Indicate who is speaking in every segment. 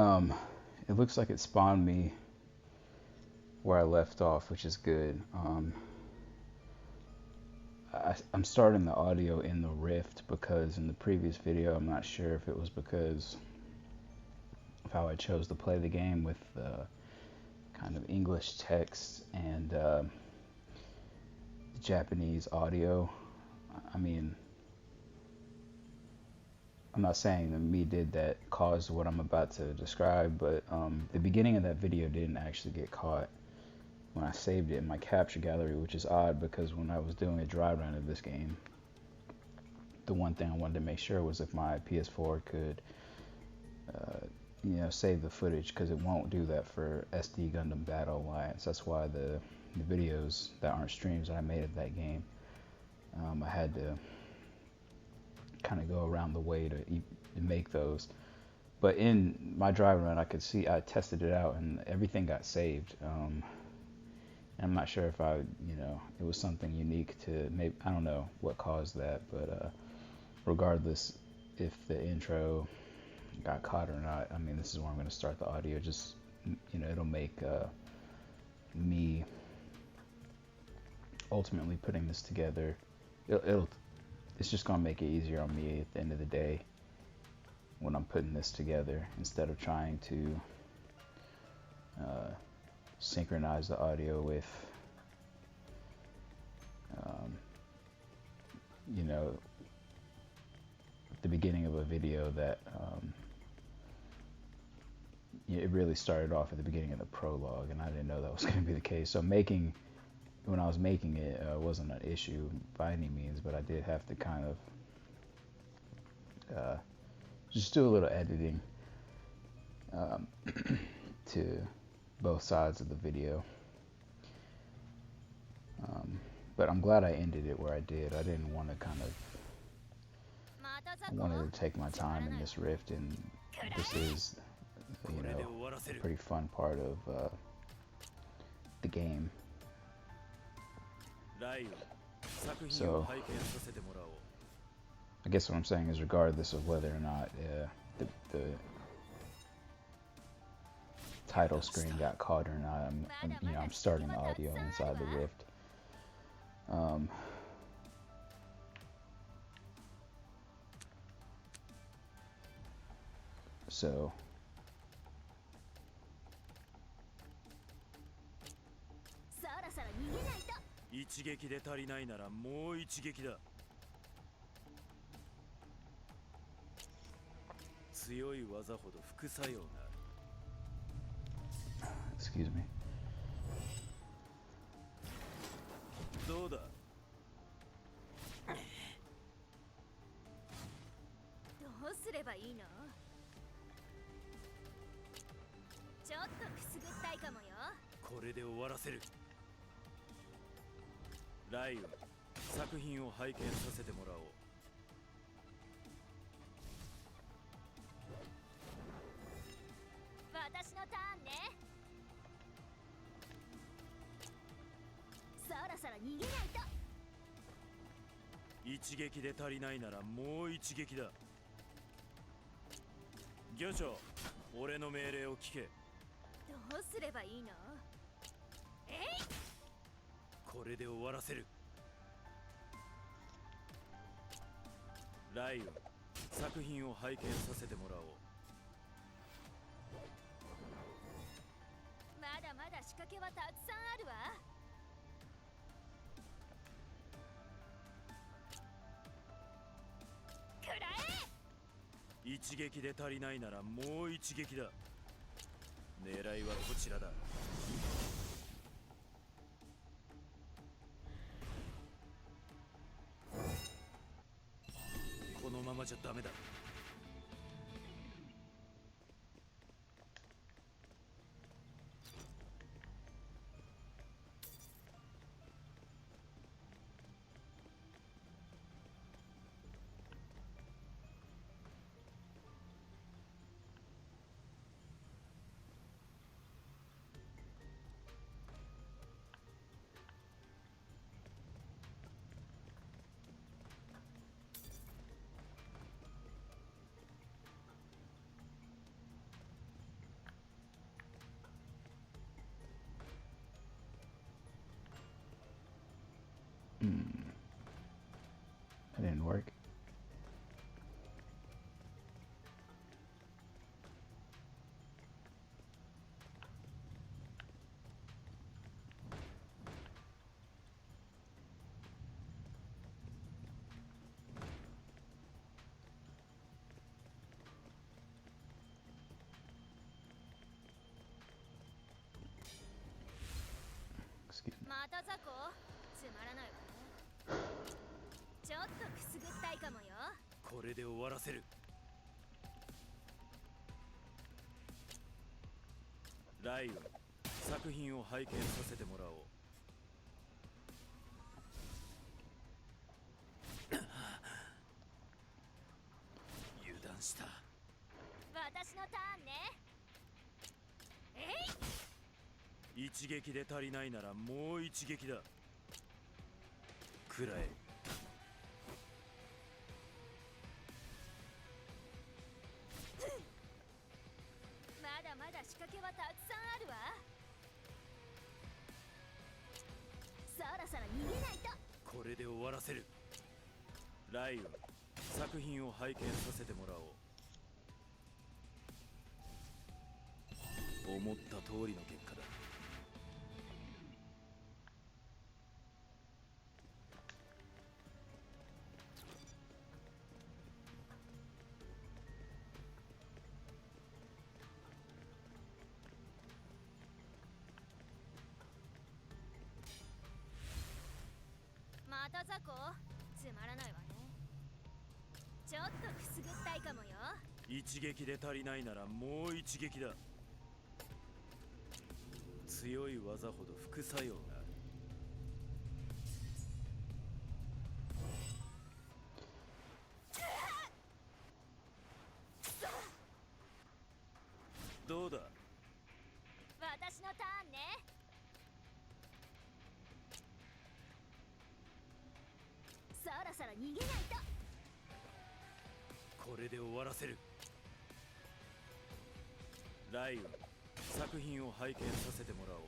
Speaker 1: Um, it looks like it spawned me where I left off, which is good. I'm starting the audio in the Rift because in the previous video, I'm not sure if it was because of how I chose to play the game with kind of English text and Japanese audio. I mean, I'm not saying that me did that caused what I'm about to describe, but the beginning of that video didn't actually get caught when I saved it in my capture gallery, which is odd because when I was doing a dry run of this game, the one thing I wanted to make sure was if my PS4 could, save the footage, because it won't do that for SD Gundam Battle Alliance. That's why the videos that aren't streams that I made of that game, I had to kind of go around the way to make those. But in my dry run, I could see I tested it out and everything got saved. I'm not sure if it was something unique to maybe, I don't know what caused that, but regardless if the intro got caught or not, I mean, this is where I'm going to start the audio. Just, it'll make me ultimately putting this together. It's just going to make it easier on me at the end of the day when I'm putting this together, instead of trying to synchronize the audio with the beginning of a video that it really started off at the beginning of the prologue, and I didn't know that was going to be the case. So when I was making it, wasn't an issue by any means, but I did have to kind of just do a little editing to both sides of the video. But I'm glad I ended it where I did. I didn't want to I wanted to take my time in this Rift, and this is, a pretty fun part of the game. So, I guess what I'm saying is, regardless of whether or not the title screen got caught or not, I'm starting the audio inside the Rift. So excuse me.
Speaker 2: どうだ。どうすればいいの？ちょっとくすぐったいかもよ。これで終わらせる。ライオン、作品を拝見させてもらおう。私のターンね。そろそろ逃げないと。一撃で足りないならもう一撃だ。漁長、俺の命令を聞け。どうすればいいの？えい！これで終わらせる。ライオン、作品を拝見させてもらおう。まだまだ仕掛けはたくさんあるわ。くらえ！一撃で足りないならもう一撃だ。狙いはこちらだ。このままじゃダメだ。
Speaker 1: didn't work. Excuse me.
Speaker 2: また雑魚つまらないわね。ちょっとくすぐったいかもよ。これで終わらせる。ライオン、作品を拝見させてもらおう。油断した。私のターンね。一撃で足りないならもう一撃だ。くらえ。まだまだ仕掛けはたくさんあるわ。そろそろ逃げないと。これで終わらせる。ライオン、作品を拝見させてもらおう。思った通りの結果だ。また雑魚つまらないわね。ちょっとくすぐったいかもよ。一撃で足りないならもう一撃だ。強い技ほど副作用がある。どうだ。私のターンね。そろそろ逃げないと。これで終わらせる。ライオン、作品を拝見させてもらおう。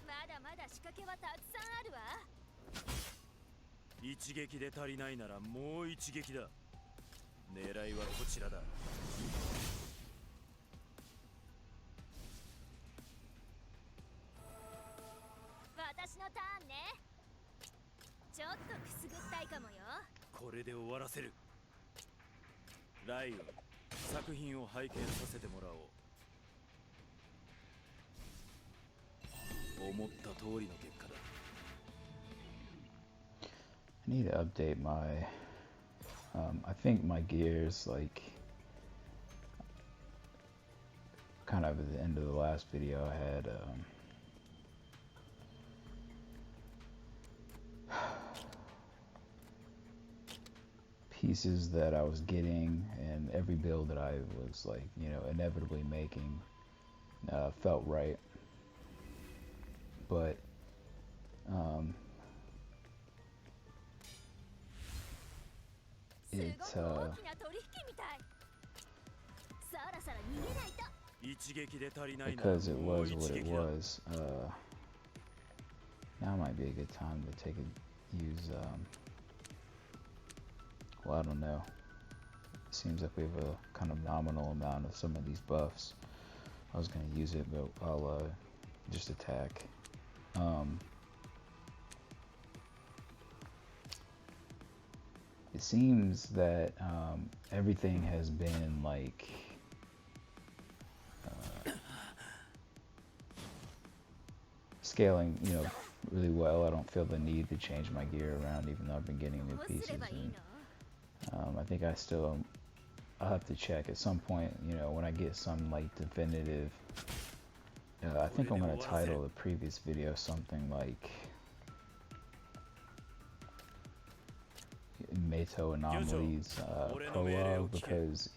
Speaker 2: まだまだ仕掛けはたくさんあるわ。一撃で足りないならもう一撃だ。狙いはこちらだ。私のターンね。ちょっとくすぐったいかもよ。これで終わらせる。ライオン、作品を拝見させてもらおう。思った通りの結果だ。
Speaker 1: I need to update my I think my gears, like, kind of at the end of the last video I had pieces that I was getting, and every build that I was, like, you know, inevitably making felt right, but because it was what it was, now might be a good time to use well, I don't know, it seems like we have a kind of nominal amount of some of these buffs. I was going to use it, but I'll just attack. It seems that everything has been, like, scaling, you know, really well. I don't feel the need to change my gear around, even though I've been getting new pieces. And I think I'll have to check at some point, you know, when I get some, like, definitive. I think I'm going to title the previous video something like Mato Anomalies prologue, because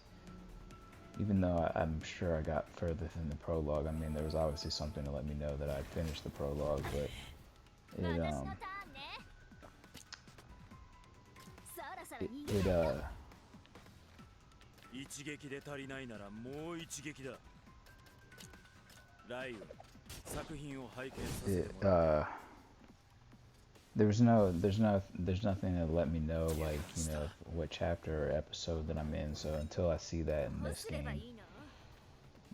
Speaker 1: even though I'm sure I got further than the prologue, I mean, there was obviously something to let me know that I'd finished the prologue, but it, there's nothing to let me know, like, you know, what chapter or episode that I'm in. So until I see that in this game,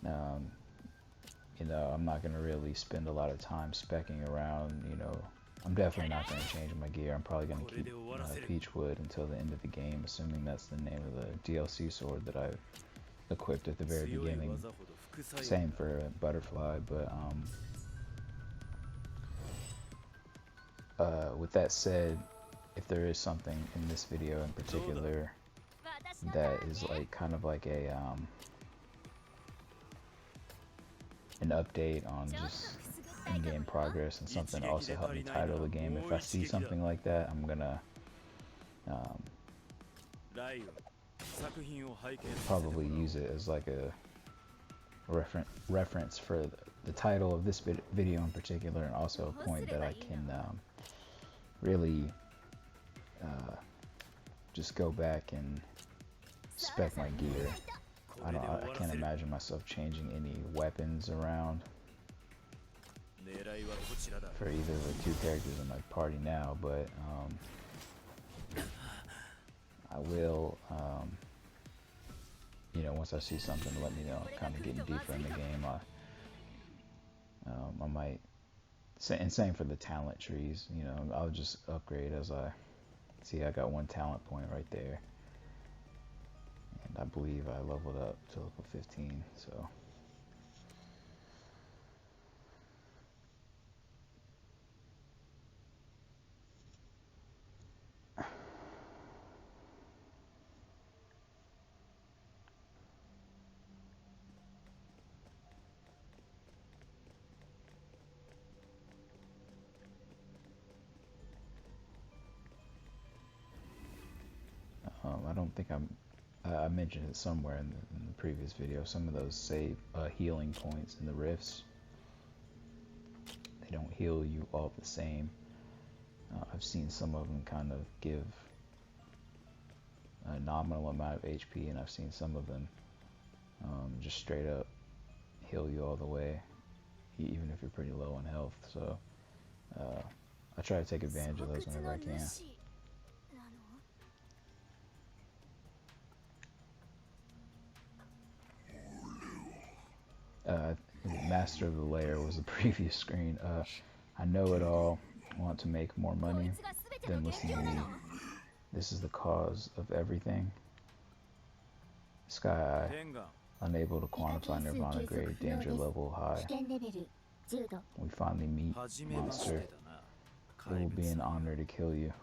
Speaker 1: you know, I'm not gonna really spend a lot of time specking around. You know, I'm definitely not gonna change my gear. I'm probably gonna keep Peachwood until the end of the game, assuming that's the name of the DLC sword that I've equipped at the very beginning. Same for Butterfly, but with that said, if there is something in this video in particular that is like kind of like a an update on just in-game progress and something to also help me title the game, if I see something like that, I'm gonna probably use it as like a reference for the title of this video in particular, and also a point that I can really just go back and spec my gear. I can't imagine myself changing any weapons around for either of the two characters in my party now, but I will, you know, once I see something to let me know, kind of getting deeper in the game, I might, and same for the talent trees, you know, I'll just upgrade as I see. I got 1 talent point right there. I believe I leveled up to level 15, so. I don't think I mentioned it somewhere in the previous video. Some of those save healing points in the rifts, they don't heal you all the same. I've seen some of them kind of give a nominal amount of HP, and I've seen some of them just straight up heal you all the way, even if you're pretty low on health. So I try to take advantage of those whenever I can. Master of the Lair was the previous screen. I know it all, want to make more money, then listen to me. This is the cause of everything. Sky Eye, unable to quantify Nirvana grade, danger level high. We finally meet monster. It will be an honor to kill you.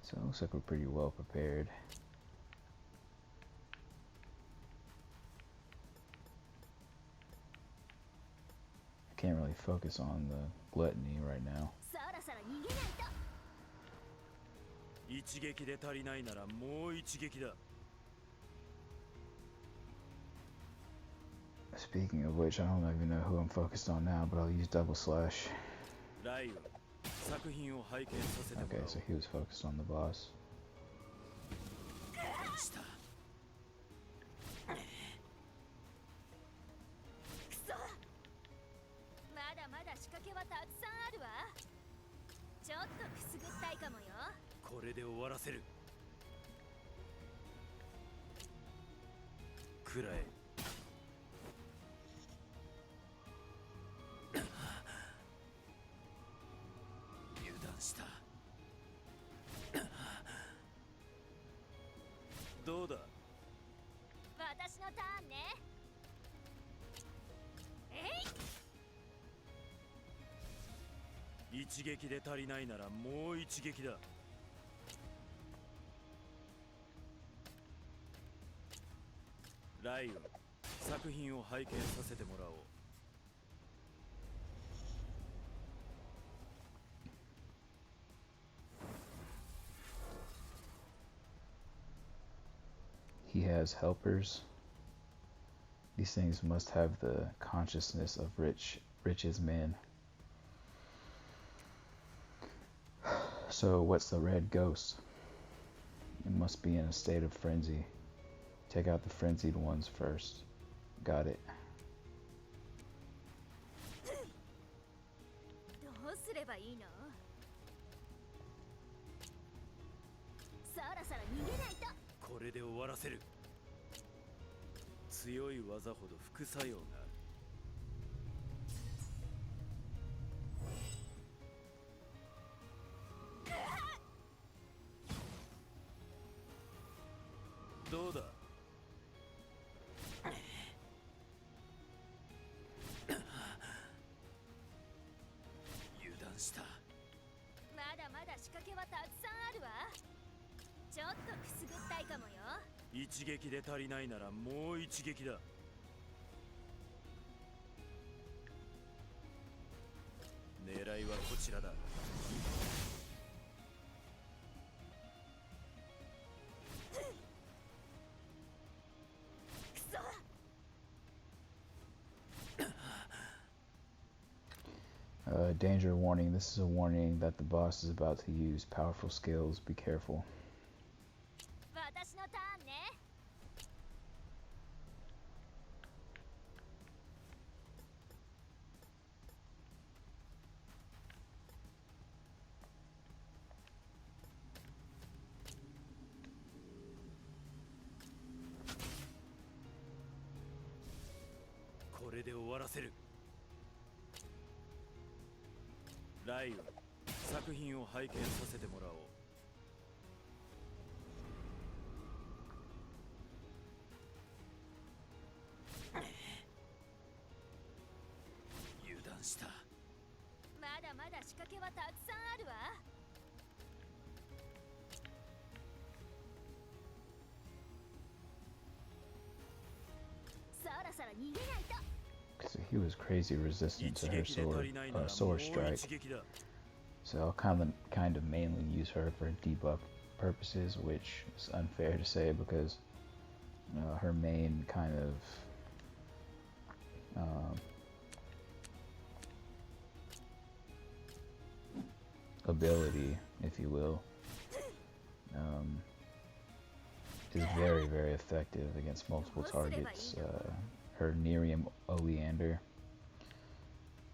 Speaker 1: So it looks like we're pretty well prepared. I can't really focus on the gluttony right now. Speaking of which, I don't even know who I'm focused on now, but I'll use double slash. Okay, so he was focused on the boss. He has helpers. These things must have the consciousness of rich as men. So what's the red ghost? It must be in a state of frenzy. Take out the frenzied ones first. Got it.
Speaker 2: どうすればいいの？そろそろ逃げないと。これで終わらせる。強い技ほど副作用がある。どうだ？油断した。まだまだ仕掛けはたくさんあるわ。ちょっとくすぐったいかもよ。一撃で足りないならもう一撃だ。狙いはこちらだ。
Speaker 1: Danger warning. This is a warning that the boss is about to use powerful skills. Be careful.
Speaker 2: 私のターンね。これで終わらせる。ライオン、作品を拝見させてもらおう。油断した。まだまだ仕掛けはたくさんあるわ。そろそろ逃げないと。
Speaker 1: Because he was crazy resistant to her sword strike. So I'll kind of mainly use her for debuff purposes, which is unfair to say because her main kind of ability, if you will, is very, very effective against multiple targets. Her Nerium Oleander.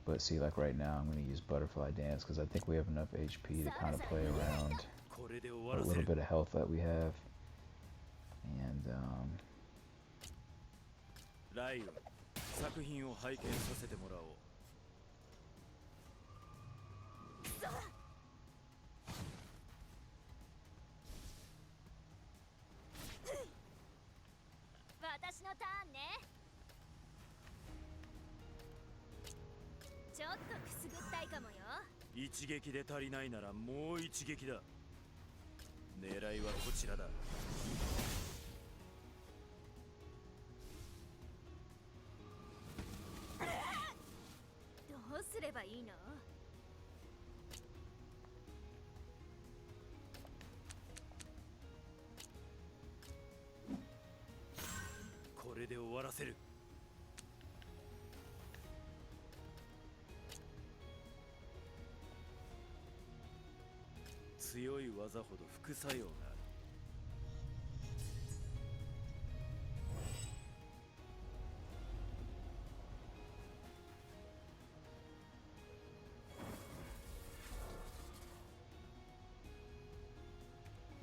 Speaker 1: But see, like right now, I'm going to use Butterfly Dance because I think we have enough HP to kind of play around a little bit of health that we have. And,
Speaker 2: 私のターンね。ちょっとくすぐったいかもよ。一撃で足りないならもう一撃だ。狙いはこちらだ。どうすればいいの？これで終わらせる。強い技ほど副作用がある。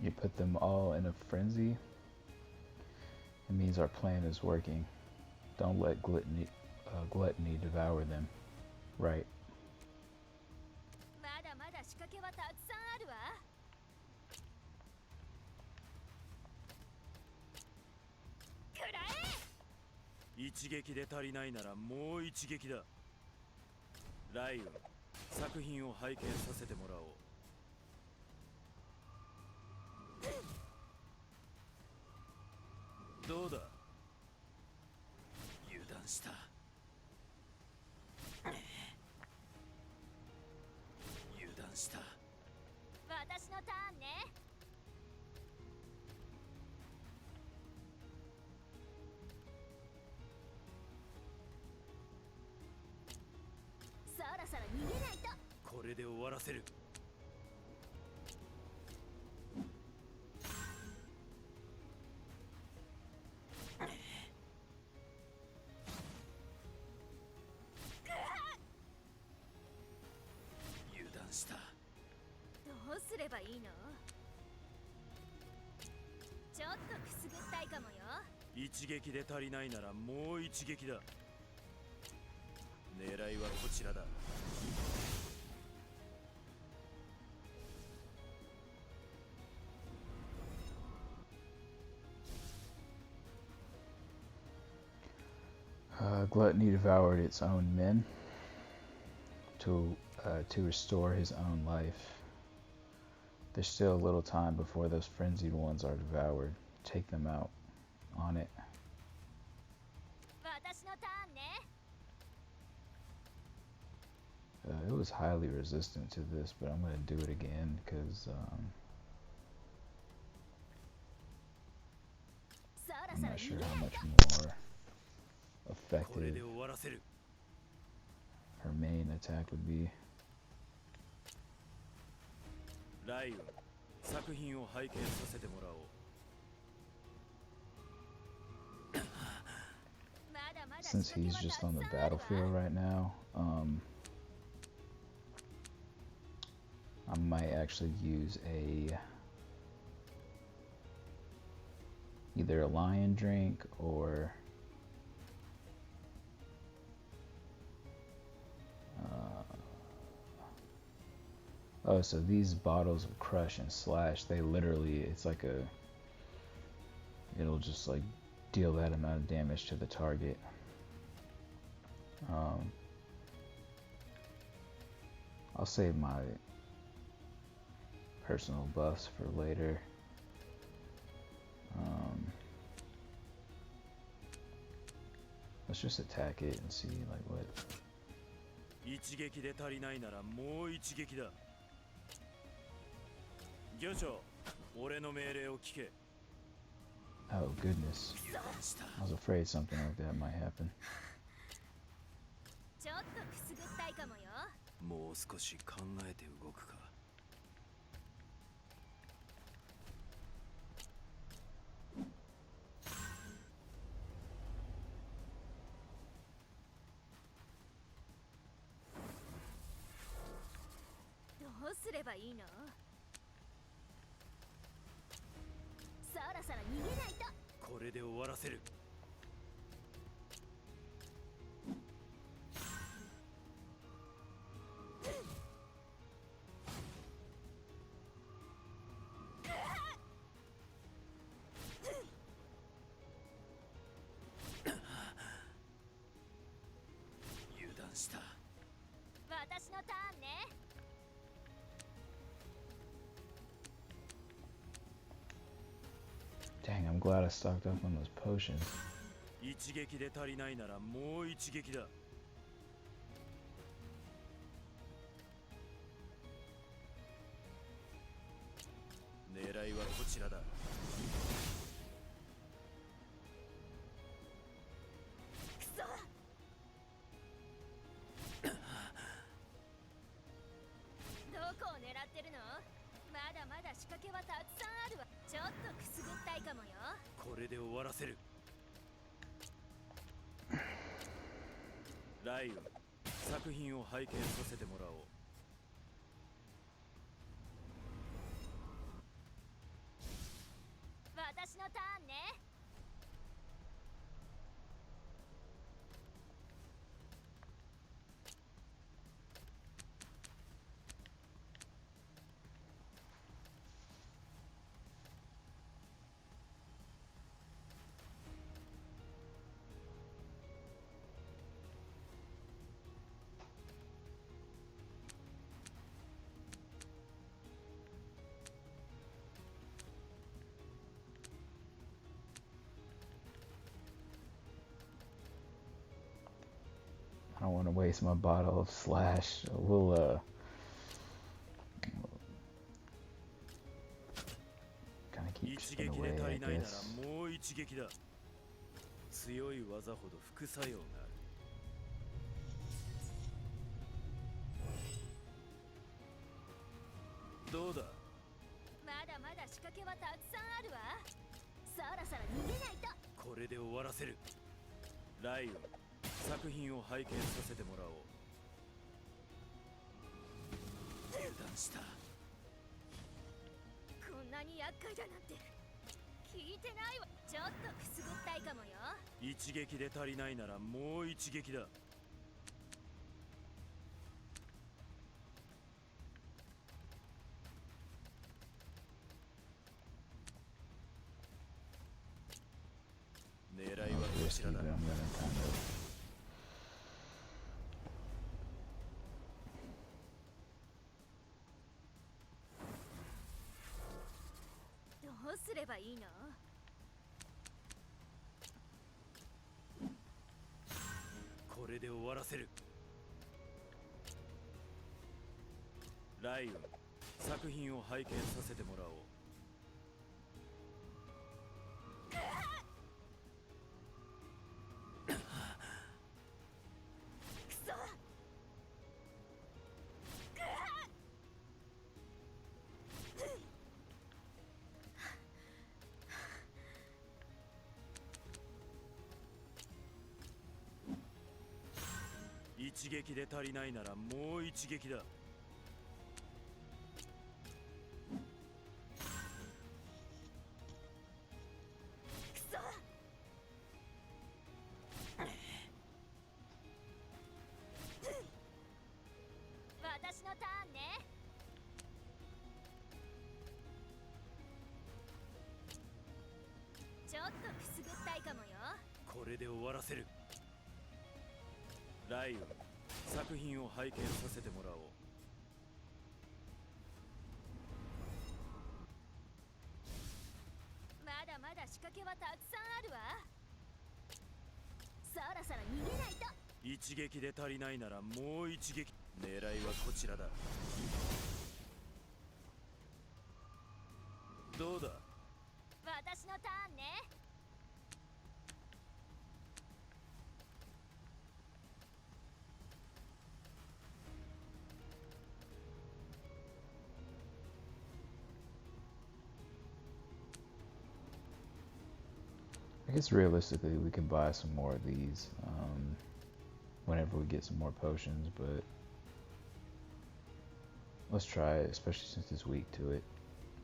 Speaker 1: You put them all in a frenzy. It means our plan is working. Don't let gluttony devour them. Right.
Speaker 2: まだまだ仕掛けはたくさんあるわ。くらえ！一撃で足りないならもう一撃だ。ライオン、作品を拝見させてもらおう。どうだ？油断した。油断した。私のターンね。そろそろ逃げないと。これで終わらせる。うすればいいの？ちょっとくすぐったいかもよ。一撃で足りないならもう一撃だ。狙いはこちらだ。
Speaker 1: Gluttony devoured its own men to restore his own life. There's still a little time before those frenzied ones are devoured. Take them out. On it. It was highly resistant to this, but I'm going to do it again because I'm not sure how much more effective her main attack would be. Since he's just on the battlefield right now, I might actually use either a lion drink or oh, so these bottles of crush and slash, they literally, it's like it'll just like deal that amount of damage to the target. I'll save my personal buffs for later. Let's just attack it and see like what. Oh goodness, I was afraid something like that might happen. Dang, I'm glad I stocked up on those potions. I don't want to waste my bottle of slash. We'll kind of keep chipping away, I guess.
Speaker 2: したこんなに厄介だなんて聞いてないわちょっとくすぐったいかもよ一撃で足りないならもう一撃だ狙いはこちらだ どうすればいいのこれで終わらせるライオン作品を拝見させてもらおうくそ一撃で足りないならもう一撃だくそ私のターンねちょっとくすぐったいかもよこれで終わらせるライオン作品を拝見させてもらおうまだまだ仕掛けはたくさんあるわそろそろ逃げないと一撃で足りないならもう一撃狙いはこちらだどうだ私のターンね
Speaker 1: I guess realistically we can buy some more of these whenever we get some more potions, but let's try it, especially since it's weak to it.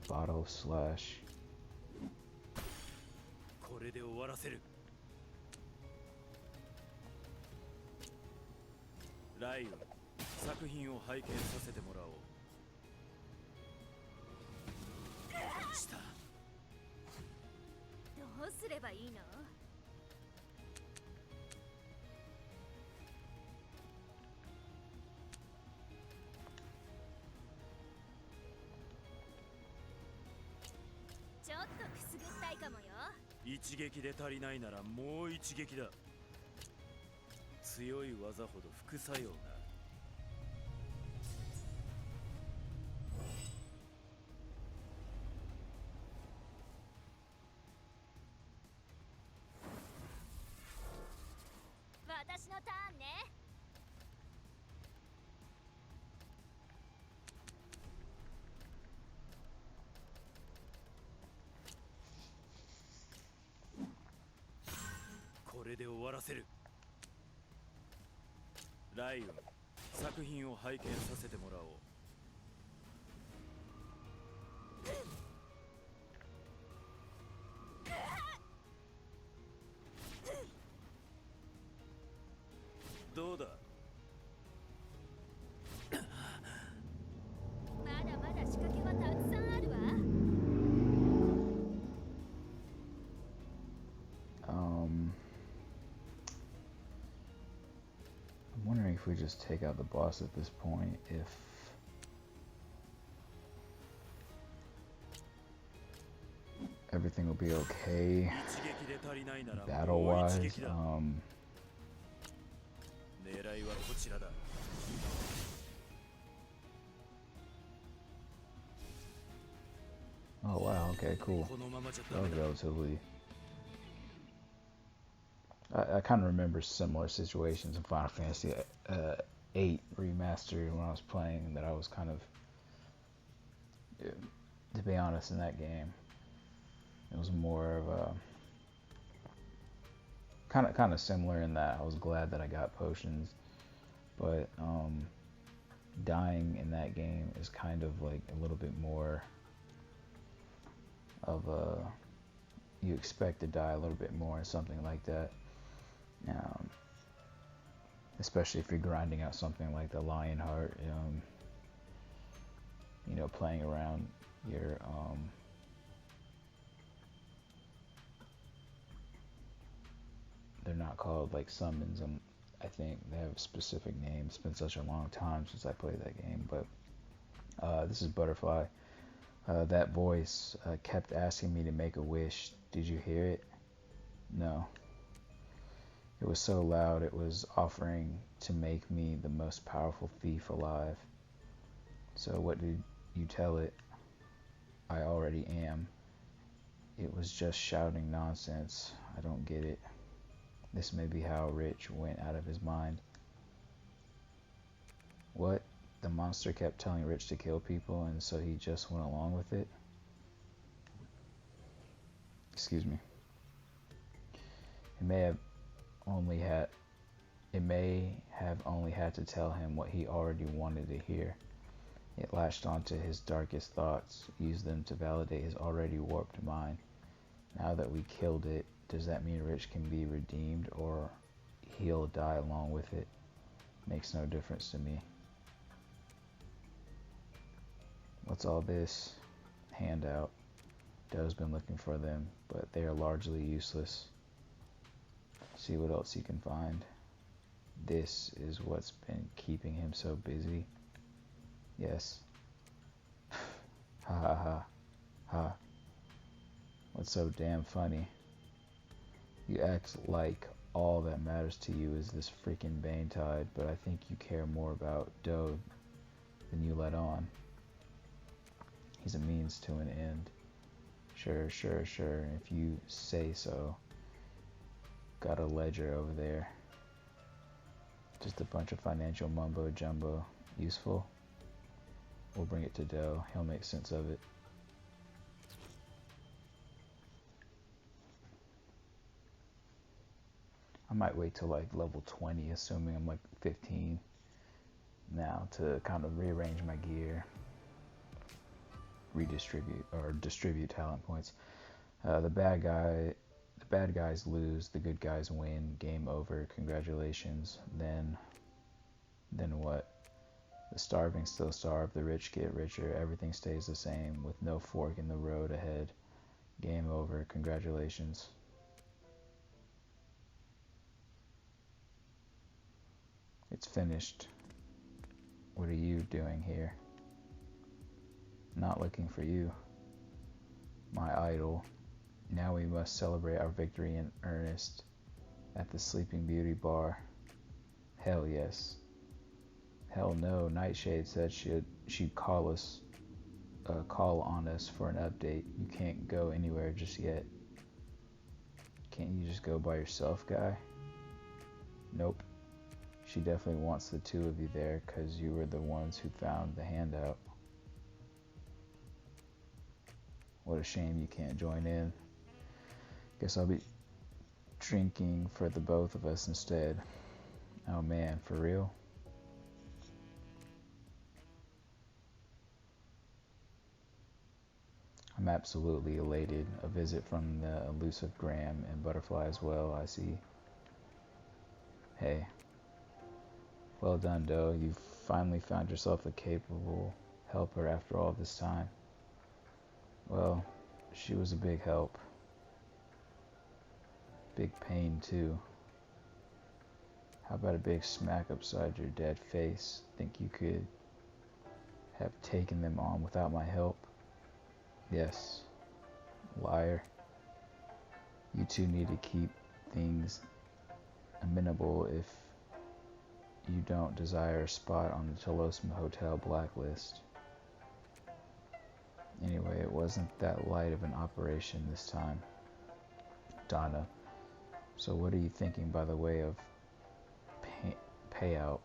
Speaker 1: Bottle slash.
Speaker 2: これで終わらせるライオン作品を拝見させてもらおうしたどうすればいいのちょっとくすぐったいかもよ一撃で足りないならもう一撃だ強い技ほど副作用が私のターンねこれで終わらせるライオン作品を拝見させてもらおうどうだまだまだ仕掛けはたくさんあるわ
Speaker 1: I'm wondering if we just take out the boss at this point, if everything will be okay battle-wise.
Speaker 2: 狙いはこちらだ
Speaker 1: Oh wow, okay, cool. That was relatively... I kind of remember similar situations in Final Fantasy 8 Remastered when I was playing that I was kind of... To be honest, in that game, it was more of a... Kind of similar in that I was glad that I got potions, but dying in that game is kind of like a little bit more of a, you expect to die a little bit more, something like that. Especially if you're grinding out something like the Lionheart, you know, playing around your they're not called like summons. I think they have a specific name. It's been such a long time since I played that game, but this is Butterfly. That voice kept asking me to make a wish. Did you hear it? No. It was so loud, it was offering to make me the most powerful thief alive. So what did you tell it? I already am. It was just shouting nonsense. I don't get it. This may be how Rich went out of his mind. What? The monster kept telling Rich to kill people, and so he just went along with it? Excuse me. It may have only had to tell him what he already wanted to hear. It latched onto his darkest thoughts, used them to validate his already warped mind. Now that we killed it, does that mean Rich can be redeemed, or he'll die along with it? Makes no difference to me. What's all this? Handout. Doe's been looking for them, but they are largely useless. See what else he can find. This is what's been keeping him so busy. Yes. Ha ha ha. Ha. What's so damn funny? You act like all that matters to you is this freaking Bane Tide, but I think you care more about Doe than you let on. He's a means to an end. Sure, if you say so. Got a ledger over there. Just a bunch of financial mumbo jumbo. Useful? We'll bring it to Doe. He'll make sense of it. I might wait till like level 20, assuming I'm like 15 now, to kind of rearrange my gear, distribute talent points. The bad guys lose, the good guys win. Game over. Congratulations. Then what? The starving still starve, the rich get richer, everything stays the same, with no fork in the road ahead. Game over. Congratulations. It's finished. What are you doing here? Not looking for you, my idol. Now we must celebrate our victory in earnest at the Sleeping Beauty bar. Hell yes. Hell no. Nightshade said she'd call on us for an update. You can't go anywhere just yet. Can't you just go by yourself, guy? Nope. She definitely wants the two of you there because you were the ones who found the handout. What a shame you can't join in. Guess I'll be drinking for the both of us instead. Oh man, for real? I'm absolutely elated. A visit from the elusive Graham and Butterfly as well, I see. Hey. Well done, Doe. You've finally found yourself a capable helper after all this time. Well, she was a big help. Big pain, too. How about a big smack upside your dead face? Think you could have taken them on without my help? Yes. Liar. You two need to keep things amenable if you don't desire a spot on the Tolosma Hotel blacklist. Anyway, it wasn't that light of an operation this time. Donna. So what are you thinking by the way of payout?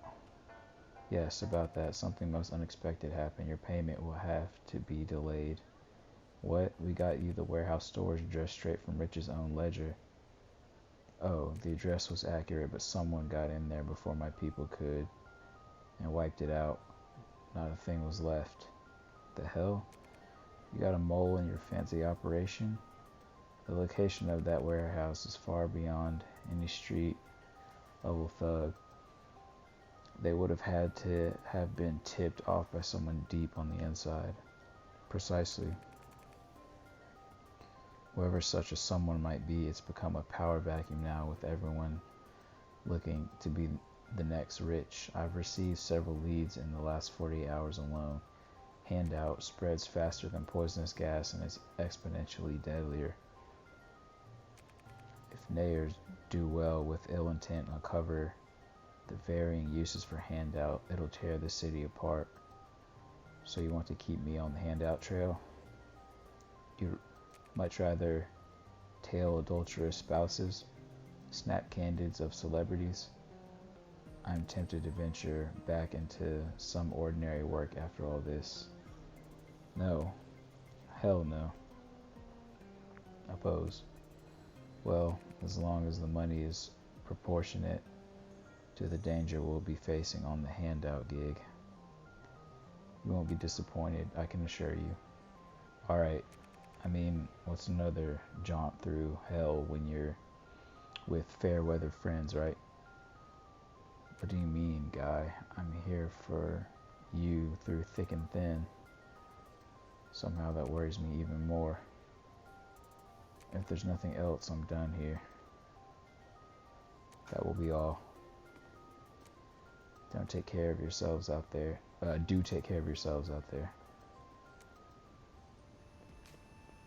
Speaker 1: Yes, about that. Something most unexpected happened. Your payment will have to be delayed. What? We got you the warehouse storage address straight from Rich's own ledger. Oh, the address was accurate, but someone got in there before my people could and wiped it out. not a thing was left. The hell? You got a mole in your fancy operation? The location of that warehouse is far beyond any street level thug. They would have had to have been tipped off by someone deep on the inside. Precisely. Whoever such a someone might be, it's become a power vacuum now, with everyone looking to be the next rich. I've received several leads in the last 48 hours alone. Handout spreads faster than poisonous gas and is exponentially deadlier. If Nayers do well with ill intent uncover the varying uses for handout, it'll tear the city apart. So you want to keep me on the handout trail? You much rather tail adulterous spouses, snap candids of celebrities? I'm tempted to venture back into some ordinary work after all this. No. Hell no. Oppose. Well, as long as the money is proportionate to the danger we'll be facing on the handout gig. You won't be disappointed, I can assure you. Alright, I mean, what's another jaunt through hell when you're with fair weather friends, right? What do you mean, guy? I'm here for you through thick and thin. Somehow that worries me even more. If there's nothing else, I'm done here. That will be all. Don't take care of yourselves out there. Do take care of yourselves out there.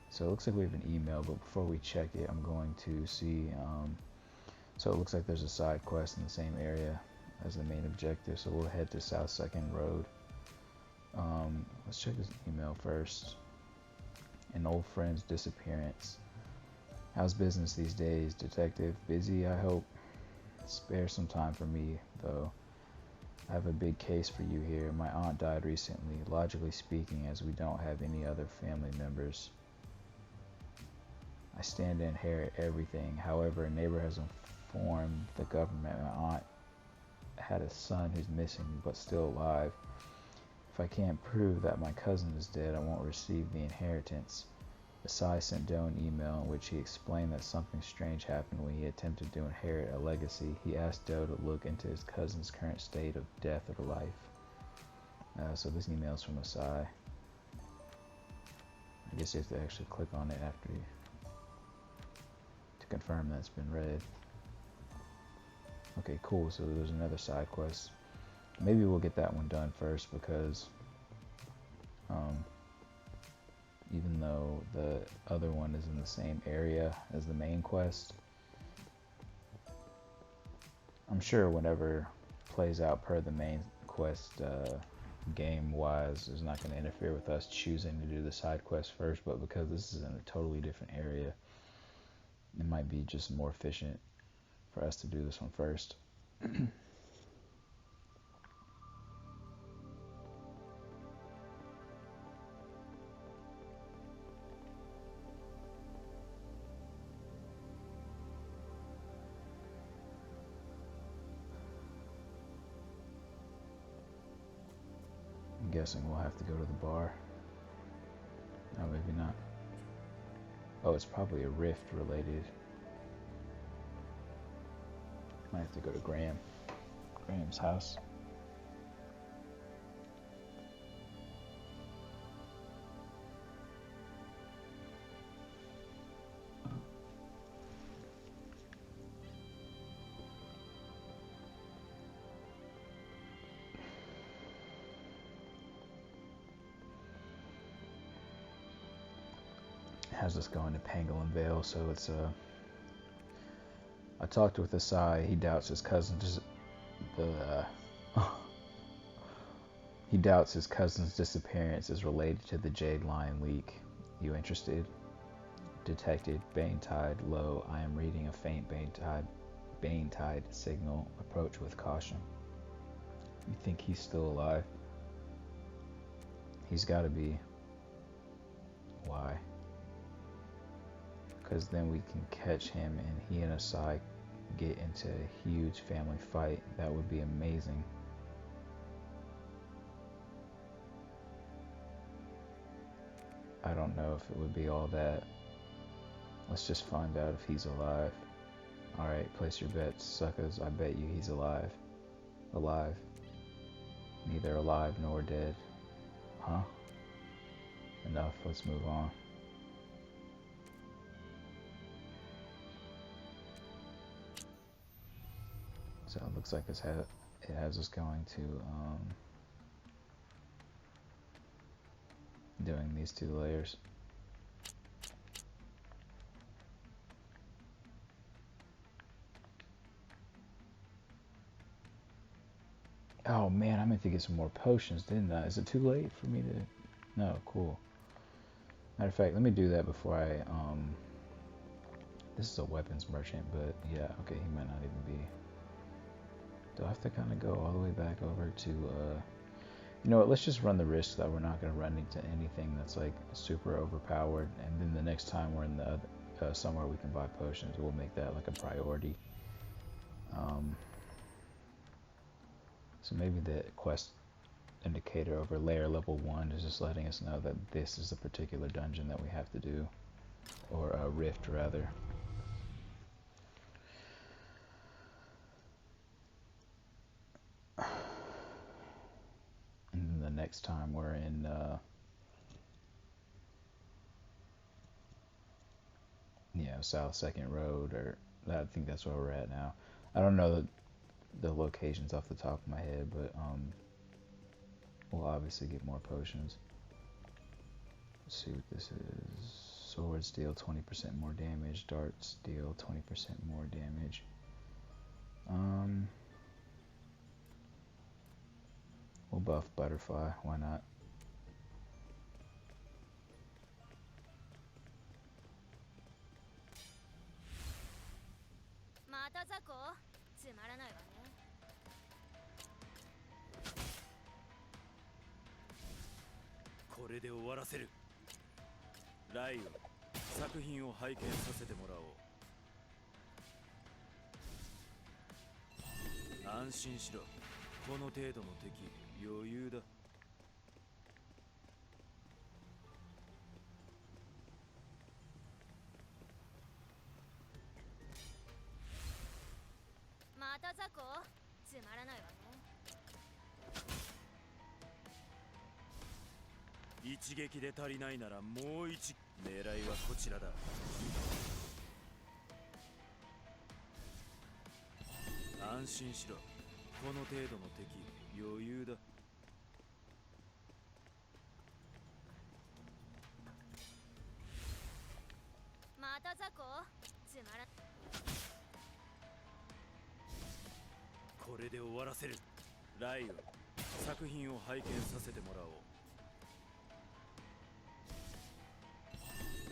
Speaker 1: So it looks like we have an email, but before we check it, I'm going to see. So it looks like there's a side quest in the same area as the main objective. So we'll head to South 2nd Road. Let's check this email first. An old friend's disappearance. How's business these days, detective? Busy, I hope? Spare some time for me, though. I have a big case for you here. My aunt died recently, logically speaking, as we don't have any other family members. I stand to inherit everything. However, a neighbor has informed the government my aunt had a son who's missing but still alive. If I can't prove that my cousin is dead, I won't receive the inheritance. Asai sent Doe an email in which he explained that something strange happened when he attempted to inherit a legacy. He asked Doe to look into his cousin's current state of death or life. So this email is from Asai. I guess you have to actually click on it after you to confirm that it's been read. Okay, cool. So there's another side quest. Maybe we'll get that one done first because even though the other one is in the same area as the main quest, I'm sure whenever plays out per the main quest game-wise is not going to interfere with us choosing to do the side quest first, but because this is in a totally different area, it might be just more efficient for us to do this one first. I'm guessing we'll have to go to the bar. No, maybe not. Oh, it's probably a rift related. Might have to go to Graham's house. How's this going to Pangolin Vale? So it's I talked with Asai. He doubts his cousin's he doubts his cousin's disappearance is related to the Jade Lion leak. You interested? Detected. Banetide low. I am reading a faint Banetide signal. Approach with caution. You think he's still alive? He's got to be. Why? Because then we can catch him and he and Asai get into a huge family fight. That would be amazing. I don't know if it would be all that. Let's just find out if he's alive. Alright, place your bets, suckers. I bet you he's alive. Alive. Neither alive nor dead. Huh? Enough, let's move on. So it looks like it has us going to doing these 2 layers. Oh man, I meant to get some more potions, didn't I? Is it too late for me to... No, cool. Matter of fact, let me do that before I... This is a weapons merchant, but yeah, okay, he might not even be... Do I have to kind of go all the way back over to... You know what, let's just run the risk that we're not going to run into anything that's like super overpowered, and then the next time we're in the other, somewhere we can buy potions, we'll make that like a priority. So maybe the quest indicator over layer level 1 is just letting us know that this is a particular dungeon that we have to do, or a rift rather. And then the next time we're in South Second Road, or I think that's where we're at now. I don't know the locations off the top of my head, but we'll obviously get more potions. Let's see what this is. Swords deal 20% more damage. Darts deal 20% more damage. We'll buff Butterfly. Why not?
Speaker 2: Mato これで終わらせる。ライオ、作品を拝見させてもらおう。安心しろ。この程度の敵、余裕だ。また雑魚？つまらないわね。一撃で足りないならもう一。狙いはこちらだ。安心しろ。この程度の敵、余裕だ。また雑魚？つまら。これで終わらせる。ライオ、作品を拝見させてもらおう。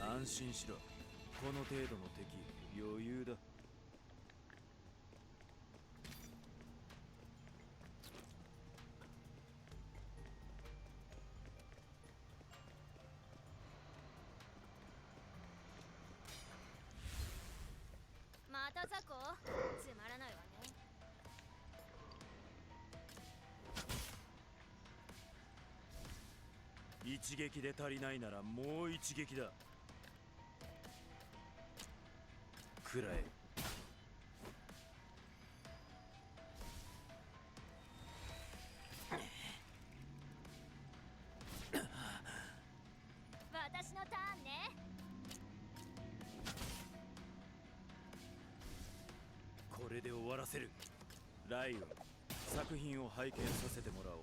Speaker 2: 安心しろ。この程度の敵、余裕だ。また雑魚？つまらないわね。一撃で足りないならもう一撃だ。くらえ。私のターンね。これで終わらせる。ライオン、作品を拝見させてもらおう。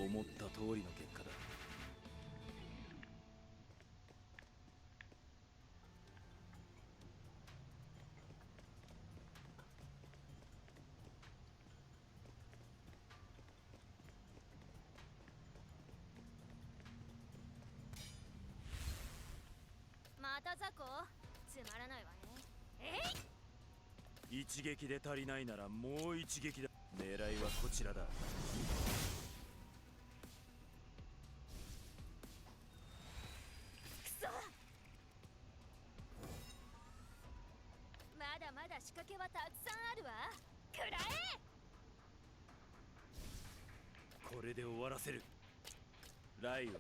Speaker 2: 思った通りの結果だ。また雑魚？つまらないわね。一撃で足りないならもう一撃だ。狙いはこちらだ。くそ！まだまだ仕掛けはたくさんあるわ。くらえ！これで終わらせる。ライオ、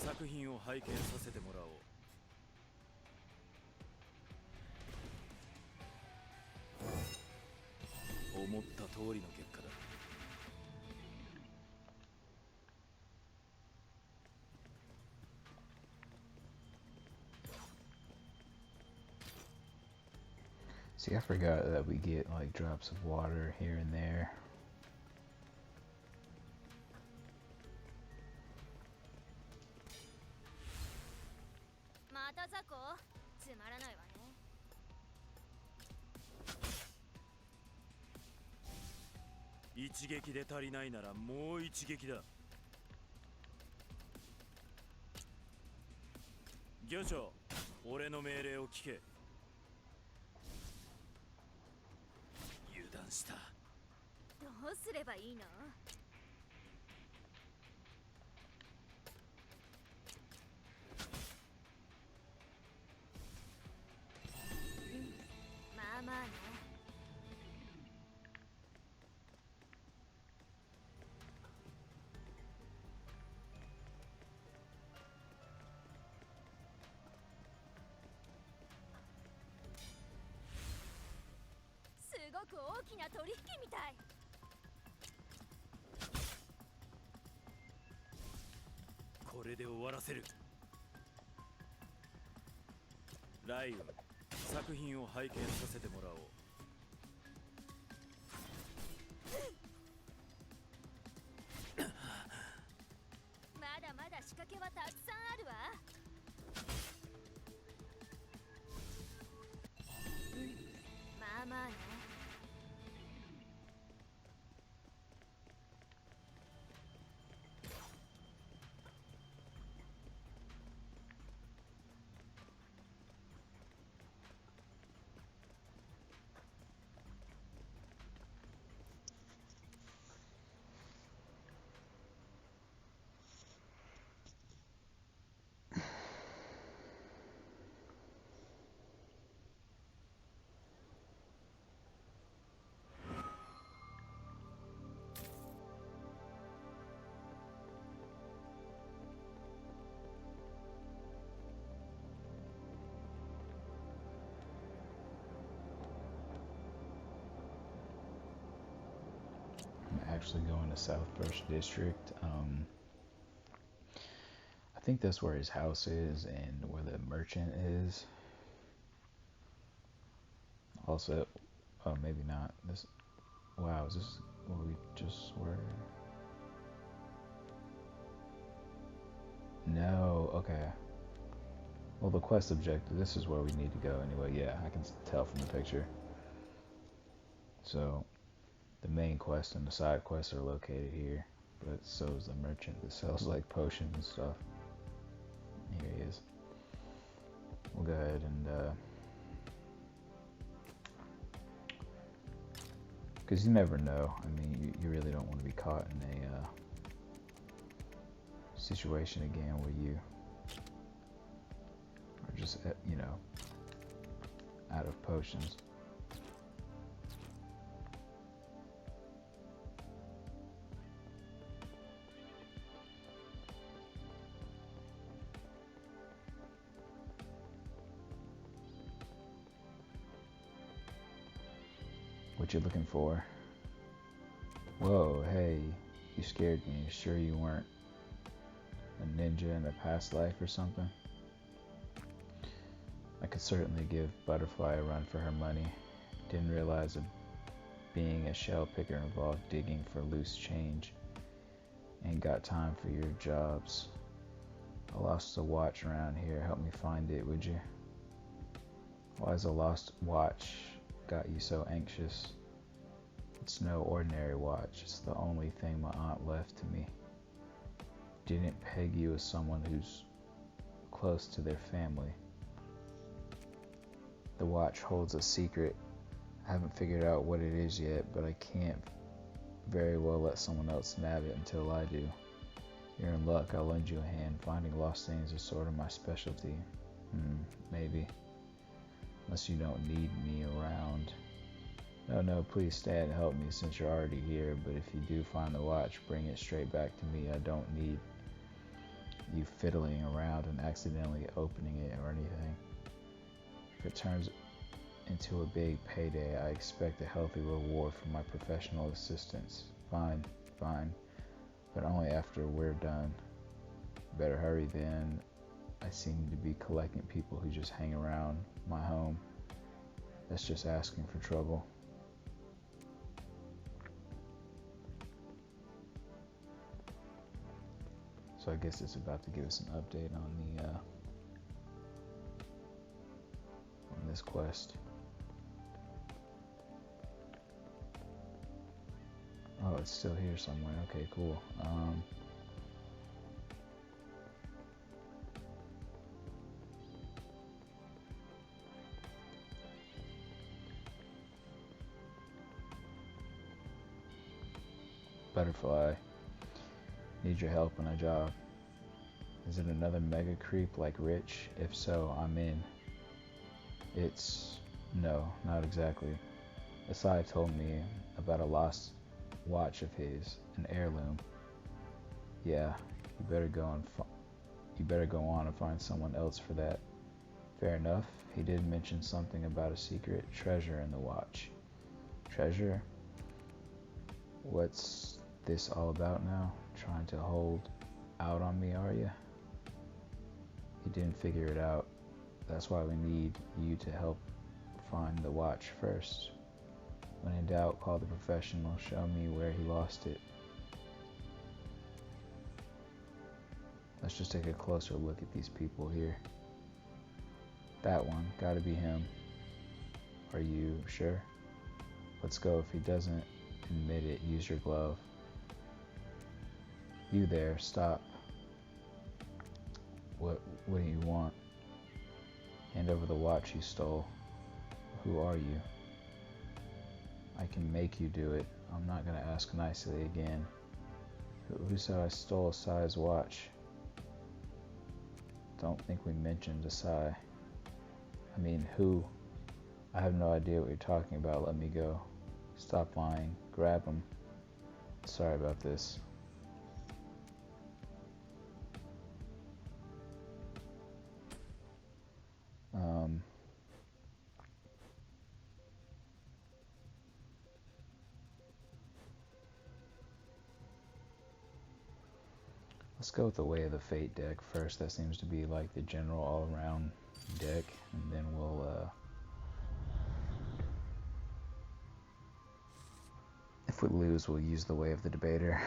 Speaker 2: 作品を拝見させてもらおう。思った通りの結果だ。
Speaker 1: See, I forgot that we get like drops of water here and there.
Speaker 2: Mato zako? つまらないわね。一撃で足りないならもう一撃だ。漁長、俺の命令を聞け。油断した。どうすればいいの？まあまあね。すごく大きな取引みたい。これで終わらせる。ライオン、作品を拝見させてもらおう。まだまだ仕掛けはたくさんあるわ。まあまあね。
Speaker 1: Actually going to South First District. I think that's where his house is and where the merchant is. Also, oh, maybe not. This, wow, is this where we just were? No, okay. Well, the quest objective, this is where we need to go anyway. Yeah, I can tell from the picture. So, the main quest and the side quests are located here, but so is the merchant that sells like potions and stuff. Here he is. We'll go ahead and because you never know. I mean, you really don't want to be caught in a situation again where you are just, you know, out of potions. What you looking for? Whoa, hey, you scared me. Sure you weren't a ninja in a past life or something? I could certainly give Butterfly a run for her money. Didn't realize that being a shell picker involved digging for loose change. Ain't got time for your jobs. I lost a watch around here. Help me find it, would you? Why's a lost watch got you so anxious? It's no ordinary watch. It's the only thing my aunt left to me. Didn't peg you as someone who's close to their family. The watch holds a secret. I haven't figured out what it is yet, but I can't very well let someone else nab it until I do. You're in luck. I'll lend you a hand. Finding lost things is sort of my specialty. Maybe. Unless you don't need me around. No, please stay and help me since you're already here, but if you do find the watch, bring it straight back to me. I don't need you fiddling around and accidentally opening it or anything. If it turns into a big payday, I expect a healthy reward for my professional assistance. Fine, but only after we're done. Better hurry then. I seem to be collecting people who just hang around my home. That's just asking for trouble. So I guess it's about to give us an update on this quest. Oh, it's still here somewhere. Okay, cool. Butterfly, need your help on a job. Is it another mega creep like Rich? If so, I'm in. No, not exactly. Asai told me about a lost watch of his, an heirloom. Yeah, you better go on and find someone else for that. Fair enough. He did mention something about a secret treasure in the watch. Treasure? What's this all about now? Trying to hold out on me, are you? He didn't figure it out. That's why we need you to help find the watch first. When in doubt, call the professional. Show me where he lost it. Let's just take a closer look at these people here. That one, gotta be him. Are you sure? Let's go. If he doesn't admit it, use your glove. You there, stop. What do you want? Hand over the watch you stole. Who are you? I can make you do it. I'm not gonna ask nicely again. Who said I stole Asai's watch? Don't think we mentioned Asai. I mean, who? I have no idea what you're talking about. Let me go. Stop lying. Grab him. Sorry about this. Let's go with the Way of the Fate deck first. That seems to be like the general all-around deck, and then we'll if we lose, we'll use the Way of the Debater.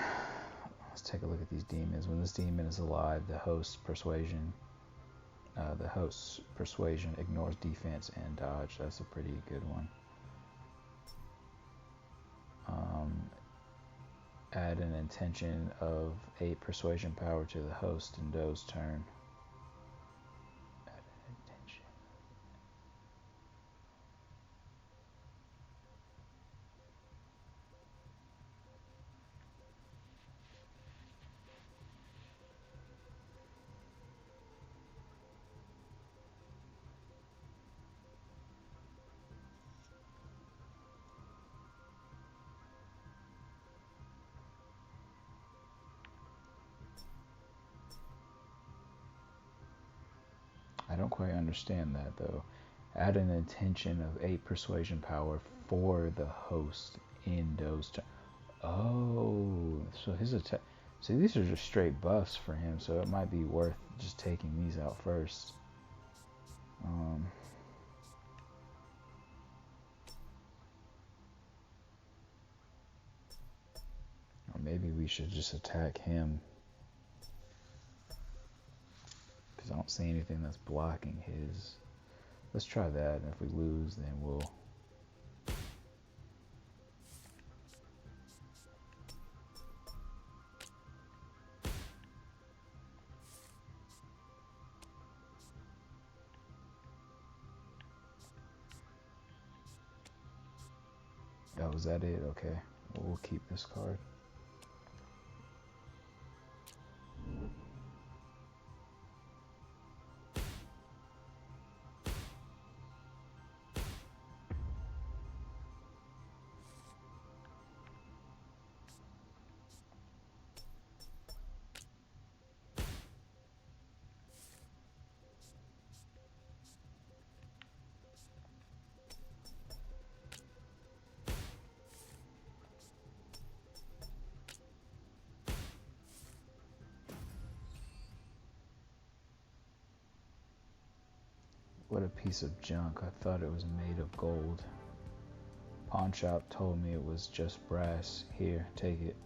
Speaker 1: Let's take a look at these demons. When this demon is alive, the host's persuasion ignores defense and dodge. That's a pretty good one. Add an intention of 8 persuasion power to the host in Doe's turn. Add an intention. I don't quite understand that though. Add an intention of 8 persuasion power for the host in Doe's turn. Oh, so his attack. See, these are just straight buffs for him, so it might be worth just taking these out first. Or maybe we should just attack him. Because I don't see anything that's blocking his. Let's try that, and if we lose, then we'll... Oh, was that it? Okay. Well, we'll keep this card. What a piece of junk. I thought it was made of gold. Pawn shop told me it was just brass. Here, take it.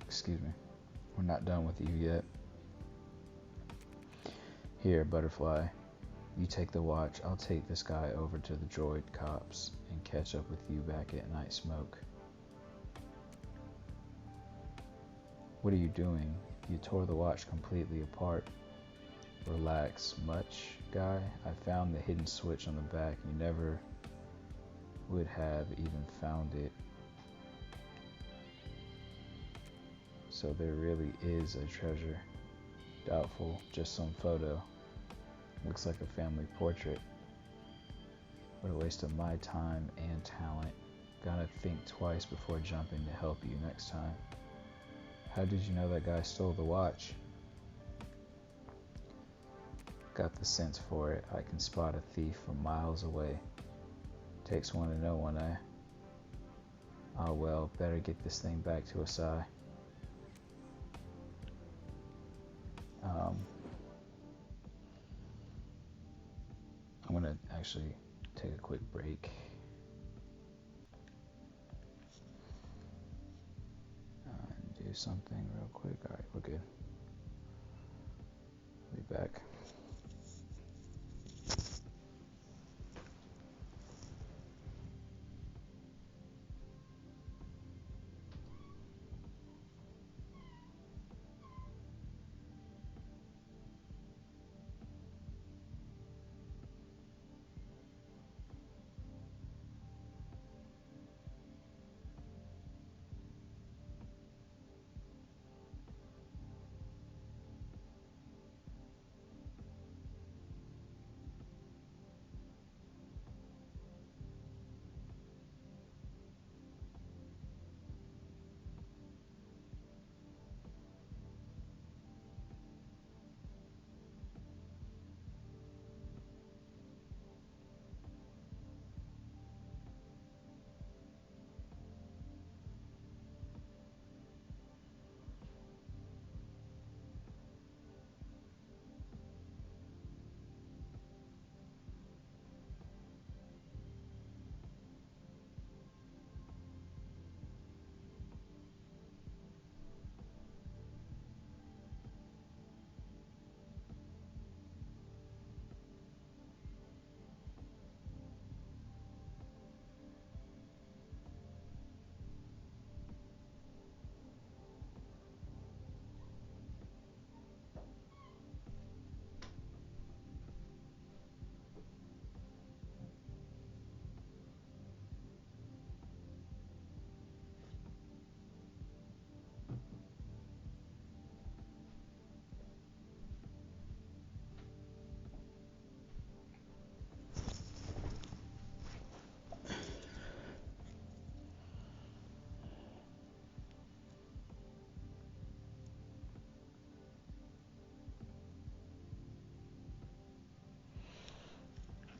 Speaker 1: Excuse me. We're not done with you yet. Here, Butterfly. You take the watch. I'll take this guy over to the droid cops and catch up with you back at Night Smoke. What are you doing? You tore the watch completely apart. Relax. Much, guy? I found the hidden switch on the back. You never would have even found it. So there really is a treasure. Doubtful. Just some photo. Looks like a family portrait. What a waste of my time and talent. Gotta think twice before jumping to help you next time. How did you know that guy stole the watch? Got the sense for it. I can spot a thief from miles away. Takes one to know one, eh? Ah well, better get this thing back to Asai. I'm gonna actually take a quick break. And do something real quick. Alright, we're good. Be back.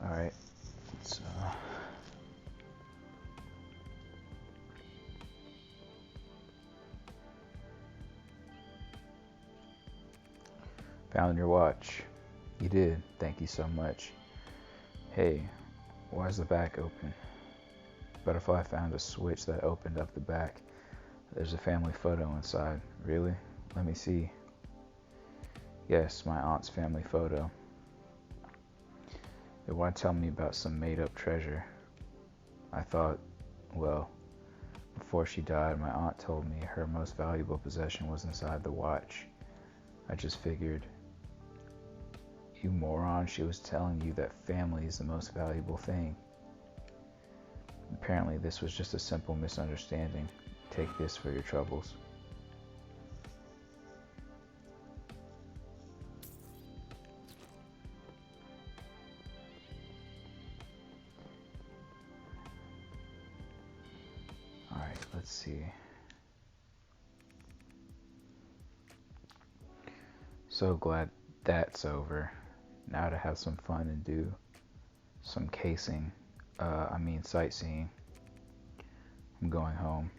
Speaker 1: Alright, so found your watch. You did. Thank you so much. Hey, why's the back open? Butterfly found a switch that opened up the back. There's a family photo inside. Really? Let me see. Yes, my aunt's family photo. Then why tell me about some made-up treasure? I thought, well, before she died, my aunt told me her most valuable possession was inside the watch. I just figured, you moron, she was telling you that family is the most valuable thing. Apparently this was just a simple misunderstanding. Take this for your troubles. Alright, let's see. So glad that's over. Now to have some fun and do some sightseeing. I'm going home.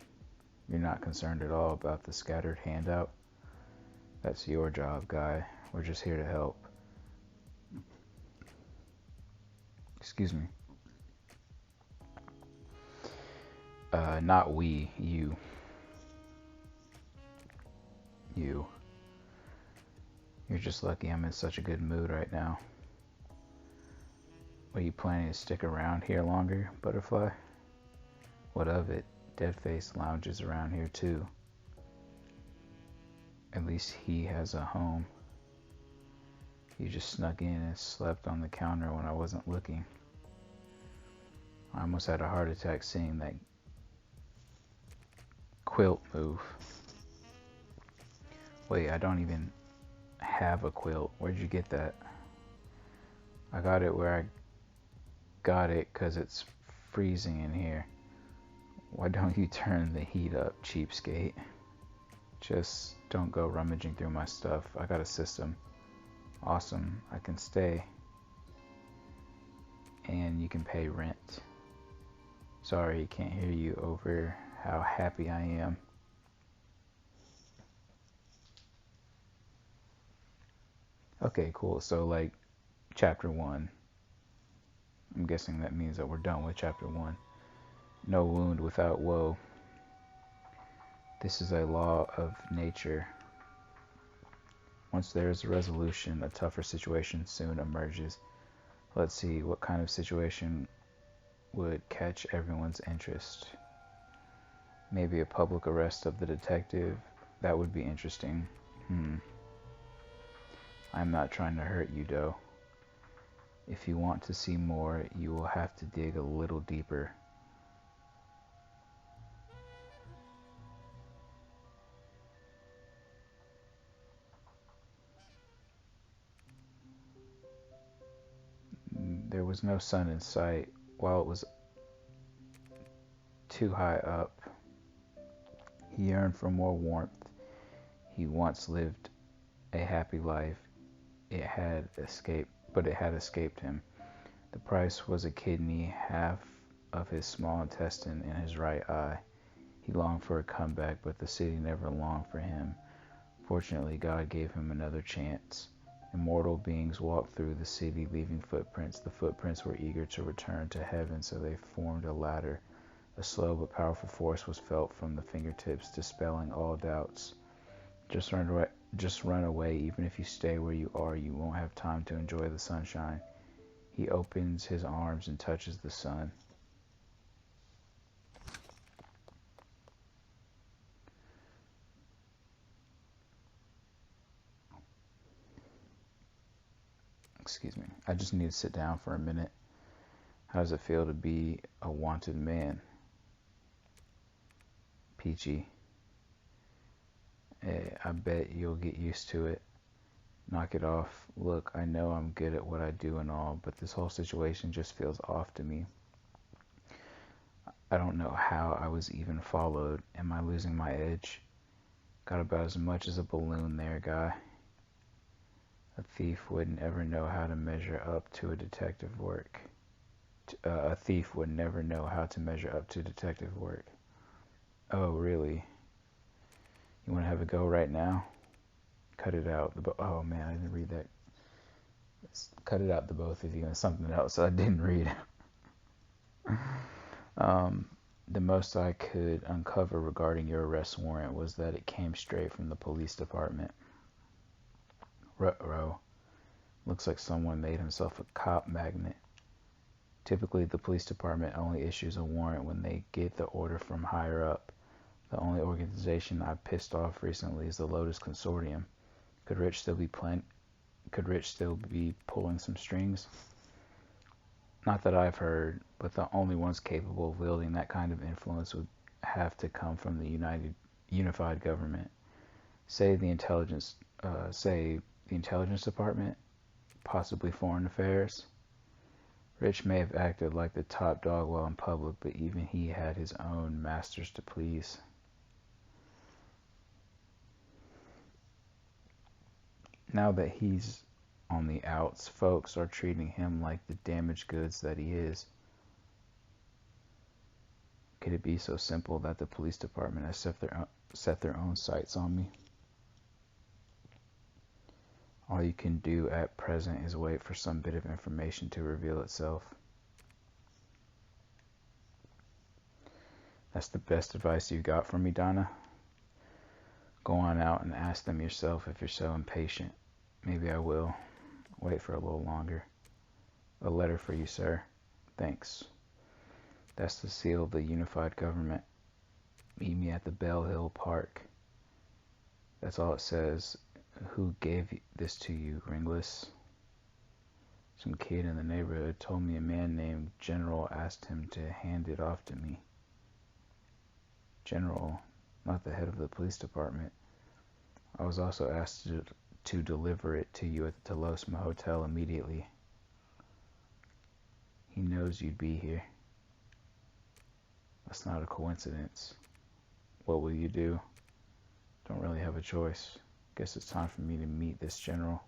Speaker 1: You're not concerned at all about the scattered handout? That's your job, guy. We're just here to help. Excuse me. Not we, you. You. You're just lucky I'm in such a good mood right now. Are you planning to stick around here longer, Butterfly? What of it? Deadface lounges around here too. At least he has a home. You just snuck in and slept on the counter when I wasn't looking. I almost had a heart attack seeing that quilt move. Wait, I don't even have a quilt. Where'd you get that? I got it where I got it because it's freezing in here. Why don't you turn the heat up, cheapskate? Just don't go rummaging through my stuff. I got a system. Awesome. I can stay. And you can pay rent. Sorry, can't hear you over how happy I am. Okay, cool. So, like, chapter 1. I'm guessing that means that we're done with chapter 1. No wound without woe. This is a law of nature. Once there is a resolution, a tougher situation soon emerges. Let's see, what kind of situation would catch everyone's interest? Maybe a public arrest of the detective. That would be interesting. I'm not trying to hurt you, though. If you want to see more, you will have to dig a little deeper. There was no sun in sight. While it was too high up, he yearned for more warmth. He once lived a happy life. It had escaped him. The price was a kidney, half of his small intestine, and his right eye. He longed for a comeback, but the city never longed for him. Fortunately, God gave him another chance. Immortal beings walked through the city, leaving footprints. The footprints were eager to return to heaven, so they formed a ladder. A slow but powerful force was felt from the fingertips, dispelling all doubts. Just run away. Even if you stay where you are, you won't have time to enjoy the sunshine. He opens his arms and touches the sun. Excuse me. I just need to sit down for a minute. How does it feel to be a wanted man? Peachy. I bet you'll get used to it. Knock it off. Look, I know I'm good at what I do and all, but this whole situation just feels off to me. I don't know how I was even followed. Am I losing my edge? Got about as much as a balloon there, guy. A thief wouldn't ever know how to measure up to a detective work. A thief would never know how to measure up to detective work. Oh, really? You want to have a go right now? Cut it out. Oh man, I didn't read that. Cut it out, the both of you, and something else I didn't read. The most I could uncover regarding your arrest warrant was that it came straight from the police department. Ruh-roh. Looks like someone made himself a cop magnet. Typically, the police department only issues a warrant when they get the order from higher up. The only organization I've pissed off recently is the Lotus Consortium. Could Rich still be pulling some strings? Not that I've heard, but the only ones capable of wielding that kind of influence would have to come from the unified government. Say the intelligence department, possibly foreign affairs. Rich may have acted like the top dog while in public, but even he had his own masters to please. Now that he's on the outs, folks are treating him like the damaged goods that he is. Could it be so simple that the police department has set their own sights on me? All you can do at present is wait for some bit of information to reveal itself. That's the best advice you got for me, Donna? Go on out and ask them yourself if you're so impatient. Maybe I will. Wait for a little longer. A letter for you, sir. Thanks. That's the seal of the unified government. Meet me at the Bell Hill Park. That's all it says. Who gave this to you, Ringless? Some kid in the neighborhood told me a man named General asked him to hand it off to me. General, not the head of the police department. I was also asked to deliver it to you at the Telosma Hotel immediately. He knows you'd be here. That's not a coincidence. What will you do? Don't really have a choice. Guess it's time for me to meet this general.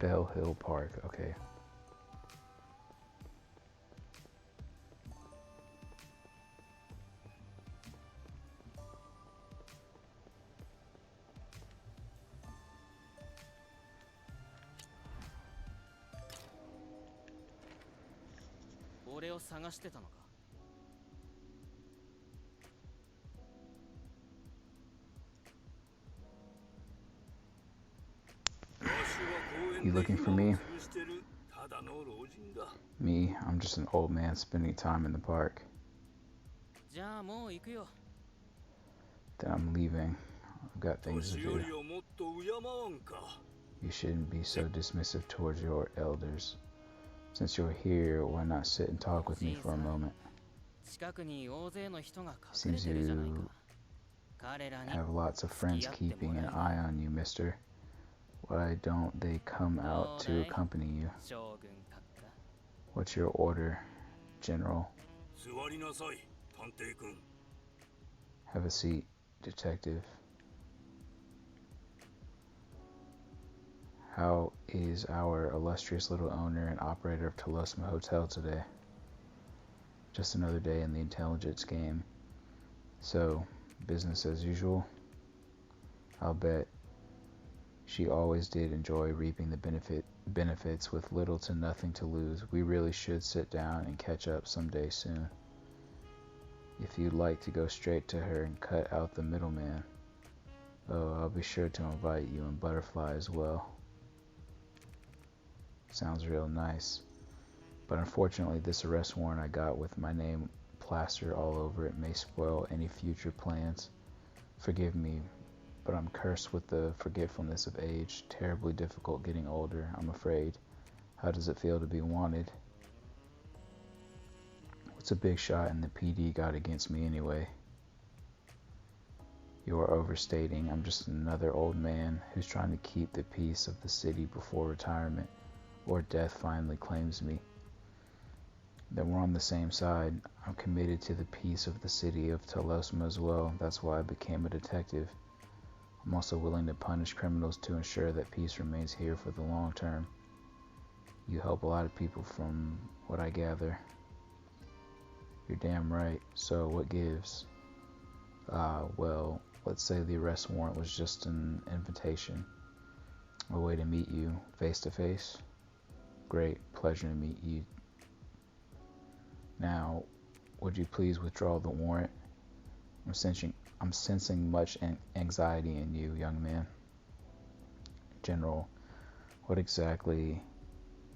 Speaker 1: Bell Hill Park, okay. You looking for me? Me, I'm just an old man spending time in the park. Then I'm leaving. I've got things to do. You shouldn't be so dismissive towards your elders. Since you're here, why not sit and talk with me for a moment? Seems you have lots of friends keeping an eye on you, mister. Why don't they come out to accompany you? What's your order, General? Have a seat, Detective. How is our illustrious little owner and operator of Telosma Hotel today? Just another day in the intelligence game. So, business as usual? I'll bet. She always did enjoy reaping the benefits with little to nothing to lose. We really should sit down and catch up someday soon. If you'd like to go straight to her and cut out the middleman. Oh, I'll be sure to invite you and Butterfly as well. Sounds real nice. But unfortunately, this arrest warrant I got with my name plastered all over it may spoil any future plans. Forgive me, but I'm cursed with the forgetfulness of age. Terribly difficult getting older, I'm afraid. How does it feel to be wanted? What's a big shot in the PD got against me anyway? You're overstating. I'm just another old man who's trying to keep the peace of the city before retirement, or death finally claims me. Then we're on the same side. I'm committed to the peace of the city of Telosma as well. That's why I became a detective. I'm also willing to punish criminals to ensure that peace remains here for the long term. You help a lot of people from what I gather. You're damn right. So what gives? Well, let's say the arrest warrant was just an invitation. A way to meet you face to face. Great, pleasure to meet you. Now, would you please withdraw the warrant? I'm sensing much anxiety in you, young man. General, what exactly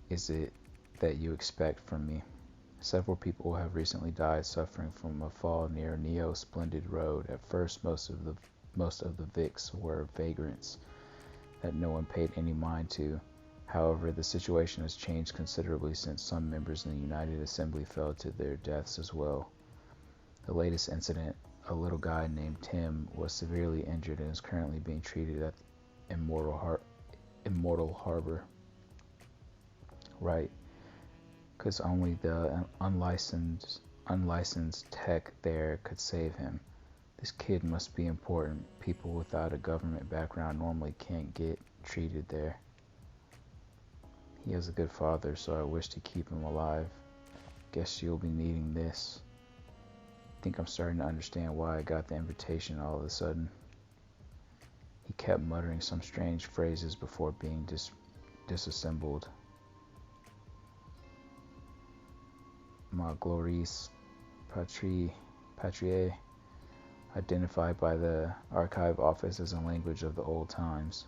Speaker 1: is it that you expect from me? Several people have recently died suffering from a fall near Neo Splendid Road. At first, most of the Vics were vagrants that no one paid any mind to. However, the situation has changed considerably since some members in the United Assembly fell to their deaths as well. The latest incident, a little guy named Tim was severely injured and is currently being treated at Immortal Harbor. Right. because only the unlicensed tech there could save him. This kid must be important. People without a government background normally can't get treated there. He has a good father, so I wish to keep him alive. Guess you'll be needing this. I think I'm starting to understand why I got the invitation all of a sudden. He kept muttering some strange phrases before being disassembled. Ma glories patriae, identified by the archive office as a language of the old times.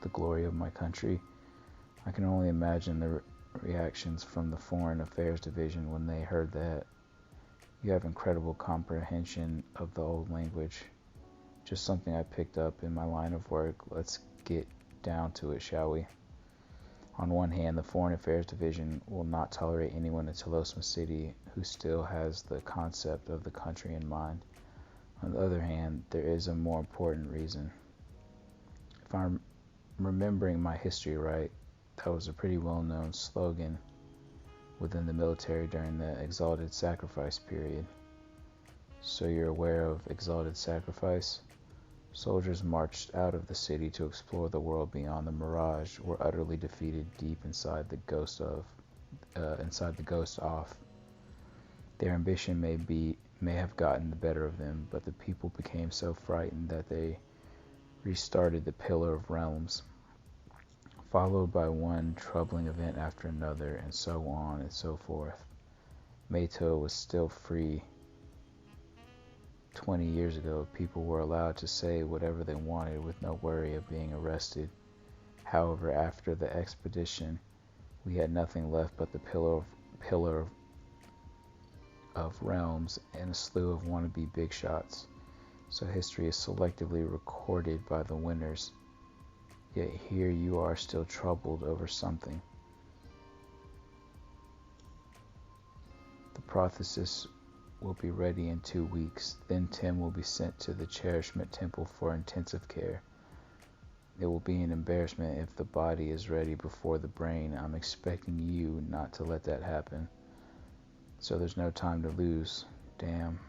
Speaker 1: The glory of my country. I can only imagine the reactions from the Foreign Affairs Division when they heard that. You have incredible comprehension of the old language. Just something I picked up in my line of work. Let's get down to it, shall we? On one hand, the Foreign Affairs Division will not tolerate anyone in Telosma City who still has the concept of the country in mind. On the other hand, there is a more important reason. If I'm remembering my history right, that was a pretty well-known slogan within the military during the Exalted Sacrifice period. So you're aware of Exalted Sacrifice? Soldiers marched out of the city to explore the world beyond the mirage, were utterly defeated deep inside the ghost off. Their ambition may have gotten the better of them, but the people became so frightened that they restarted the Pillar of Realms, followed by one troubling event after another, and so on and so forth. Mato was still free. 20 years ago, people were allowed to say whatever they wanted with no worry of being arrested. However, after the expedition, we had nothing left but the Pillar of Realms and a slew of wannabe big shots. So history is selectively recorded by the winners. Yet here you are still troubled over something. The prosthesis will be ready in 2 weeks. Then Tim will be sent to the Cherishment Temple for intensive care. It will be an embarrassment if the body is ready before the brain. I'm expecting you not to let that happen. So there's no time to lose. Damn.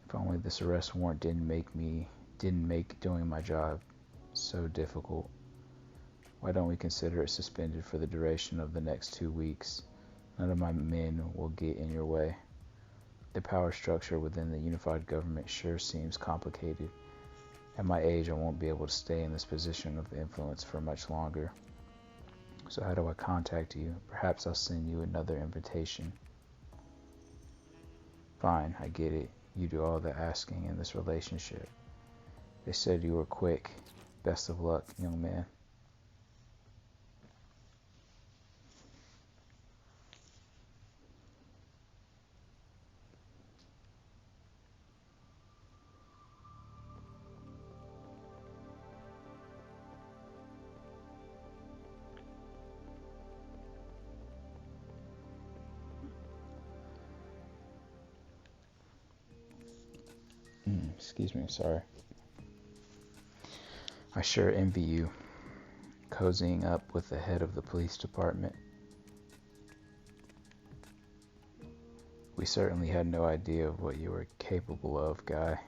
Speaker 1: If only this arrest warrant didn't make doing my job so difficult. Why don't we consider it suspended for the duration of the next 2 weeks? None of my men will get in your way. The power structure within the unified government sure seems complicated. At my age, I won't be able to stay in this position of influence for much longer. So how do I contact you? Perhaps I'll send you another invitation. Fine, I get it. You do all the asking in this relationship. They said you were quick. Best of luck, young man. Excuse me, sorry. I sure envy you, cozying up with the head of the police department. We certainly had no idea of what you were capable of, guy.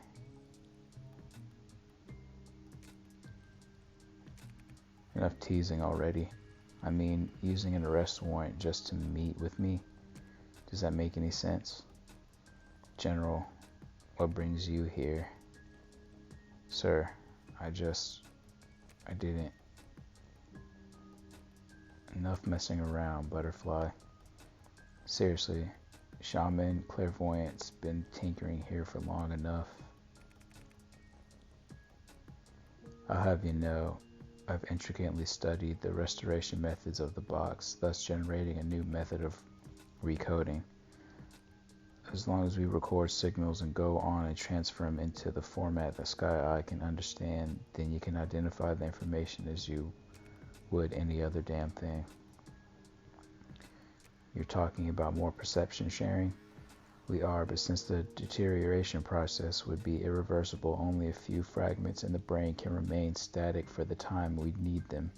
Speaker 1: Enough teasing already. I mean, using an arrest warrant just to meet with me? Does that make any sense? General, what brings you here? Sir, I didn't. Enough messing around, butterfly. Seriously, shaman, clairvoyant's been tinkering here for long enough. I'll have you know, I've intricately studied the restoration methods of the box, thus generating a new method of recoding. As long as we record signals and go on and transfer them into the format that Sky Eye can understand, then you can identify the information as you would any other damn thing. You're talking about more perception sharing? We are, but since the deterioration process would be irreversible, only a few fragments in the brain can remain static for the time we'd need them.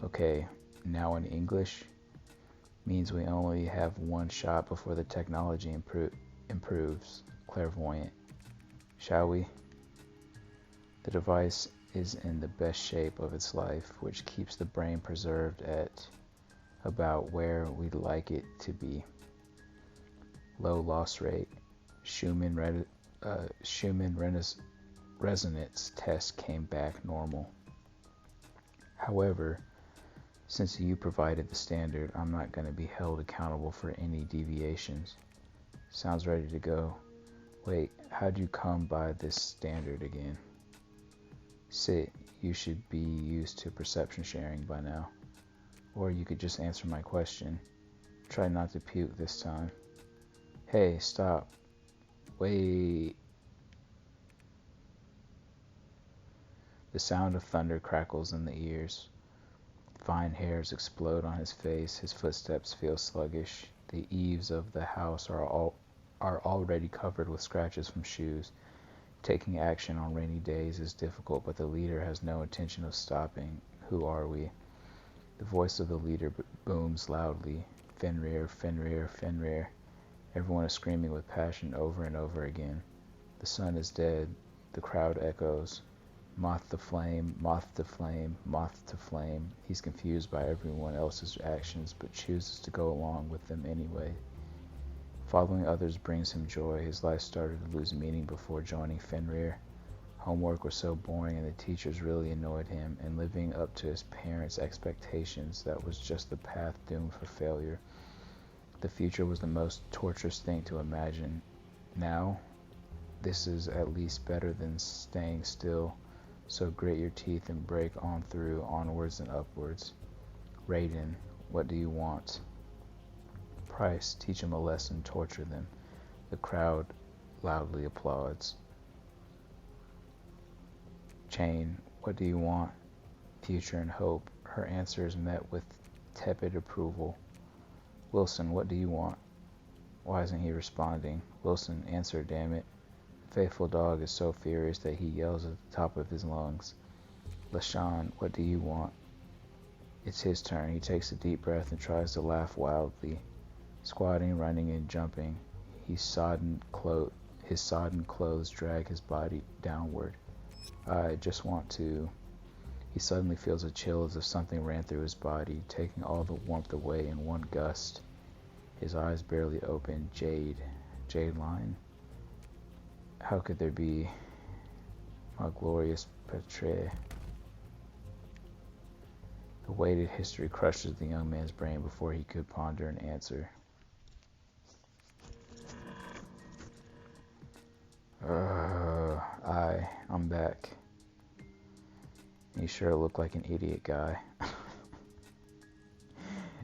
Speaker 1: Okay, now in English means we only have one shot before the technology improves. Clairvoyant. Shall we? The device is in the best shape of its life, which keeps the brain preserved at about where we'd like it to be. Low loss rate. Schumann resonance test came back normal. However, since you provided the standard, I'm not going to be held accountable for any deviations. Sounds ready to go. Wait, how'd you come by this standard again? Sit, you should be used to perception sharing by now. Or you could just answer my question. Try not to puke this time. Hey, stop. Wait. The sound of thunder crackles in the ears. Fine hairs explode on his face. His footsteps feel sluggish. The eaves of the house are already covered with scratches from shoes. Taking action on rainy days is difficult, but the leader has no intention of stopping. Who are we? The voice of the leader booms loudly. Fenrir, Fenrir, Fenrir. Everyone is screaming with passion over and over again. The sun is dead. The crowd echoes. Moth to flame, moth to flame, moth to flame. He's confused by everyone else's actions, but chooses to go along with them anyway. Following others brings him joy. His life started to lose meaning before joining Fenrir. Homework was so boring and the teachers really annoyed him, and living up to his parents' expectations, that was just the path doomed for failure. The future was the most torturous thing to imagine. Now, this is at least better than staying still. So grit your teeth and break on through, onwards and upwards. Raiden, what do you want? Price, teach them a lesson, torture them. The crowd loudly applauds. Chain, what do you want? Future and hope. Her answer is met with tepid approval. Wilson, what do you want? Why isn't he responding? Wilson, answer, damn it. Faithful dog is so furious that he yells at the top of his lungs. LaShawn, what do you want? It's his turn. He takes a deep breath and tries to laugh wildly. Squatting, running, and jumping, his sodden clothes drag his body downward. I just want to... He suddenly feels a chill as if something ran through his body, taking all the warmth away in one gust. His eyes barely open. Jade line? How could there be a glorious portrait? The weighted history crushes the young man's brain before he could ponder an answer. I'm back. You sure look like an idiot guy.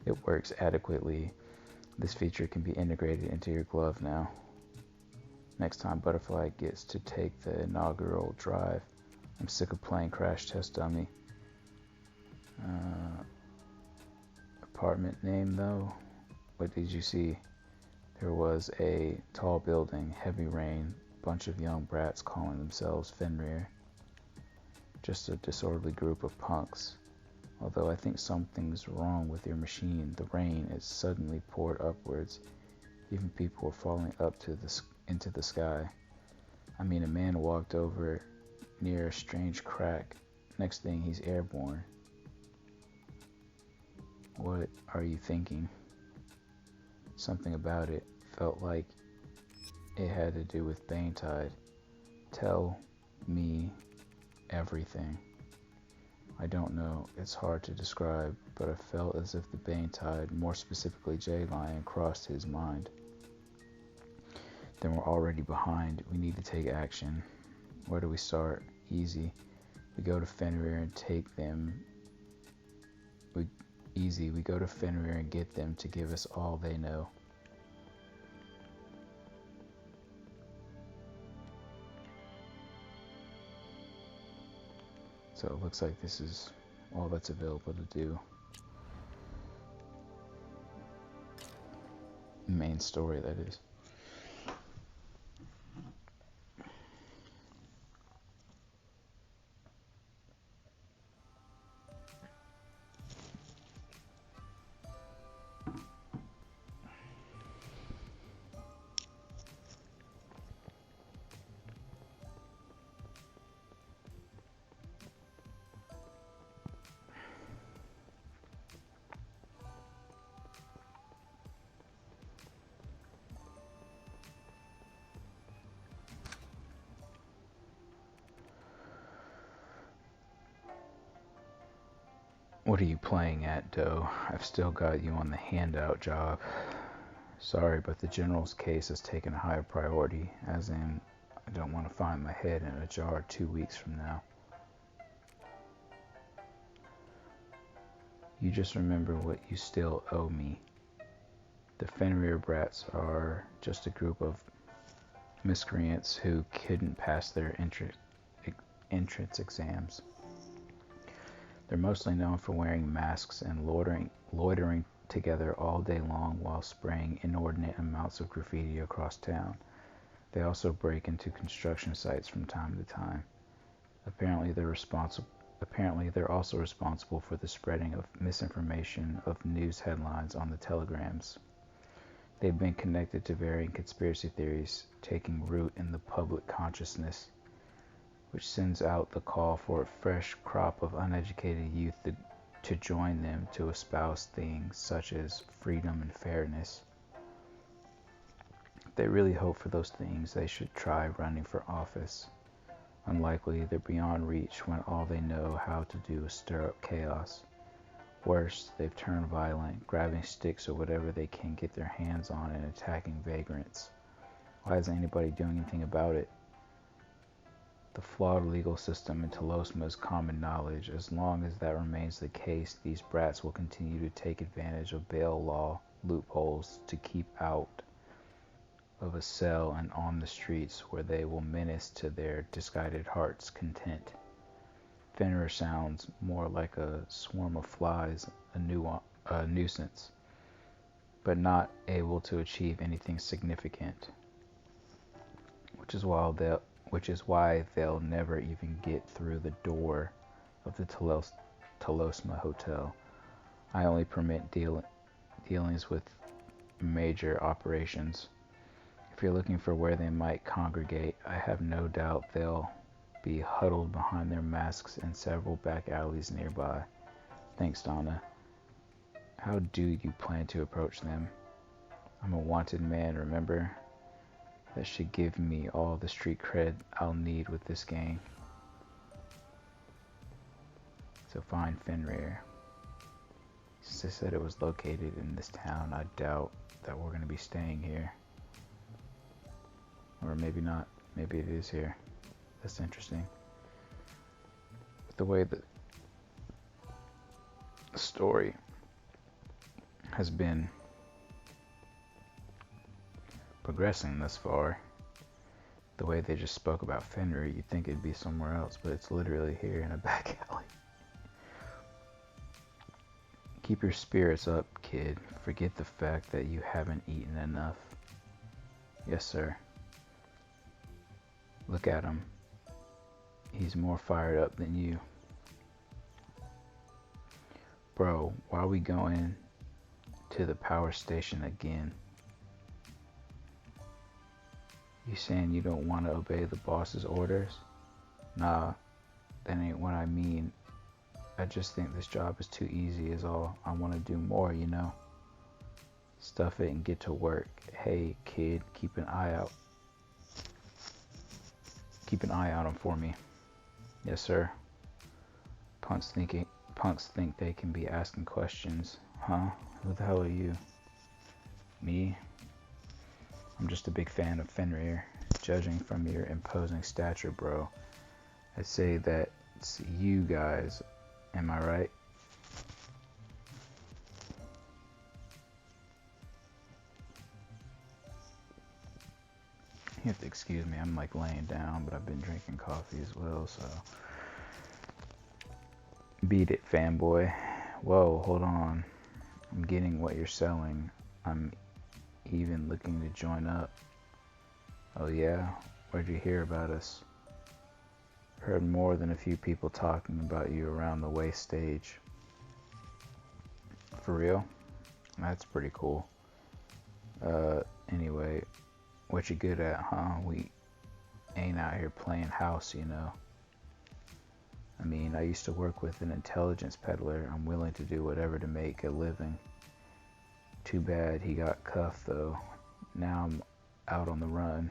Speaker 1: It works adequately. This feature can be integrated into your glove now. Next time Butterfly gets to take the inaugural drive. I'm sick of playing Crash Test Dummy. Apartment name though? What did you see? There was a tall building, heavy rain, bunch of young brats calling themselves Fenrir. Just a disorderly group of punks. Although I think something's wrong with your machine. The rain, it suddenly poured upwards. Even people were falling up into the sky. I mean, a man walked over near a strange crack. Next thing, he's airborne. What are you thinking? Something about it felt like it had to do with Banetide. Tell me everything. I don't know, it's hard to describe, but I felt as if the Banetide, more specifically J-Lion, crossed his mind. Then we're already behind. We need to take action. Where do we start? Easy. We go to Fenrir and take them. We go to Fenrir and get them to give us all they know. So it looks like this is all that's available to do. Main story, that is. What are you playing at, Doe? I've still got you on the handout job. Sorry, but the general's case has taken a higher priority, as in, I don't want to find my head in a jar 2 weeks from now. You just remember what you still owe me. The Fenrir brats are just a group of miscreants who couldn't pass their entrance exams. They're mostly known for wearing masks and loitering together all day long while spraying inordinate amounts of graffiti across town. They also break into construction sites from time to time. Apparently they're also responsible for the spreading of misinformation of news headlines on the telegrams. They've been connected to varying conspiracy theories taking root in the public consciousness, which sends out the call for a fresh crop of uneducated youth to join them to espouse things such as freedom and fairness. If they really hope for those things, they should try running for office. Unlikely, they're beyond reach when all they know how to do is stir up chaos. Worse, they've turned violent, grabbing sticks or whatever they can get their hands on and attacking vagrants. Why isn't anybody doing anything about it? The flawed legal system in Telosma is common knowledge. As long as that remains the case, these brats will continue to take advantage of bail law loopholes to keep out of a cell and on the streets where they will menace to their disguided hearts' content. Fenrir sounds more like a swarm of flies, a nuisance, but not able to achieve anything significant, which is why they'll never even get through the door of the Telosma Hotel. I only permit dealings with major operations. If you're looking for where they might congregate, I have no doubt they'll be huddled behind their masks in several back alleys nearby. Thanks, Donna. How do you plan to approach them? I'm a wanted man, remember? That should give me all the street cred I'll need with this gang. So find Fenrir. Since they said it was located in this town, I doubt that we're going to be staying here. Or maybe not. Maybe it is here. That's interesting. But the way the story has been progressing thus far, the way they just spoke about Fenrir, you'd think it'd be somewhere else, but it's literally here in a back alley. Keep your spirits up, kid. Forget the fact that you haven't eaten enough. Yes, sir. Look at him. He's more fired up than you. Bro, why are we going to the power station again? You saying you don't want to obey the boss's orders? Nah, that ain't what I mean. I just think this job is too easy is all. I want to do more, you know? Stuff it and get to work. Hey, kid, keep an eye out. Keep an eye out for me. Yes, sir. Punks think they can be asking questions. Huh? Who the hell are you? Me? I'm just a big fan of Fenrir. Judging from your imposing stature, bro, I'd say that's you guys. Am I right? You have to excuse me, I'm like laying down, but I've been drinking coffee as well, so. Beat it, fanboy. Whoa, hold on. I'm getting what you're selling. I'm even looking to join up. Oh yeah? Where'd you hear about us? Heard more than a few people talking about you around the way stage. For real? That's pretty cool. Anyway, what you good at, huh? We ain't out here playing house, you know. I mean, I used to work with an intelligence peddler. I'm willing to do whatever to make a living. Too bad he got cuffed, though. Now I'm out on the run.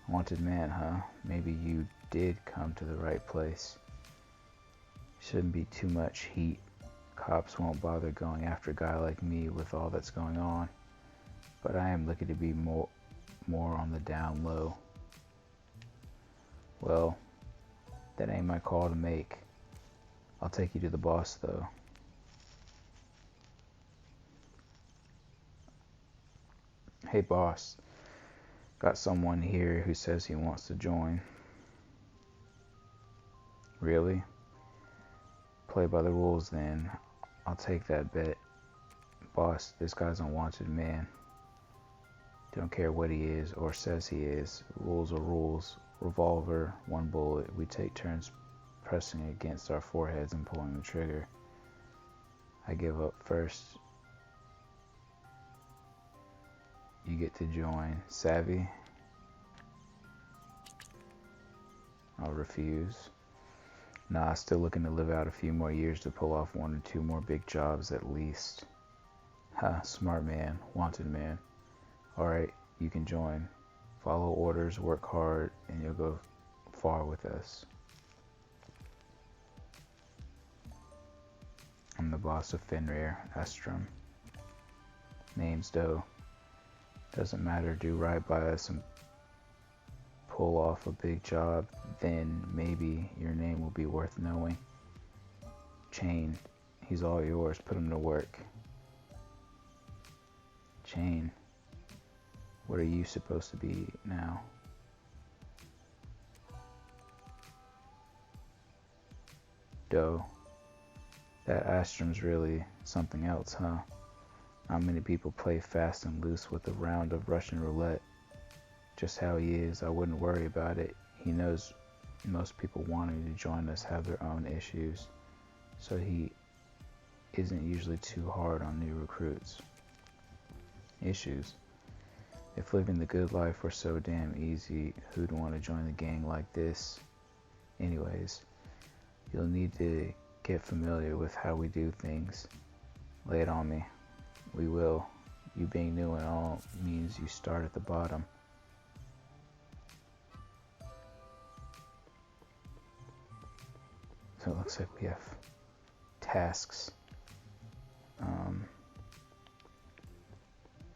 Speaker 1: Wanted man, huh? Maybe you did come to the right place. Shouldn't be too much heat. Cops won't bother going after a guy like me with all that's going on. But I am looking to be more on the down low. Well, that ain't my call to make. I'll take you to the boss, though. Hey, boss. Got someone here who says he wants to join. Really? Play by the rules, then. I'll take that bet. Boss, this guy's a wanted man. Don't care what he is or says he is. Rules are rules. Revolver, one bullet. We take turns pressing against our foreheads and pulling the trigger. I give up first. You get to join. Savvy? I'll refuse. Nah, still looking to live out a few more years to pull off 1 or 2 more big jobs at least. Ha, smart man, wanted man. Alright, you can join. Follow orders, work hard, and you'll go far with us. I'm the boss of Fenrir, Estrom. Name's Doe. Doesn't matter, do right by us and pull off a big job, then maybe your name will be worth knowing. Chain, he's all yours, put him to work. Chain, what are you supposed to be now? Doe, that Astrom's really something else, huh? Not many people play fast and loose with a round of Russian roulette. Just how he is, I wouldn't worry about it. He knows most people wanting to join us have their own issues, so he isn't usually too hard on new recruits. Issues? If living the good life were so damn easy, who'd want to join the gang like this? Anyways, you'll need to get familiar with how we do things. Lay it on me. We will. You being new and all means you start at the bottom. So it looks like we have tasks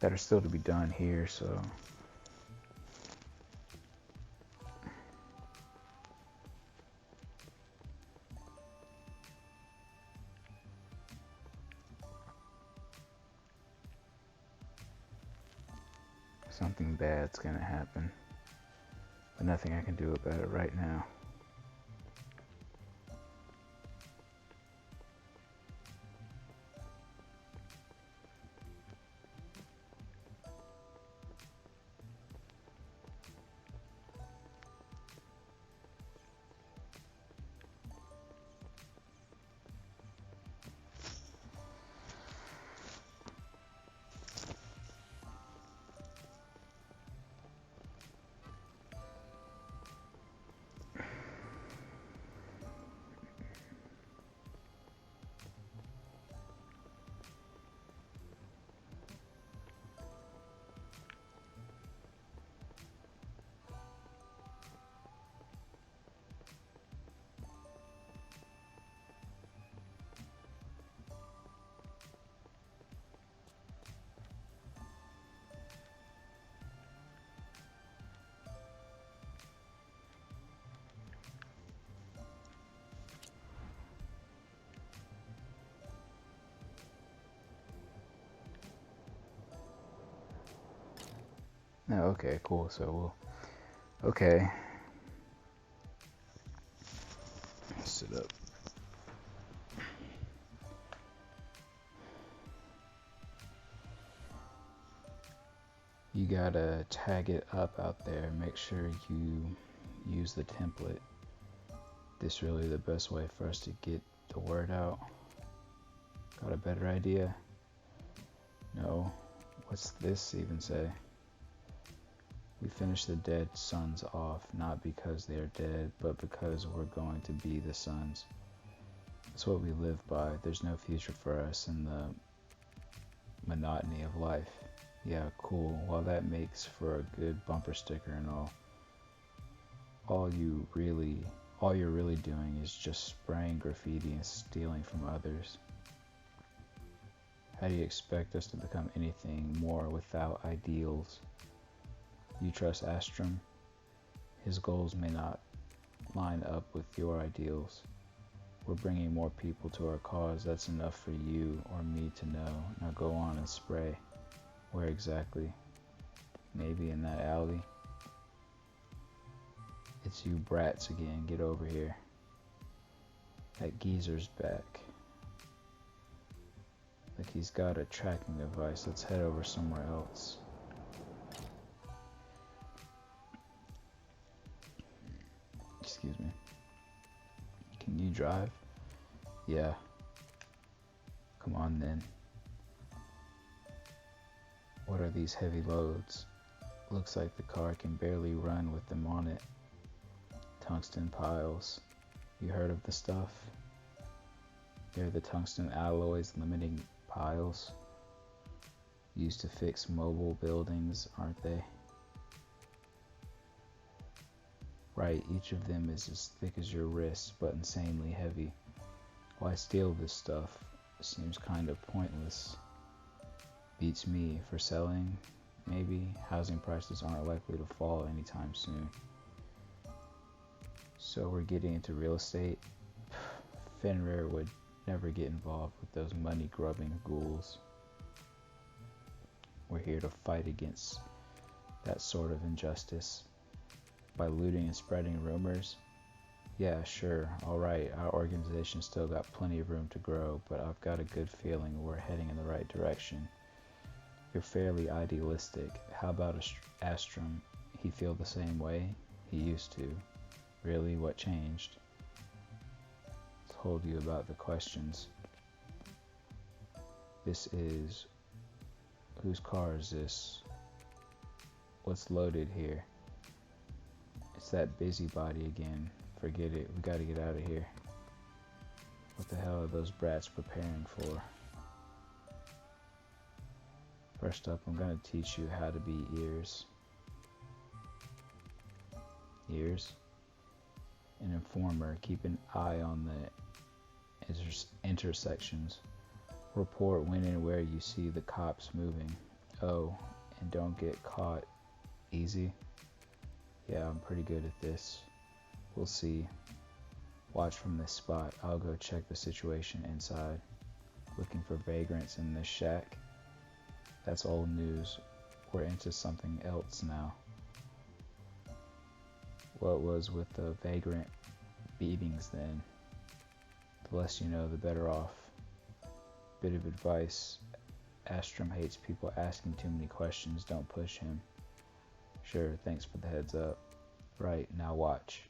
Speaker 1: that are still to be done here, so something bad's gonna happen, but nothing I can do about it right now. No, okay, cool. So okay. Sit up. You gotta tag it up out there. Make sure you use the template. This really the best way for us to get the word out. Got a better idea? No. What's this even say? We finish the dead sons off, not because they are dead, but because we're going to be the sons. That's what we live by. There's no future for us in the monotony of life. Yeah, cool. While that makes for a good bumper sticker and all you really all you're really doing is just spraying graffiti and stealing from others. How do you expect us to become anything more without ideals? You trust Astrum? His goals may not line up with your ideals. We're bringing more people to our cause. That's enough for you or me to know. Now go on and spray. Where exactly? Maybe in that alley? It's you brats again. Get over here. That geezer's back. Like he's got a tracking device. Let's head over somewhere else. Excuse me. Can you drive? Yeah. Come on then. What are these heavy loads? Looks like the car can barely run with them on it. Tungsten piles. You heard of the stuff? They're the tungsten alloys limiting piles. Used to fix mobile buildings, aren't they? Right, each of them is as thick as your wrist, but insanely heavy. Why steal this stuff? Seems kind of pointless. Beats me. For selling, maybe. Housing prices aren't likely to fall anytime soon. So we're getting into real estate? Fenrir would never get involved with those money-grubbing ghouls. We're here to fight against that sort of injustice. By looting and spreading rumors? Yeah, sure, alright, our organization still got plenty of room to grow, but I've got a good feeling we're heading in the right direction. You're fairly idealistic. How about Astrum? He feel the same way? He used to. Really, what changed? Told you about the questions. This is... Whose car is this? What's loaded here? It's that busybody again. Forget it. We gotta get out of here. What the hell are those brats preparing for? First up, I'm gonna teach you how to be ears. Ears? An informer. Keep an eye on the intersections. Report when and where you see the cops moving. Oh, and don't get caught. Easy? Yeah, I'm pretty good at this. We'll see. Watch from this spot. I'll go check the situation inside. Looking for vagrants in this shack? That's old news. We're into something else now. What was with the vagrant beatings then? The less you know, the better off. Bit of advice. Astrum hates people asking too many questions. Don't push him. Sure, thanks for the heads up. Right, now watch.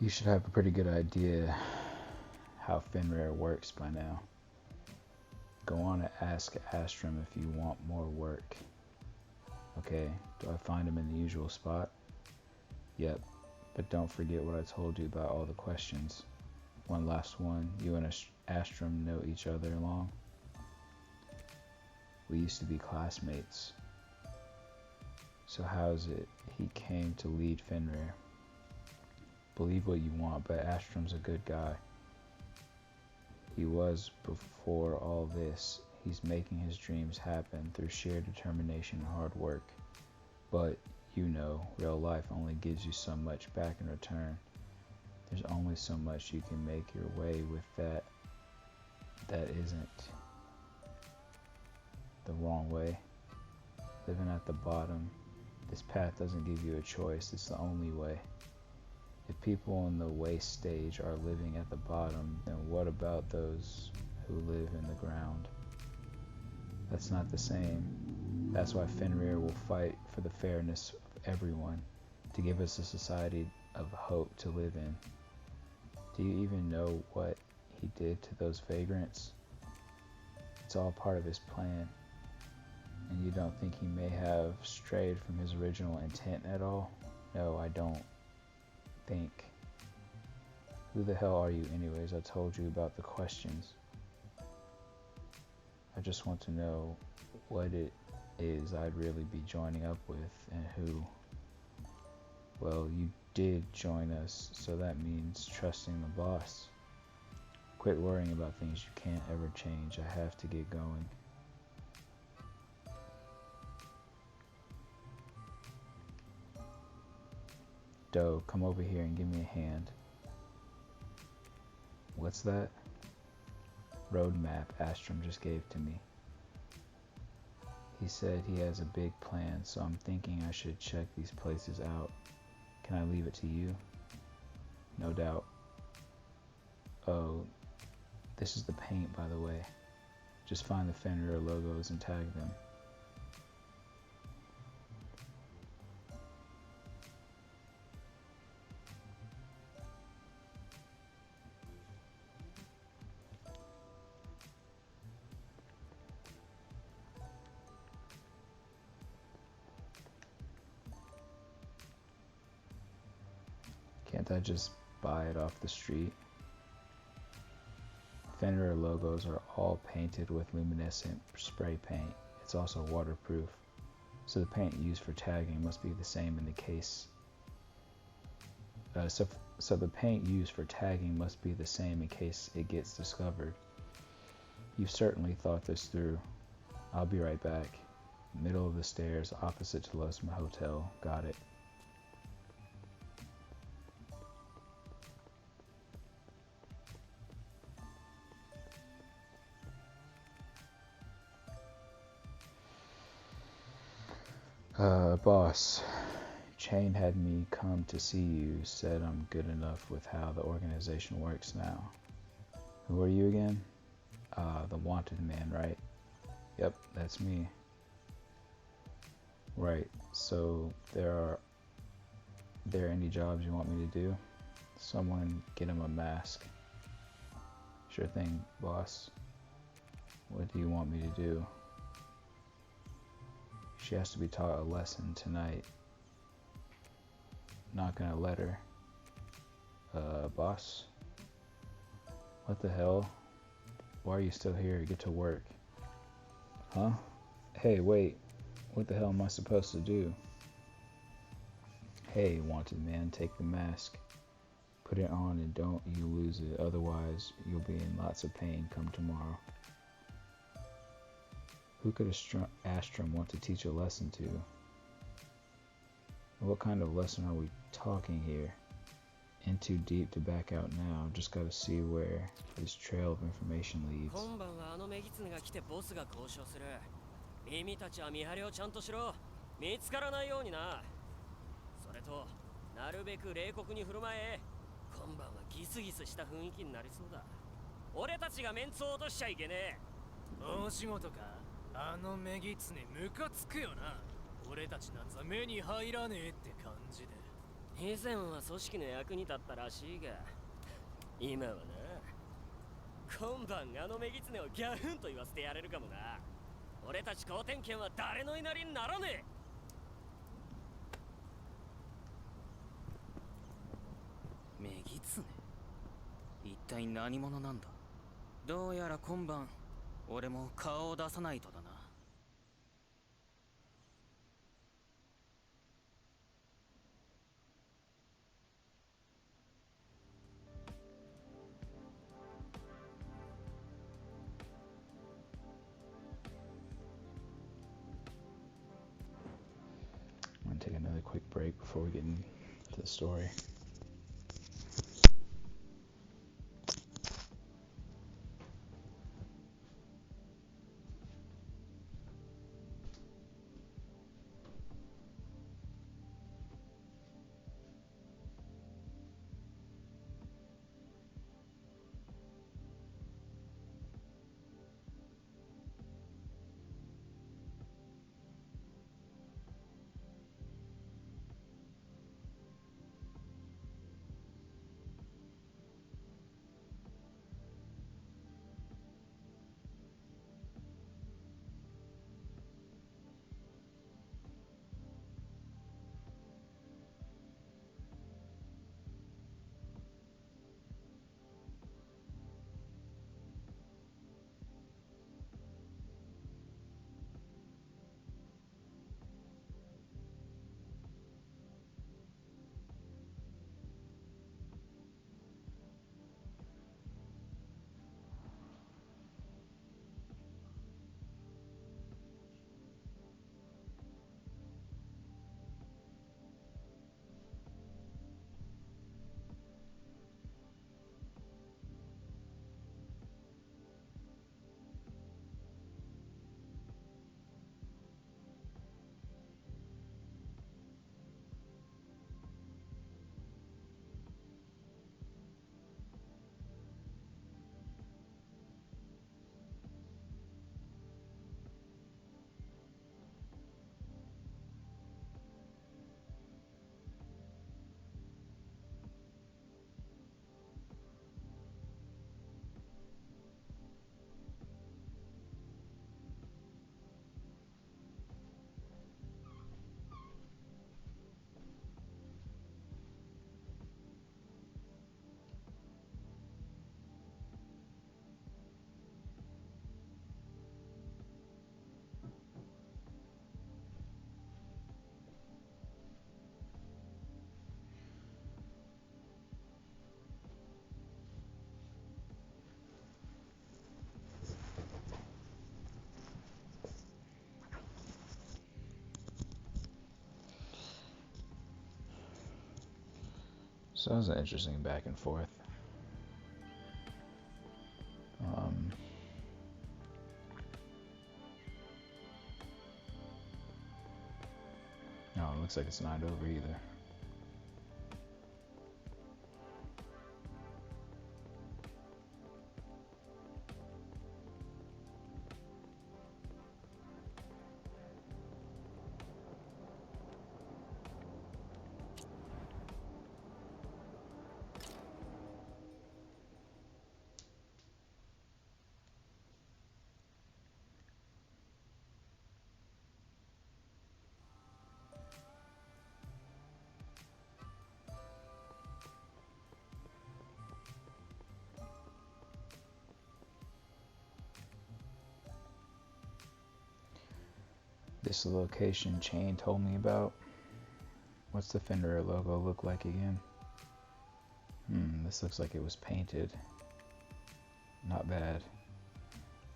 Speaker 1: You should have a pretty good idea how Fenrir works by now. Go on and ask Astrum if you want more work. Okay, do I find him in the usual spot? Yep, but don't forget what I told you about all the questions. One last one, you and Astrum know each other long? We used to be classmates. So how's it he came to lead Fenrir? Believe what you want, but Astrum's a good guy. He was before all this. He's making his dreams happen through sheer determination and hard work. But, you know, real life only gives you so much back in return. There's only so much you can make your way with that isn't the wrong way. Living at the bottom, this path doesn't give you a choice. It's the only way. If people in the waste stage are living at the bottom, then what about those who live in the ground? That's not the same. That's why Fenrir will fight for the fairness of everyone, to give us a society of hope to live in. Do you even know what he did to those vagrants? It's all part of his plan. And you don't think he may have strayed from his original intent at all? No, I don't. think. Who the hell are you anyways? I told you about the questions. I just want to know what it is I'd really be joining up with and who. Well, you did join us, so that means trusting the boss. Quit worrying about things you can't ever change. I have to get going. Doe, come over here and give me a hand. What's that? Roadmap Astrom just gave to me. He said he has a big plan, so I'm thinking I should check these places out. Can I leave it to you? No doubt. Oh, this is the paint, by the way. Just find the Fenrir logos and tag them. Can't I just buy it off the street? Fenrir logos are all painted with luminescent spray paint. It's also waterproof, so the paint used for tagging must be the same in the case. So the paint used for tagging must be the same in case it gets discovered. You've certainly thought this through. I'll be right back. Middle of the stairs, opposite to Losma Hotel. Got it. Boss, Chain had me come to see you, said I'm good enough with how the organization works now. Who are you again? The wanted man, right? Yep, that's me. Right, so there any jobs you want me to do? Someone get him a mask. Sure thing, boss. What do you want me to do? She has to be taught a lesson tonight. Not gonna let her. Boss? What the hell? Why are you still here? Get to work. Huh? Hey, wait. What the hell am I supposed to do? Hey, wanted man, take the mask. Put it on and don't you lose it. Otherwise, you'll be in lots of pain come tomorrow. Who could Astrom want to teach a lesson to? What kind of lesson are we talking here? In too deep to back out now. Just gotta see where this trail of information leads.
Speaker 2: 今晩はメギツネが来てボスが交渉する。耳たちは見張りをちゃんとしろ。見つからないようにな。それと、なるべく冷酷に振る舞え。今晩はギスギスした雰囲気になりそうだ。俺たちがメンツを落としちゃいけねえ。大仕事か？メギツネムカつくよな。俺たちなんざ目に入らねえって感じで。以前は組織の役に立ったらしいが、今はな。今晩メギツネをギャフンと言わせてやれるかもな。俺たち好天剣は誰の稲荷にならねえ。
Speaker 3: メギツネ？一体何者なんだ？どうやら今晩俺も顔を出さないとだな。
Speaker 1: I'm gonna take another quick break before we get into the story. So it was an interesting back and forth. No, it looks like it's not over either. This location Chain told me about. What's the Fenrir logo look like again? This looks like it was painted. Not bad.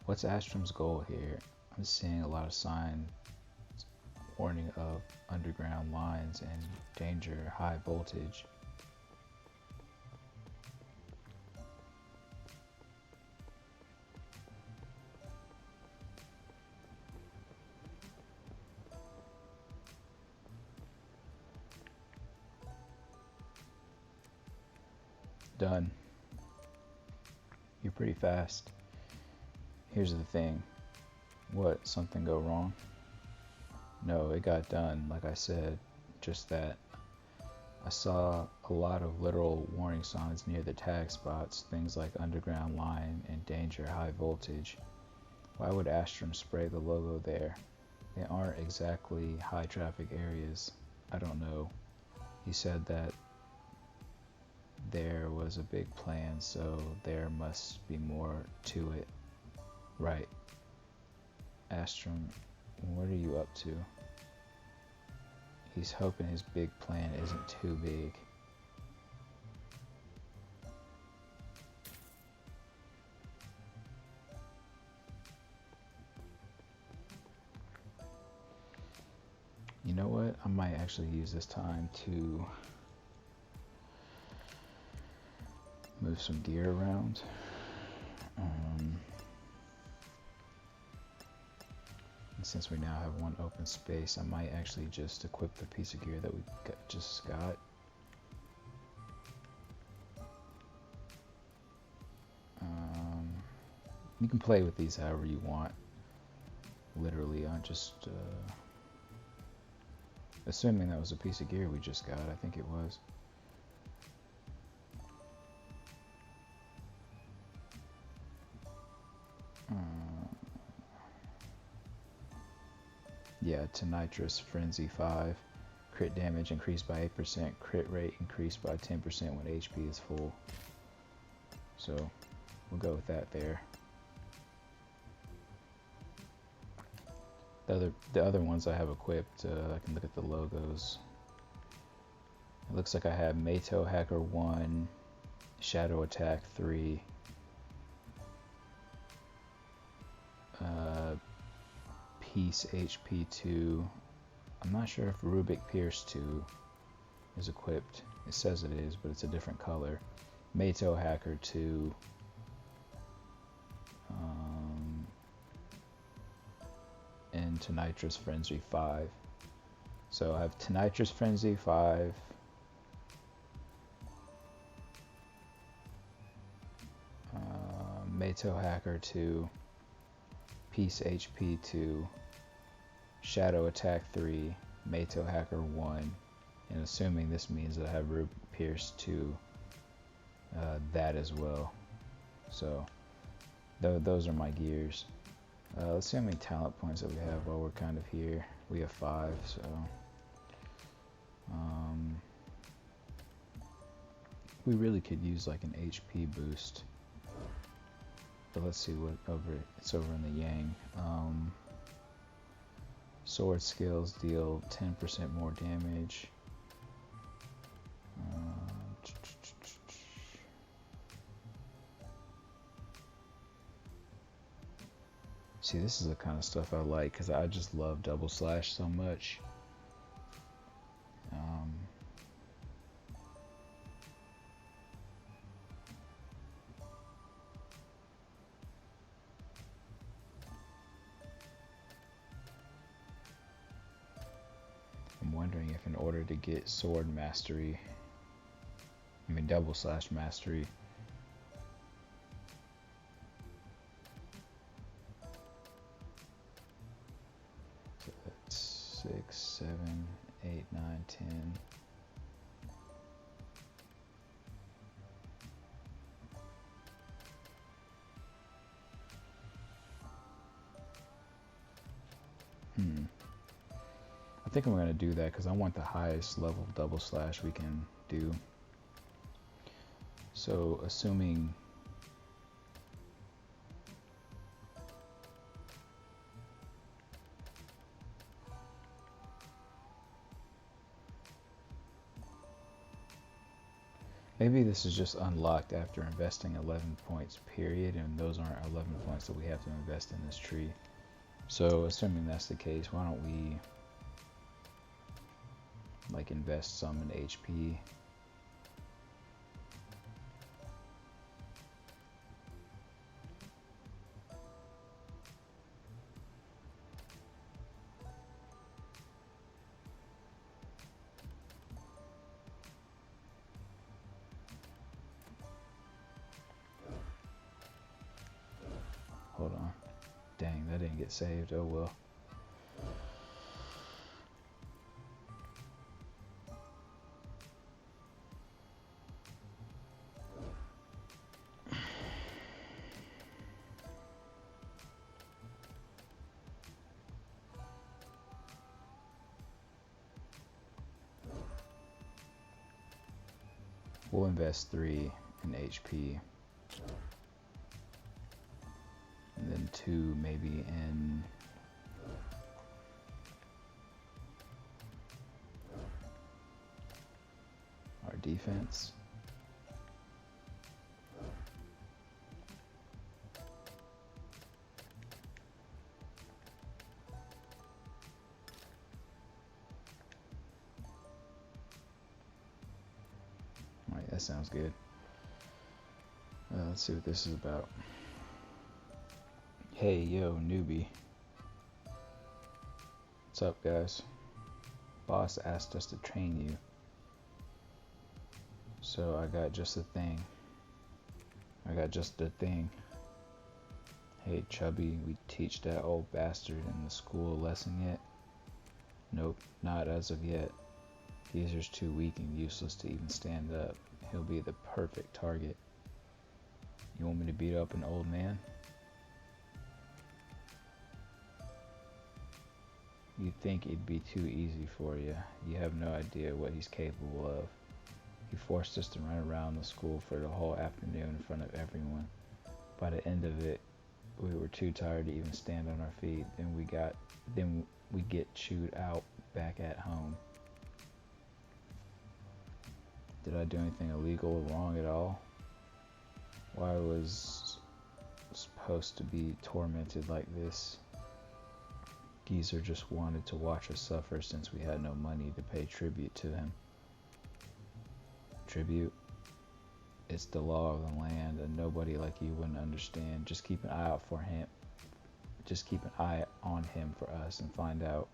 Speaker 1: What's Astrom's goal here? I'm seeing a lot of signs warning of underground lines and danger, high voltage. Done. You're pretty fast. Here's the thing. What? Something go wrong? No, it got done, like I said. Just that. I saw a lot of literal warning signs near the tag spots, things like underground line and danger, high voltage. Why would Astrom spray the logo there? They aren't exactly high traffic areas. I don't know. He said that there was a big plan, so there must be more to it. Right. Astrom, what are you up to? He's hoping his big plan isn't too big. You know what? I might actually use this time to move some gear around. And since we now have one open space, I might actually just equip the piece of gear that we just got. You can play with these however you want. Literally, I'm just assuming that was a piece of gear we just got. I think it was. Yeah, to Nitrous Frenzy 5. Crit damage increased by 8%. Crit rate increased by 10% when HP is full. So, we'll go with that there. The other ones I have equipped, I can look at the logos. It looks like I have Mato Hacker 1, Shadow Attack 3, Peace HP 2. I'm not sure if Rubik Pierce 2 is equipped. It says it is, but it's a different color. Mato Hacker 2. And Tonitrous Frenzy 5. So I have Tonitrous Frenzy 5. Mato Hacker 2. Peace HP 2. Shadow Attack 3, Mato Hacker 1, and assuming this means that I have Rube Pierce 2, that as well. So those are my gears. Let's see how many talent points that we have while we're kind of here. We have 5, so we really could use like an HP boost. But let's see what it's over in the Yang. Sword skills deal 10% more damage. See, this is the kind of stuff I like because I just love double slash so much. wondering if in order to get sword mastery, double slash mastery, so that's 6, 7, 8, 9, 10. I think I'm going to do that because I want the highest level double slash we can do. So assuming maybe this is just unlocked after investing 11 points period, and those aren't 11 points that we have to invest in this tree. So assuming that's the case, why don't we like invest some in HP. Hold on. Dang, that didn't get saved. Oh well. We'll invest 3 in HP. And then 2 maybe in our defense. Alright, that sounds good. Let's see what this is about. Hey, yo, newbie. What's up, guys? Boss asked us to train you. So I got just the thing. Hey, Chubby, we teach that old bastard in the school lesson yet? Nope, not as of yet. Geezer's too weak and useless to even stand up. He'll be the perfect target. You want me to beat up an old man? You'd think it'd be too easy for you. You have no idea what he's capable of. He forced us to run around the school for the whole afternoon in front of everyone. By the end of it, we were too tired to even stand on our feet. Then we get chewed out back at home. Did I do anything illegal or wrong at all? Why was supposed to be tormented like this? Geezer just wanted to watch us suffer since we had no money to pay tribute to him. Tribute? It's the law of the land, and nobody like you wouldn't understand. Just keep an eye out for him. Just keep an eye on him for us and find out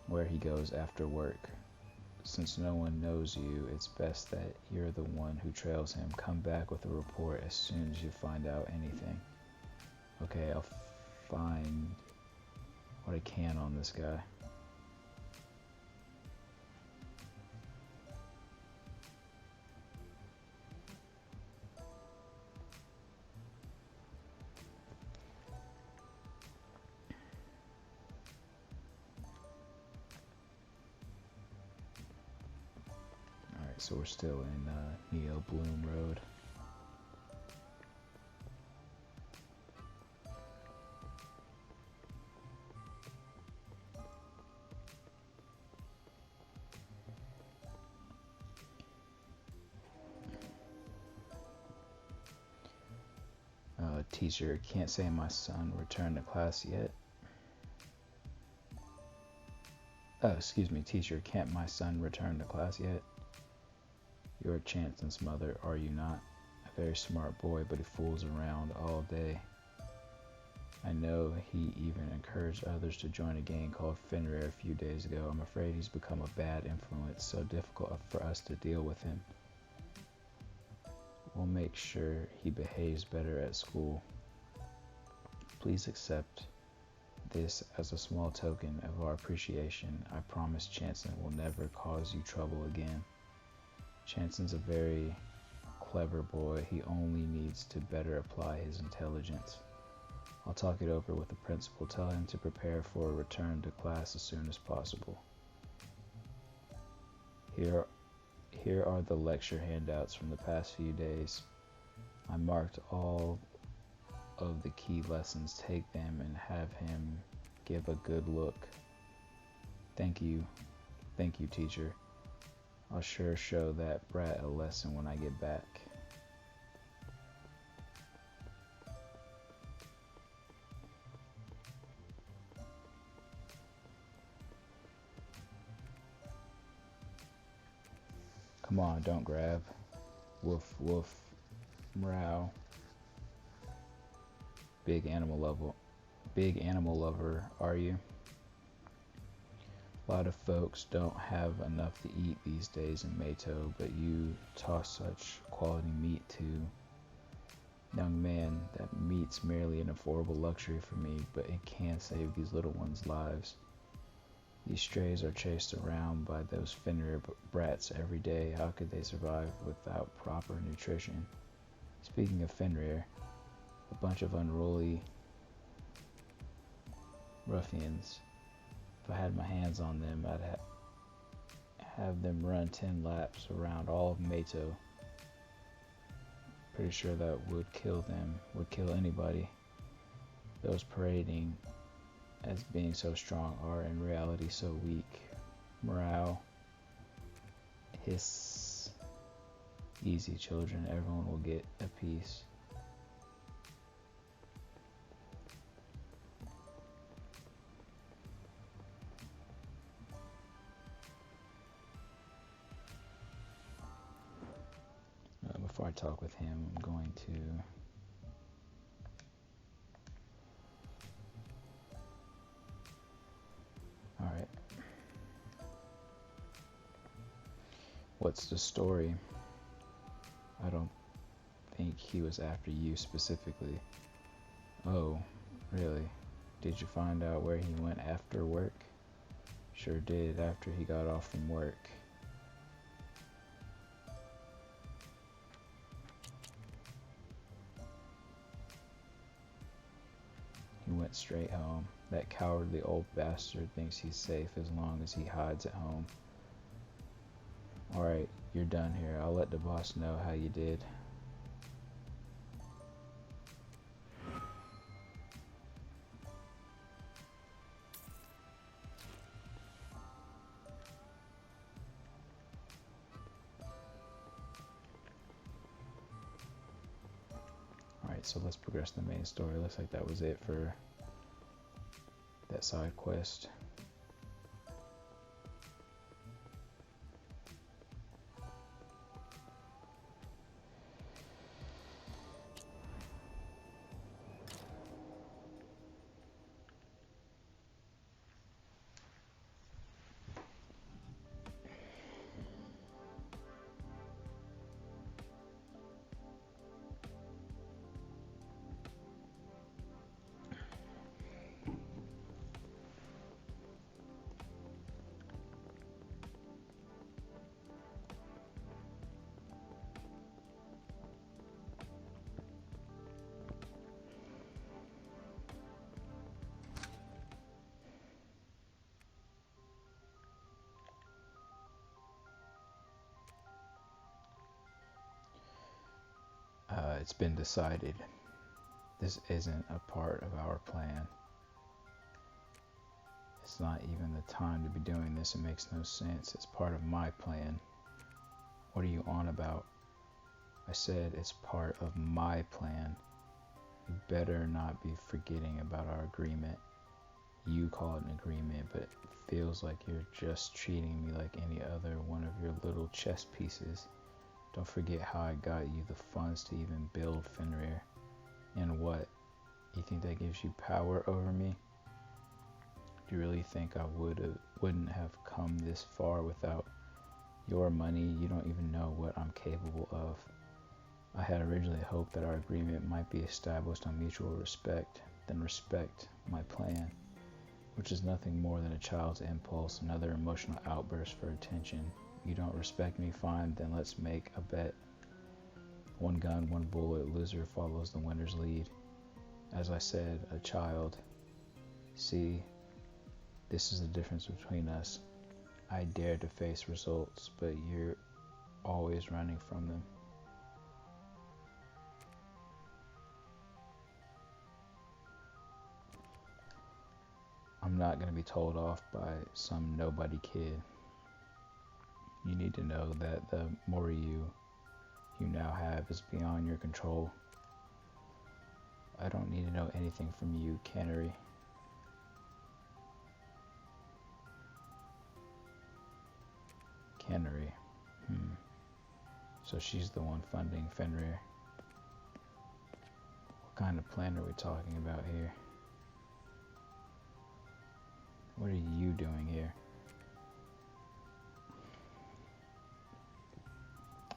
Speaker 1: where he goes after work. Since no one knows you, it's best that you're the one who trails him. Come back with a report as soon as you find out anything. Okay, I'll find what I can on this guy. Alright, so we're still in Neo Bloom Road. Teacher, can't say my son returned to class yet. Excuse me, teacher, can't my son return to class yet? You're Chanson's mother, are you not? A very smart boy, but he fools around all day. I know he even encouraged others to join a gang called Fenrir a few days ago. I'm afraid he's become a bad influence, so difficult for us to deal with him. We'll make sure he behaves better at school. Please accept this as a small token of our appreciation. I promise Chanson will never cause you trouble again. Chanson's a very clever boy. He only needs to better apply his intelligence. I'll talk it over with the principal. Tell him to prepare for a return to class as soon as possible. Here are the lecture handouts from the past few days. I marked all of the key lessons. Take them and have him give a good look. Thank you, teacher. I'll sure show that brat a lesson when I get back. Come on, don't grab. Woof, woof. Meow. Big animal lover, are you? A lot of folks don't have enough to eat these days in Mato, but you toss such quality meat too. Young man, that meat's merely an affordable luxury for me, but it can save these little ones' lives. These strays are chased around by those Fenrir brats every day. How could they survive without proper nutrition? Speaking of Fenrir, a bunch of unruly ruffians. If I had my hands on them, I'd have them run 10 laps around all of Mato. Pretty sure that would kill them, would kill anybody. Those parading as being so strong are in reality so weak. Morale. Hiss. Easy, children. Everyone will get a piece. Before I talk with him, I'm going to Alright. What's the story? I don't think he was after you specifically. Oh, really? Did you find out where he went after work? Sure did, after he got off from work. He went straight home. That cowardly old bastard thinks he's safe as long as he hides at home. Alright, you're done here. I'll let the boss know how you did. Alright, so let's progress the main story. Looks like that was it for that side quest. It's been decided. This isn't a part of our plan. It's not even the time to be doing this. It makes no sense. It's part of my plan. What are you on about? I said it's part of my plan. You better not be forgetting about our agreement. You call it an agreement, but it feels like you're just treating me like any other one of your little chess pieces. Don't forget how I got you the funds to even build Fenrir. And what? You think that gives you power over me? Do you really think I wouldn't have come this far without your money? You don't even know what I'm capable of. I had originally hoped that our agreement might be established on mutual respect, then respect my plan, which is nothing more than a child's impulse, another emotional outburst for attention. You don't respect me, fine, then let's make a bet. One gun, one bullet, loser follows the winner's lead. As I said, a child. See, this is the difference between us. I dare to face results, but you're always running from them. I'm not going to be told off by some nobody kid. You need to know that the more you now have is beyond your control. I don't need to know anything from you, Cannery. Cannery. So she's the one funding Fenrir. What kind of plan are we talking about here? What are you doing here?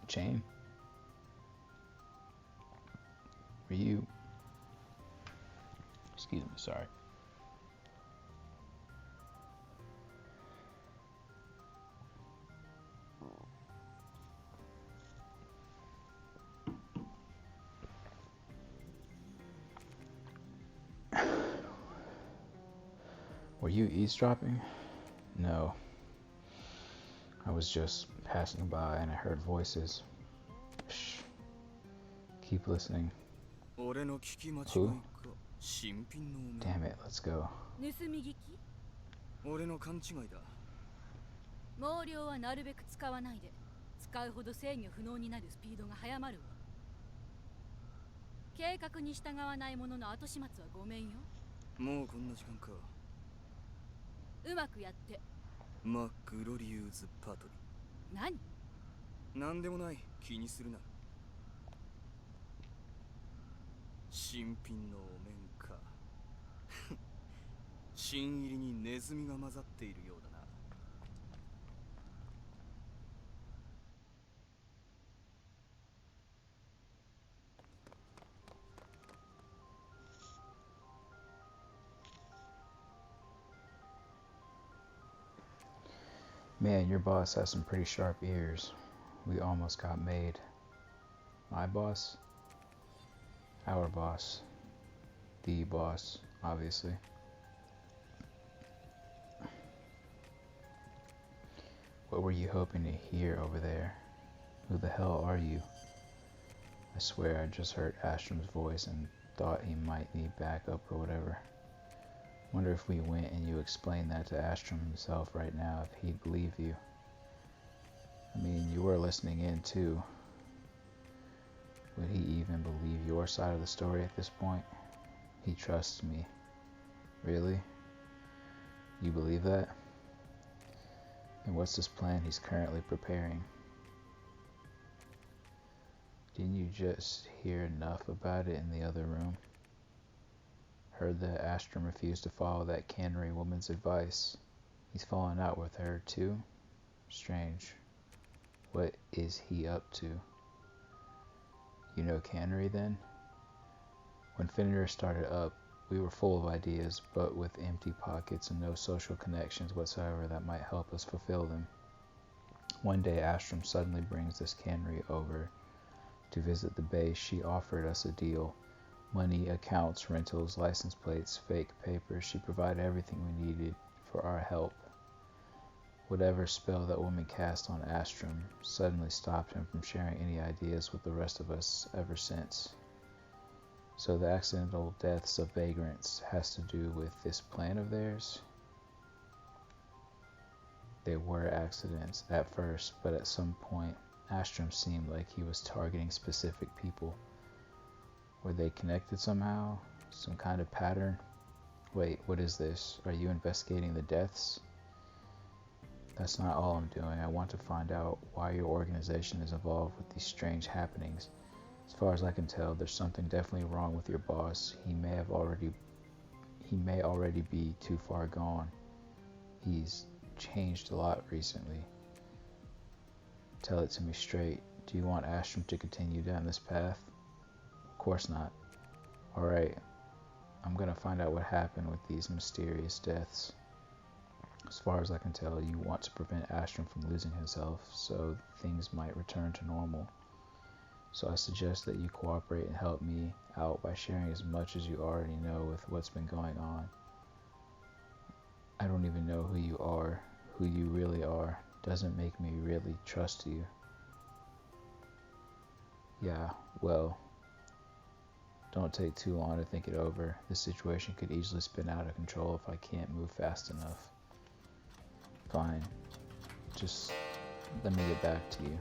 Speaker 1: Chain? Were you... Excuse me, sorry. Were you eavesdropping? No. I was just passing by and I heard voices. Shh. Keep listening. Who? Damn it, let's go.
Speaker 2: 俺の勘違いだ。毛量はなるべく使わないで。使うほど制御不能になるスピードが速まるわ。計画に従わない者の後始末はごめんよ。もうこんな時間か。うまくやって。マ・グロリウーズ・パトリ。何？なんでもない。気にするな。新品のお面か。新入りにネズミが混ざっているようだな。
Speaker 1: Man, your boss has some pretty sharp ears. We almost got made. My boss? Our boss. The boss, obviously. What were you hoping to hear over there? Who the hell are you? I swear I just heard Astrom's voice and thought he might need backup or whatever. Wonder if we went and you explained that to Astrom himself right now, if he'd believe you. I mean, you were listening in too. Would he even believe your side of the story at this point? He trusts me. Really? You believe that? And what's this plan he's currently preparing? Didn't you just hear enough about it in the other room? Heard that Astrom refused to follow that Cannery woman's advice. He's fallen out with her too? Strange. What is he up to? You know Cannery then? When Fenrir started up, we were full of ideas, but with empty pockets and no social connections whatsoever that might help us fulfill them. One day Astrom suddenly brings this Cannery over to visit the base. She offered us a deal. Money, accounts, rentals, license plates, fake papers. She provided everything we needed for our help. Whatever spell that woman cast on Astrom suddenly stopped him from sharing any ideas with the rest of us ever since. So the accidental deaths of vagrants has to do with this plan of theirs? They were accidents at first, but at some point, Astrom seemed like he was targeting specific people. Were they connected somehow? Some kind of pattern? Wait, what is this? Are you investigating the deaths? That's not all I'm doing. I want to find out why your organization is involved with these strange happenings. As far as I can tell, there's something definitely wrong with your boss. He may already be too far gone. He's changed a lot recently. Tell it to me straight. Do you want Astrum to continue down this path? Of course not. Alright, I'm gonna find out what happened with these mysterious deaths. As far as I can tell, you want to prevent Astrum from losing himself so things might return to normal. So I suggest that you cooperate and help me out by sharing as much as you already know with what's been going on. I don't even know who you are. Who you really are doesn't make me really trust you. Yeah, well, don't take too long to think it over. This situation could easily spin out of control if I can't move fast enough. Fine. Just let me get back to you.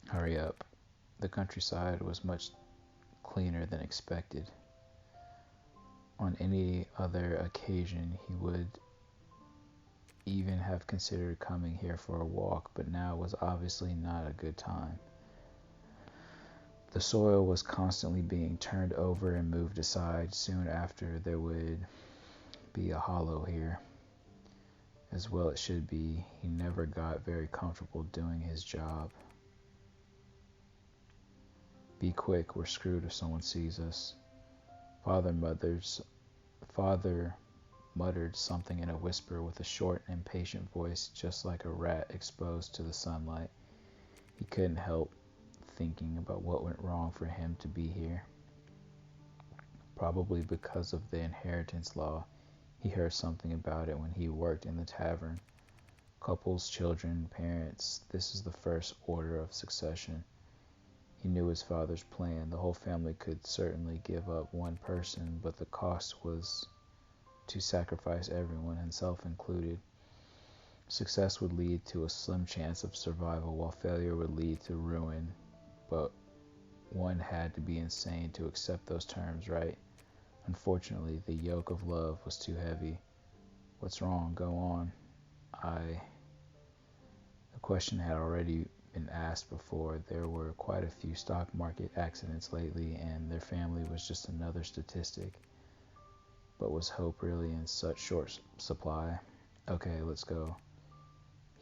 Speaker 1: Hurry up. The countryside was much cleaner than expected. On any other occasion, he would even have considered coming here for a walk, but now was obviously not a good time. The soil was constantly being turned over and moved aside. Soon after, there would be a hollow here. As well it should be. He never got very comfortable doing his job. Be quick, we're screwed if someone sees us. Father muttered something in a whisper with a short, impatient voice, just like a rat exposed to the sunlight. He couldn't help thinking about what went wrong for him to be here. Probably because of the inheritance law. He heard something about it when he worked in the tavern. Couples, children, parents, this is the first order of succession. He knew his father's plan. The whole family could certainly give up one person, but the cost was to sacrifice everyone, himself included. Success would lead to a slim chance of survival, while failure would lead to ruin. But one had to be insane to accept those terms, right? Unfortunately, the yoke of love was too heavy. What's wrong? Go on. The question had already been asked before. There were quite a few stock market accidents lately, and their family was just another statistic. But was hope really in such short supply? Okay, let's go.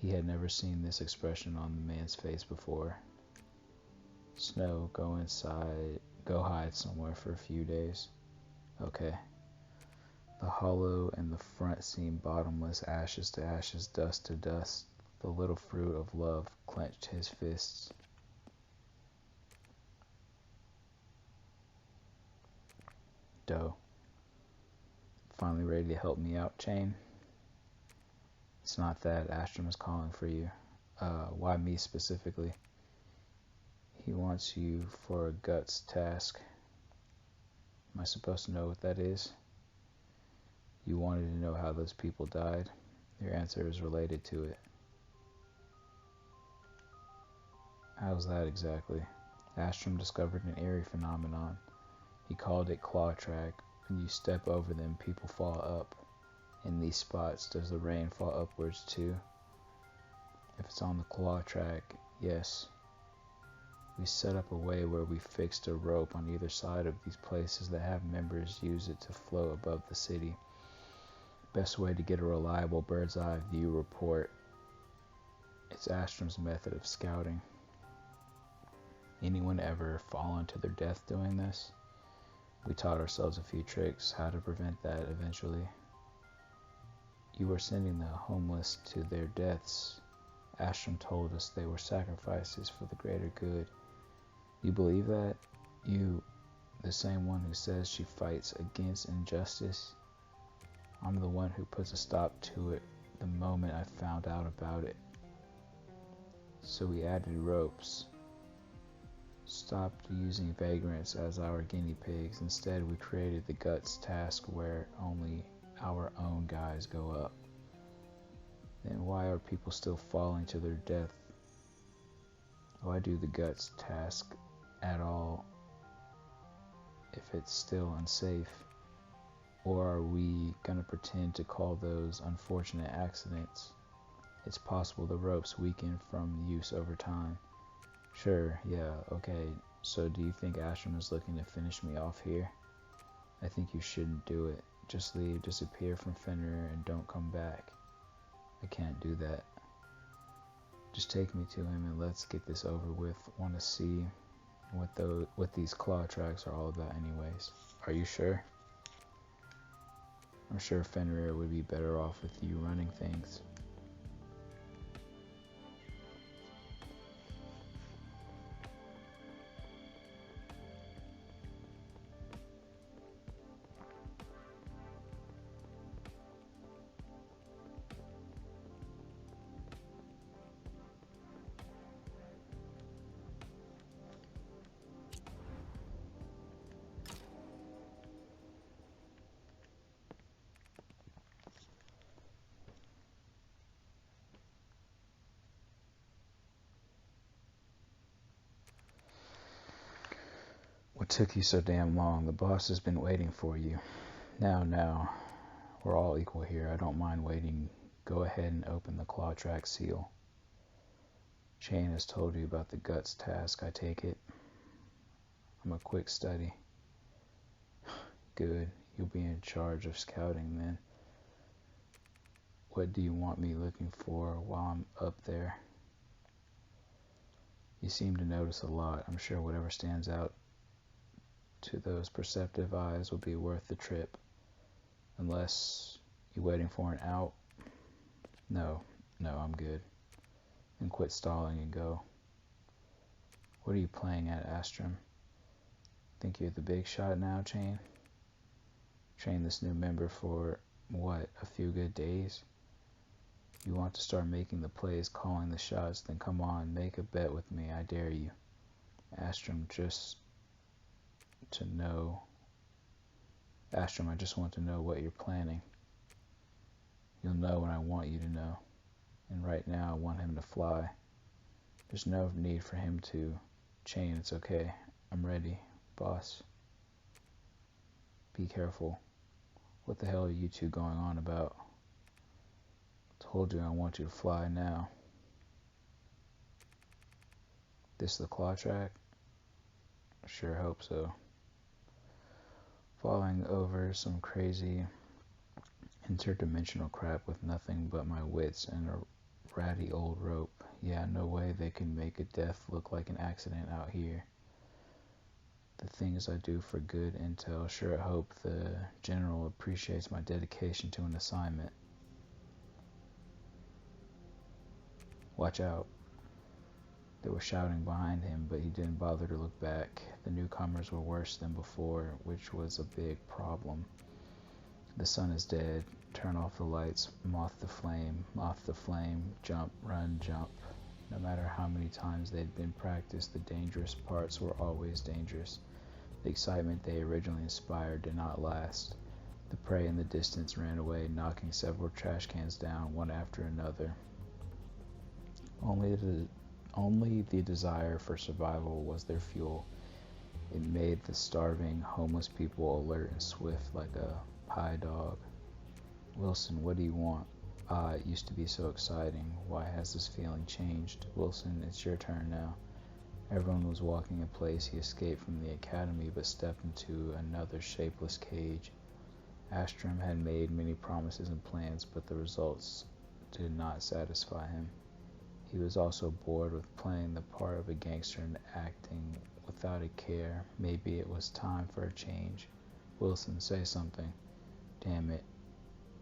Speaker 1: He had never seen this expression on the man's face before. Snow, go inside, go hide somewhere for a few days. Okay. The hollow in the front seemed bottomless, ashes to ashes, dust to dust. The little fruit of love clenched his fists. Doe. Finally ready to help me out, Chain? It's not that. Astrum is calling for you. Why me specifically? He wants you for a guts task. Am I supposed to know what that is? You wanted to know how those people died. Your answer is related to it. How's that exactly? Astrum discovered an eerie phenomenon. He called it claw track. When you step over them, people fall up. In these spots, does the rain fall upwards too? If it's on the claw track, yes. We set up a way where we fixed a rope on either side of these places that have members use it to float above the city. Best way to get a reliable bird's eye view report. It's Astrum's method of scouting. Anyone ever fallen to their death doing this? We taught ourselves a few tricks, how to prevent that eventually. You were sending the homeless to their deaths. Astrum told us they were sacrifices for the greater good. You believe that? You, the same one who says she fights against injustice? I'm the one who puts a stop to it the moment I found out about it. So we added ropes. Stopped using vagrants as our guinea pigs. Instead, we created the guts task where only our own guys go up. Then why are people still falling to their death? Why do the guts task at all if it's still unsafe? Or are we gonna pretend to call those unfortunate accidents? It's possible the ropes weaken from use over time. Sure, yeah, okay. So do you think Astrum is looking to finish me off here? I think you shouldn't do it. Just leave, disappear from Fenrir, and don't come back. I can't do that. Just take me to him and let's get this over with. Want to see what these claw tracks are all about anyways. Are you sure? I'm sure Fenrir would be better off with you running things. What took you so damn long? The boss has been waiting for you. Now, we're all equal here. I don't mind waiting. Go ahead and open the claw track seal. Shane has told you about the guts task, I take it. I'm a quick study. Good. You'll be in charge of scouting then. What do you want me looking for while I'm up there? You seem to notice a lot. I'm sure whatever stands out to those perceptive eyes will be worth the trip. Unless you're waiting for an out. No, I'm good. Then quit stalling and go. What are you playing at, Astrum? Think you're the big shot now, Chain? Train this new member for, what, a few good days? You want to start making the plays, calling the shots, then come on, make a bet with me, I dare you. Astrum, I just want to know what you're planning. You'll know when I want you to know. And right now I want him to fly. There's no need for him to. Chain, it's okay. I'm ready, boss. Be careful. What the hell are you two going on about? Told you I want you to fly now. This the claw track? Sure hope so. Falling over some crazy interdimensional crap with nothing but my wits and a ratty old rope. Yeah, no way they can make a death look like an accident out here. The things I do for good intel. Sure hope the general appreciates my dedication to an assignment. Watch out. They were shouting behind him, but he didn't bother to look back. The newcomers were worse than before, which was a big problem. The sun is dead. Turn off the lights. Moth the flame. Jump, run, jump. No matter how many times they'd been practiced, the dangerous parts were always dangerous. The excitement they originally inspired did not last. The prey in the distance ran away, knocking several trash cans down, one after another. Only the desire for survival was their fuel. It made the starving, homeless people alert and swift like a pie dog. Wilson, what do you want? It used to be so exciting. Why has this feeling changed? Wilson, it's your turn now. Everyone was walking in place. He escaped from the academy, but stepped into another shapeless cage. Astrum had made many promises and plans, but the results did not satisfy him. He was also bored with playing the part of a gangster and acting without a care. Maybe it was time for a change. Wilson, say something. Damn it.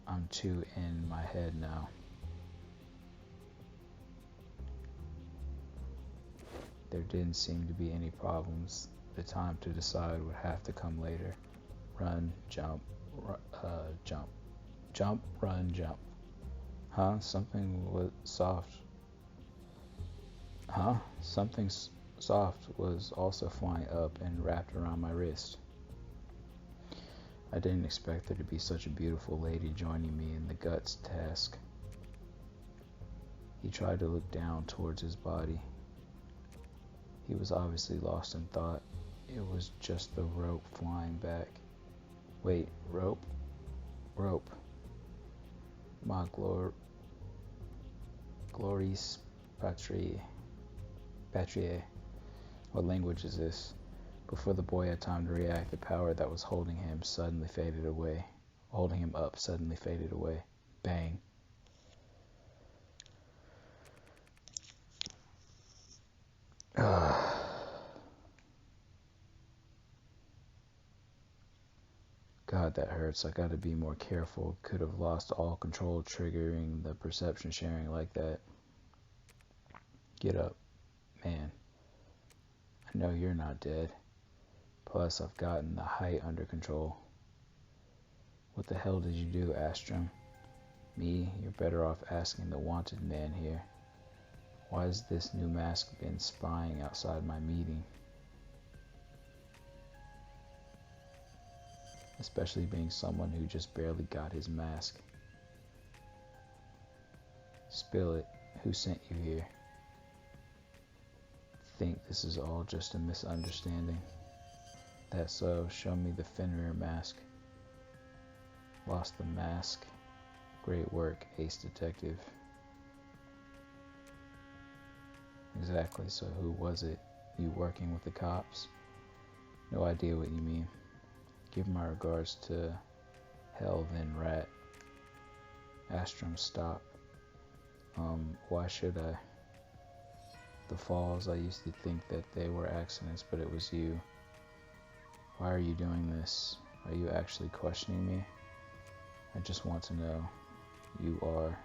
Speaker 1: I'm too in my head now. There didn't seem to be any problems. The time to decide would have to come later. Run, jump, jump. Jump, run, jump. Huh? Something was soft. Something soft was also flying up and wrapped around my wrist. I didn't expect there to be such a beautiful lady joining me in the guts task. He tried to look down towards his body. He was obviously lost in thought. It was just the rope flying back. Wait, rope? rope. My glories patriae. What language is this? Before the boy had time to react, the power that was holding him suddenly faded away. Holding him up suddenly faded away. Bang. God, that hurts. I gotta be more careful. Could have lost all control triggering the perception sharing like that. Get up, man. I know you're not dead. Plus, I've gotten the height under control. What the hell did you do, Astrum? Me? You're better off asking the wanted man here. Why has this new mask been spying outside my meeting? Especially being someone who just barely got his mask. Spill it. Who sent you here? Think this is all just a misunderstanding. That's so. Show me the Fenrir mask. Lost the mask. Great work, Ace Detective. Exactly, so who was it? You working with the cops? No idea what you mean. Give my regards to Hell then Rat. Astrum, stop. Why should I? The falls, I used to think that they were accidents, but it was you. Why are you doing this? Are you actually questioning me? I just want to know. You are.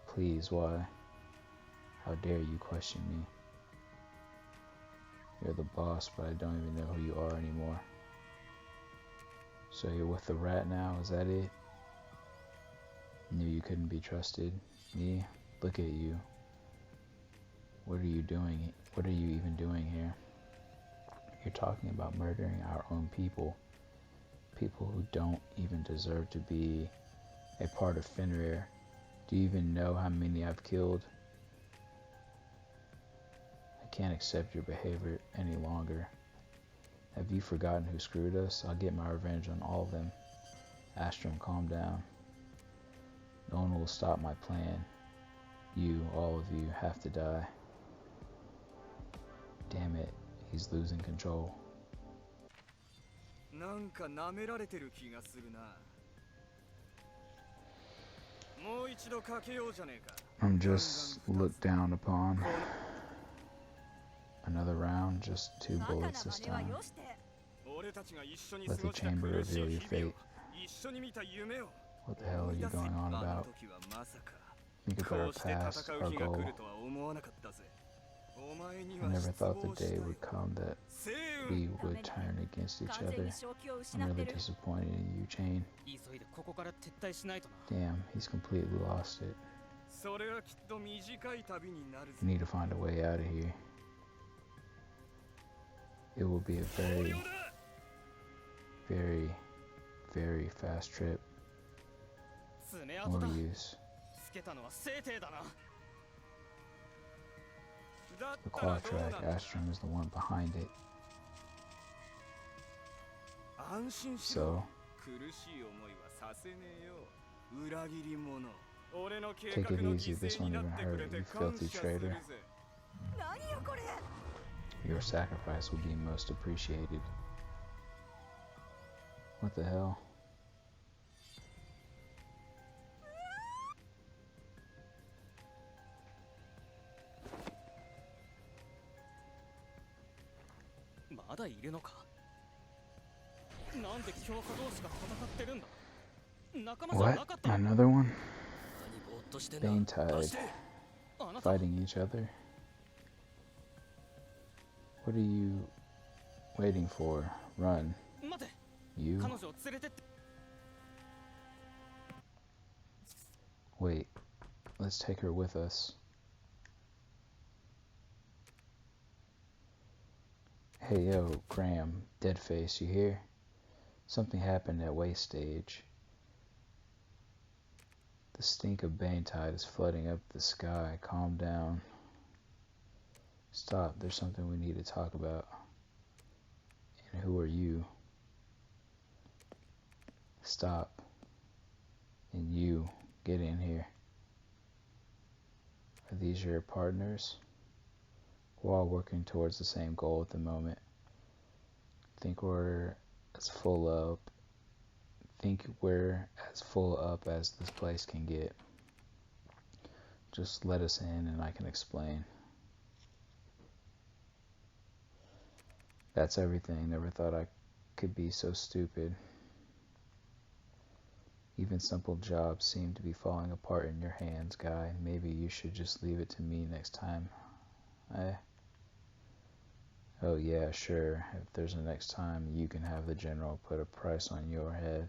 Speaker 1: Please, why? How dare you question me? You're the boss, but I don't even know who you are anymore. So you're with the rat now, is that it? Knew you couldn't be trusted. Me? Look at you. What are you doing? What are you even doing here? You're talking about murdering our own people. People who don't even deserve to be a part of Fenrir. Do you even know how many I've killed? I can't accept your behavior any longer. Have you forgotten who screwed us? I'll get my revenge on all of them. Astrum, calm down. No one will stop my plan. You, all of you, have to die. Damn it, he's losing control. I'm just looked down upon. Another round, just 2 bullets this time. Let the chamber reveal your fate. What the hell are you going on about? You could better pass our goal. I never thought the day would come that we would turn against each other. I'm really disappointed in you, Chain. Damn, he's completely lost it. We need to find a way out of here. It will be a very, very, very fast trip. More use. The clock track, Astrum is the one behind it. So, take it easy, this won't even hurt, you filthy traitor. Your sacrifice will be most appreciated. What the hell? What? Another one? Bane-tide. Fighting each other? What are you waiting for? Run. You? Wait. Let's take her with us. Hey yo, Graham, Deadface, you here? Something happened at Waste Stage. The stink of Bane-tide is flooding up the sky. Calm down. Stop, there's something we need to talk about. And who are you? Stop. And you, get in here. Are these your partners? We're all working towards the same goal at the moment. Think we're as full up as this place can get. Just let us in and I can explain. That's everything. Never thought I could be so stupid. Even simple jobs seem to be falling apart in your hands, guy. Maybe you should just leave it to me next time. Oh yeah, sure. If there's a next time, you can have the general put a price on your head.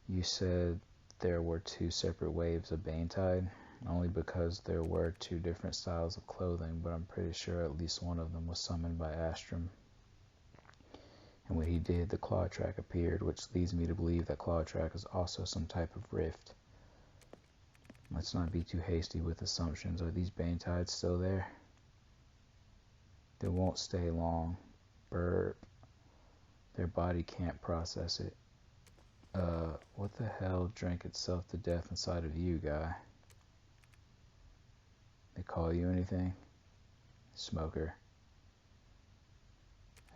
Speaker 1: You said there were 2 separate waves of Banetide, only because there were 2 different styles of clothing, but I'm pretty sure at least one of them was summoned by Astrum. And when he did, the claw track appeared, which leads me to believe that claw track is also some type of rift. Let's not be too hasty with assumptions. Are these Banetides still there? They won't stay long. Burp. Their body can't process it. What the hell drank itself to death inside of you, guy? They call you anything? Smoker.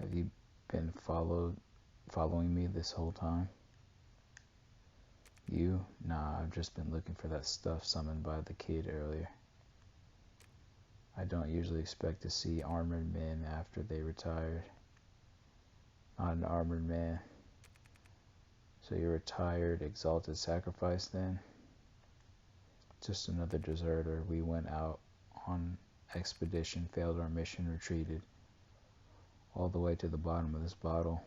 Speaker 1: Have you been following me this whole time? You? Nah, I've just been looking for that stuff summoned by the kid earlier. I don't usually expect to see armored men after they retired. Not an armored man. So you're a retired, exalted sacrifice then? Just another deserter. We went out on expedition, failed our mission, retreated. All the way to the bottom of this bottle.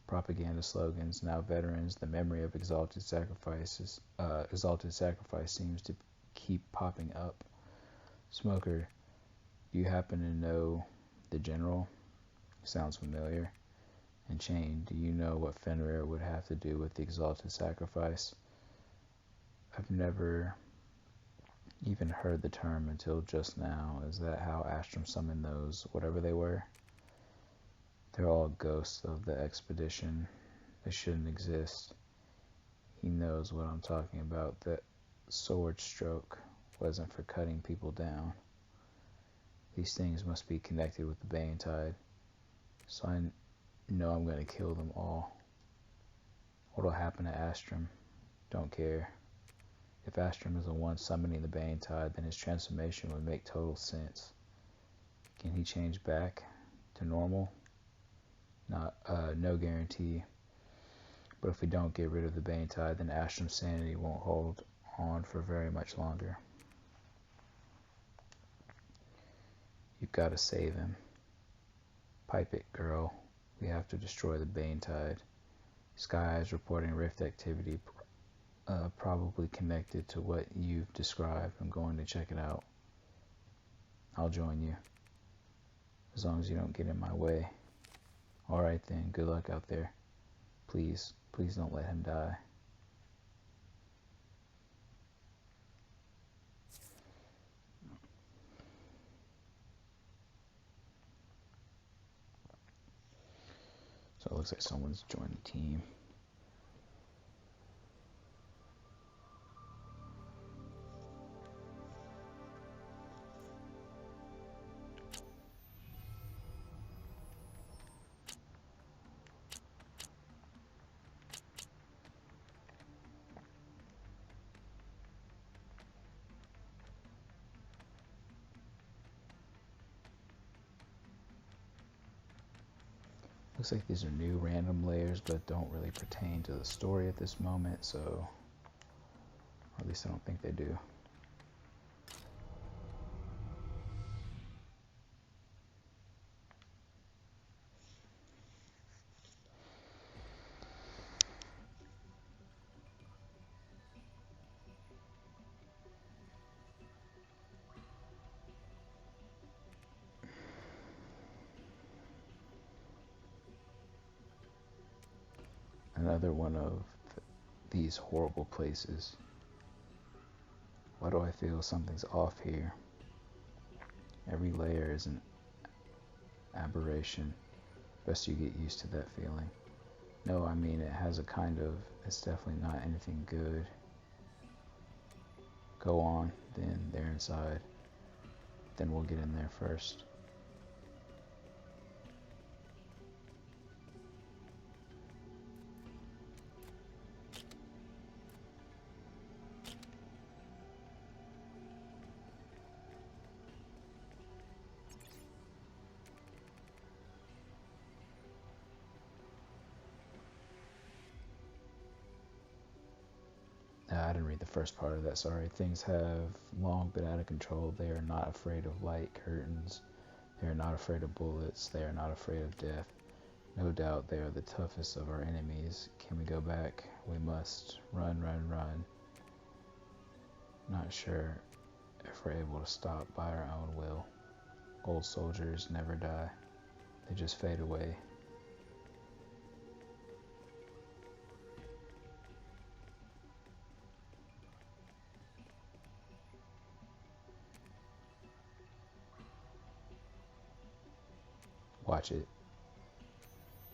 Speaker 1: Propaganda slogans, now veterans, the memory of exalted sacrifice seems to keep popping up. Smoker, do you happen to know the general? Sounds familiar. And Chain, do you know what Fenrir would have to do with the exalted sacrifice? I've never even heard the term until just now. Is that how Astrum summoned those, whatever they were? They're all ghosts of the expedition. They shouldn't exist. He knows what I'm talking about. That sword stroke wasn't for cutting people down. These things must be connected with the Banetide. So I know I'm going to kill them all. What'll happen to Astrum? Don't care. If Astrum is the one summoning the Banetide, then his transformation would make total sense. Can he change back to normal? No guarantee. But if we don't get rid of the Banetide, then Astrum's sanity won't hold on for very much longer. You've got to save him. Pipe it, girl. We have to destroy the Banetide. Sky is reporting rift activity, probably connected to what you've described. I'm going to check it out. I'll join you. As long as you don't get in my way. Alright then, good luck out there. Please don't let him die. So it looks like someone's joined the team. Looks like these are new random layers, but don't really pertain to the story at this moment, so... Or at least I don't think they do. Another one of these horrible places. Why do I feel something's off here? Every layer is an aberration. Best you get used to that feeling. No, I mean it has a kind of. It's definitely not anything good. Go on, then they're inside. Then we'll get in there first. I didn't read the first part of that, sorry. Things have long been out of control. They are not afraid of light curtains. They are not afraid of bullets. They are not afraid of death. No doubt they are the toughest of our enemies. Can we go back? We must. Run, run, run. Not sure if we're able to stop by our own will. Old soldiers never die. They just fade away. Watch it.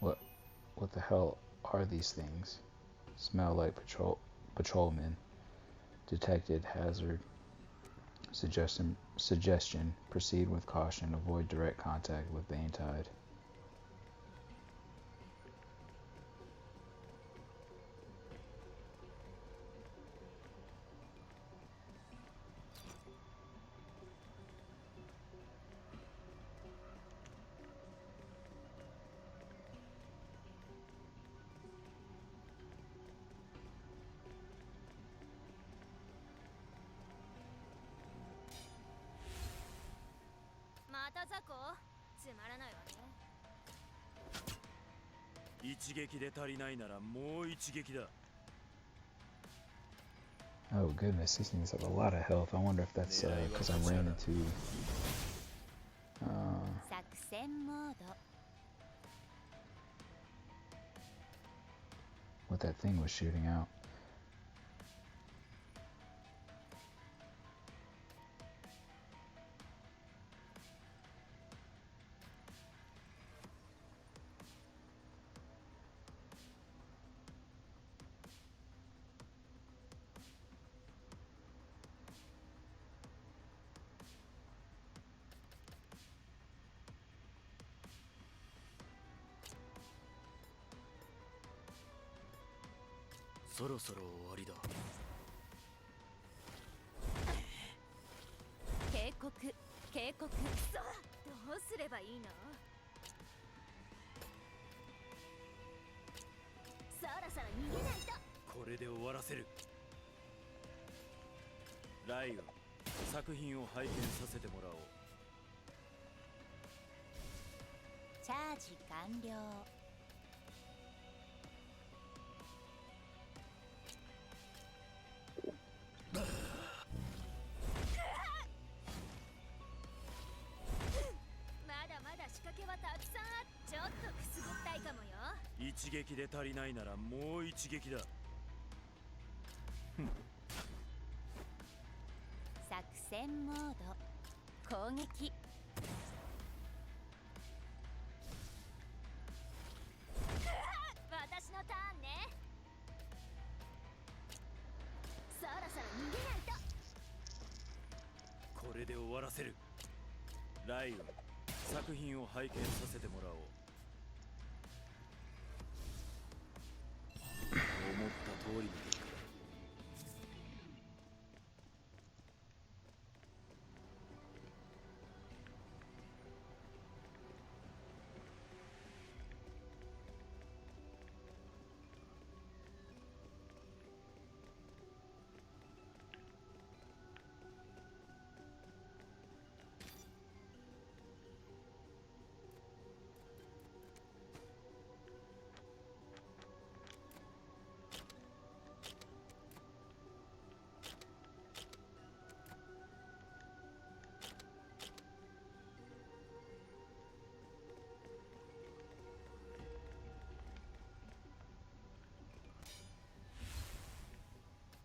Speaker 1: What the hell are these things? Smell like patrolmen. Detected hazard. Suggestion. Proceed with caution. Avoid direct contact with vein tide.
Speaker 2: Mato 雑魚つまらないわね。
Speaker 4: 一撃で足りないならもう一撃だ。
Speaker 1: Oh goodness, he seems to have a lot of health. I wonder if that's because I ran into
Speaker 2: 作戦モード。
Speaker 1: what that thing was shooting out.
Speaker 4: So そろそろ終わりだ。
Speaker 2: 警告、警告。そう、どうすればいいの？そろそろ逃げないと。
Speaker 4: これで終わらせる。ライオン、作品を拝見させてもらおう。
Speaker 2: チャージ完了。
Speaker 4: 一撃で足りないならもう一撃だ。
Speaker 2: 作戦モード攻撃。私のターンね。そろそろ逃げないと。
Speaker 4: これで終わらせる。ライオン、作品を拝見させてもらおう。思った通りに。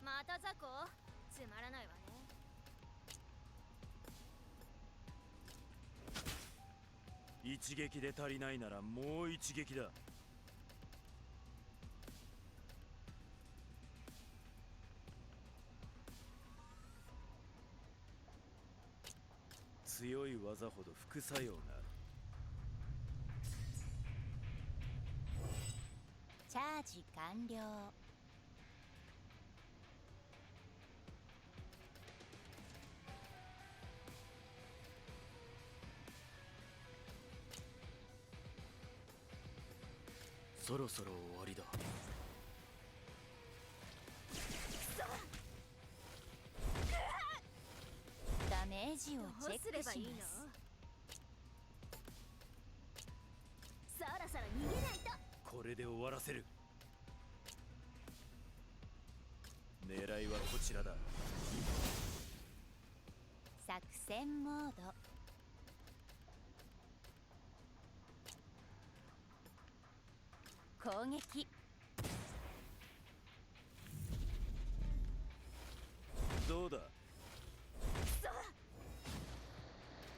Speaker 2: また雑魚？つまらないわね。
Speaker 4: 一撃で足りないならもう一撃だ。強い技ほど副作用がある。
Speaker 5: チャージ完了。
Speaker 3: そろそろ終わりだ。
Speaker 5: ダメージをチェッ
Speaker 2: どうすれ
Speaker 5: クし
Speaker 2: ばいいの？
Speaker 5: ます。
Speaker 2: そろそろ逃げないと。
Speaker 4: これで終わらせる。狙いはこちらだ。
Speaker 5: 作戦モード。攻撃。
Speaker 4: どうだ。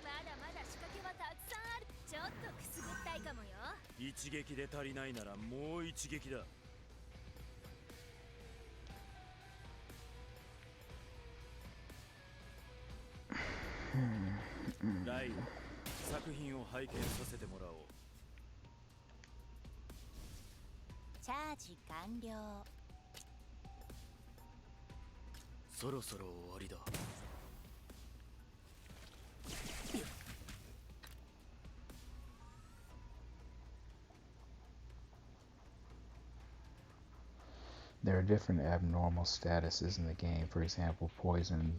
Speaker 2: まだまだ仕掛けはたくさんある。ちょっとくすぐったいかもよ。
Speaker 4: 一撃で足りないならもう一撃だ。ライン、作品を拝見させてもらおう。
Speaker 5: チャージ完了。
Speaker 3: そろそろ終わりだ。
Speaker 1: There are different abnormal statuses in the game. For example, poison,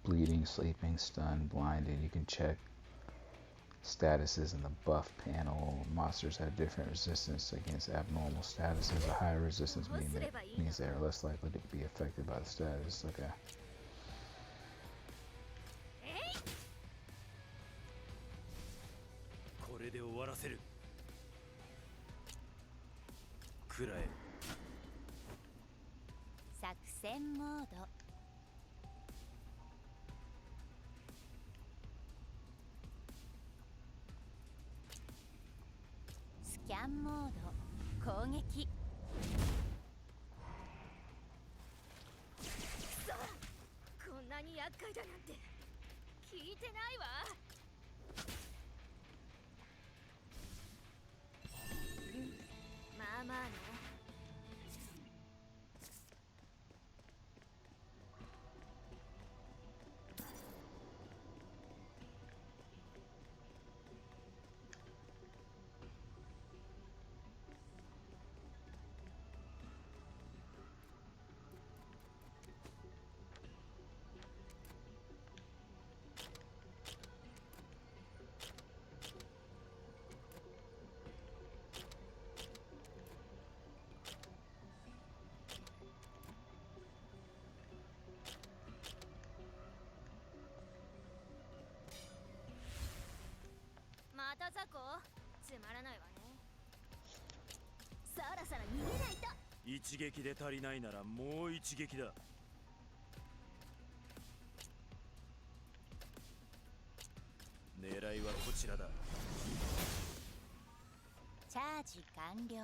Speaker 1: bleeding, sleeping, stun, blinded. You can check statuses in the buff panel. Monsters have different resistance against abnormal statuses. A higher resistance means they are less likely to be affected by the status. Okay.
Speaker 4: これで終わらせる。くらえ。
Speaker 5: 作戦モード。スキャンモード。攻撃。
Speaker 2: こんなに厄介だなんて聞いてないわ。まあまあね。また雑魚？つまらないわね。そろそろ逃げないと。
Speaker 4: 一撃で足りないならもう一撃だ。狙いはこちらだ。
Speaker 5: チャージ完了。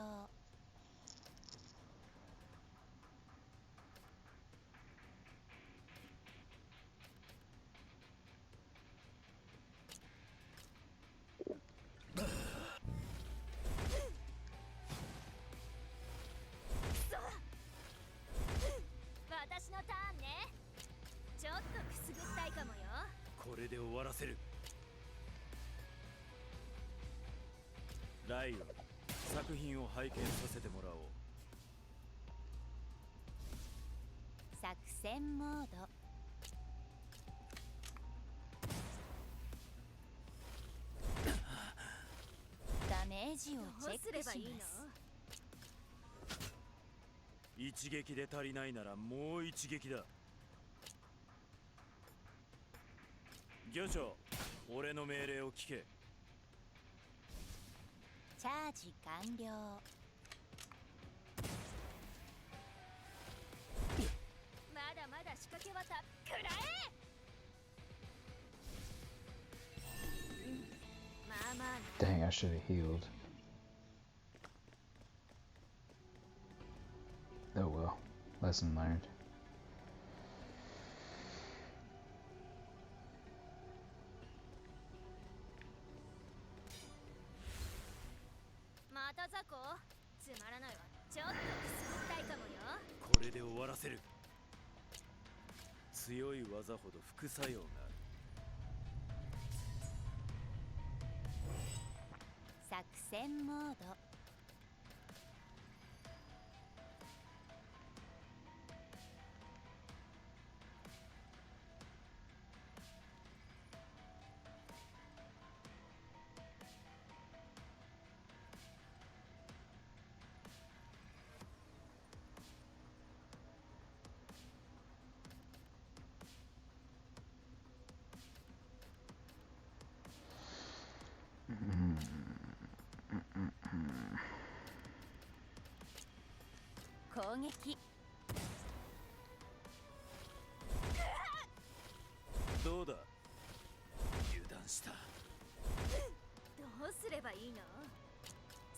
Speaker 2: 私のターンね。ちょっとくすぐったいかもよ。
Speaker 4: これで終わらせる。ライオン、作品を拝見させてもらおう。
Speaker 5: 作戦モード。ダメージをチェックします。
Speaker 4: 一撃で足りないならもう一撃だ。漁長、俺の命令を聞け。
Speaker 5: チャージ完了。
Speaker 2: まだまだ仕掛けはたくらえ。まあまあね。
Speaker 1: Dang, I should have healed. Oh well. Lesson learned.
Speaker 2: らないわ。ちょっとくすぐったいかもよ。
Speaker 4: これで終わらせる。強い技ほど副作用がある。
Speaker 5: 作戦モード。攻撃。
Speaker 4: どうだ、油断した。
Speaker 2: どうすればいいの？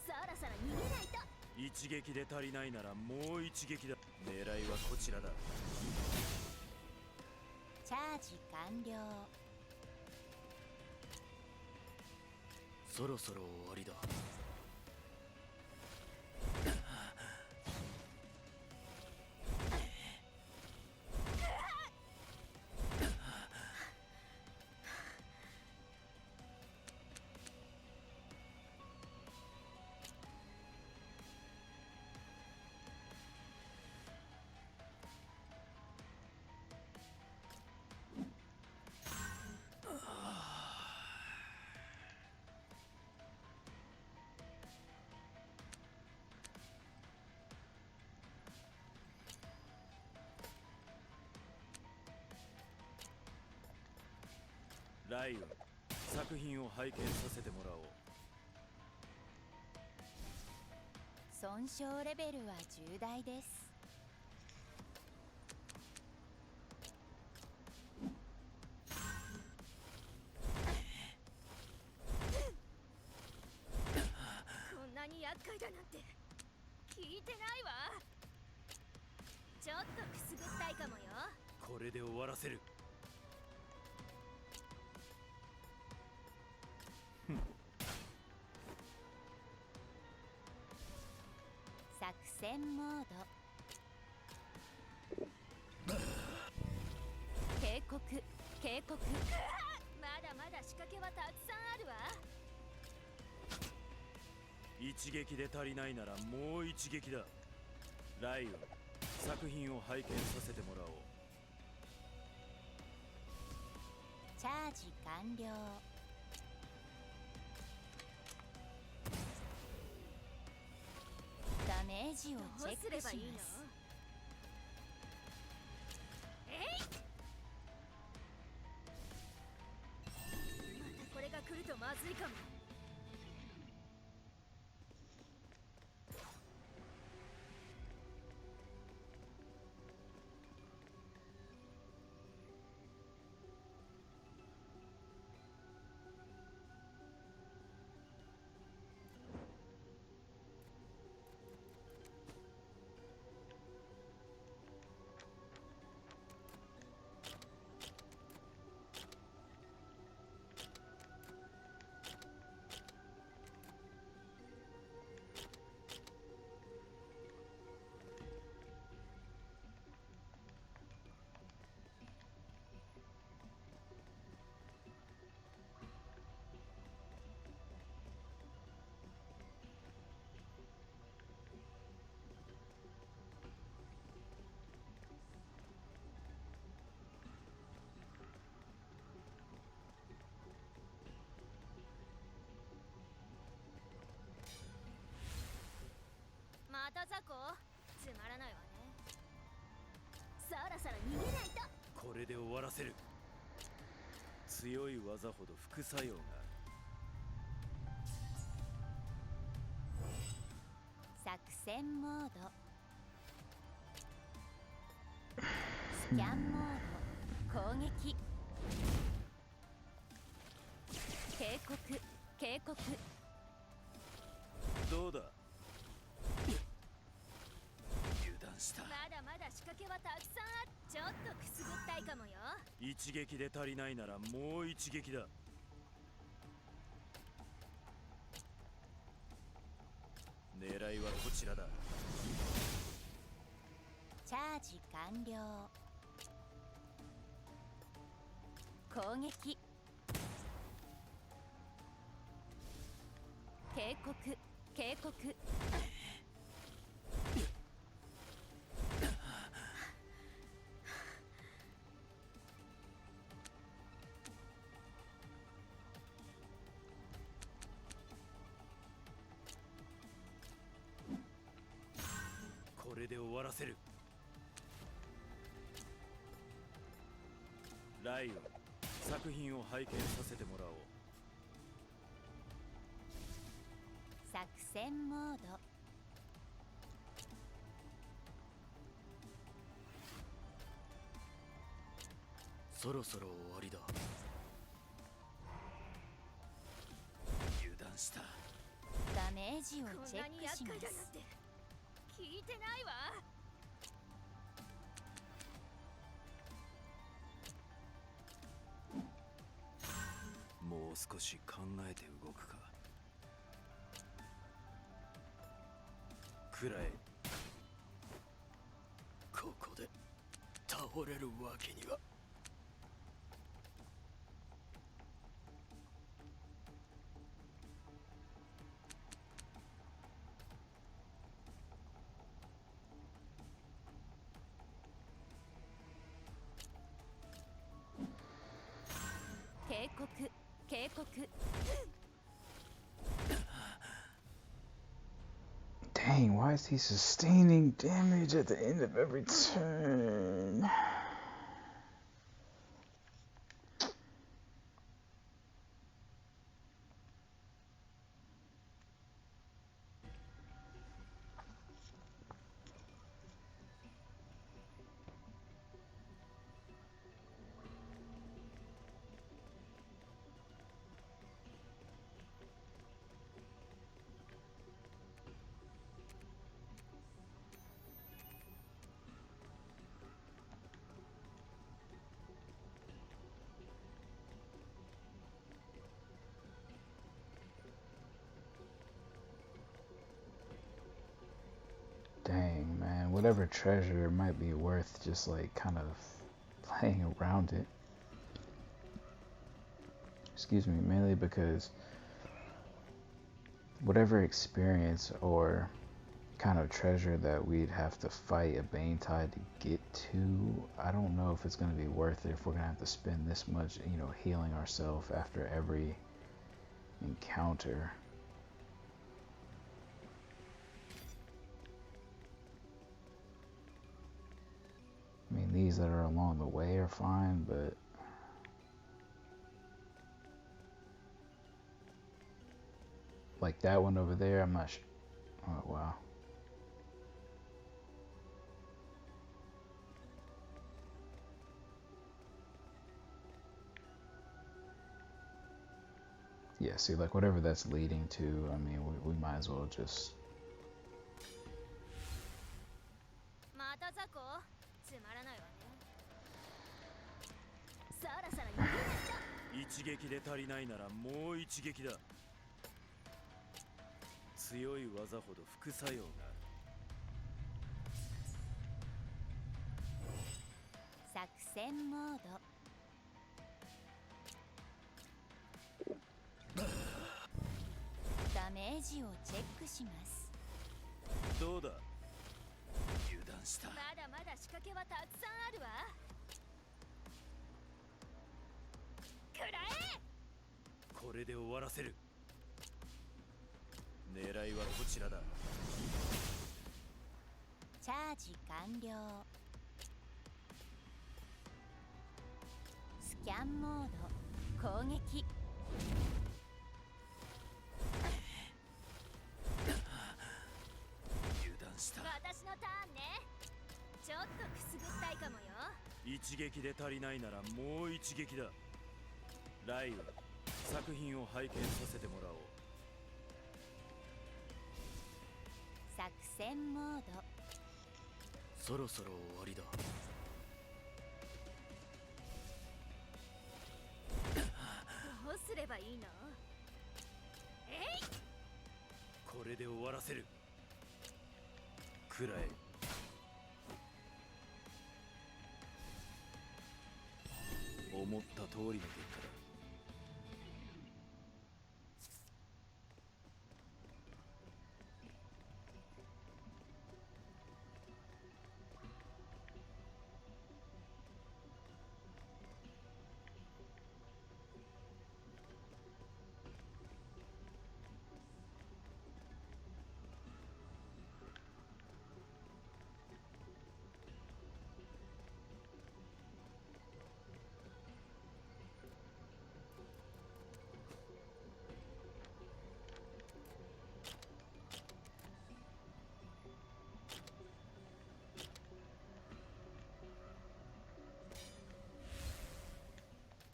Speaker 2: そろそろ逃げないと。
Speaker 4: 一撃で足りないならもう一撃だ。狙いはこちらだ。
Speaker 5: チャージ完了。
Speaker 4: そろそろ終わりだ。ライオン、作品を拝見させてもらおう。
Speaker 5: 損傷レベルは重大です。
Speaker 2: こんなに厄介だなんて聞いてないわ。ちょっとくすぐったいかもよ。
Speaker 4: これで終わらせる。
Speaker 5: 作戦モード。警告警告。
Speaker 2: まだまだ仕掛けはたくさんあるわ。
Speaker 4: 一撃で足りないならもう一撃だ。ライオン、作品を拝見させてもらおう。
Speaker 5: チャージ完了。ダメージをチェックします。
Speaker 2: またこれが来るとまずいかも。また雑魚？つまらないわね。そろそろ逃げないと。
Speaker 4: これで終わらせる。強い技ほど副作用がある。
Speaker 5: 作戦モード。スキャンモード。攻撃。警告警告。
Speaker 4: どうだ、油断した。
Speaker 2: まだまだ仕掛けはたくさんある。ちょっとくすぐったいかもよ。
Speaker 4: 一撃で足りないならもう一撃だ。狙いはこちらだ。
Speaker 5: チャージ完了。攻撃。警告警告。
Speaker 4: これで終わらせる。ライオン、作品を拝見させてもらおう。
Speaker 5: 作戦モード。
Speaker 4: そろそろ終わりだ。油断した。
Speaker 5: ダメージをチェッ
Speaker 2: こんなに
Speaker 5: クしま
Speaker 2: 厄介だなん
Speaker 5: す。
Speaker 2: て聞いてないわ。
Speaker 4: もう少し考えて動くか。くらえ。ここで倒れるわけには。
Speaker 5: 警告警告。
Speaker 1: Dang, why is he sustaining damage at the end of every turn? Dang, man, whatever treasure might be worth just like kind of playing around it. Excuse me, mainly because whatever experience or kind of treasure that we'd have to fight a Bane Tide to get to, I don't know if it's going to be worth it if we're going to have to spend this much, healing ourselves after every encounter. I mean, these that are along the way are fine, but like that one over there, I'm not sure. Oh, wow. Yeah, see, like whatever that's leading to, I mean, we might as well just.
Speaker 2: また雑魚つまらないわね。そろそろ行くんですよ。
Speaker 4: 一撃で足りないならもう一撃だ。強い技ほど副作用がある。
Speaker 5: 作戦モード。ダメージをチェックします。
Speaker 4: どうだ。油断した。
Speaker 2: まだまだ仕掛けはたくさんあるわ。くらえ。
Speaker 4: これで終わらせる。狙いはこちらだ。
Speaker 5: チャージ完了。スキャンモード。攻撃。
Speaker 4: 油断した。
Speaker 2: 私のターンね。ちょっとくすぐったいかもよ。
Speaker 4: 一撃で足りないならもう一撃だ。ライオン、作品を拝見させてもらおう。
Speaker 5: 作戦モード。
Speaker 4: そろそろ終わりだ。
Speaker 2: どうすればいいの？えい！
Speaker 4: これで終わらせる。食らえ。思った通りの結果だ。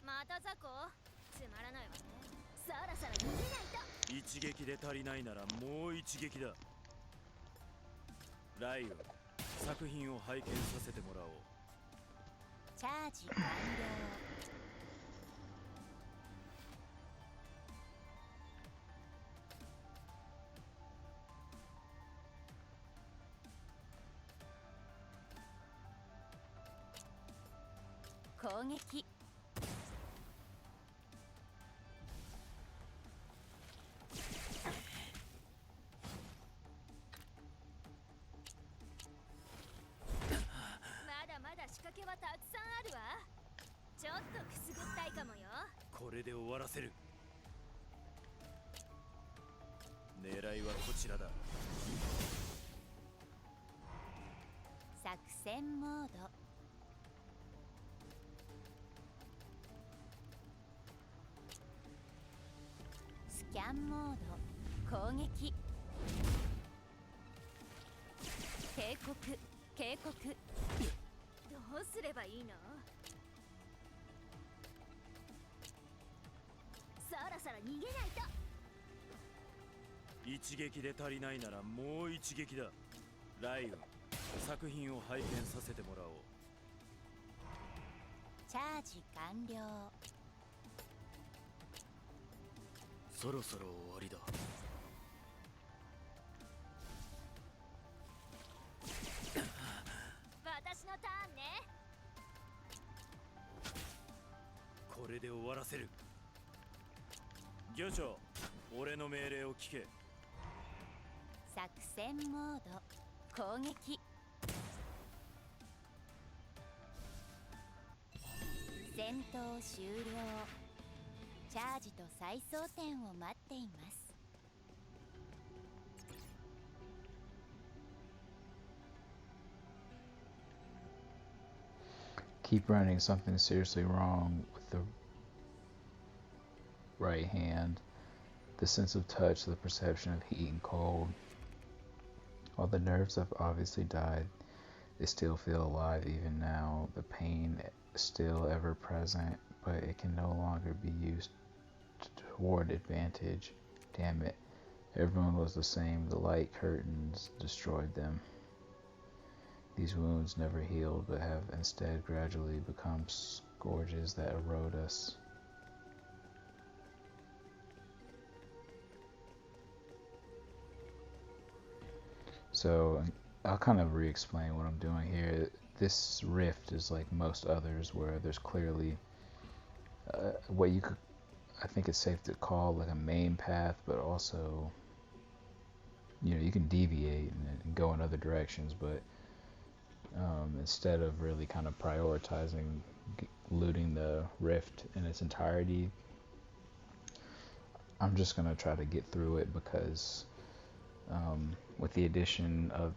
Speaker 2: また雑魚つまらないわね。そろそろ逃げないと。
Speaker 4: 一撃で足りないならもう一撃だ。ライオン、作品を拝見させてもらおう。
Speaker 5: チャージ完了。攻撃。
Speaker 2: まだまだ仕掛けはたくさんあるわ。ちょっとくすぐったいかもよ。
Speaker 4: これで終わらせる。狙いはこちらだ。
Speaker 5: 作戦モード。スキャンモード。攻撃。警告警告。
Speaker 2: どうすればいいの？そろそろ逃げないと。
Speaker 4: 一撃で足りないならもう一撃だ。ライオン、作品を拝見させてもらおう。
Speaker 5: チャージ完了。
Speaker 4: そろそろ終わりだ。
Speaker 2: 私のターンね。
Speaker 4: これで終わらせる。漁長、俺の命令を聞け。
Speaker 5: 作戦モード。攻撃。戦闘終了。チャージと再装填を待っています。
Speaker 1: Keep running. Something seriously wrong with the right hand. The sense of touch, the perception of heat and cold. While the nerves have obviously died, they still feel alive even now. The pain is still ever present, but it can no longer be used toward advantage. Damn it. Everyone was the same. The light curtains destroyed them. These wounds never healed, but have instead gradually become scourges that erode us. So I'll kind of re-explain what I'm doing here. This rift is like most others where there's clearly what you could, I think it's safe to call like a main path, but also, you know, you can deviate and go in other directions, but instead of really kind of prioritizing looting the rift in its entirety, I'm just going to try to get through it because with the addition of,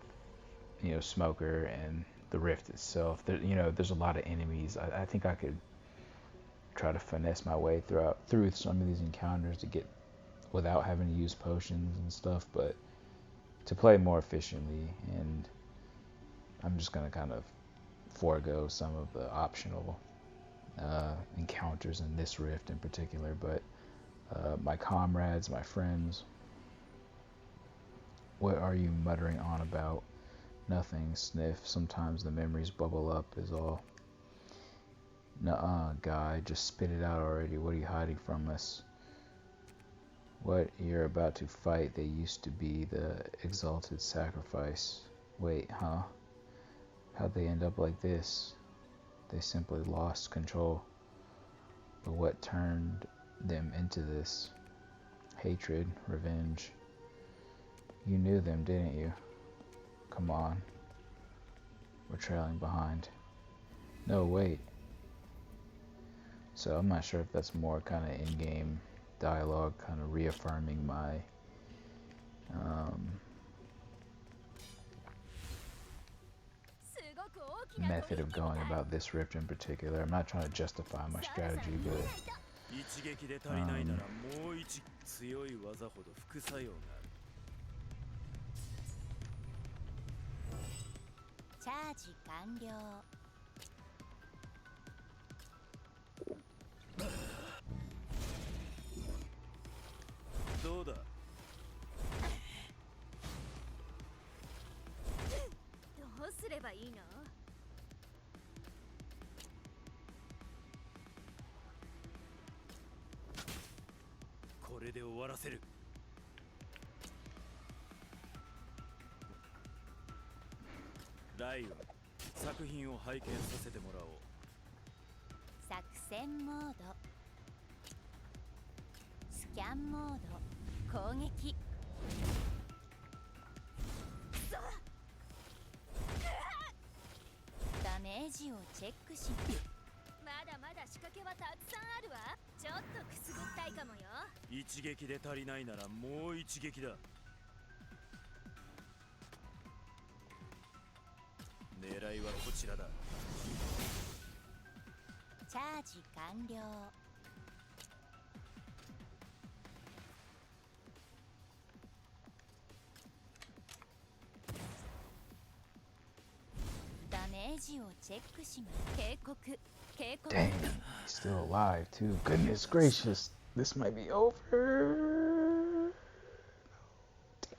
Speaker 1: you know, Smoker and the rift itself, there, you know, there's a lot of enemies. I think I could try to finesse my way through some of these encounters to get without having to use potions and stuff, but to play more efficiently, and I'm just going to kind of forego some of the optional encounters in this rift in particular. But my comrades, my friends, what are you muttering on about? Nothing. Sniff. Sometimes the memories bubble up is all. Nuh-uh, guy, just spit it out already. What are you hiding from us? What you're about to fight, they used to be the exalted sacrifice. Wait, huh? How'd they end up like this? They simply lost control. But what turned them into this? Hatred, revenge. You knew them, didn't you? Come on. We're trailing behind. No, wait. So I'm not sure if that's more kind of in-game dialogue, kind of reaffirming my method of going about this rift in particular. I'm not trying to justify my strategy, but
Speaker 4: 一撃で足りないならもう一強い技ほど副作用がある。
Speaker 5: チャージ完了。
Speaker 4: どうだ。
Speaker 2: どうすればいいの？
Speaker 4: これで終わらせる。ライオン、作品を拝見させてもらおう。
Speaker 5: 作戦モード、スキャンモード、攻撃。ダメージをチェックします。
Speaker 2: まだまだ仕掛けはたくさんあるわ。ちょっとくすぐったいかもよ。
Speaker 4: 一撃で足りないならもう一撃だ。狙いはこちらだ。
Speaker 5: チャージ完了。ダメージをチェックします。警告、警告。
Speaker 1: dang, he's still alive too. Goodness gracious, this might be over.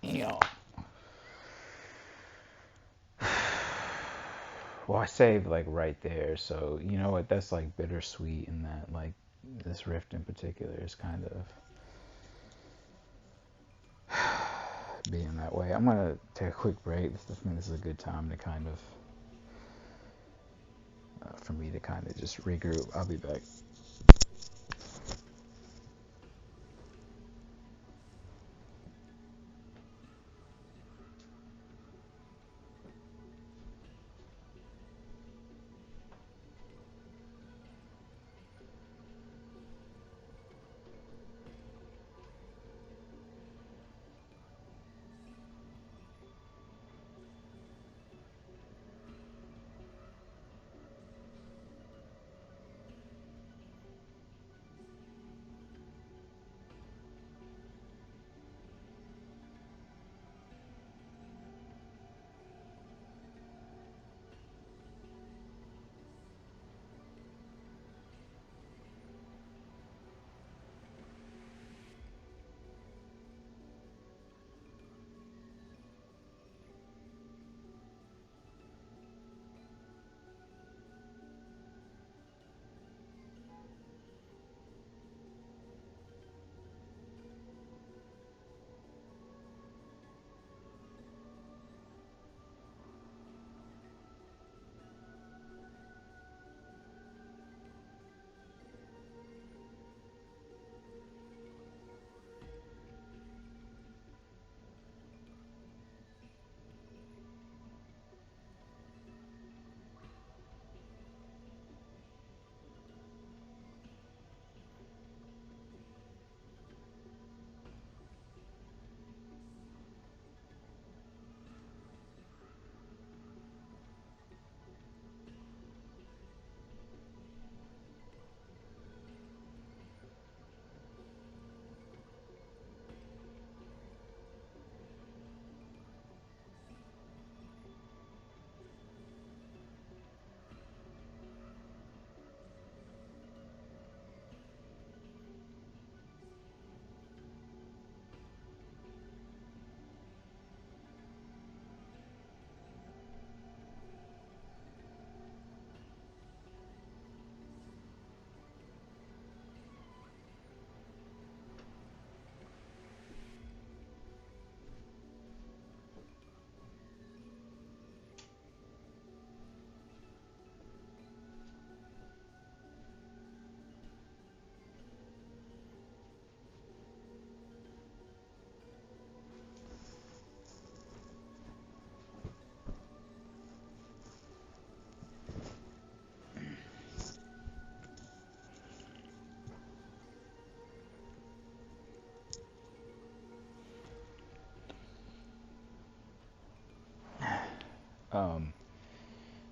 Speaker 1: Damn. Well, I saved like right there, so you know what? That's like bittersweet in that like this rift in particular is kind of being that way. I'm gonna take a quick break. I think this is a good time to kind of for me to kind of just regroup. I'll be back.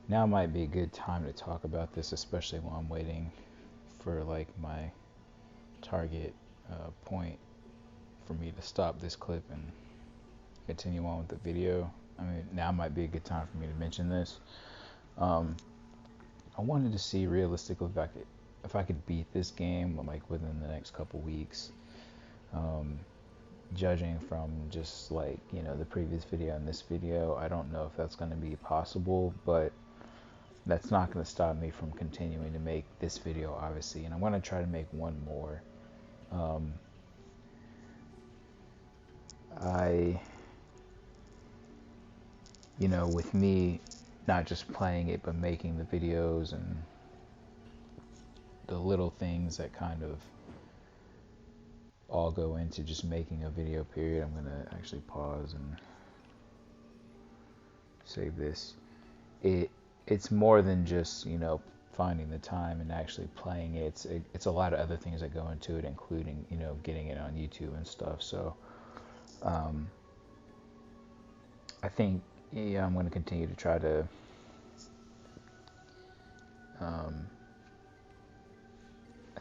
Speaker 1: now might be a good time to talk about this, especially while I'm waiting for like my target point for me to stop this clip and continue on with the video. I mean, now might be a good time for me to mention this. I wanted to see realistically if I could beat this game like within the next couple weeks. Judging from just like, you know, the previous video and this video, I don't know if that's going to be possible, but that's not going to stop me from continuing to make this video, obviously, and I'm going to try to make one more. You know, with me not just playing it but making the videos and the little things that kind of all go into just making a video, period. I'm going to actually pause and save this. It's more than just, you know, finding the time and actually playing it. It's a lot of other things that go into it, including, you know, getting it on YouTube and stuff. So I think, yeah, I'm going to continue to try to I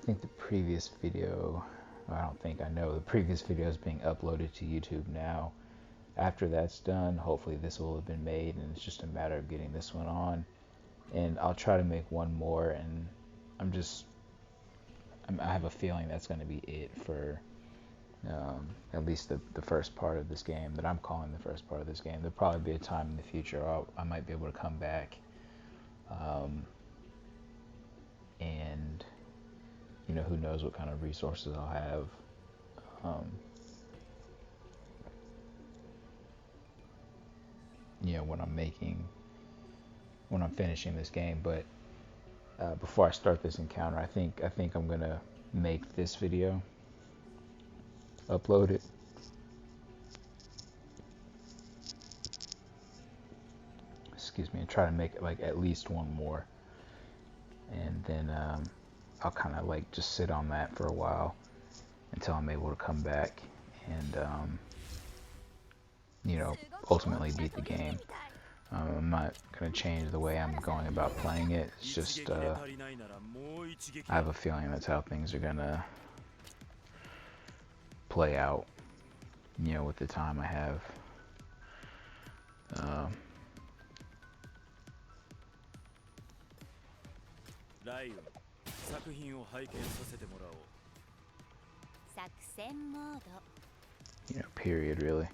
Speaker 1: think the previous video, I know the previous video is being uploaded to YouTube now. After that's done, hopefully this will have been made, and it's just a matter of getting this one on. And I'll try to make one more, and I have a feeling that's going to be it for at least the first part of this game that I'm calling the first part of this game. There'll probably be a time in the future I might be able to come back and, you know, who knows what kind of resources I'll have. You know, when I'm finishing this game. But before I start this encounter, I think I'm gonna make this video, upload it, excuse me, and try to make it like at least one more, and then I'll kind of like just sit on that for a while until I'm able to come back and you know, ultimately beat the game. I'm not going to change the way I'm going about playing it. It's just I have a feeling that's how things are going to play out, you know, with the time I have. You know, period, really.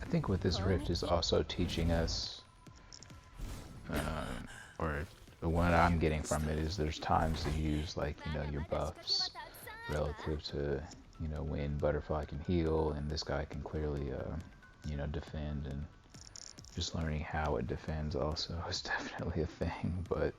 Speaker 1: I think what this rift is also teaching us, or what I'm getting from it, is there's times to use, like, you know, your buffs relative to, you know, when Butterfly can heal and this guy can clearly, you know, defend, and just learning how it defends also is definitely a thing. But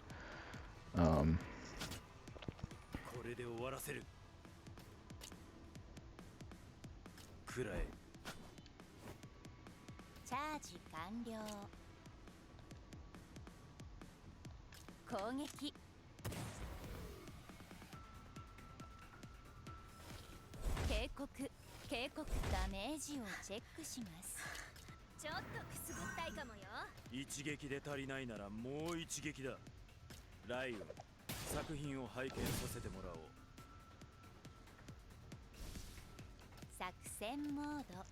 Speaker 4: 作品を拝見させてもらおう。
Speaker 5: 作戦モード。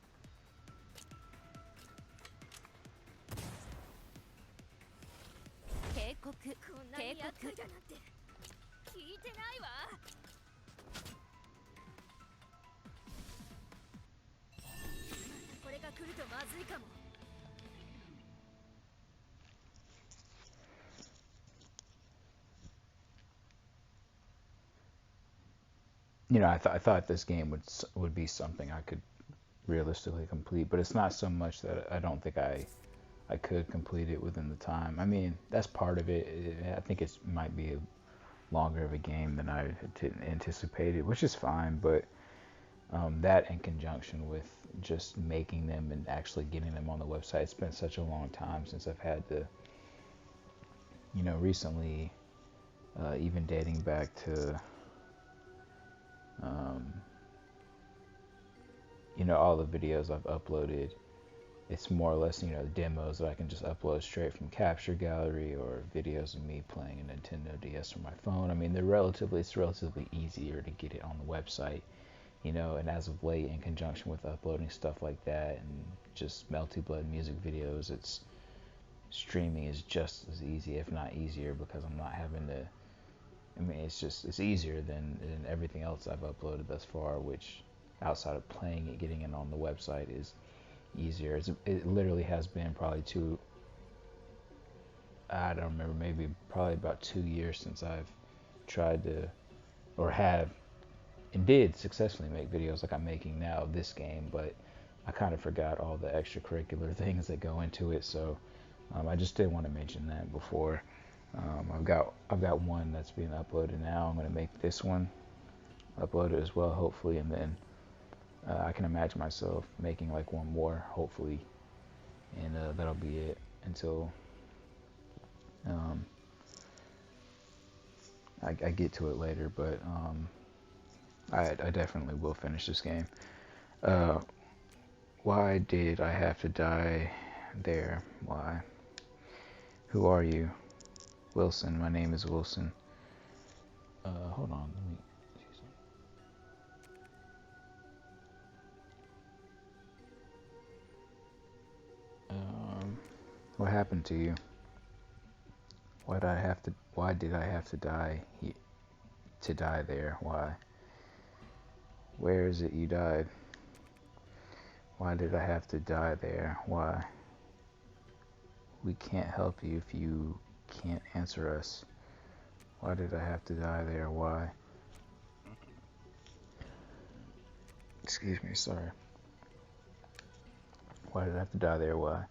Speaker 5: 警告、警
Speaker 2: こんなに厄
Speaker 5: 告。
Speaker 2: 介だなんて聞いてないわ。これが来るとまずいかも。
Speaker 1: You know, I thought this game would be something I could realistically complete, but it's not so much that I don't think I could complete it within the time. I mean, that's part of it. I think it might be longer of a game than I had anticipated, which is fine. But that in conjunction with just making them and actually getting them on the website, it's been such a long time since I've had to, you know, recently, even dating back to, you know, all the videos I've uploaded. It's more or less, you know, demos that I can just upload straight from Capture Gallery, or videos of me playing a Nintendo DS on my phone. I mean, it's relatively easier to get it on the website, you know, and as of late, in conjunction with uploading stuff like that and just Melty Blood music videos, streaming is just as easy, if not easier, because I'm not having to, I mean, it's easier than everything else I've uploaded thus far, which outside of playing it, getting it on the website is easier. It literally has been probably I don't remember, maybe probably about 2 years since I've tried to, or have, and did successfully make videos like I'm making now of this game, but I kind of forgot all the extracurricular things that go into it, so I just did want to mention that before. I've got one that's being uploaded now. I'm going to make this one, upload it as well, hopefully, and then I can imagine myself making like one more, hopefully, and that'll be it until I get to it later. But I definitely will finish this game. Why did I have to die there? Why? Who are you? Wilson. My name is Wilson. Hold on. Let me see something. What happened to you? Why did I have to die there? Why? Where is it you died? Why did I have to die there? Why? We can't help you if you can't answer us. Why did I have to die there? Why? Excuse me, sorry. Why did I have to die there? Why?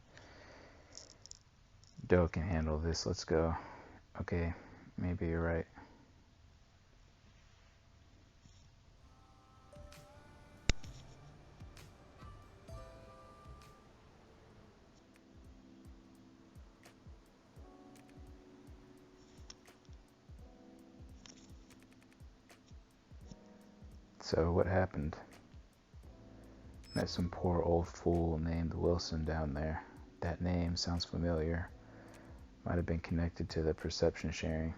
Speaker 1: Doe can handle this. Let's go. Okay, maybe you're right. So what happened? Met some poor old fool named Wilson down there. That name sounds familiar. Might have been connected to the perception sharing.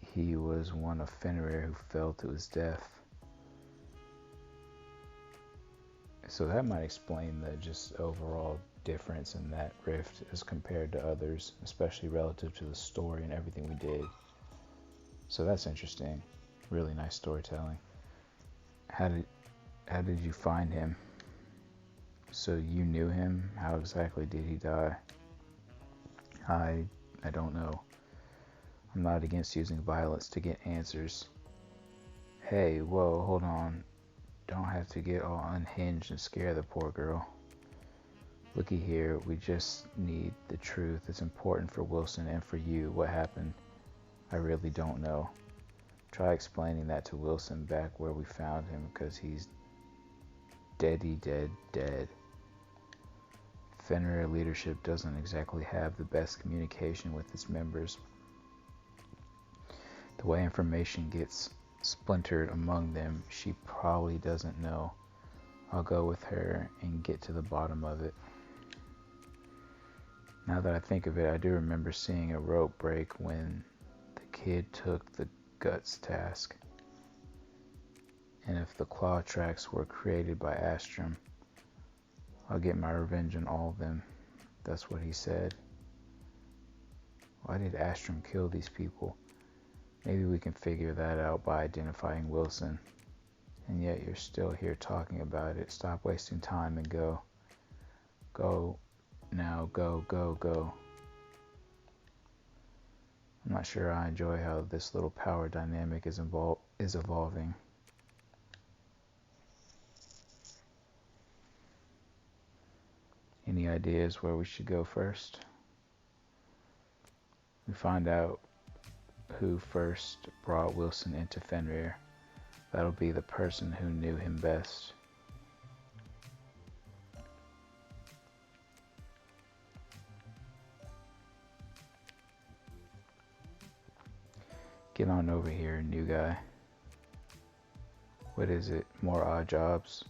Speaker 1: He was one of Fenrir who fell to his death. So that might explain the just overall difference in that rift as compared to others, especially relative to the story and everything we did. So that's interesting. Really nice storytelling. How did you find him? So you knew him? How exactly did he die? I don't know. I'm not against using violence to get answers. Hey, whoa, hold on. Don't have to get all unhinged and scare the poor girl. Looky here, we just need the truth. It's important for Wilson and for you. What happened? I really don't know. Try explaining that to Wilson back where we found him, because he's dead. Fenrir leadership doesn't exactly have the best communication with its members. The way information gets splintered among them, she probably doesn't know. I'll go with her and get to the bottom of it. Now that I think of it, I do remember seeing a rope break when kid took the guts task. And if the claw tracks were created by Astrum, I'll get my revenge on all of them. That's what he said. Why did Astrum kill these people? Maybe we can figure that out by identifying Wilson. And yet you're still here talking about it. Stop wasting time and go. Go. Now, go, go, go. I'm not sure I enjoy how this little power dynamic is evolving. Any ideas where we should go first? We find out who first brought Wilson into Fenrir. That'll be the person who knew him best. Get on over here, new guy. What is it? More odd jobs?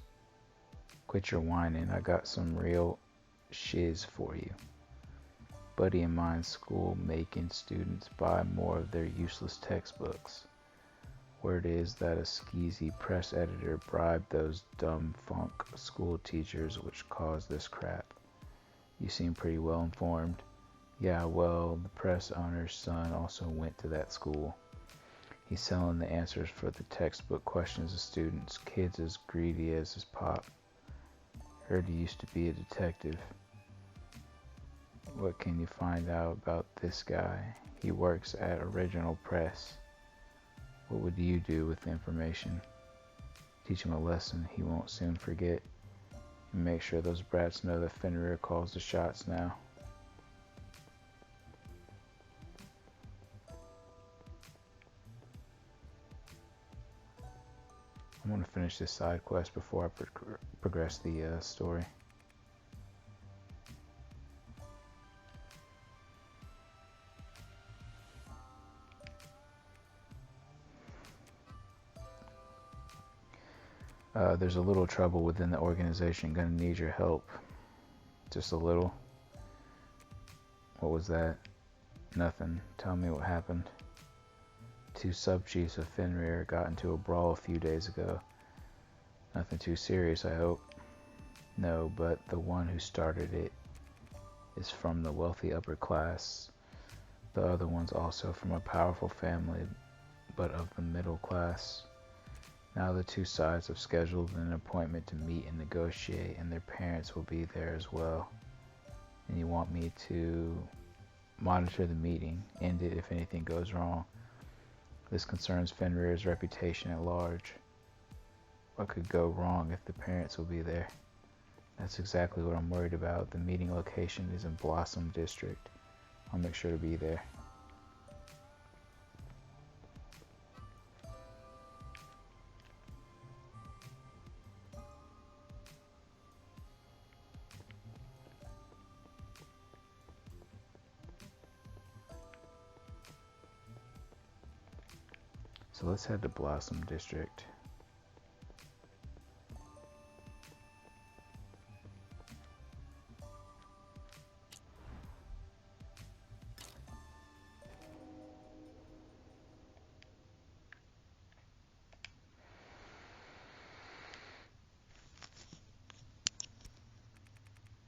Speaker 1: Quit your whining. I got some real shiz for you. Buddy in mine's school making students buy more of their useless textbooks. Word is that a skeezy press editor bribed those dumb funk school teachers which caused this crap. You seem pretty well informed. Yeah, well, the press owner's son also went to that school. He's selling the answers for the textbook questions to students, kids as greedy as his pop. Heard he used to be a detective. What can you find out about this guy? He works at Original Press. What would you do with the information? Teach him a lesson he won't soon forget. And make sure those brats know that Fenrir calls the shots now. I'm going to finish this side quest before I progress the story. There's a little trouble within the organization. Gonna need your help. Just a little. What was that? Nothing. Tell me what happened. 2 sub-chiefs of Fenrir got into a brawl a few days ago. Nothing too serious, I hope. No, but the one who started it is from the wealthy upper class. The other one's also from a powerful family, but of the middle class. Now the 2 sides have scheduled an appointment to meet and negotiate, and their parents will be there as well. And you want me to monitor the meeting, end it if anything goes wrong. This concerns Fenrir's reputation at large. What could go wrong if the parents will be there? That's exactly what I'm worried about. The meeting location is in Blossom District. I'll make sure to be there. So let's head to Blossom District.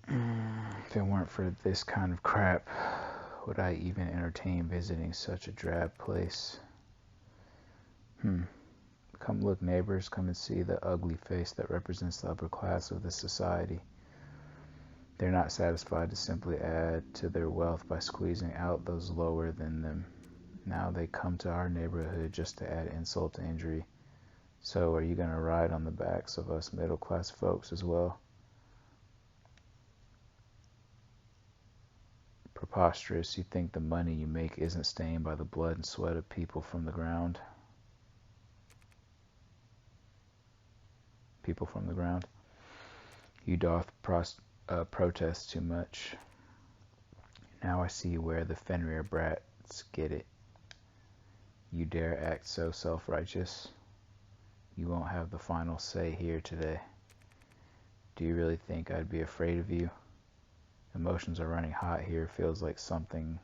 Speaker 1: If it weren't for this kind of crap, would I even entertain visiting such a drab place? Come look, neighbors, come and see the ugly face that represents the upper class of this society. They're not satisfied to simply add to their wealth by squeezing out those lower than them. Now they come to our neighborhood just to add insult to injury. So are you going to ride on the backs of us middle class folks as well? Preposterous. You think the money you make isn't stained by the blood and sweat of people from the ground? People from the ground. You doth protest too much. Now I see where the Fenrir brats get it. You dare act so self-righteous? You won't have the final say here today. Do you really think I'd be afraid of you? Emotions are running hot here. Feels like something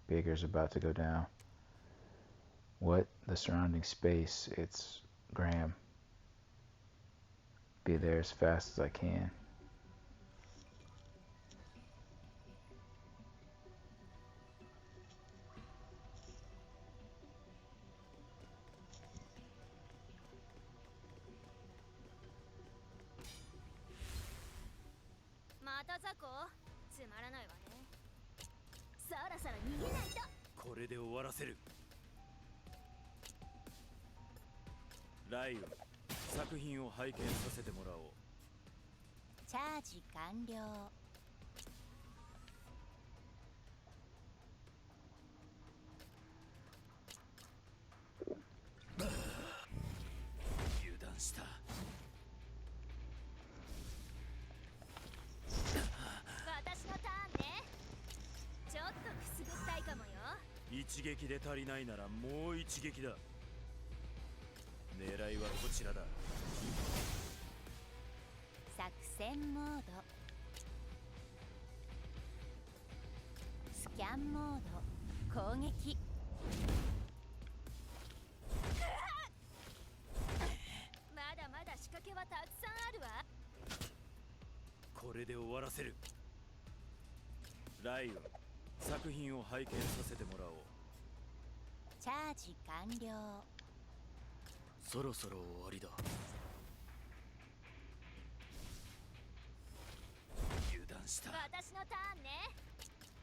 Speaker 1: bigger's about to go down. what the surrounding space, it's Graham. Be there as fast as I can.
Speaker 2: Mato雑魚つまらないわね。そろそろ逃げないと。
Speaker 4: これで終わらせる。ライオン、作品を拝見させてもらおう。
Speaker 5: チャージ完了。
Speaker 4: 油断した。
Speaker 2: 私のターンね。ちょっとくすぐったいかもよ。
Speaker 4: 一撃で足りないならもう一撃だ。狙いはこちらだ。
Speaker 5: 作戦モード。スキャンモード。攻撃。
Speaker 2: まだまだ仕掛けはたくさんあるわ。
Speaker 4: これで終わらせる。ライオン、作品を拝見させてもらおう。
Speaker 5: チャージ完了。
Speaker 4: そろそろ終わりだ。油断した。
Speaker 2: 私のターンね。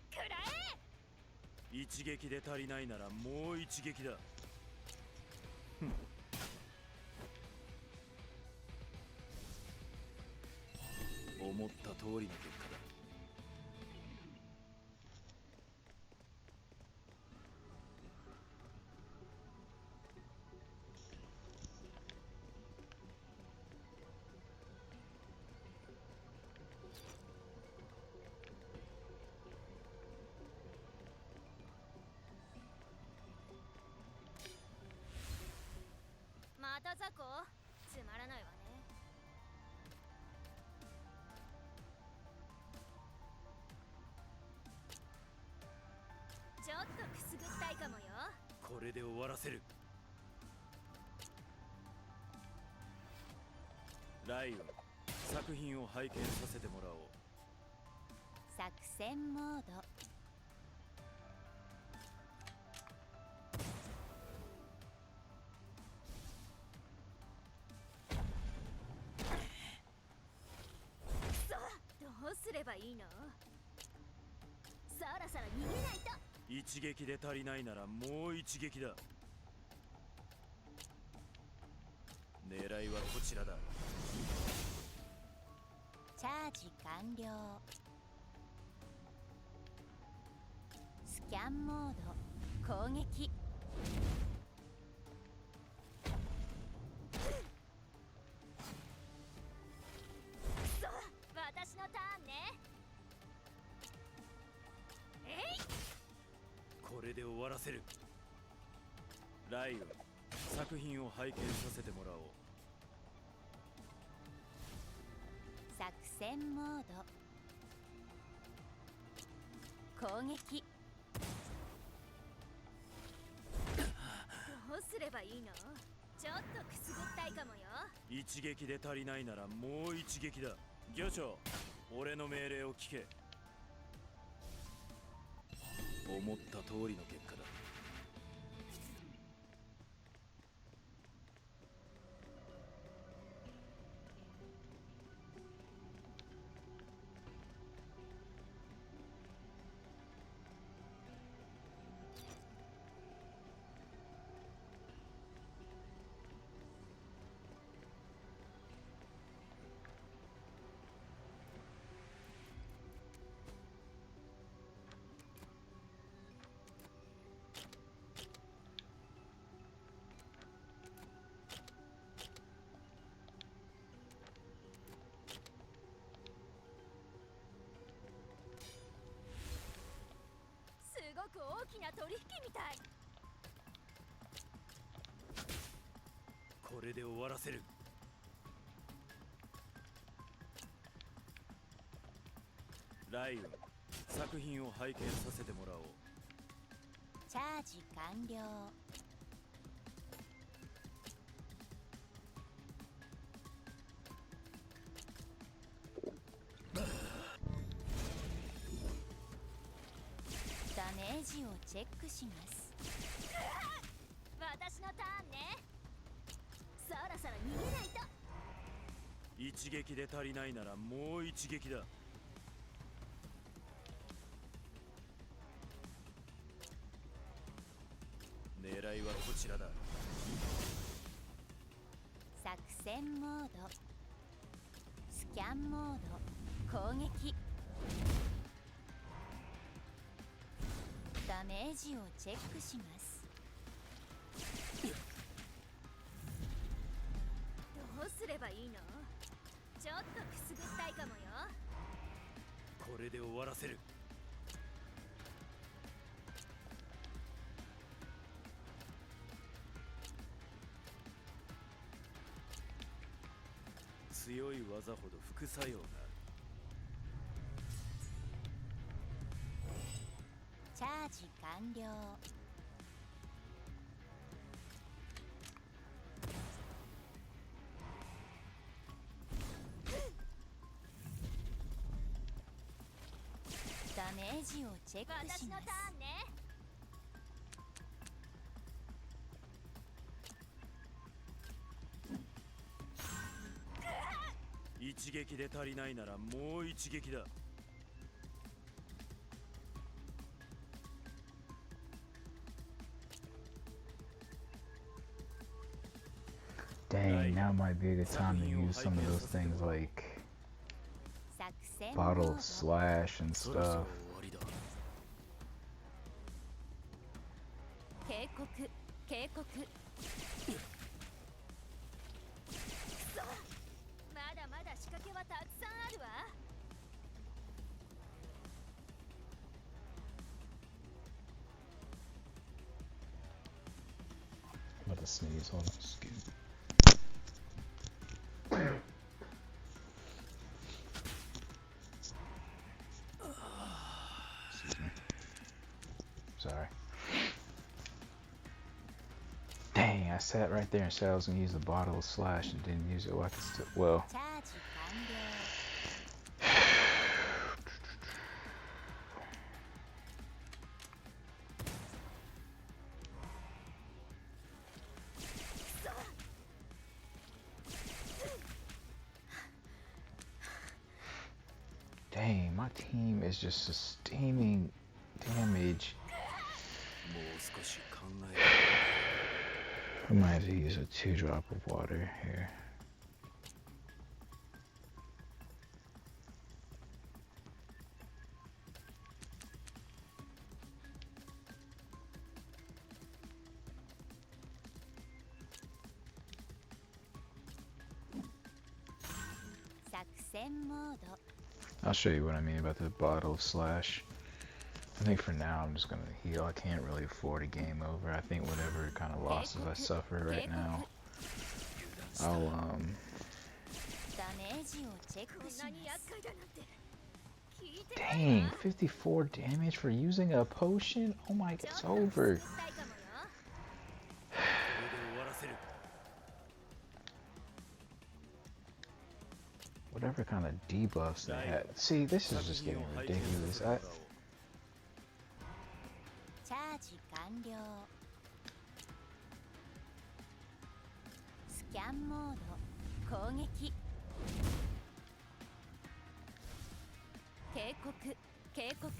Speaker 2: くらえ。
Speaker 4: 一撃で足りないならもう一撃だ。思った通りの結果だ。
Speaker 2: また雑魚つまらないわね。ちょっとくすぐったいかもよ。
Speaker 4: これで終わらせる。ライオン、作品を拝見させてもらおう。
Speaker 5: 作戦モード。
Speaker 2: どうすればいいの。そろそろ逃げないと。
Speaker 4: 一撃で足りないならもう一撃だ。狙いはこちらだ。
Speaker 5: チャージ完了。スキャンモード。攻撃。
Speaker 2: 私のターンね。えい。
Speaker 4: これで終わらせる。ライオン、作品を拝見させてもらおう。
Speaker 5: 作戦モード。攻撃。
Speaker 2: どうすればいいの。ちょっとくすぐったいかもよ。
Speaker 4: 一撃で足りないならもう一撃だ。漁長、俺の命令を聞け。思った通りの結果だ。
Speaker 2: すごく大きな取引みたい。
Speaker 4: これで終わらせる。ライオン、作品を拝見させてもらおう。
Speaker 5: チャージ完了。ージをチェックします。
Speaker 2: 私のターンね。そろそろ逃げないと。
Speaker 4: 一撃で足りないならもう一撃だ。狙いはこちらだ。
Speaker 5: 作戦モード、スキャンモード、攻撃。ダメージをチェックします。
Speaker 2: どうすればいいの？ちょっとくすぐったいかもよ。
Speaker 4: これで終わらせる。強い技ほど副作用がある。
Speaker 5: チャージ完了。ダメージをチェックします。
Speaker 2: 私のターンね。
Speaker 4: 一撃で足りないならもう一撃だ。
Speaker 1: Dang, now might be a good time to use some of those things like
Speaker 5: 作戦モー
Speaker 1: bottle
Speaker 5: ド、
Speaker 1: slash and
Speaker 4: そろそろ
Speaker 1: stuff.
Speaker 4: 終わりだ。
Speaker 5: 警告、警告。
Speaker 2: まだまだ仕掛けはたくさんあるわ。
Speaker 1: I'm about to sneeze. Hold on. Excuse me. Excuse me. Sorry. Dang, I sat right there and said I was gonna use the bottle of slash and didn't use it. Well, I could still, well,
Speaker 5: チャージ完了。
Speaker 1: dang, my team is just sustaining damage.
Speaker 4: もう少し考え
Speaker 1: I might have to use a 2-drop of water here. I'll show you what I mean about the bottle of slash. I think for now I'm just gonna heal. I can't really afford a game over. I think whatever kind of losses I suffer right now, I'll
Speaker 5: ダメージをチェック
Speaker 2: こん
Speaker 5: し
Speaker 2: なに
Speaker 5: ます。
Speaker 2: 厄介だなんて聞いてないわ。
Speaker 1: dang 54 damage for using a potion. Oh my,
Speaker 2: ちょっ
Speaker 1: it's
Speaker 2: とく
Speaker 1: over.
Speaker 2: すぐったいかもよ。
Speaker 4: これで終わらせる。
Speaker 1: Whatever kind of debuffs they had. See, this is just getting ridiculous.
Speaker 5: チャージ完了。スキャンモード、攻撃。警告、警告。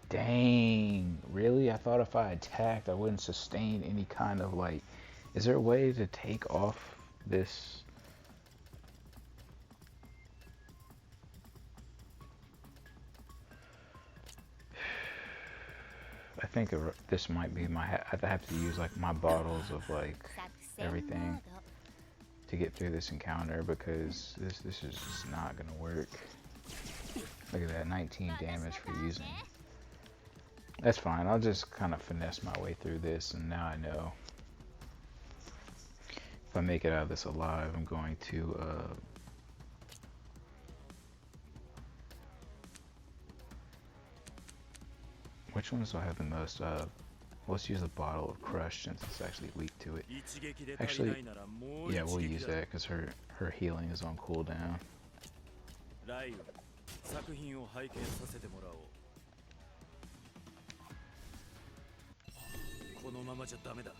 Speaker 1: Dang, really? I thought if I attacked, I wouldn't sustain any kind of like. Is there a way to take off this? I think this might be my. I have to use like my bottles of like
Speaker 5: 作戦モー
Speaker 1: everything
Speaker 5: ド。
Speaker 1: to get through this encounter because this is just not gonna work. Look at that, 19 damage for using. That's fine. I'll just kind of finesse my way through this, and now I know if I make it out of this alive, I'm going to Which ones do I have the most of? Let's use the bottle of crush since it's actually weak to it. Actually, yeah, we'll use that because her healing is on cooldown.
Speaker 4: ライオン作品を拝見させてもらおうこのままじゃダメだ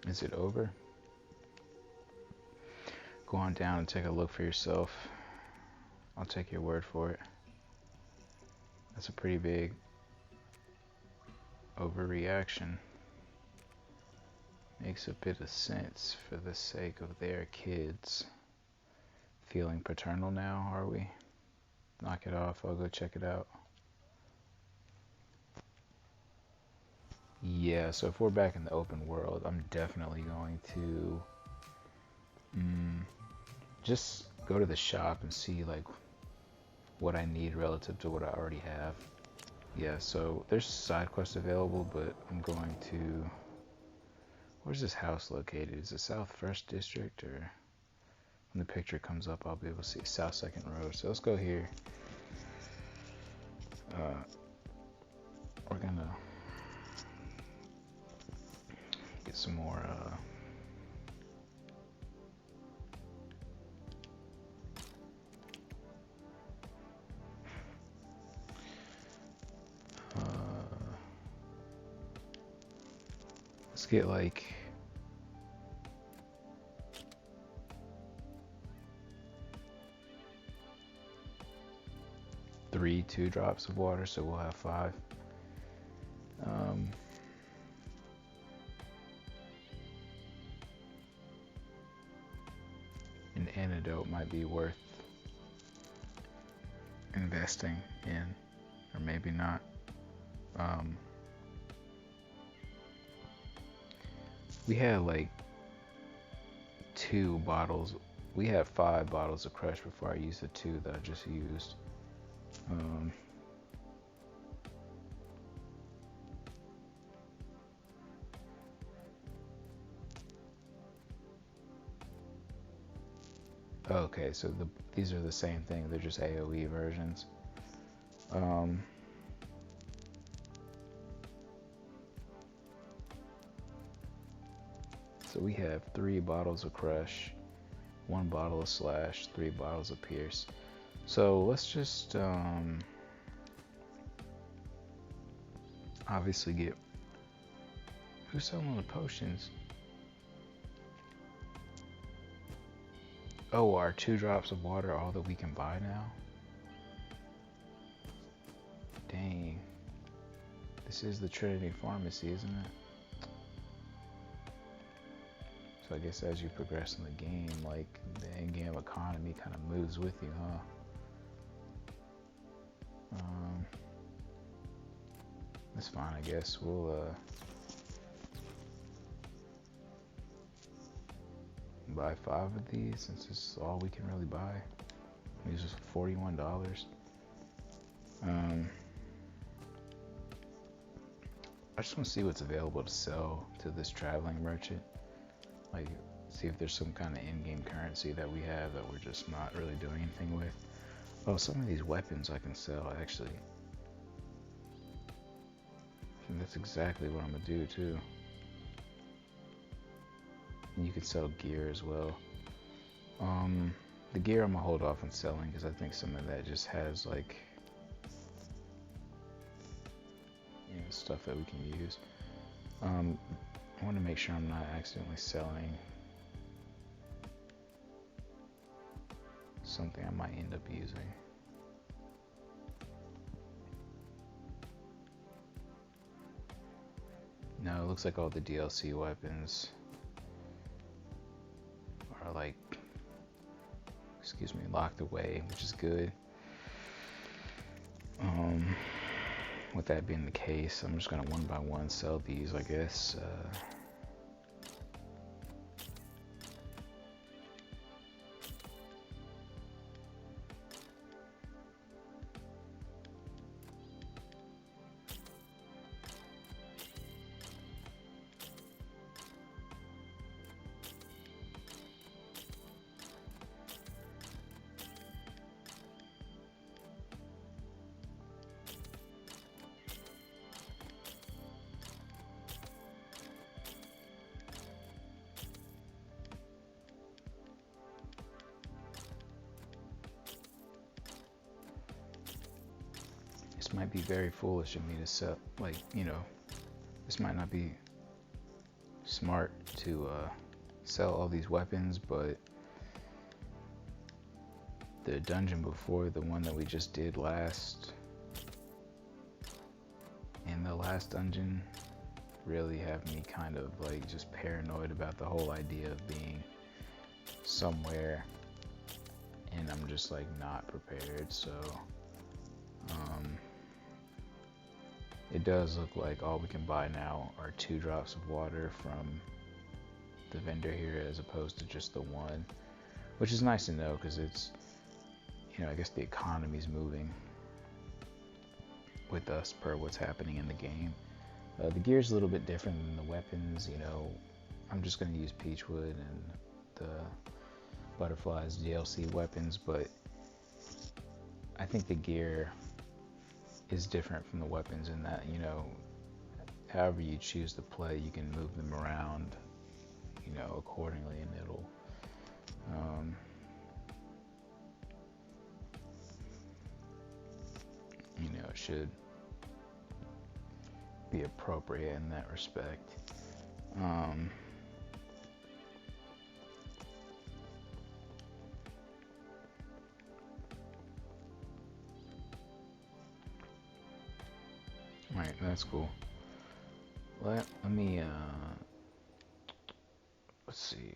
Speaker 1: Is it over? Go on down and take a look for yourself. I'll take your word for it. That's a pretty big overreaction. Makes a bit of sense for the sake of their kids. Feeling paternal now, are we? Knock it off, I'll go check it out. Yeah, so if we're back in the open world, I'm definitely going to just go to the shop and see like what I need relative to what I already have. Yeah, so there's side quests available, but I'm going to... Where's this house located? Is it South 1st District, or when the picture comes up I'll be able to see South 2nd Road. So let's go here. We're gonna get some more let's get like 3 2-drops of water, so we'll have 5. An antidote might be worth investing in, or maybe not. We had like 2 bottles. We had 5 bottles of crush before I used the 2 that I just used. Okay, so these are the same thing. They're just AoE versions. So we have 3 bottles of crush, 1 bottle of slash, 3 bottles of pierce. So let's just obviously get... Who's selling the potions? Oh, are 2 drops of water all that we can buy now? Dang. This is the Trinity Pharmacy, isn't it? So I guess as you progress in the game, like, the in-game economy kind of moves with you, huh? That's fine, I guess. We'll buy 5 of these since this is all we can really buy. These are $41. I just want to see what's available to sell to this traveling merchant. Like, see if there's some kind of in-game currency that we have that we're just not really doing anything with. Oh, some of these weapons I can sell, actually. And that's exactly what I'm gonna do too. And you can sell gear as well. The gear I'm gonna hold off on selling because I think some of that just has like, you know, stuff that we can use. I want to make sure I'm not accidentally selling something I might end up using. No, it looks like all the DLC weapons are like, excuse me, locked away, which is good. With that being the case, I'm just gonna one by one sell these, I guess. this might be very foolish of me to sell, like, you know, this might not be smart to sell all these weapons, but the dungeon before, the one that we just did last, and the last dungeon really have me kind of like just paranoid about the whole idea of being somewhere and I'm just like not prepared. So it does look like all we can buy now are 2 drops of water from the vendor here as opposed to just the one, which is nice to know because it's, you know, I guess the economy's moving with us per what's happening in the game. The gear's a little bit different than the weapons, you know. I'm just going to use Peachwood and the Butterfly's DLC weapons, but I think the gear is different from the weapons in that, you know, however you choose to play, you can move them around, you know, accordingly, and it'll you know, it should be appropriate in that respect. Right, that's cool. Let me let's see.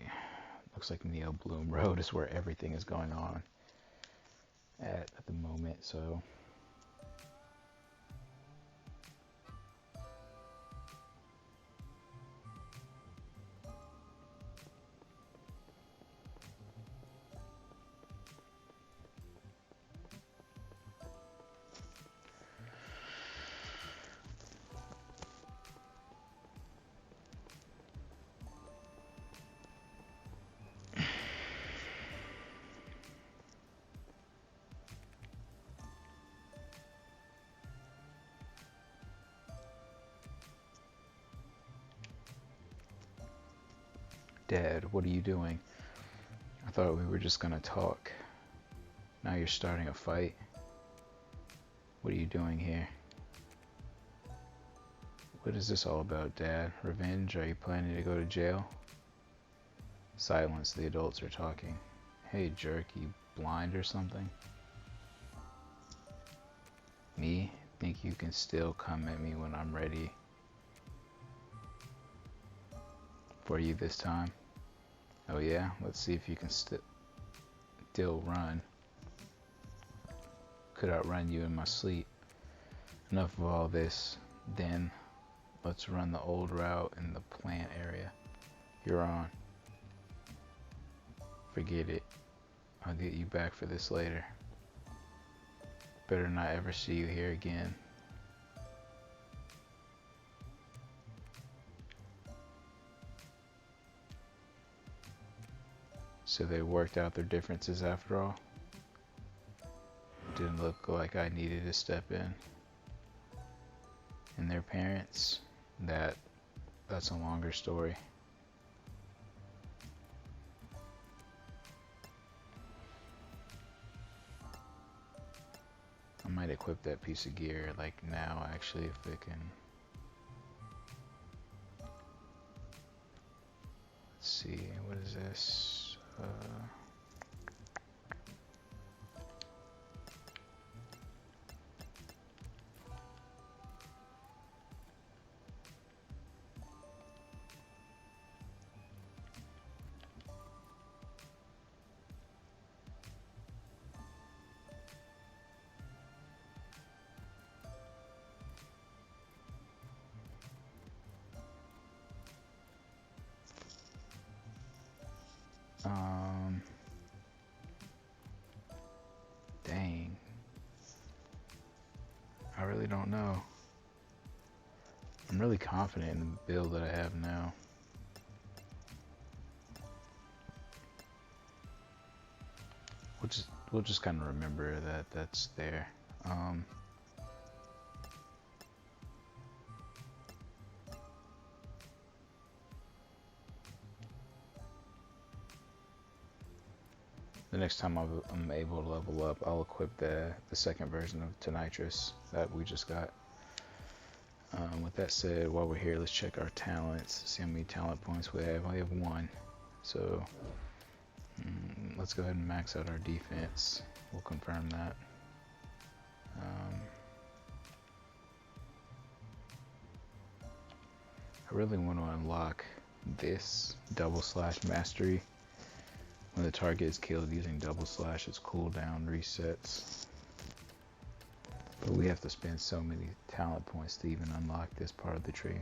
Speaker 1: Looks like Neo Bloom Road is where everything is going on at the moment, so Dad, what are you doing? I thought we were just gonna talk. Now you're starting a fight. What are you doing here? What is this all about, Dad? Revenge? Are you planning to go to jail? Silence, the adults are talking. Hey jerk, you blind or something? Me? Think you can still come at me when I'm ready for you this time? Oh yeah? Let's see if you can still run. Could outrun you in my sleep. Enough of all this. Then let's run the old route in the plant area. You're on. Forget it. I'll get you back for this later. Better not ever see you here again. So they worked out their differences after all. Didn't look like I needed to step in. And their parents, that's a longer story. I might equip that piece of gear like now actually if it can. Let's see, what is this? Dang. I really don't know. I'm really confident in the build that I have now. We'll just kind of remember that that's there. The next time I'm able to level up, I'll equip the second version of Tonitrus that we just got. With that said, while we're here, let's check our talents, see how many talent points we have. I have 1. So let's go ahead and max out our defense. We'll confirm that. I really want to unlock this / mastery. When the target is killed using / its cooldown resets. But we have to spend so many talent points to even unlock this part of the tree.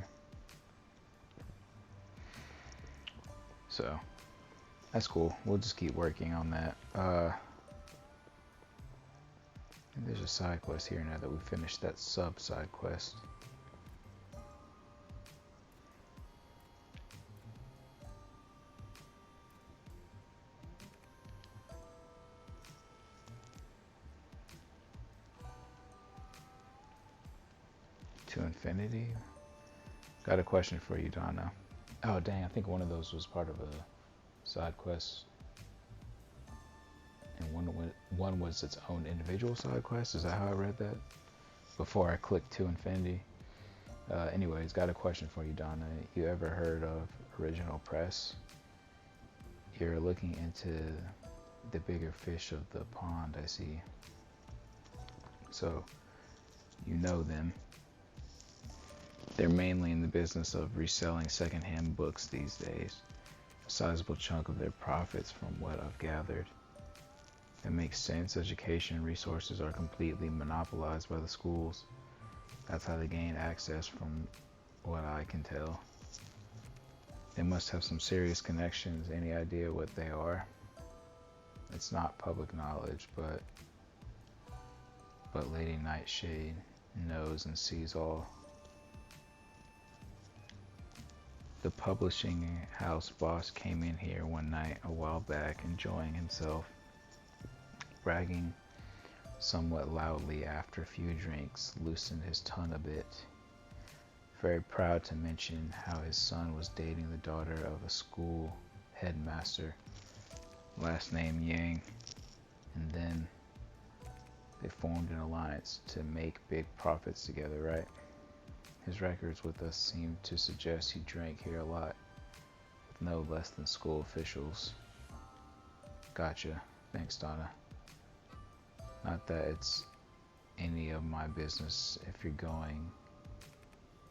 Speaker 1: So that's cool. We'll just keep working on that. And there's a side quest here now that we finished that side quest. To infinity. Got a question for you, Donna. Oh dang, I think one of those was part of a side quest. And one was its own individual side quest. Is that how I read that? Before I clicked to infinity. Anyways, got a question for you, Donna. You ever heard of original press? You're looking into the bigger fish of the pond, I see. So, you know them. They're mainly in the business of reselling secondhand books these days. A sizable chunk of their profits from what I've gathered. It makes sense. Education resources are completely monopolized by the schools. That's how they gain access from what I can tell. They must have some serious connections. Any idea what they are? It's not public knowledge, but Lady Nightshade knows and sees all. The publishing house boss came in here one night a while back, enjoying himself, bragging somewhat loudly after a few drinks, loosened his tongue a bit. Very proud to mention how his son was dating the daughter of a school headmaster, last name Yang, and then they formed an alliance to make big profits together, right? His records with us seem to suggest he drank here a lot, with no less than school officials. Gotcha. Thanks, Donna. Not that it's any of my business if you're going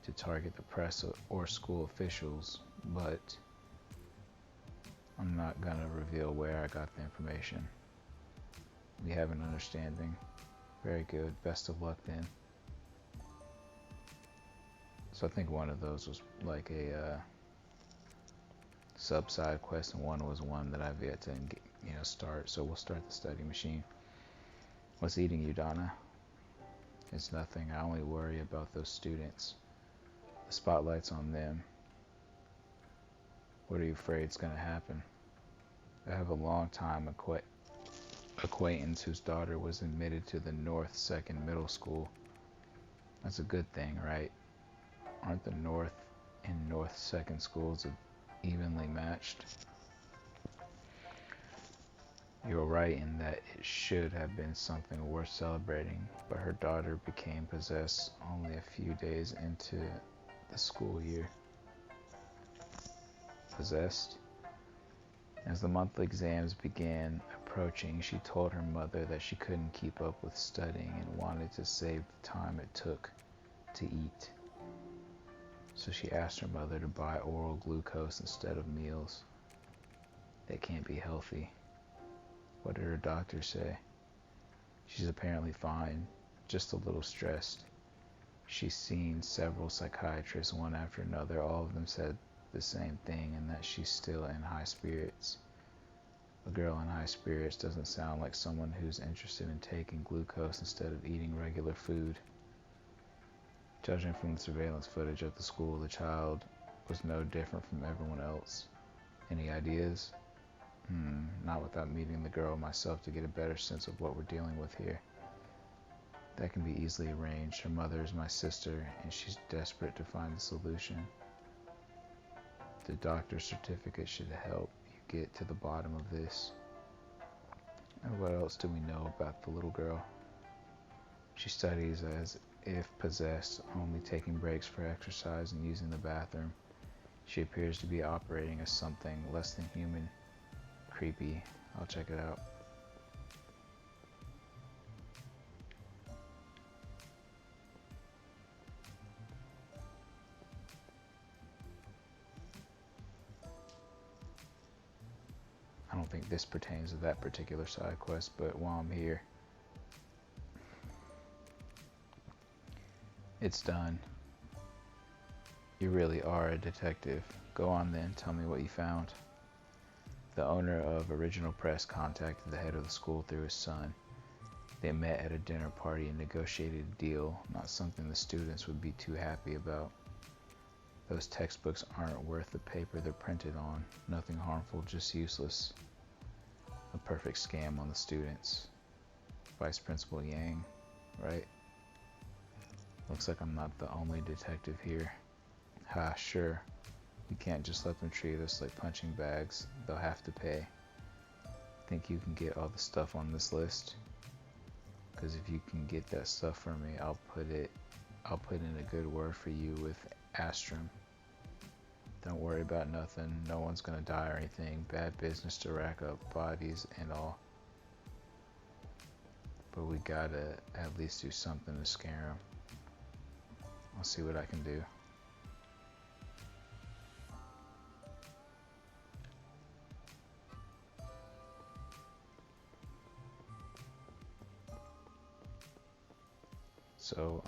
Speaker 1: to target the press or school officials, but I'm not gonna reveal where I got the information. We have an understanding. Very good. Best of luck then. So I think one of those was like a side quest, and one was one that I've yet to start. So we'll start the study machine. What's eating you, Donna? It's nothing. I only worry about those students. The spotlight's on them. What are you afraid is going to happen? I have a long-time acquaintance whose daughter was admitted to the North 2nd Middle School. That's a good thing, right? Aren't the North and North 2nd schools evenly matched? You're right in that it should have been something worth celebrating, but her daughter became possessed only a few days into the school year. Possessed? As the monthly exams began approaching, she told her mother that she couldn't keep up with studying and wanted to save the time it took to eat. So she asked her mother to buy oral glucose instead of meals. They can't be healthy. What did her doctor say? She's apparently fine, just a little stressed. She's seen several psychiatrists, one after another. All of them said the same thing, and that she's still in high spirits. A girl in high spirits doesn't sound like someone who's interested in taking glucose instead of eating regular food. Judging from the surveillance footage at the school, the child was no different from everyone else. Any ideas? Not without meeting the girl myself to get a better sense of what we're dealing with here. That can be easily arranged. Her mother is my sister, and she's desperate to find a solution. The doctor's certificate should help you get to the bottom of this. And what else do we know about the little girl? She studies as if possessed, only taking breaks for exercise and using the bathroom. She appears to be operating as something less than human. Creepy. I'll check it out. I don't think this pertains to that particular side quest, but while I'm here, it's done. You really are a detective. Go on then, tell me what you found. The owner of Original Press contacted the head of the school through his son. They met at a dinner party and negotiated a deal, not something the students would be too happy about. Those textbooks aren't worth the paper they're printed on. Nothing harmful, just useless. A perfect scam on the students. Vice Principal Yang, right? Looks like I'm not the only detective here. Ha, sure. You can't just let them treat us like punching bags. They'll have to pay. Think you can get all the stuff on this list? Because if you can get that stuff for me, I'll put in a good word for you with Astrum. Don't worry about nothing. No one's gonna die or anything. Bad business to rack up bodies and all. But we gotta at least do something to scare them. I'll see what I can do. So,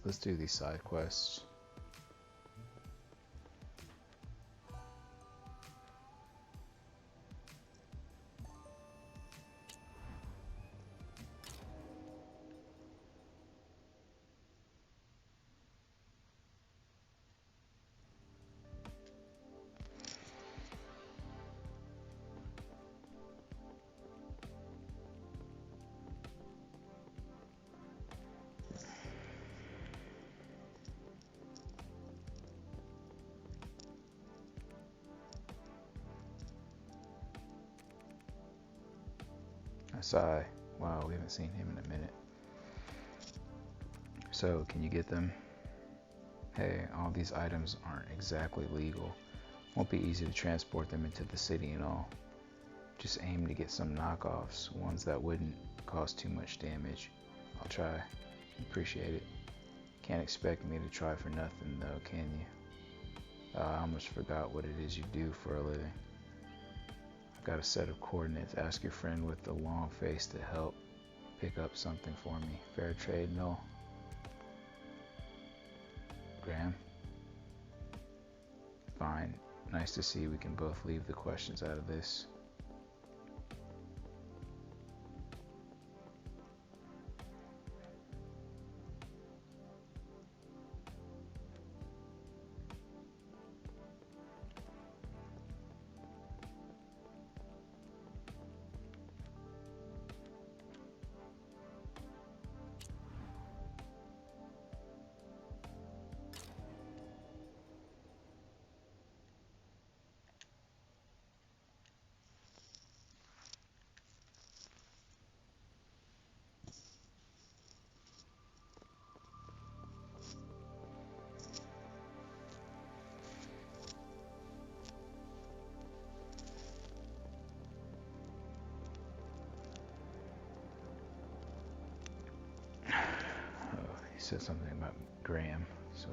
Speaker 1: let's do these side quests. Asai. Wow, we haven't seen him in a minute. So, can you get them? Hey, all these items aren't exactly legal. Won't be easy to transport them into the city and all. Just aim to get some knockoffs, ones that wouldn't cause too much damage. I'll try. Appreciate it. Can't expect me to try for nothing though, can you? I almost forgot what it is you do for a living. I've got a set of coordinates. Ask your friend with the long face to help pick up something for me. Fair trade, no? Graham? Fine. Nice to see we can both leave the questions out of this. He said something about Graham, so.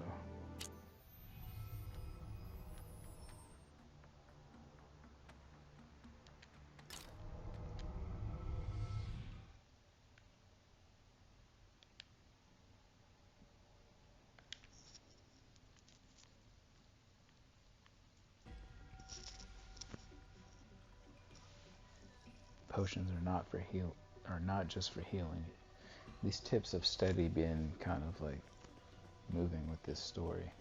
Speaker 1: Potions are not just for healing. These tips have steadily been kind of like moving with this story.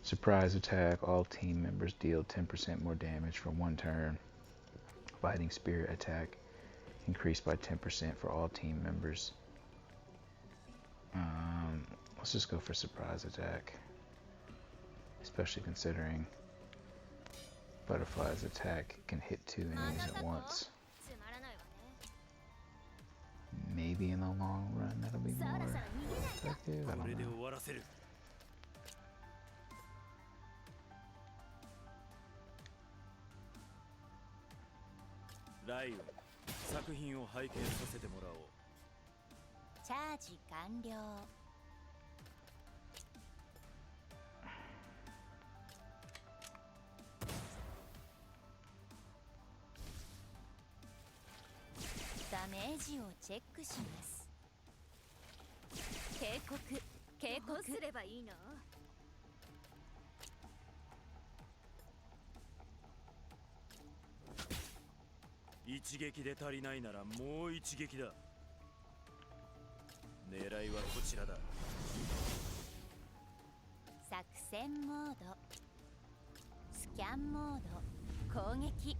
Speaker 1: Surprise attack. All team members deal 10% more damage for one turn. Fighting spirit attack. Increased by 10% for all team members. Let's just go for surprise attack. Especially considering Butterfly's attack can hit 2 enemies at once. Maybe in the long run that'll be more effective. I don't know.
Speaker 4: ライオン、作品を拝見させてもらおう。
Speaker 5: チャージ完了。ダメージをチェックします。警告、警告。どうすればいいの？
Speaker 4: 一撃で足りないならもう一撃だ。狙いはこちらだ。
Speaker 5: 作戦モード、スキャンモード、攻撃。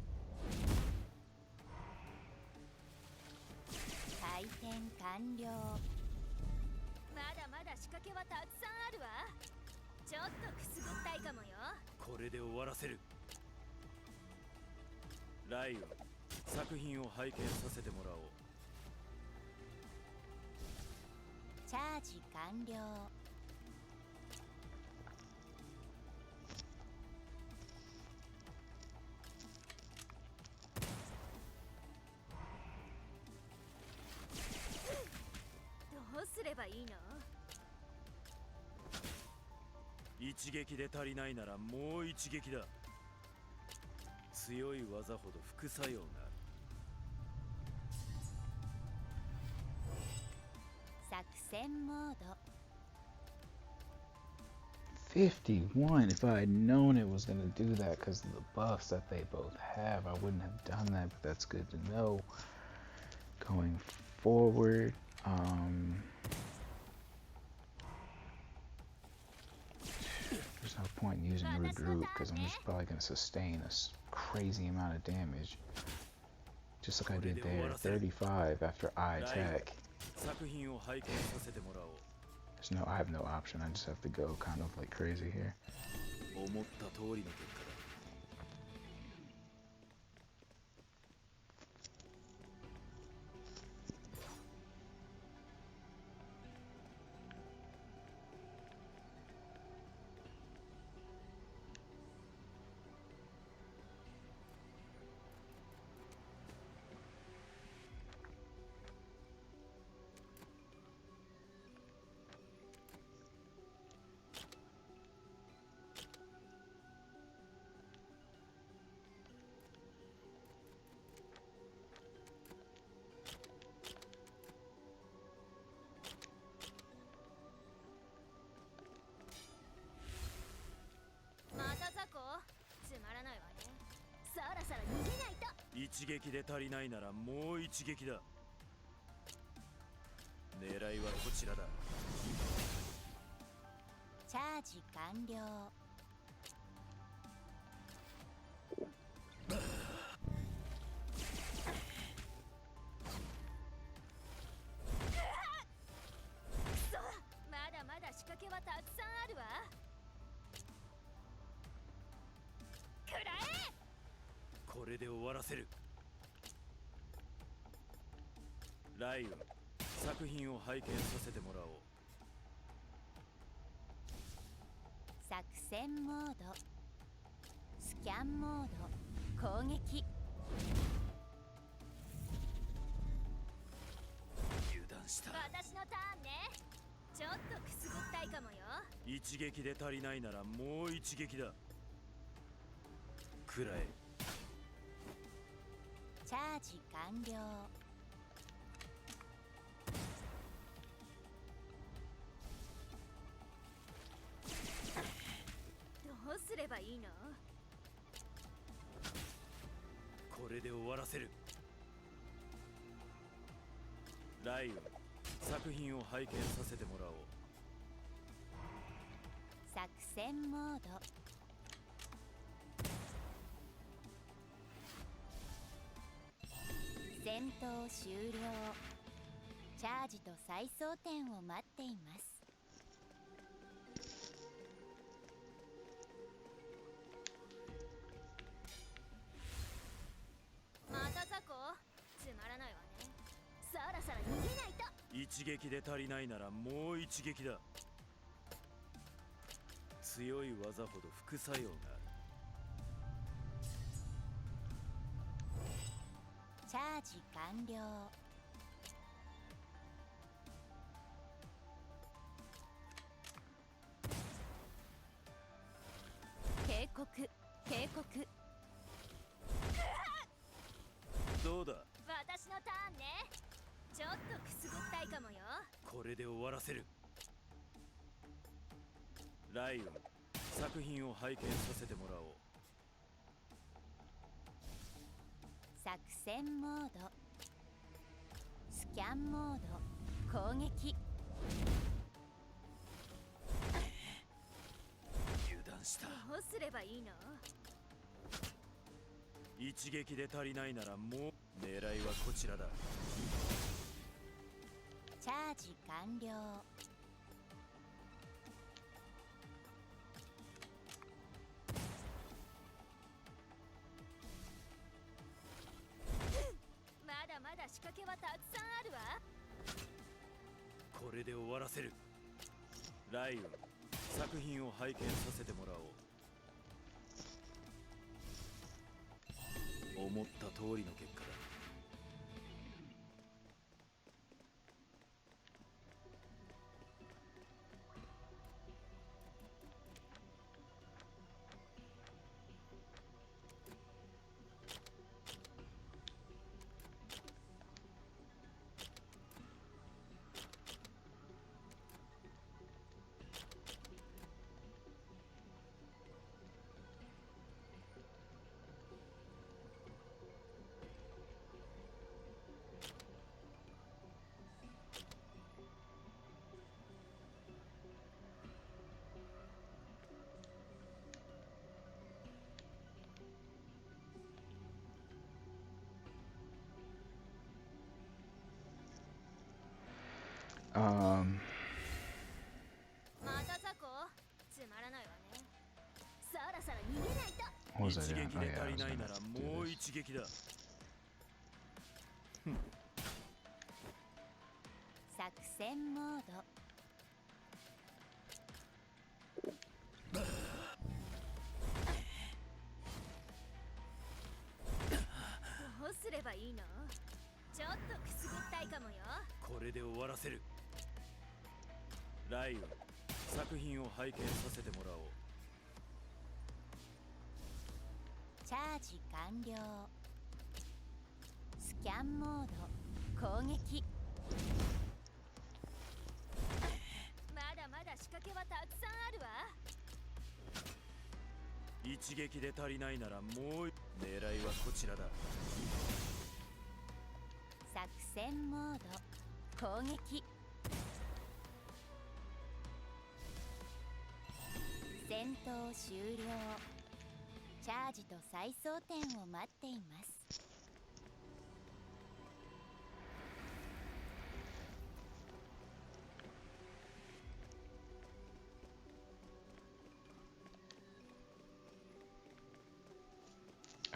Speaker 5: 回転完了。まだまだ仕掛けはたくさんあるわ。ちょっとくすぐったいかもよ。
Speaker 4: これで終わらせる。ライオン、作品を拝見させてもらおう。
Speaker 5: チャージ完了。どうすればいいの？
Speaker 4: 一撃で足りないならもう一撃だ。強い技ほど副作用がある。
Speaker 5: 作戦モード。
Speaker 1: 51. If I had known it was going to do that because of the buffs that they both have, I wouldn't have done that, but that's good to know. Going forward, there's no point in using regroup because I'm just probably going to sustain a crazy amount of damage. Just like I did there, 35 after I attack. I have no option. I just have to go kind of like crazy here.
Speaker 5: そろそろ逃げないと。
Speaker 4: 一撃で足りないならもう一撃だ。狙いはこちらだ。
Speaker 5: チャージ完了。まだまだ仕掛けはたくさんあるわ。くらえ！
Speaker 4: これで終わらせる。ライオン、作品を拝見させてもらおう。
Speaker 5: 作戦モード、スキャンモード、攻撃。
Speaker 4: 油断した。
Speaker 5: 私のターンね。ちょっとくすぐったいかもよ。
Speaker 4: 一撃で足りないならもう一撃だ。くらえ。
Speaker 5: チャージ完了。どうすればいいの？
Speaker 4: これで終わらせる。ライオン、作品を拝見させてもらおう。
Speaker 5: 作戦モード、戦戦闘終了。チャージと再装填を待っています。また雑魚？つまらないわね。そろそろ逃げないと。
Speaker 4: 一撃で足りないならもう一撃だ。強い技ほど副作用がある。
Speaker 5: チャージ完了。警告警告。
Speaker 4: どうだ、
Speaker 5: 私のターンね。ちょっとくすぐったいかもよ。
Speaker 4: これで終わらせる。ライオン、作品を拝見させてもらおう。
Speaker 5: 作戦モード、スキャンモード、攻撃。
Speaker 4: 油断した。
Speaker 5: どうすればいいの？
Speaker 4: 一撃で足りないならもう。狙いはこちらだ。
Speaker 5: チャージ完了。まだまだ仕掛けはたくさんあるわ。
Speaker 4: これで終わらせる。ライオン、作品を拝見させてもらおう。思った通りの結果だ。
Speaker 5: また雑魚？つまらないわね。そろそろ逃げないと。
Speaker 1: What was I
Speaker 4: 一
Speaker 1: doing?
Speaker 4: 撃
Speaker 1: Oh
Speaker 4: で
Speaker 1: yeah,
Speaker 4: 足
Speaker 1: I
Speaker 4: り
Speaker 1: was
Speaker 4: ないな
Speaker 1: gonna
Speaker 4: ら
Speaker 1: do
Speaker 4: もう
Speaker 1: this.
Speaker 4: 一撃だ。
Speaker 5: 作戦モード。どうすればいいの？ちょっとくすぐったいかもよ。
Speaker 4: これで終わらせる。ライオン、作品を拝見させてもらおう。
Speaker 5: チャージ完了。スキャンモード、攻撃。まだまだ仕掛けはたくさんあるわ。
Speaker 4: 一撃で足りないならもう。狙いはこちらだ。
Speaker 5: 作戦モード、攻撃。戦闘終了。チャージと再装填を待っています。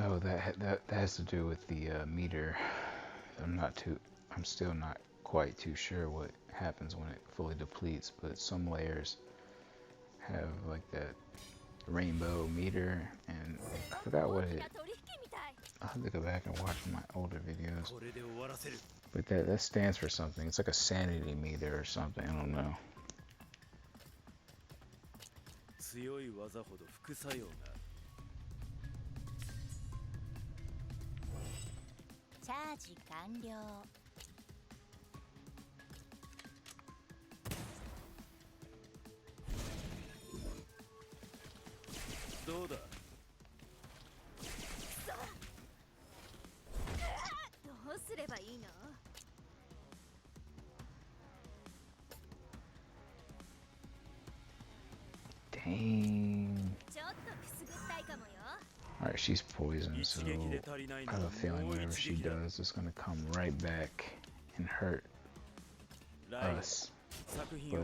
Speaker 1: Oh, that has to do with the meter. I'm still not quite too sure what happens when it fully depletes, but some layers have like that rainbow meter, and I forgot what it. I'll have to go back and watch my older videos.
Speaker 4: これで終わらせる。
Speaker 1: But that stands for something. It's like a sanity meter or something. I don't know.
Speaker 4: 強い技ほど副作用がある。
Speaker 5: チャージ完了。
Speaker 4: どうだ。
Speaker 5: どうすればいいの？Dang. ちょっとくすぐったいかもよ。
Speaker 1: Alright, Alright, she's poisoned, so I have a feeling whatever she does is gonna come right back and hurt us. But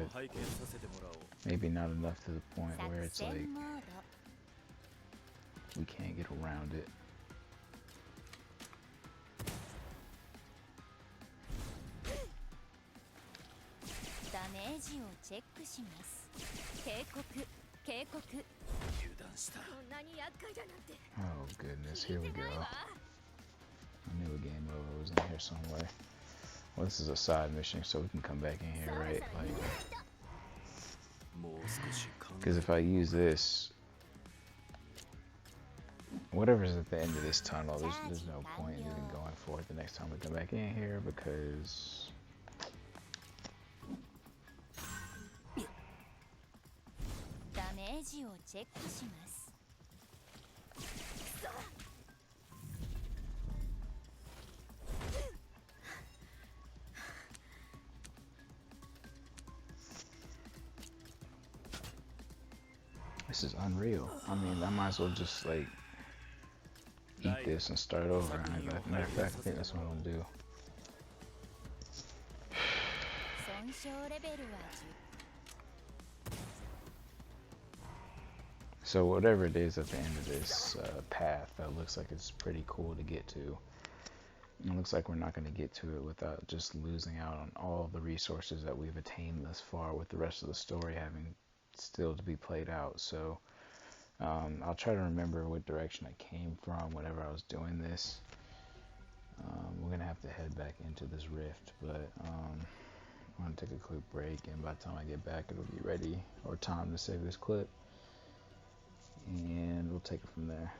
Speaker 1: maybe not enough to the point where it's like we can't get around it. Oh goodness, here we go. I knew a game over was in here somewhere. Well, this is a side mission, so we can come back in here, right? Like, because if I use this, whatever's at the end of this tunnel, there's no point in even going for it the next time we come back in here, because this is unreal. I mean, I might as well just like eat this and start over. Matter of fact, I think that's what I'm gonna do. So whatever it is at the end of this path, that looks like it's pretty cool to get to. It looks like we're not going to get to it without just losing out on all the resources that we've attained thus far, with the rest of the story having still to be played out. So I'll try to remember what direction I came from whenever I was doing this. We're going to have to head back into this rift, but I'm going to take a quick break, and by the time I get back, it'll be ready, or time to save this clip, and we'll take it from there.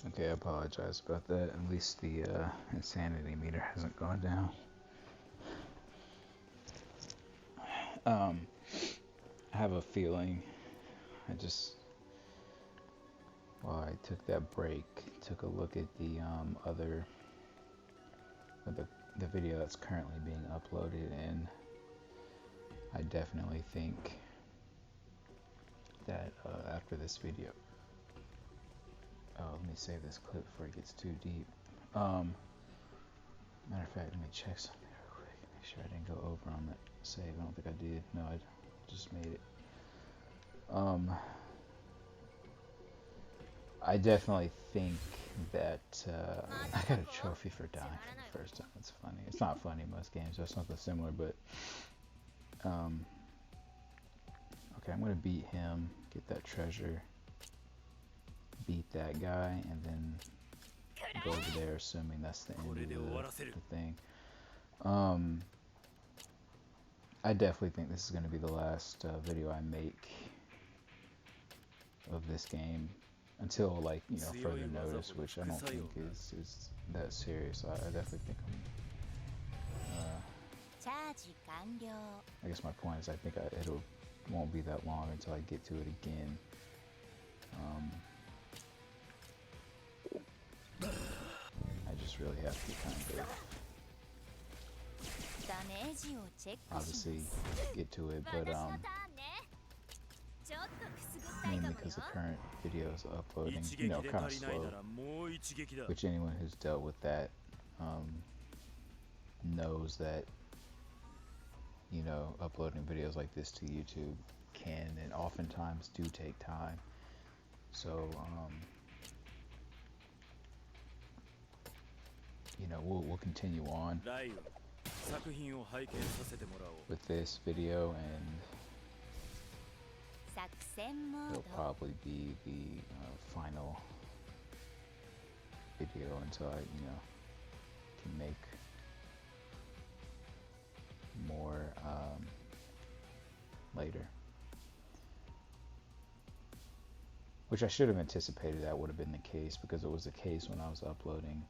Speaker 1: Okay, I apologize about that. At least the insanity meter hasn't gone down. I have a feeling while I took that break, took a look at the the video that's currently being uploaded, and I definitely think that after this video, let me save this clip before it gets too deep. Matter of fact, let me check something real quick. Make sure I didn't go over on that save. I don't think I did. No, I just made it. I definitely think that I got a trophy for dying for the first time. It's funny. It's not funny in most games. There's something similar, but okay, I'm gonna beat him, get that treasure, beat that guy, and then go over there, assuming that's the end of the thing. I definitely think this is going to be the last video I make of this game until, like, you know, further notice, which I don't think is that serious. I definitely think I guess my point is I think it won't be that long until I get to it again. I just really have to kind of obviously get to it, but mainly because the current video is uploading, you know, kind of slow, which anyone who's dealt with that knows that, you know, uploading videos like this to YouTube can and oftentimes do take time. So you know, we'll continue on with this video, and it'll probably be the final video until I, you know, can make more later. Which I should have anticipated that would have been the case, because it was the case when I was uploading,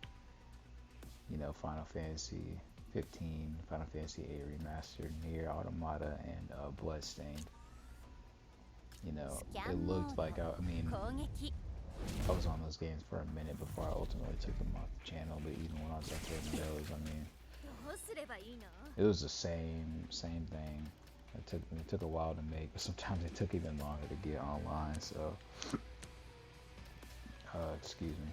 Speaker 1: you know, Final Fantasy 15, Final Fantasy 8 Remastered, Nier Automata, and Bloodstained. You know, it looked like, I mean, I was on those games for a minute before I ultimately took them off the channel, but even when I was uploading those, I mean, it was the same thing. It took a while to make, but sometimes it took even longer to get online, so, excuse me.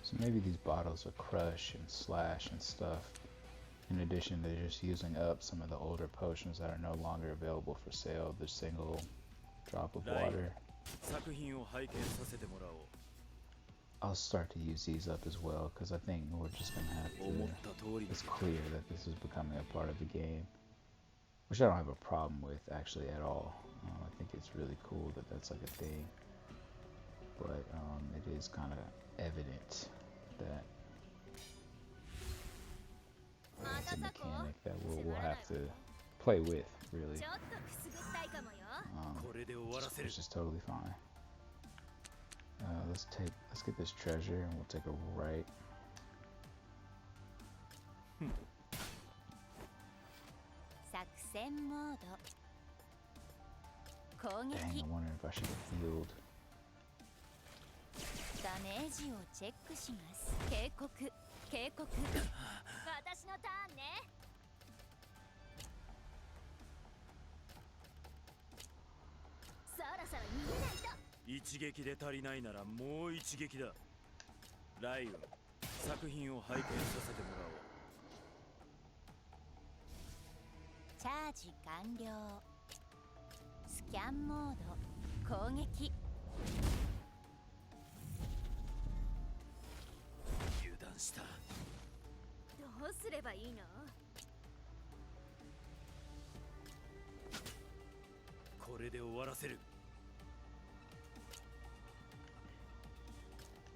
Speaker 1: So maybe these bottles will crush and slash and stuff, in addition to just using up some of the older potions that are no longer available for sale, the single drop of water. I'll start to use these up as well, because I think we're just going to have to, it's clear that this is becoming a part of the game, which I don't have a problem with actually at all. I think it's really cool that that's like a thing, but it is kind of evident that it's a mechanic that we'll have to play with, really, which is totally fine. Let's get this treasure, and we'll take a right. Dang, I'm wondering if I should have healed.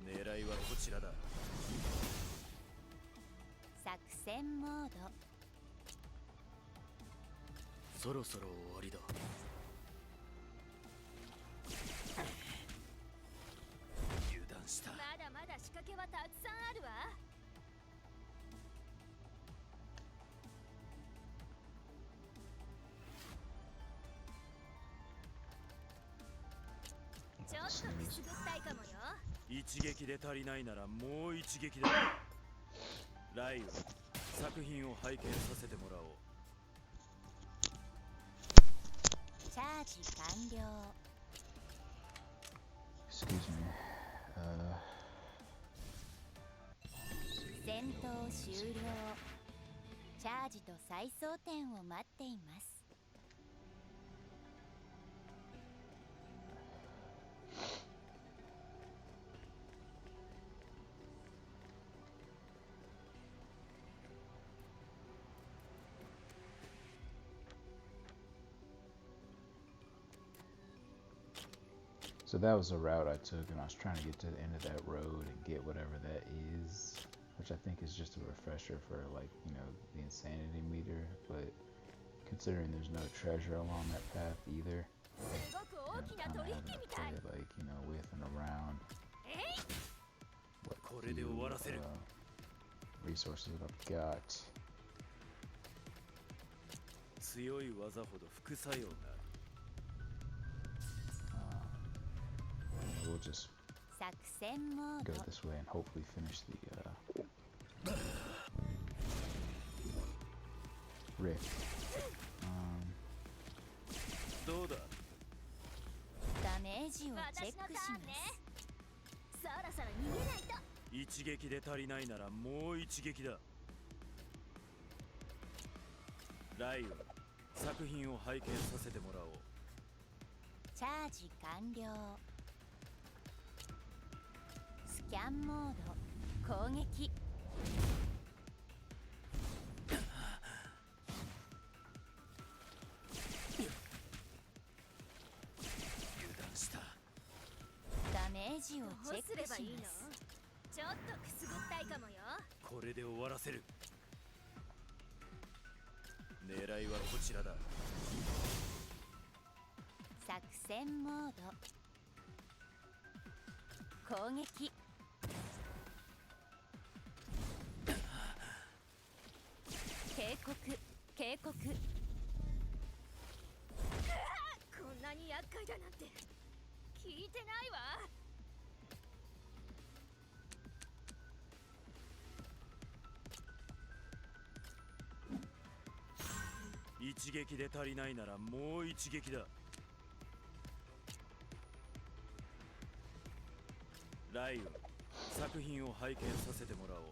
Speaker 4: 狙いはこちらだ。
Speaker 5: 作戦モード。
Speaker 4: そろそろ終わりだ。油断した。
Speaker 5: まだまだ仕掛けはたくさんあるわ。ちょっとくすぐったいかもよ。
Speaker 4: 一撃で足りないならもう一撃だ。ライオン、作品を拝見させてもらおう。
Speaker 5: チャージ完了。
Speaker 1: Excuse me.
Speaker 5: 戦闘終了。チャージと再装填を待っています。
Speaker 1: So that was the route I took, and I was trying to get to the end of that road and get whatever that is, which I think is just a refresher for, like, you know, the insanity meter. But considering there's no treasure along that path either, you know, I'm kind of having to play, like, you know, with and around what few resources that I've got.
Speaker 4: 強い技ほど副作用がある。
Speaker 1: We'll just go this way and hopefully finish the rift.
Speaker 4: どうだ。
Speaker 5: ダメージをチェックします。そろそろ逃げないと。
Speaker 4: 一撃で足りないならもう一撃だ。ライオン、作品を拝見させてもらおう。
Speaker 5: チャージ完了。スキャンモード。攻撃。
Speaker 4: 油断した。
Speaker 5: ダメージをチェックします。
Speaker 2: どうすればいいの？ちょっとくすぐったいかもよ。
Speaker 4: これで終わらせる。狙いはこちらだ。
Speaker 5: 作戦モード。攻撃。警告警告。
Speaker 2: こんなに厄介だなんて聞いてないわ。
Speaker 4: 一撃で足りないならもう一撃だ。ライオン、作品を拝見させてもらおう。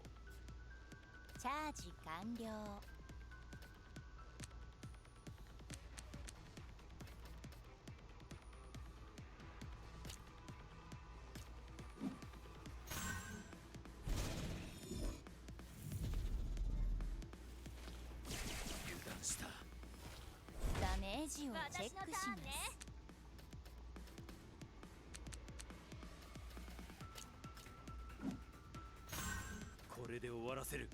Speaker 5: チャージ完了。
Speaker 4: 油断した。
Speaker 5: ダメージをチェックします。
Speaker 4: これで終わらせる。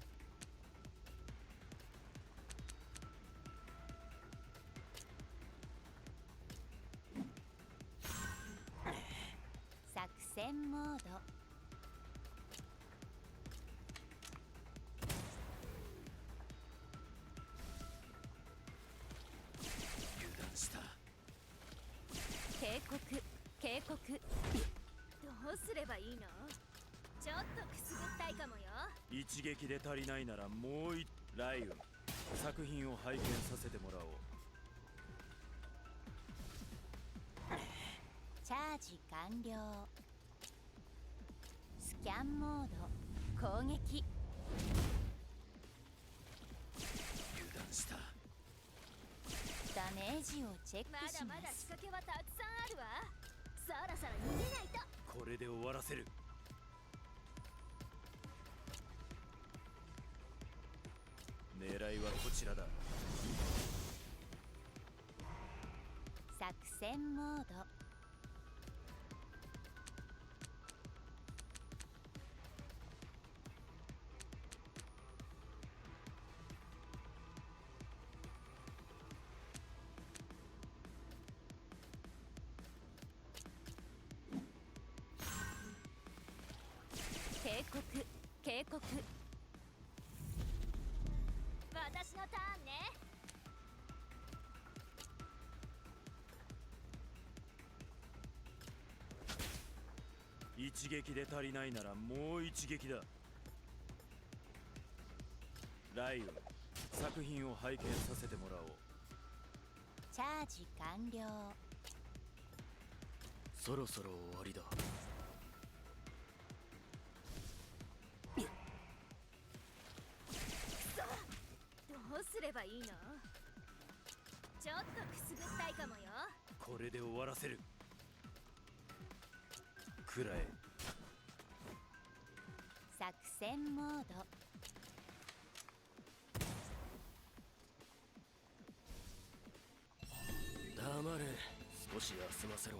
Speaker 5: 作戦モード。
Speaker 4: 油断した。
Speaker 5: 警告警告。
Speaker 2: どうすればいいの？ちょっとくすぐったいかもよ。
Speaker 4: 一撃で足りないならもう一。ライオン、作品を拝見させてもらおう。
Speaker 5: チャージ完了。スキャンモード。攻撃。
Speaker 4: 油断した。
Speaker 5: ダメージをチェック
Speaker 2: ま
Speaker 5: します。
Speaker 2: だまだ仕掛けはたくさんあるわ。そろそろ逃げないと。
Speaker 4: これで終わらせる。狙いはこちらだ。
Speaker 5: 作戦モード。告警告。私のターンね。
Speaker 4: 一撃で足りないならもう一撃だ。ライオン、作品を拝見させてもらおう。
Speaker 5: チャージ完了。
Speaker 4: そろそろ終わりだ。
Speaker 5: どうすればいいの？ちょっとくすぐったいかもよ。
Speaker 4: これで終わらせる。くらえ。
Speaker 5: 作戦モード。
Speaker 4: 黙れ、少し休ませろ。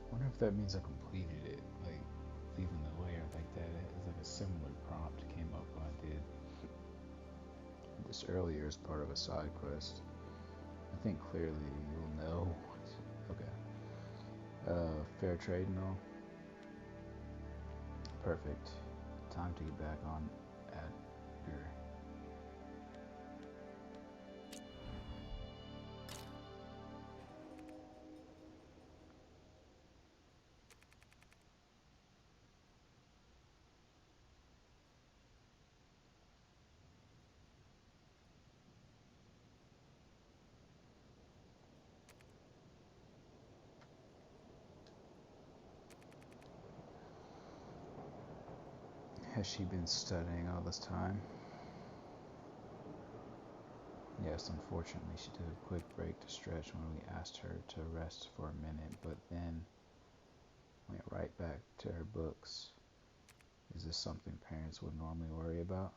Speaker 1: I wonder if that means I completed it, like leaving the layer like that. It's like a similar prompt came up when I did this earlier as part of a side quest. I think clearly you'll know. Okay. Fair trade and all. Perfect. Time to get back on at your. Has she been studying all this time? Yes, unfortunately, she took a quick break to stretch when we asked her to rest for a minute, but then went right back to her books. Is this something parents would normally worry about?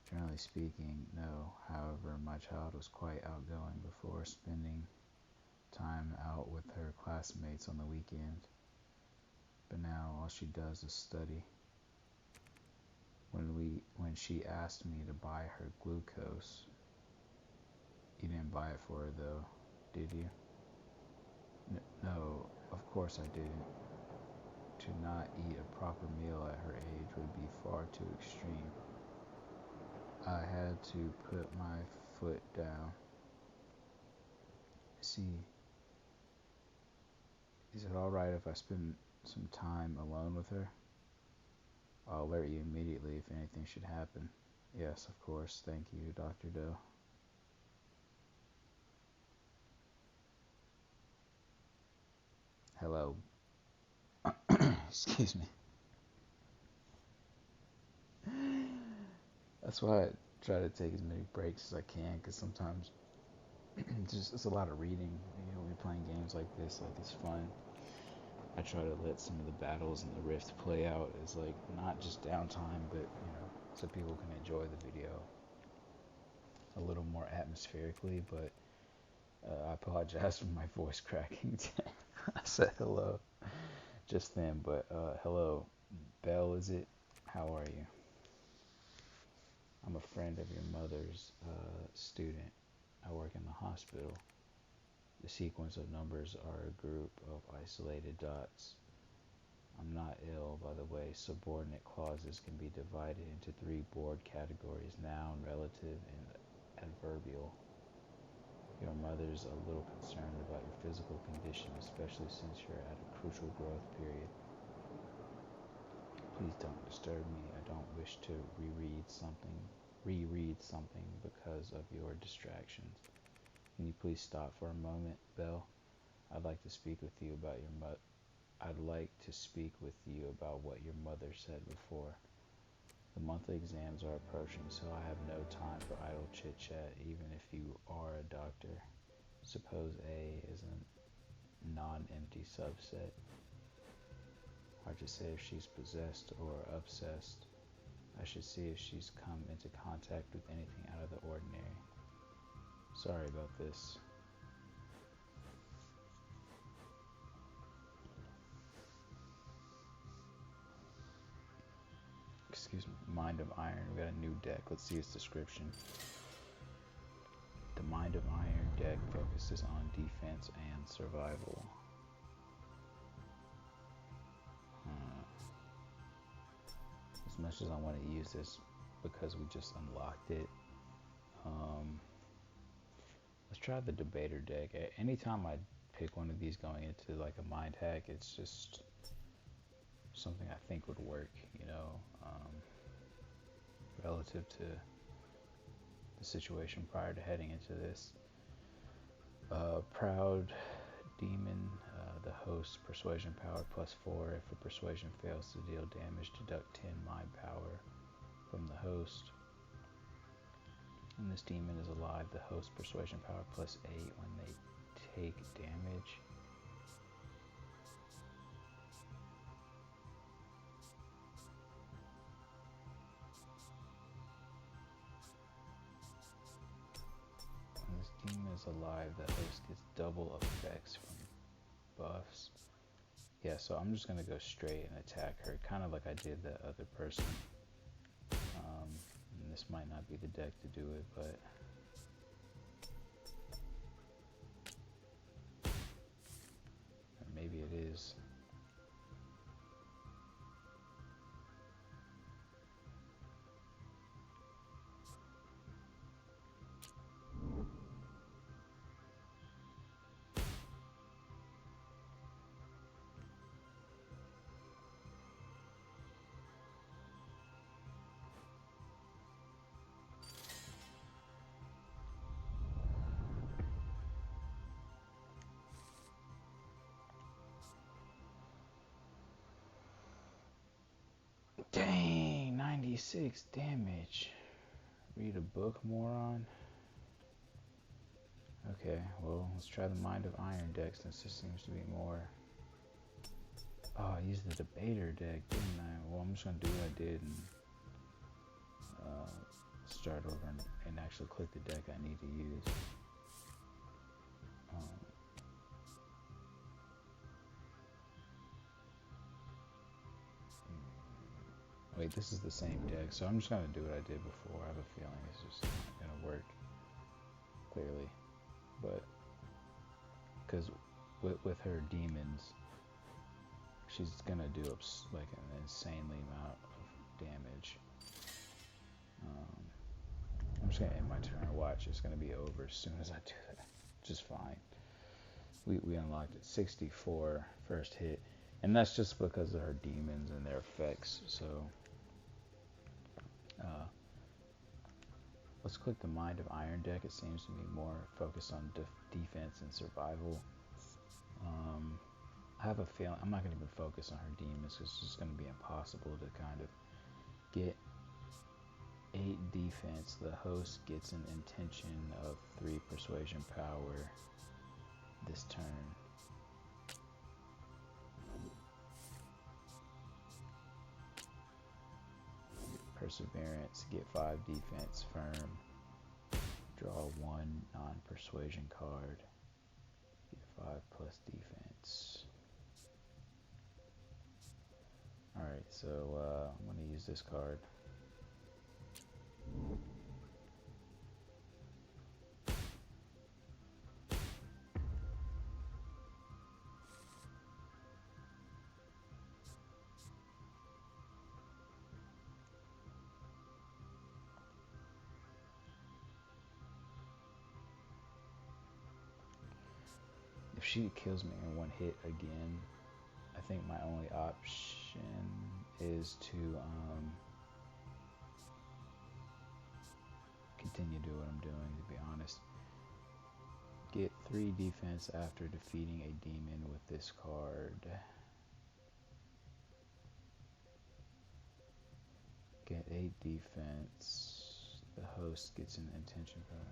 Speaker 1: Generally speaking, no. However, my child was quite outgoing before spending time out with her classmates on the weekend. But now all she does is study. When she asked me to buy her glucose, you didn't buy it for her though, did you? No, of course I didn't. To not eat a proper meal at her age would be far too extreme. I had to put my foot down. See, is it alright if I spend some time alone with her? I'll alert you immediately if anything should happen. Yes, of course. Thank you, Dr. Doe. Hello. Excuse me. That's why I try to take as many breaks as I can, because sometimes it's a lot of reading. You know, when you're playing games like this, like it's fun. I try to let some of the battles in the Rift play out as like not just downtime, but you know, so people can enjoy the video a little more atmospherically. But I apologize for my voice cracking. I said hello just then, but hello, Belle, is it? How are you? I'm a friend of your mother's student. I work in the hospital. The sequence of numbers are a group of isolated dots. I'm not ill, by the way. Subordinate clauses can be divided into 3 broad categories: noun, relative, and adverbial. Your mother's a little concerned about your physical condition, especially since you're at a crucial growth period. Please don't disturb me. I don't wish to reread something because of your distractions. Can you please stop for a moment, Belle? I'd like to speak with you about what your mother said before. The monthly exams are approaching, so I have no time for idle chit-chat, even if you are a doctor. Suppose A is a non-empty subset. Hard to say if she's possessed or obsessed. I should see if she's come into contact with anything out of the ordinary. Sorry about this. Excuse me. Mind of Iron. We got a new deck. Let's see its description. The Mind of Iron deck focuses on defense and survival. As much as I want to use this because we just unlocked it, let's try the Debater deck. Anytime I pick one of these going into like a mind hack, it's just something I think would work, you know, relative to the situation prior to heading into this. Proud Demon, the host, persuasion power +4. If a persuasion fails to deal damage, deduct 10 mind power from the host. When this demon is alive, the host persuasion power +8 when they take damage. When this demon is alive, the host gets double effects from buffs. Yeah, so I'm just going to go straight and attack her, kind of like I did the other person. And this might not be the deck to do it, but... or maybe it is. Dang, 96 damage. Read a book, moron. Okay, well, let's try the Mind of Iron deck since this seems to be more... Oh, I used the Debater deck, didn't I? Well, I'm just going to do what I did and start over and actually click the deck I need to use. Wait, this is the same deck, so I'm just going to do what I did before. I have a feeling it's just not going to work, clearly. But, because with her demons, she's going to do like an insanely amount of damage. I'm just going to end my turn. Watch, it's going to be over as soon as I do that. Just fine. We unlocked it. 64 first hit. And that's just because of her demons and their effects, so... let's click the Mind of Iron deck. It seems to be more focused on defense and survival. I have a feeling I'm not going to even focus on her demons because it's just going to be impossible to kind of get 8 defense. The host gets an intention of 3 persuasion power this turn. Perseverance, get 5 defense. Firm, draw 1 non-persuasion card, get 5 plus defense. Alright, so I'm going to use this card. If she kills me in 1 hit again, I think my only option is to continue doing what I'm doing, to be honest. Get 3 defense after defeating a demon with this card. Get a defense. The host gets an intention card.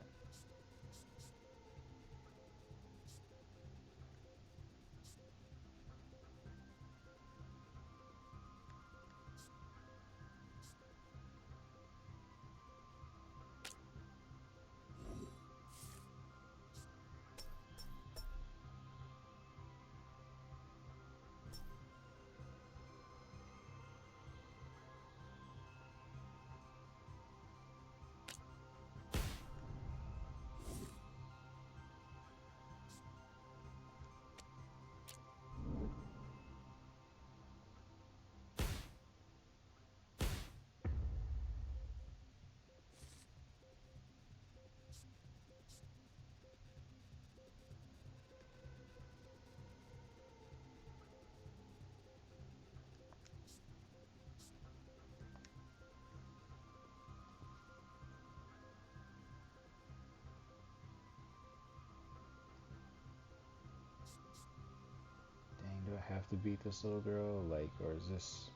Speaker 1: Dang, do I have to beat this little girl? Like, or is this...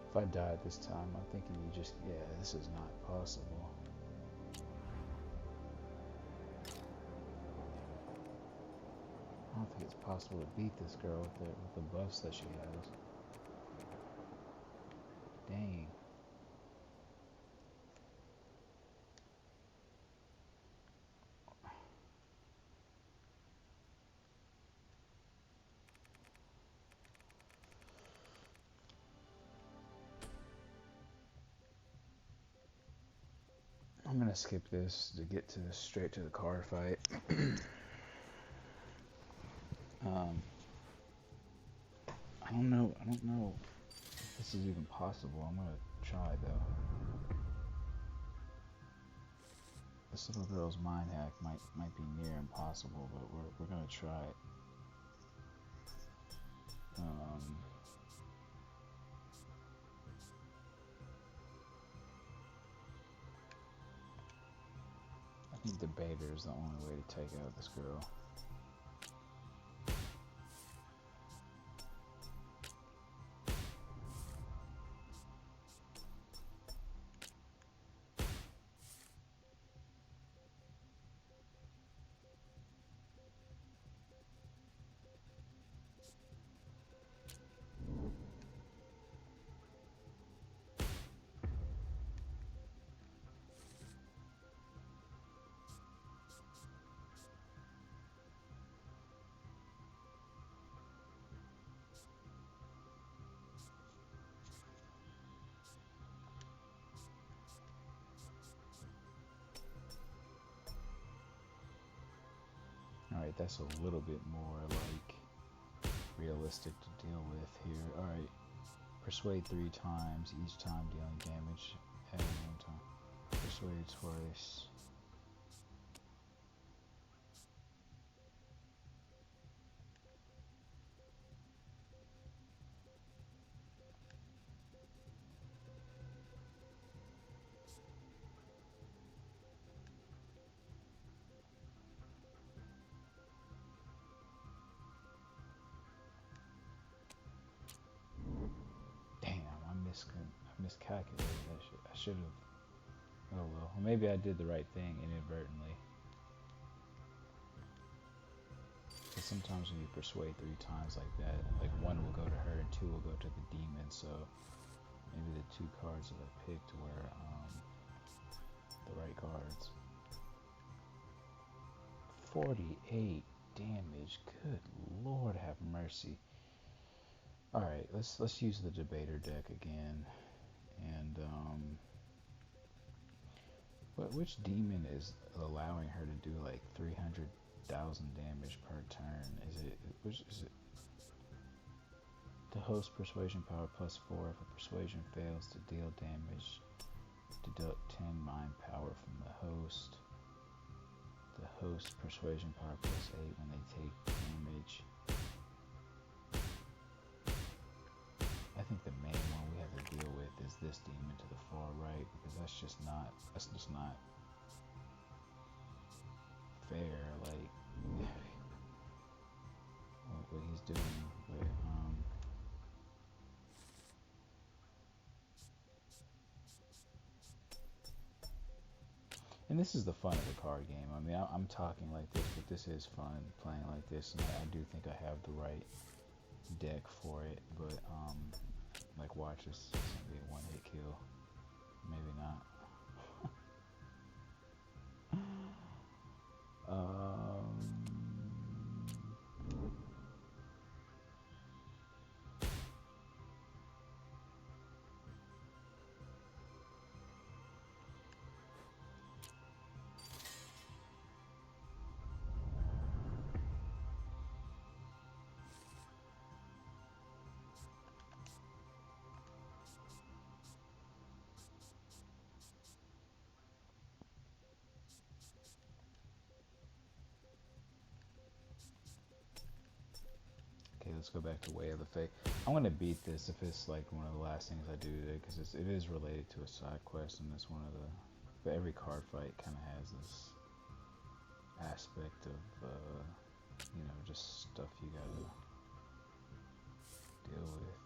Speaker 1: If I died this time, I'm thinking you just... Yeah, this is not possible. I don't think it's possible to beat this girl with the buffs that she has. Dang. I'm gonna skip this to get to straight to the card fight. I don't know if this is even possible. I'm gonna try though. This little girl's mind hack might be near impossible, but we're gonna try it. I think debater is the only way to take out this girl. Alright, that's a little bit more like realistic to deal with here. Alright, persuade 3 times, each time dealing damage at one time. Persuade twice. miscalculated that shit. I should have. Oh well. Maybe I did the right thing inadvertently. Because sometimes when you persuade 3 times like that, like 1 will go to her and 2 will go to the demon. So maybe the 2 cards that I picked were the right cards. 48 damage. Good Lord, have mercy. All right, let's use the debater deck again. And which demon is allowing her to do like 300,000 damage per turn? Which is it? The host persuasion power +4. If a persuasion fails to deal damage, deduct 10 mind power from the host. The host persuasion power +8 when they take damage. I think the main one we have to deal with is this demon to the far right, because that's just not fair. Like what he's doing, but and this is the fun of the card game. I mean, I'm talking like this, but this is fun playing like this, and I do think I have the right deck for it. But like, watch this. It's gonna be a 1-hit kill. Maybe not. Okay, let's go back to Way of the Fate. I'm gonna beat this if it's like one of the last things I do today, because it is related to a side quest, and it's one of the. But every card fight kind of has this aspect of, just stuff you gotta deal with.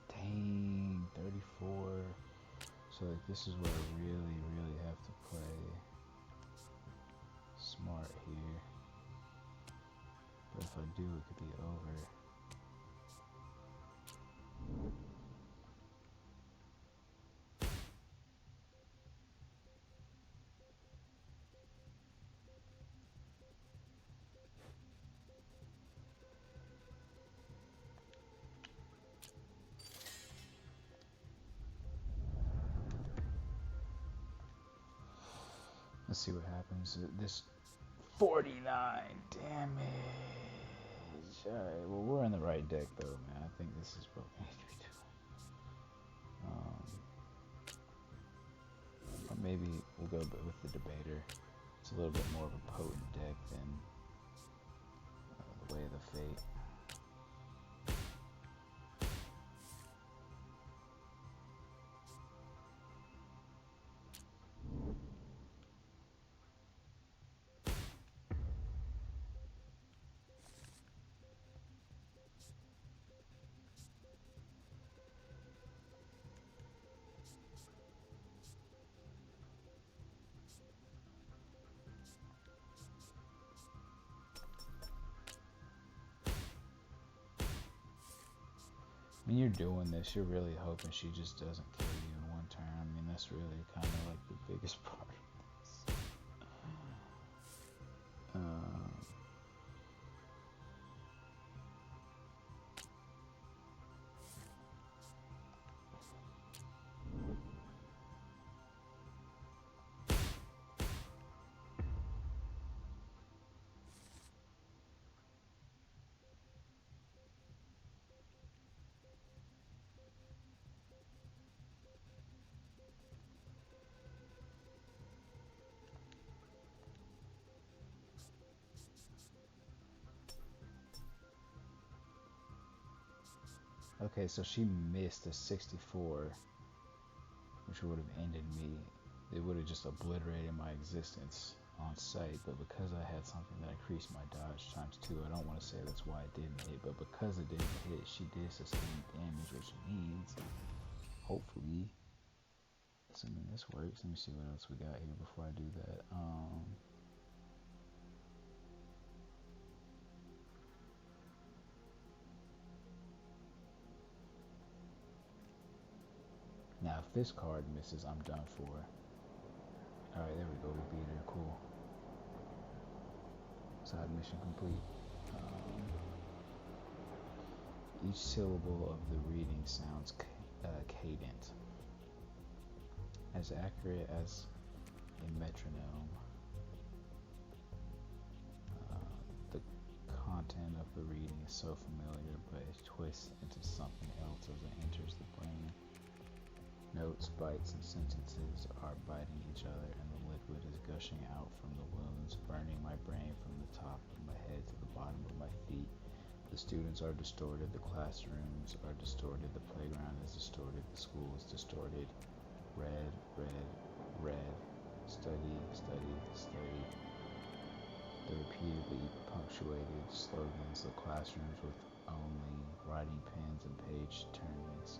Speaker 1: Dang, 34. So like, this is where I really, really have to play smart here. But if I do, it could be over. Let's see what happens. This 49 damage. Alright, well, we're in the right deck, though, man. I think this is what we need to be doing. maybe we'll go with the debater. It's a little bit more of a potent deck than the Way of the Fate. When you're doing this, you're really hoping she just doesn't kill you in one turn. I mean, that's really kind of like the biggest part of this. Okay, so she missed a 64, which would have ended me. It would have just obliterated my existence on sight, but because I had something that increased my dodge times 2, I don't want to say that's why it didn't hit, but because it didn't hit, she did sustain damage, which means, hopefully, assuming this works, let me see what else we got here before I do that. Now, if this card misses, I'm done for. Alright, there we go. We beat her. Cool. Side mission complete. Each syllable of the reading sounds cadent. As accurate as a metronome. The content of the reading is so familiar, but it twists into something else as it enters the brain. Notes, bites, and sentences are biting each other, and the liquid is gushing out from the wounds, burning my brain from the top of my head to the bottom of my feet. The students are distorted, the classrooms are distorted, the playground is distorted, the school is distorted. Red, red, red, study, study, study. The repeatedly punctuated slogans, the classrooms with only writing pens and page turnings.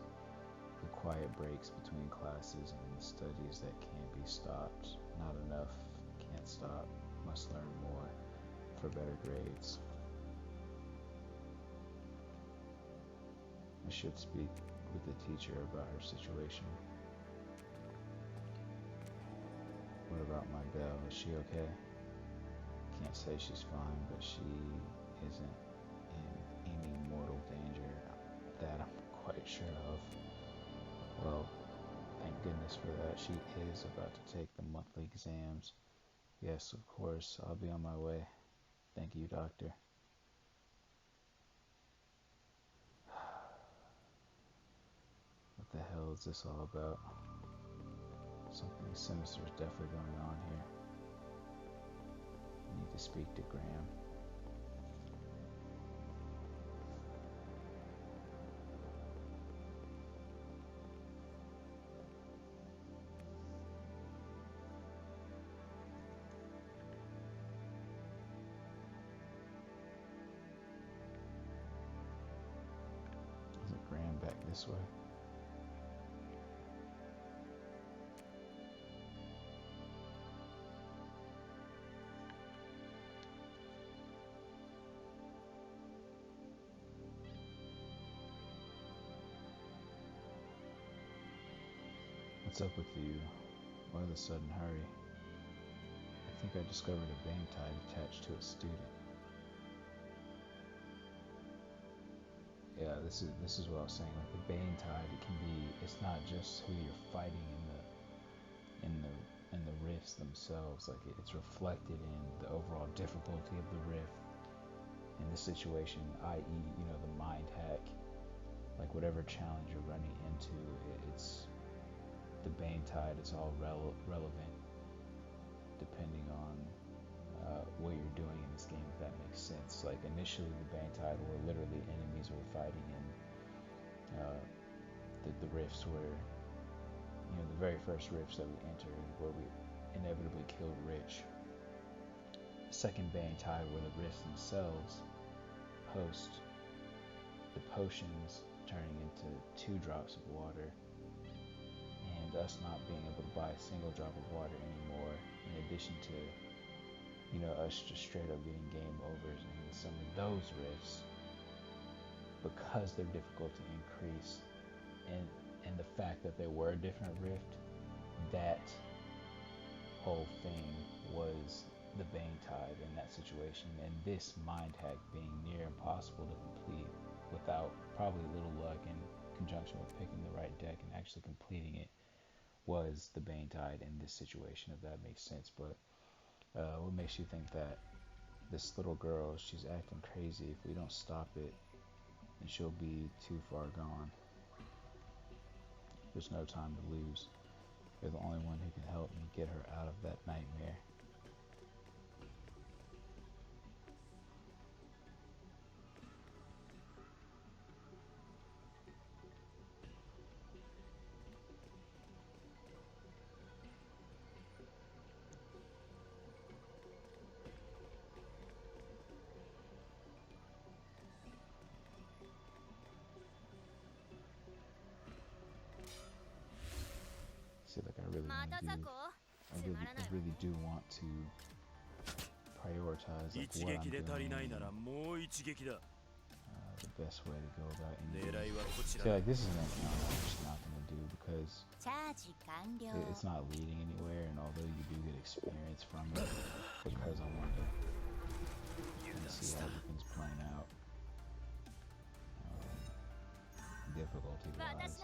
Speaker 1: The quiet breaks between classes and the studies that can't be stopped. Not enough, can't stop, must learn more for better grades. I should speak with the teacher about her situation. What about my Belle? Is she okay? Can't say she's fine, but she isn't in any mortal danger that I'm quite sure of. Well, thank goodness for that. She is about to take the monthly exams. Yes, of course. I'll be on my way. Thank you, doctor. What the hell is this all about? Something sinister is definitely going on here. I need to speak to Graham. Graham back this way. What's up with you? Why the sudden hurry? I think I discovered a bang tide attached to a student. Yeah, this is what I was saying. Like the Bane tide, it can be. It's not just who you're fighting in the rifts themselves. Like it's reflected in the overall difficulty of the rift in this situation, i.e., the mind hack. Like whatever challenge you're running into, it's the Bane Tide is all relevant depending on what you're doing in this game, if that makes sense. Like initially the Bane Tide were literally enemies we're fighting in the rifts where, the very first rifts that we entered where we inevitably killed Rich. Second Bane Tide were the rifts themselves host the potions turning into 2 drops of water and us not being able to buy a single drop of water anymore, in addition to us just straight up getting game overs in some of those rifts because they're difficult to increase, and the fact that they were a different rift, that whole thing was the Bane Tide in that situation, and this mind hack being near impossible to complete without probably a little luck in conjunction with picking the right deck and actually completing it was the Bane Tide in this situation, if that makes sense. But what makes you think that this little girl, she's acting crazy? If we don't stop it, then she'll be too far gone. There's no time to lose. You're the only one who can help me get her out of that nightmare. See, like I really do want to prioritize like what I'm doing, the best way to go about ending. See, like this is an encounter I'm just not gonna do because it's not leading anywhere, and although you do get experience from it, because I want to see how everything's playing out difficulty wise.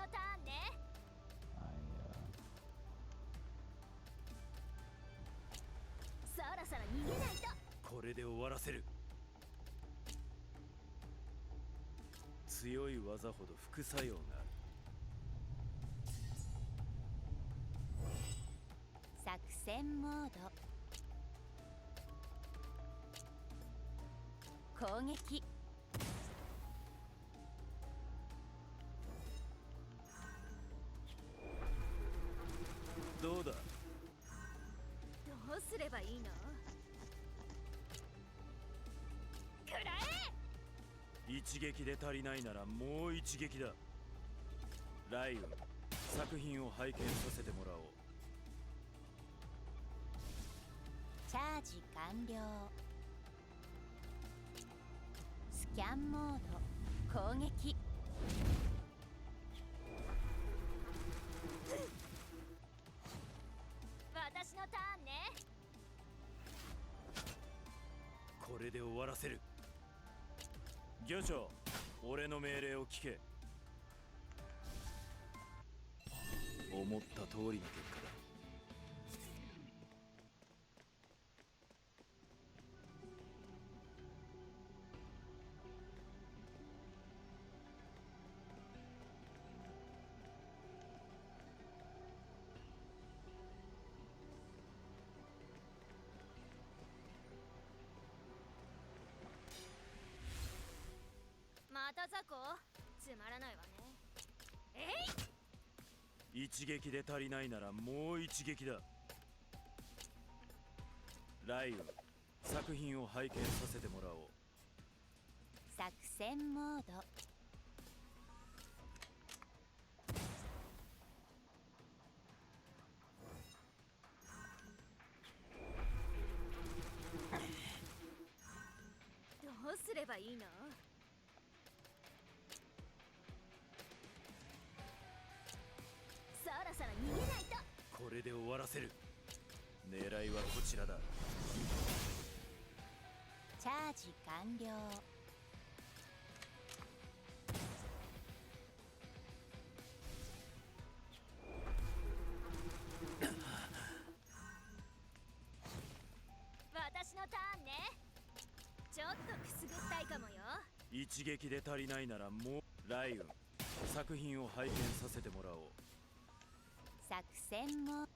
Speaker 5: 作戦も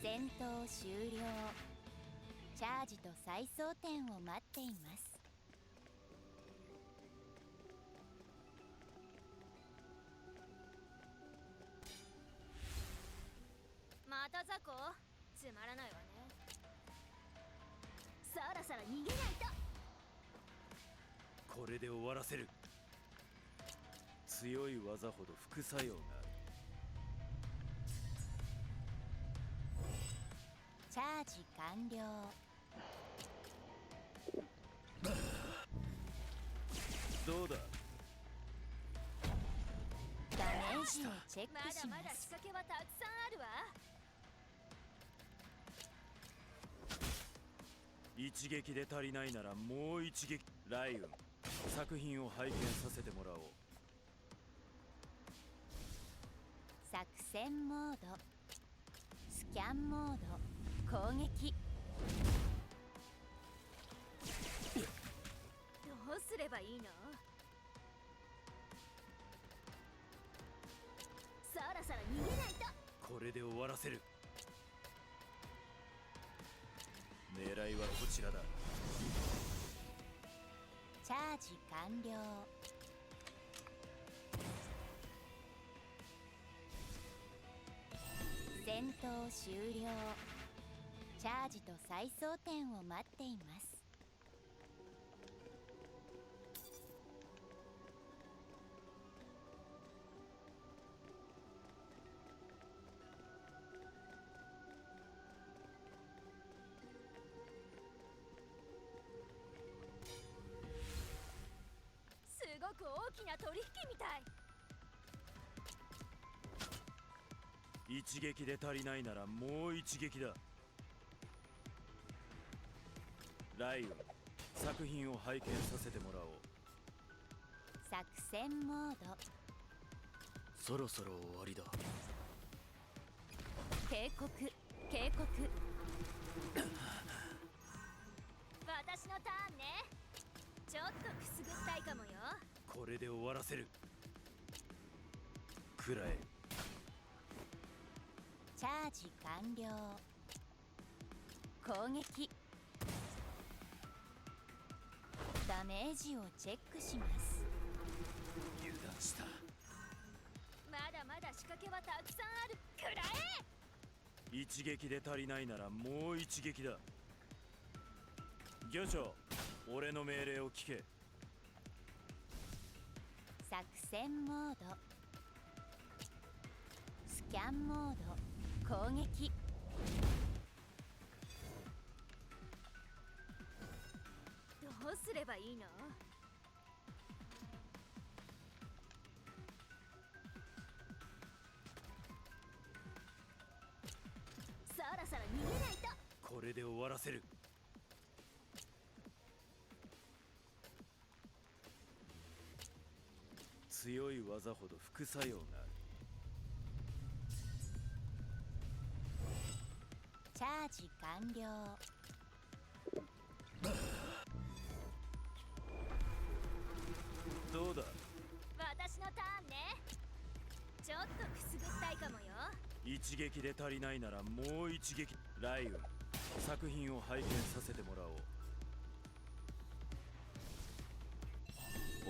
Speaker 5: 戦闘終了。チャージと再装填を待っています。また雑魚？つまらないわね。そろそろ逃げないと。
Speaker 4: これで終わらせる。強い技ほど副作用がある。
Speaker 5: チャージ完了。
Speaker 4: どうだ。
Speaker 5: ダメージをチェックします。
Speaker 2: まだまだ仕掛けはたくさんあるわ。
Speaker 4: 一撃で足りないならもう一撃。ライオン、作品を拝見させてもらおう。
Speaker 5: 作戦モード、スキャンモード、攻撃。
Speaker 2: どうすればいいの？そろそろ逃げないと。
Speaker 4: これで終わらせる。狙いはこちらだ。
Speaker 5: チャージ完了。戦闘終了。チャージと再装填を待っています。
Speaker 2: すごく大きな取引みたい。
Speaker 4: 一撃で足りないならもう一撃だ。ライオン、作品を拝見させてもらおう。
Speaker 5: 作戦モード、
Speaker 4: そろそろ終わりだ。
Speaker 5: 警告、警告。
Speaker 2: 私のターンね。ちょっとくすぐったいかもよ。
Speaker 4: これで終わらせる。くらえ。
Speaker 5: チャージ完了。攻撃。ダメージをチェックします。
Speaker 4: 油断した。
Speaker 2: まだまだ仕掛けはたくさんある。くらえ。
Speaker 4: 一撃で足りないならもう一撃だ。魚長、俺の命令を聞け。
Speaker 5: 作戦モード、スキャンモード、攻撃。
Speaker 2: どうすればいいの？そろそろ逃げないと。
Speaker 4: これで終わらせる。強い技ほど副作用がある。
Speaker 5: チャージ完了。
Speaker 4: どうだ。
Speaker 2: 私のターンね。ちょっとくすぐったいかもよ。
Speaker 4: 一撃で足りないならもう一撃。ライオン、作品を拝見させてもらお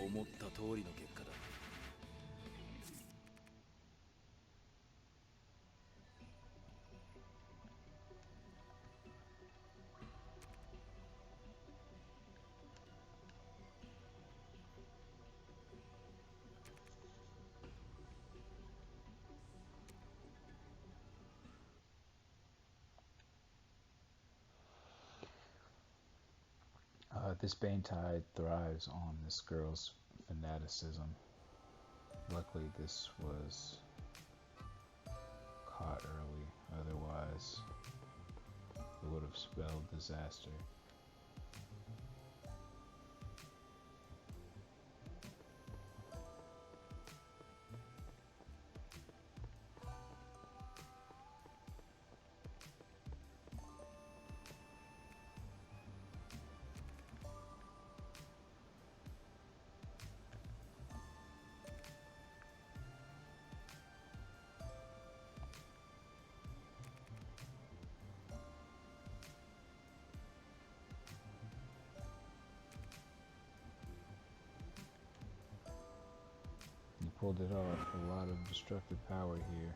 Speaker 4: う。思った通りの結果だ。
Speaker 1: This Banetide thrives on this girl's fanaticism. Luckily, this was caught early. Otherwise, it would have spelled disaster. pulled it off. A lot of destructive power here.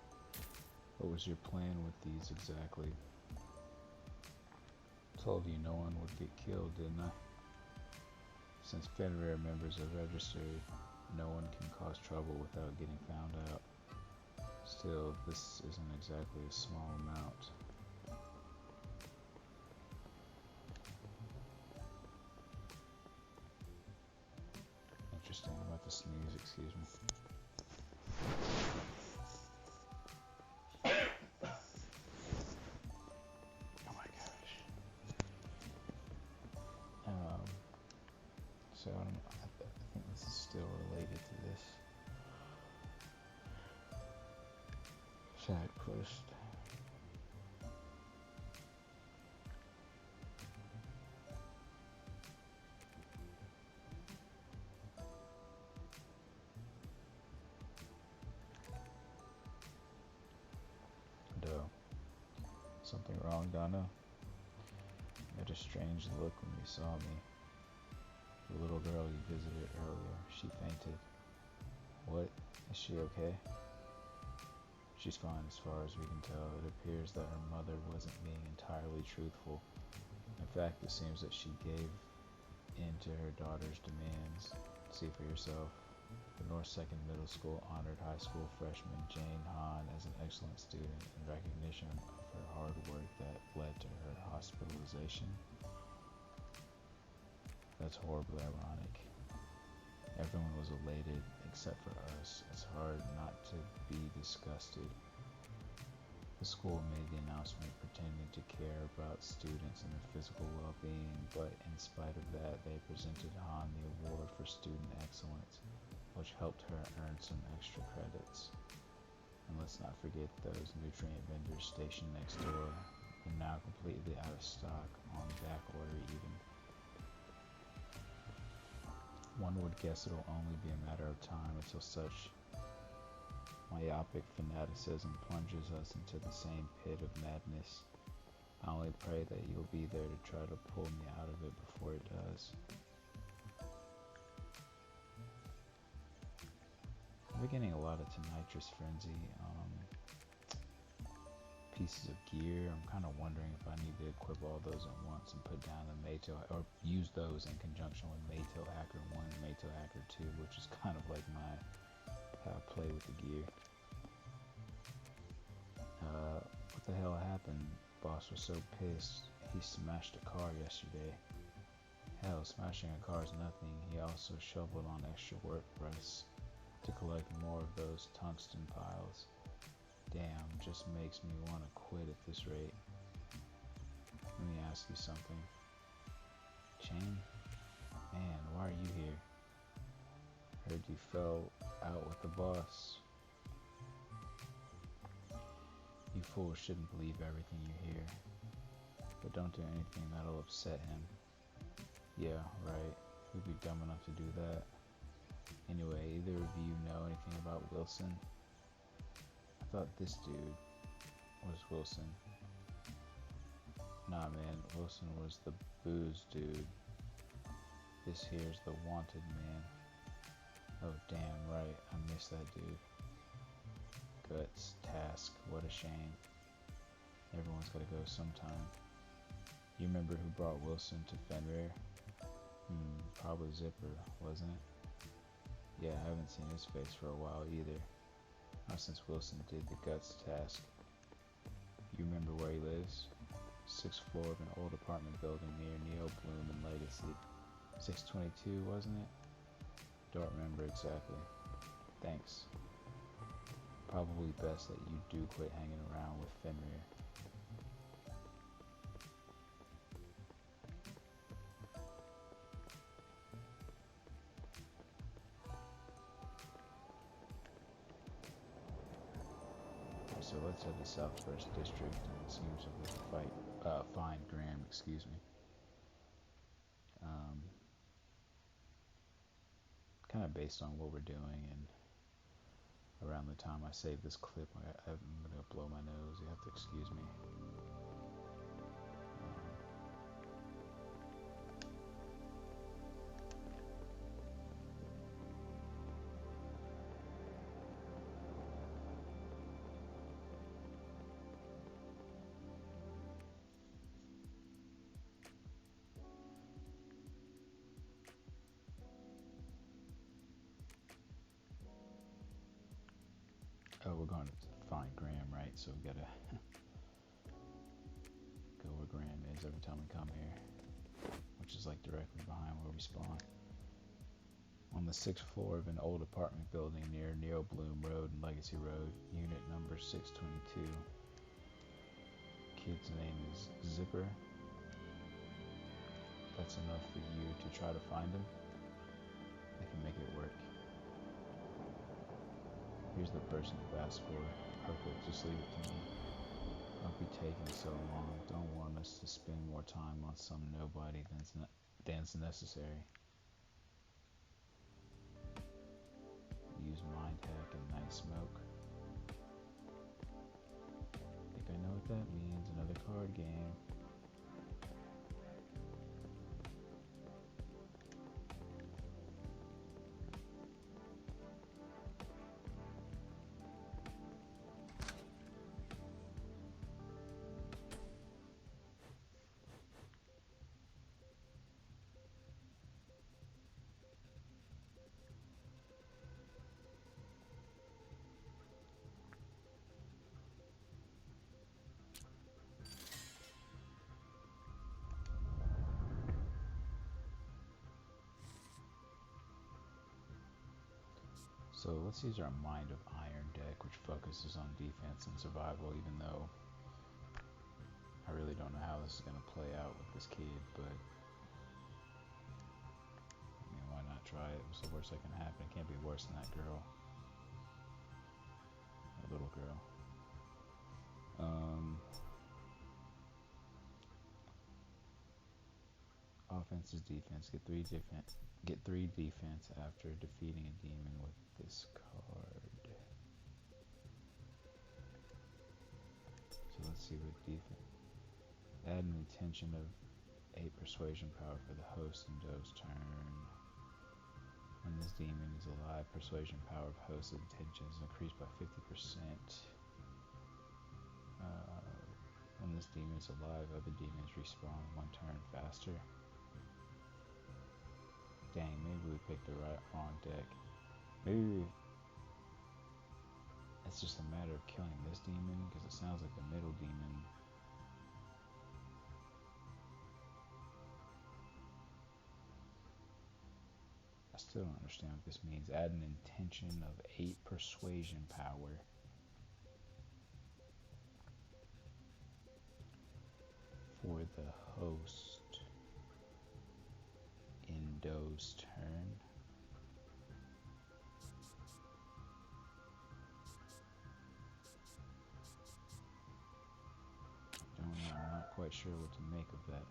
Speaker 1: What was your plan with these exactly? Told you no one would get killed, didn't I? Since Fenrir members are registered, no one can cause trouble without getting found out. Still, this isn't exactly a small amount. Interesting about the sneeze, excuse me. Oh my gosh. So I think this is still related to this. Side quest. Something wrong, Donna? You had a strange look when you saw me. The little girl you visited earlier, she fainted. What? Is she okay? She's fine as far as we can tell. It appears that her mother wasn't being entirely truthful. In fact, it seems that she gave in to her daughter's demands. See for yourself. The North Second Middle School honored high school freshman Jane Hahn as an excellent student in recognition of her hard work that led to her hospitalization. That's horribly ironic. Everyone was elated except for us. It's hard not to be disgusted. The school made the announcement pretending to care about students and their physical well-being, but in spite of that, they presented Hahn the award for student excellence, which helped her earn some extra credits. And let's not forget those nutrient vendors stationed next door. They're now completely out of stock, on back order even. One would guess it'll only be a matter of time until such myopic fanaticism plunges us into the same pit of madness. I only pray that you'll be there to try to pull me out of it before it does. We're getting a lot of Nitrous Frenzy pieces of gear. I'm kind of wondering if I need to equip all those at once and put down the Mato, or use those in conjunction with Mato Hacker 1 and Mato Hacker 2, which is kind of like my how I play with the gear. What the hell happened? Boss was so pissed. He smashed a car yesterday. Hell, smashing a car is nothing. He also shoveled on extra work for us to collect more of those tungsten piles. Damn, just makes me want to quit at this rate. Let me ask you something. Chain? Man, why are you here? Heard you fell out with the boss. You fools shouldn't believe everything you hear. But don't do anything that'll upset him. Yeah, right. Who'd be dumb enough to do that? Anyway, either of you know anything about Wilson? I thought this dude was Wilson. Nah, man, Wilson was the booze dude. This here's the wanted man. Oh, damn right, I missed that dude. Guts, Task, what a shame. Everyone's gotta go sometime. You remember who brought Wilson to Fenrir? Probably Zipper, wasn't it? Yeah, I haven't seen his face for a while either. Not since Wilson did the Guts task. You remember where he lives? 6th floor of an old apartment building near Neo Bloom and Legacy. 622, wasn't it? Don't remember exactly. Thanks. Probably best that you do quit hanging around with Fenrir. So let's head to South First District, and it seems like we can find Graham, excuse me. Kind of based on what we're doing, and around the time I save this clip, I'm gonna blow my nose. You have to excuse me. Oh, we're going to find Graham, right? So we gotta go where Graham is every time we come here, which is like directly behind where we spawn. On the 6th floor of an old apartment building near Neo Bloom Road and Legacy Road, unit number 622. Kid's name is Zipper. That's enough for you to try to find him. I can make it work. Here's the person you've asked for. Perfect, just leave it to me. Don't be taking so long. Don't want us to spend more time on some nobody than's necessary. Use mind hack and night smoke. Think I know what that means. Another card game. So let's use our Mind of Iron deck, which focuses on defense and survival, even though I really don't know how this is going to play out with this kid, but I mean, why not try it? What's the worst that can happen? It can't be worse than that girl. That little girl. Offense is defense. Get three defense after defeating a demon with this card. So let's see what defense. Add an intention of 8 persuasion power for the host and Doe's turn. When this demon is alive, persuasion power of host intention is increased by 50%. When this demon is alive, other demons respawn 1 turn faster. Dang, maybe we picked the wrong deck. Maybe it's just a matter of killing this demon, because it sounds like the middle demon. I still don't understand what this means. Add an intention of 8 persuasion power. For the host in Doe's turn. Don't know, I'm not quite sure what to make of that.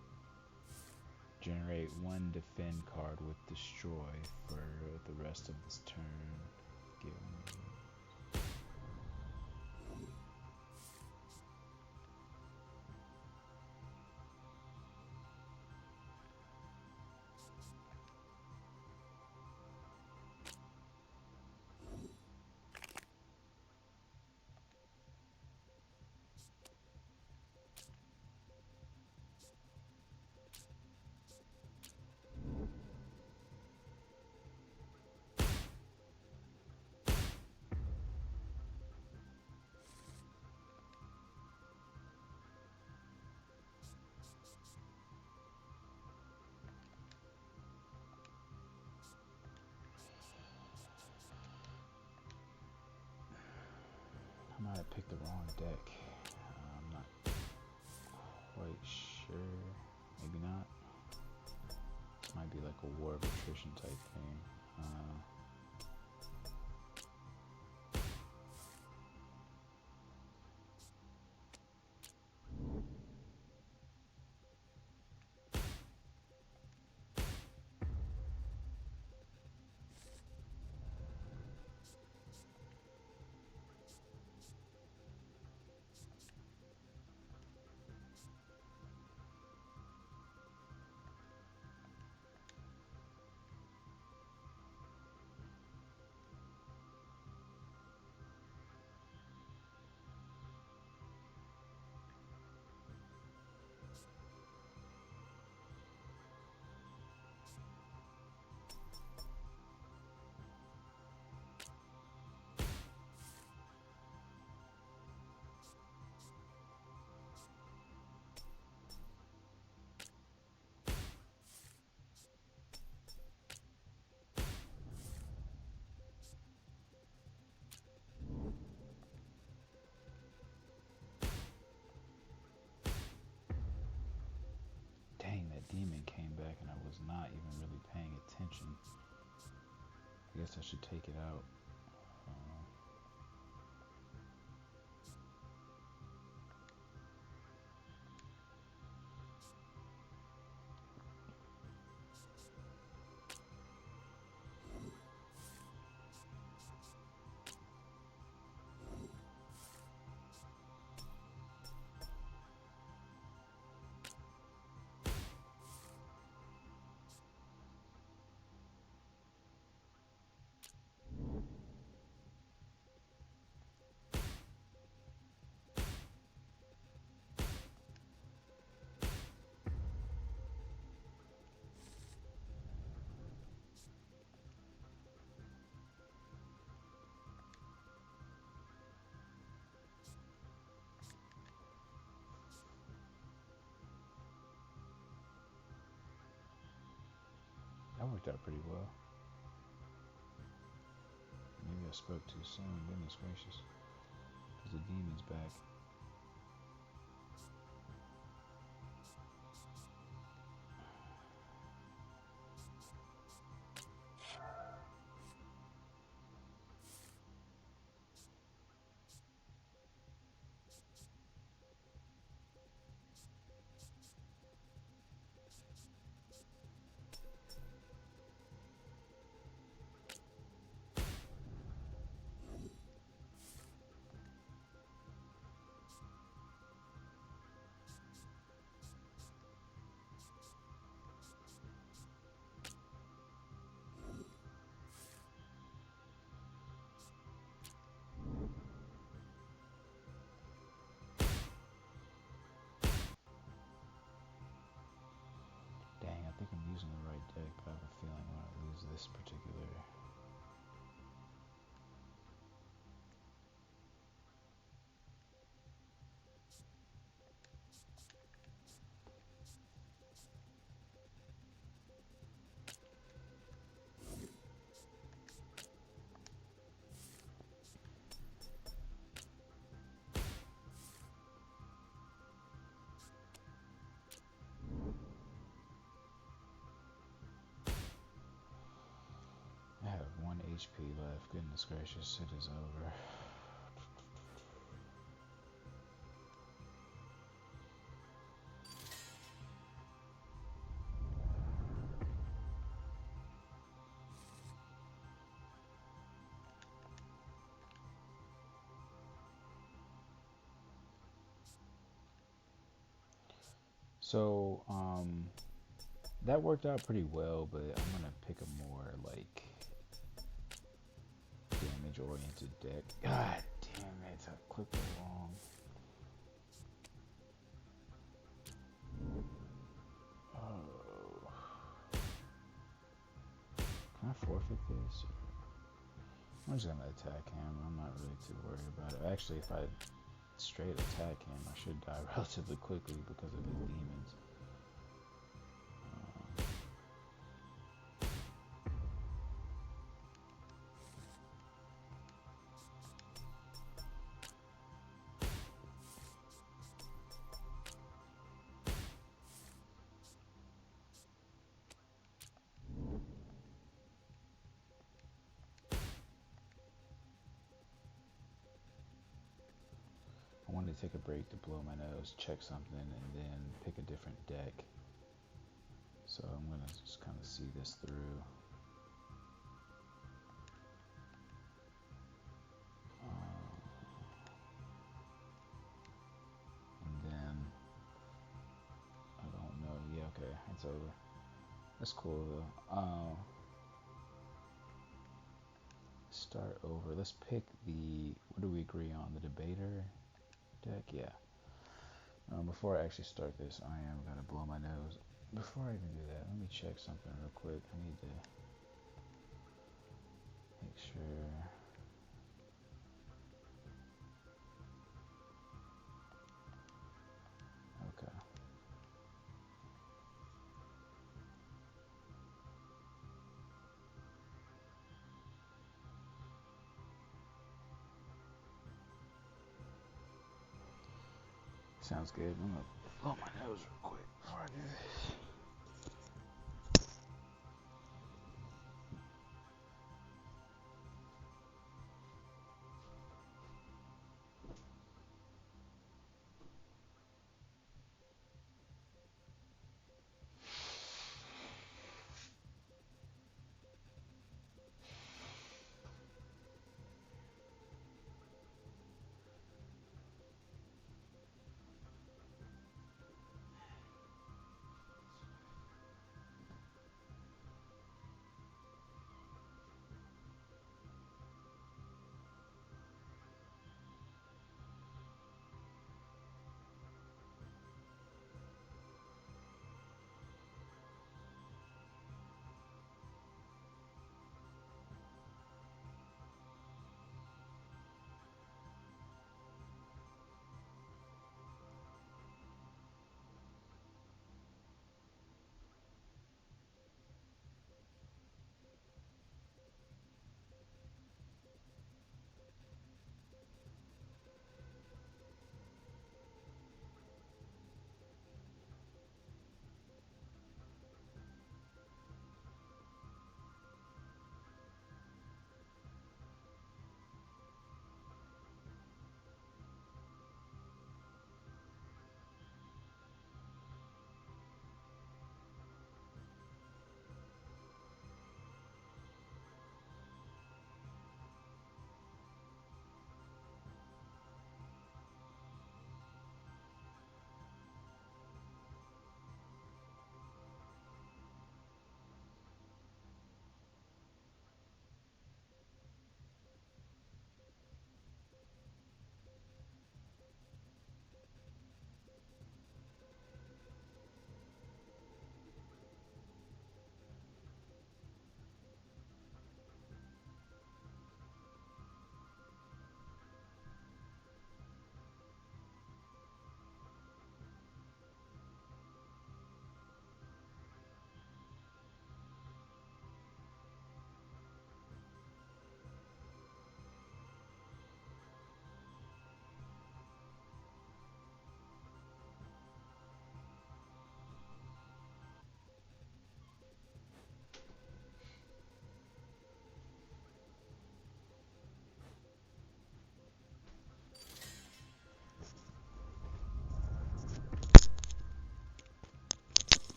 Speaker 1: Generate 1 defend card with destroy for the rest of this turn. Give me. I might have picked the wrong deck. I'm not quite sure. Maybe not. Might be like a war of attrition type thing. that demon came back and I was not even really paying attention. I guess I should take it out. That worked out pretty well. Maybe I spoke too soon, goodness gracious. Because the demon's back. Dang, I think I'm using the right deck, but I have a feeling I'm going to lose this particular. I have 1 HP left. Goodness gracious, it is over. So, that worked out pretty well, but I'm gonna pick a more like damage-oriented deck. God damn it! I clicked it wrong. Oh. Can I forfeit this? I'm just gonna attack him. I'm not really too worried about it. Actually, if I straight attack him, I should die relatively quickly because of his demons. I wanted to take a break to blow my nose, check something, and then pick a different deck. So I'm gonna just kind of see this through. And then, I don't know, yeah, okay, it's over. That's cool though. Start over. Let's pick what do we agree on? The debater deck? Yeah. Before I actually start this, I am going to blow my nose. Before I even do that, let me check something real quick. I need to make sure. Okay. Sounds good. I'm going to blow my nose real quick before I do this.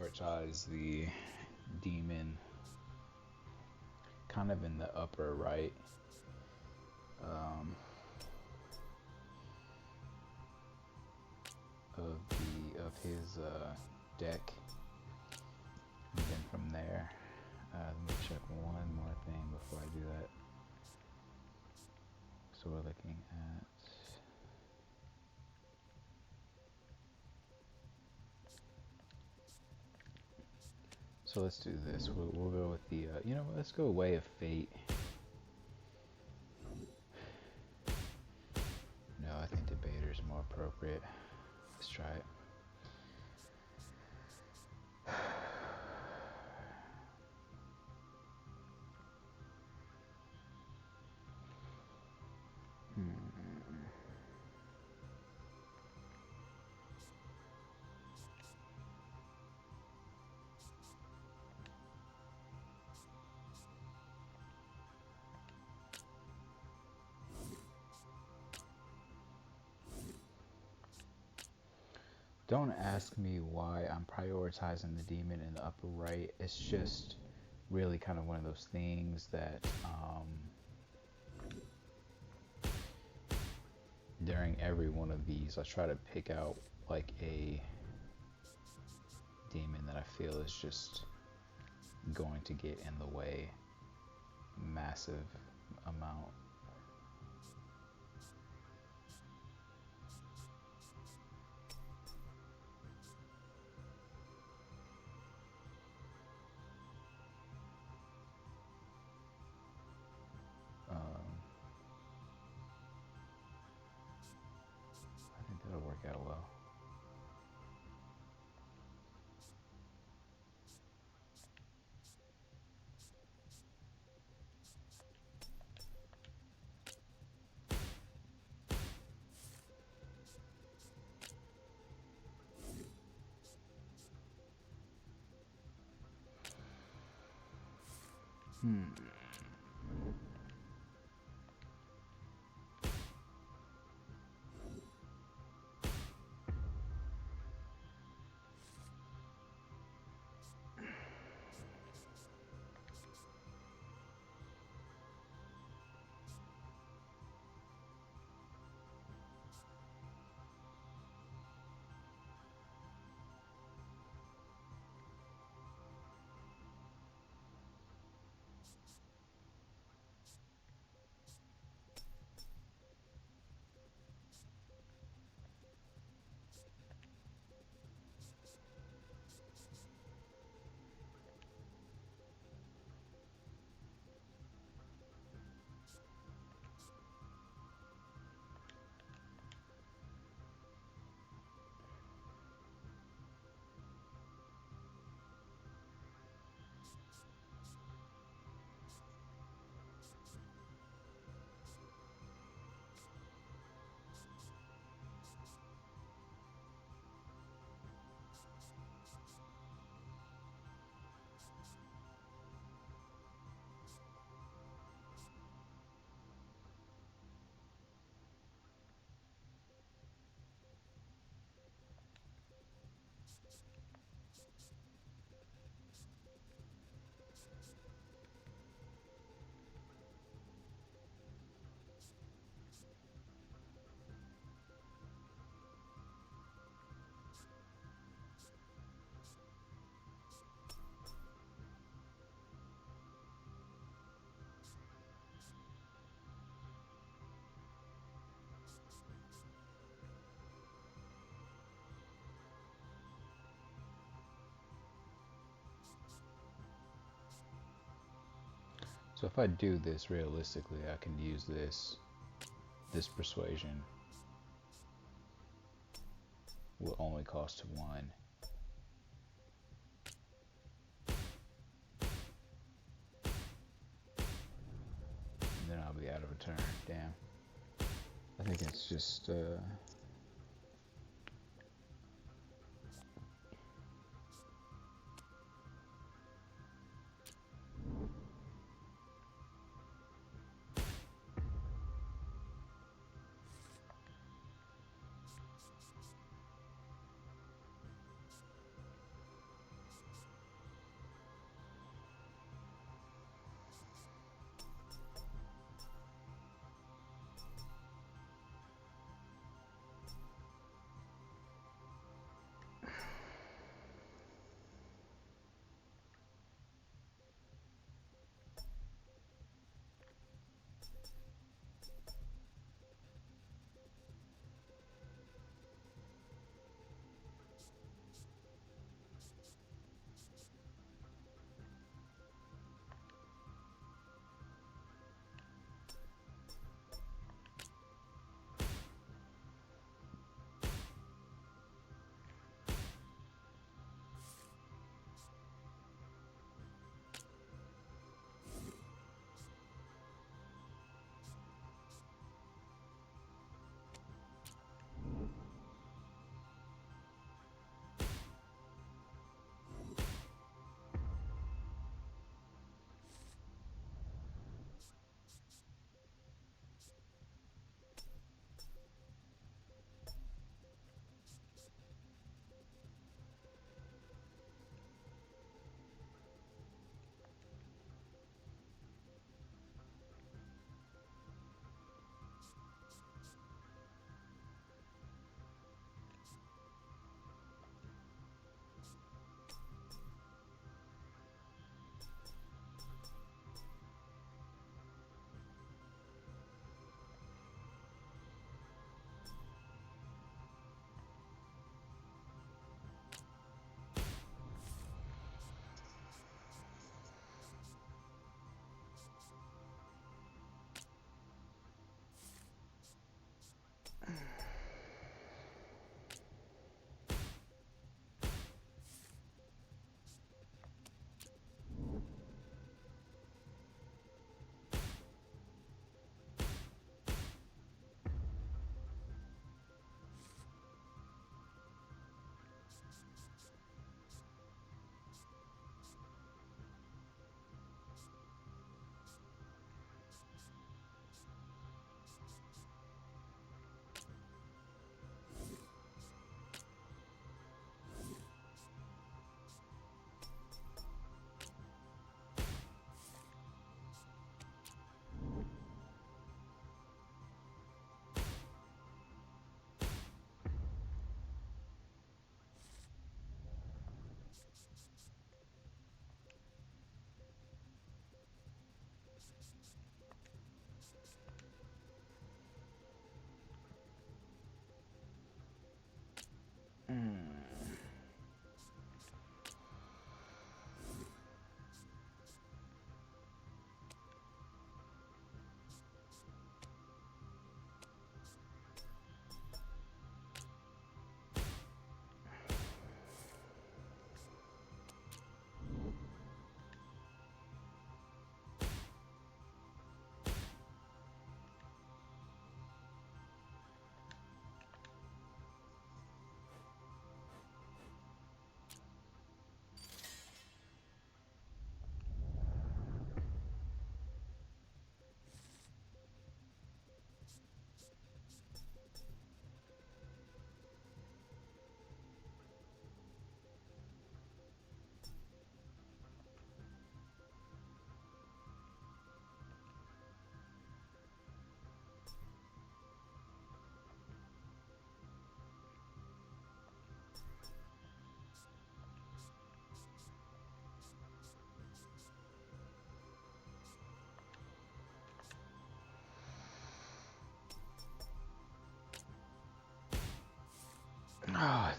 Speaker 1: prioritize the demon kind of in the upper right. Of his deck, and then from there, let me check one more thing before I do that. So we're looking at, so let's do this. We'll go with the you know what, let's go Way of Fate. No, I think Debater is more appropriate. Let's try it. Don't ask me why I'm prioritizing the demon in the upper right. It's just really kind of one of those things that during every one of these, I try to pick out like a demon that I feel is just going to get in the way massive amount. I think that'll work out well. So if I do this realistically, I can use this persuasion will only cost 1. And then I'll be out of a turn. Damn. I think it's just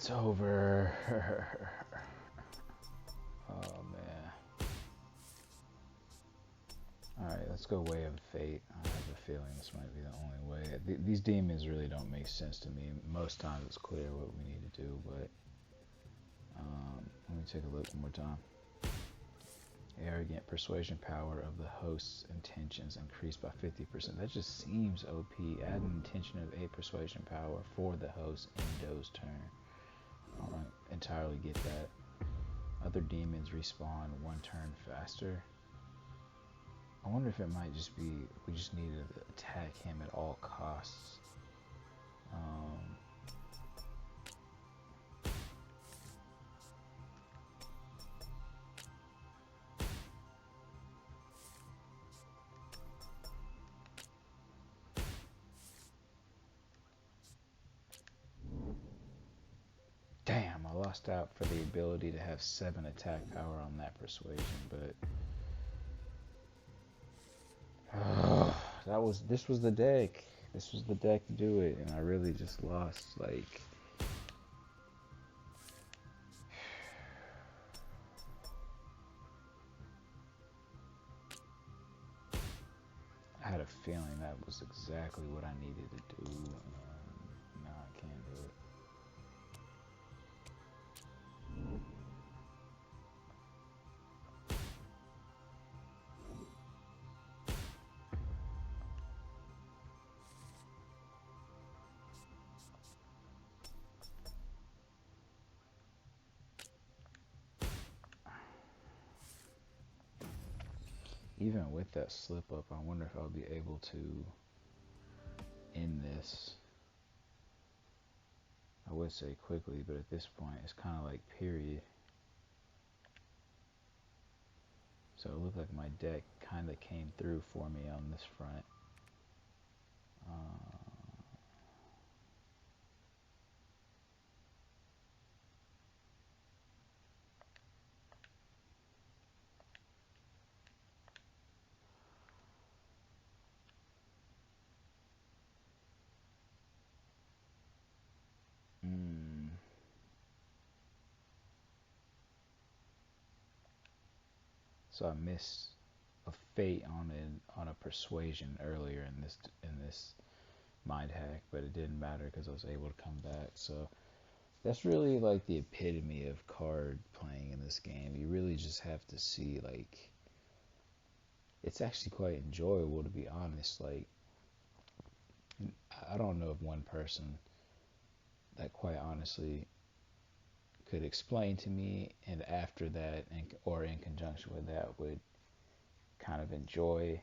Speaker 1: It's over. Oh man. Alright, let's go Way of Fate. I have a feeling this might be the only way. These demons really don't make sense to me. Most times it's clear what we need to do, but let me take a look one more time. Arrogant persuasion power of the host's intentions increased by 50%. That just seems OP. Add an intention of 8 persuasion power for the host in Doe's turn. I don't entirely get that. Other demons respawn 1 turn faster. I wonder if it might just be we just need to attack him at all costs. Damn, I lost out for the ability to have 7 attack power on that persuasion, but this was the deck. This was the deck to do it, and I really just lost. Like, I had a feeling that was exactly what I needed to do. No, I can't do it. Even with that slip up, I wonder if I'll be able to end this. I would say quickly, but at this point, it's kind of like period. So it looked like my deck kind of came through for me on this front. So I missed a fate on a persuasion earlier in this mind hack, but it didn't matter because I was able to come back. So that's really like the epitome of card playing in this game. You really just have to see, like, it's actually quite enjoyable, to be honest. Like, I don't know of one person that quite honestly could explain to me, and after that, or in conjunction with that, would kind of enjoy.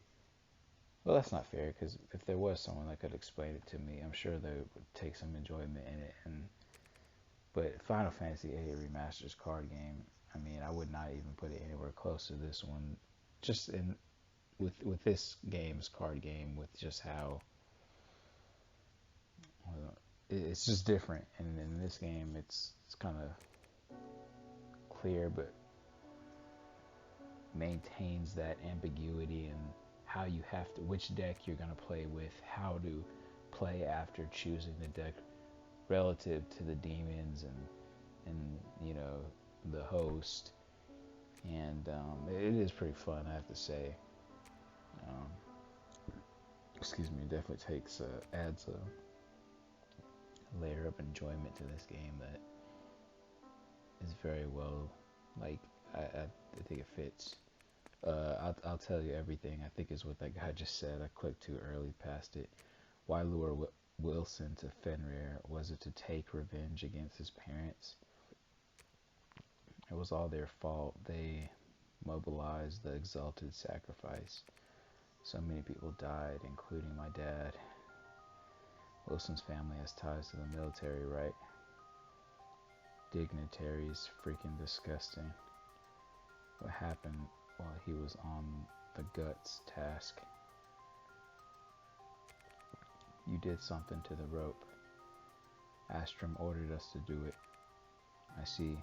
Speaker 1: Well, that's not fair, because if there was someone that could explain it to me, I'm sure they would take some enjoyment in it. But Final Fantasy VIII Remastered's card game, I mean, I would not even put it anywhere close to this one. Just with this game's card game, with just how it's just different. And in this game, it's kind of clear, but maintains that ambiguity and how you have to, which deck you're going to play with, how to play after choosing the deck relative to the demons and you know, the host. And it is pretty fun, I have to say. Excuse me, it definitely adds a layer of enjoyment to this game that is very well, like, I think it fits. I'll tell you everything, I think, is what that guy just said. I clicked too early past it. Why lure Wilson to Fenrir? Was it to take revenge against his parents? It was all their fault. They mobilized the exalted sacrifice. So many people died, including my dad. Wilson's family has ties to the military, right? Dignitaries, freaking disgusting. What happened while he was on the guts task? You did something to the rope. Astrum ordered us to do it. I see.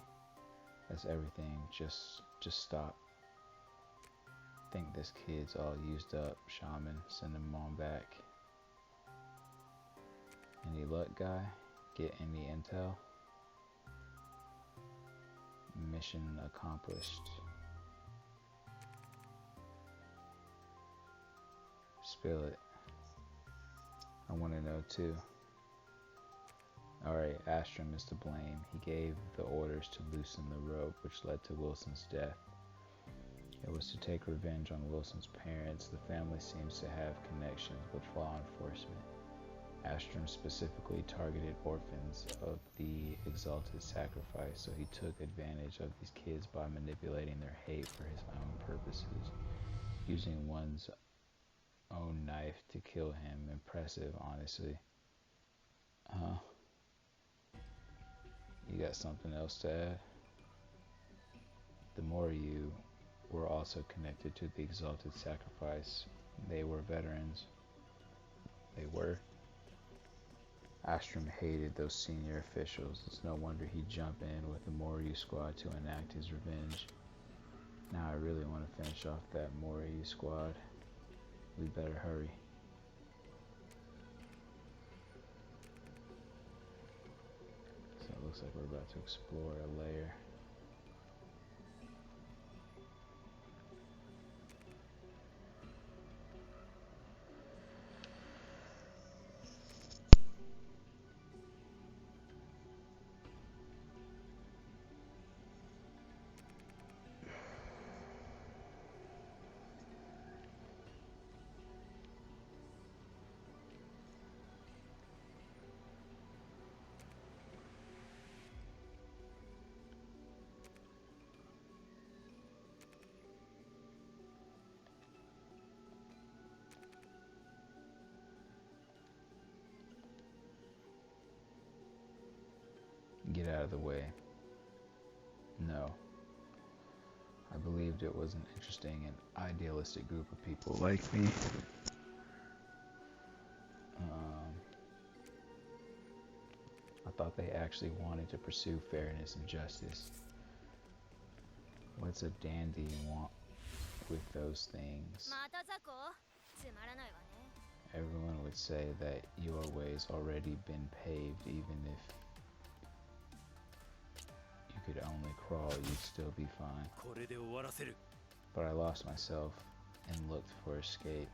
Speaker 1: That's everything. Just stop. Think this kid's all used up. Shaman, send him on back. Any luck, guy? Get any intel? Mission accomplished. Spill it. I want to know too. Alright, Astrum is to blame. He gave the orders to loosen the rope, which led to Wilson's death. It was to take revenge on Wilson's parents. The family seems to have connections with law enforcement. Astrum specifically targeted orphans of the Exalted Sacrifice, so he took advantage of these kids by manipulating their hate for his own purposes, using one's own knife to kill him. Impressive, honestly. You got something else to add? The Moryu were also connected to the Exalted Sacrifice. They were veterans. They were. Astrum hated those senior officials. It's no wonder he'd jump in with the Moryu squad to enact his revenge. Now I really want to finish off that Moryu squad. We better hurry. So it looks like we're about to explore a lair. Get out of the way. No. I believed it was an interesting and idealistic group of people like me. I thought they actually wanted to pursue fairness and justice. What's a dandy want with those things? Everyone would say that your way's already been paved, even if you could only crawl, you'd still be fine. But I lost myself and looked for escape.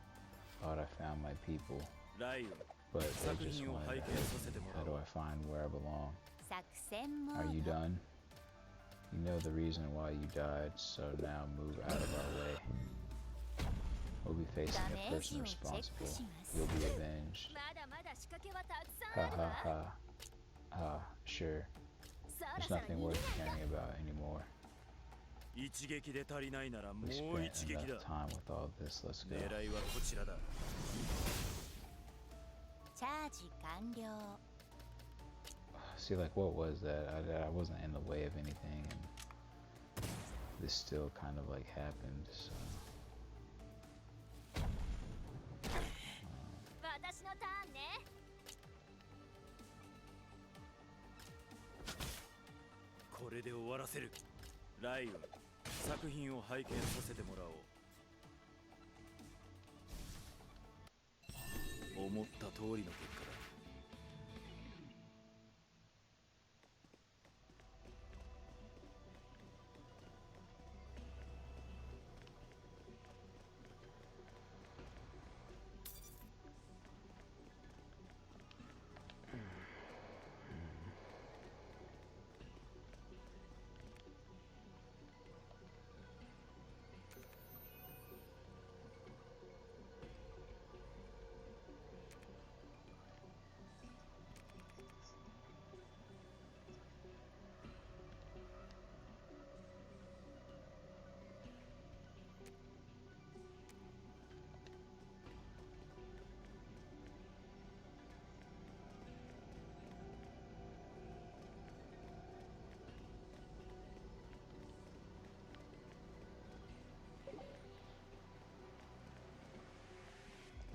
Speaker 1: Thought I found my people, but they just wanted to hurt me. How do I find where I belong? Are you done? You know the reason why you died, so now move out of our way. We'll be facing the person responsible. You'll be avenged. Ha ha ha. Ah, sure. There's nothing worth caring about anymore. We spent enough time with all this. Let's go. See, like, what was that? I wasn't in the way of anything, and this still kind of like happened. So.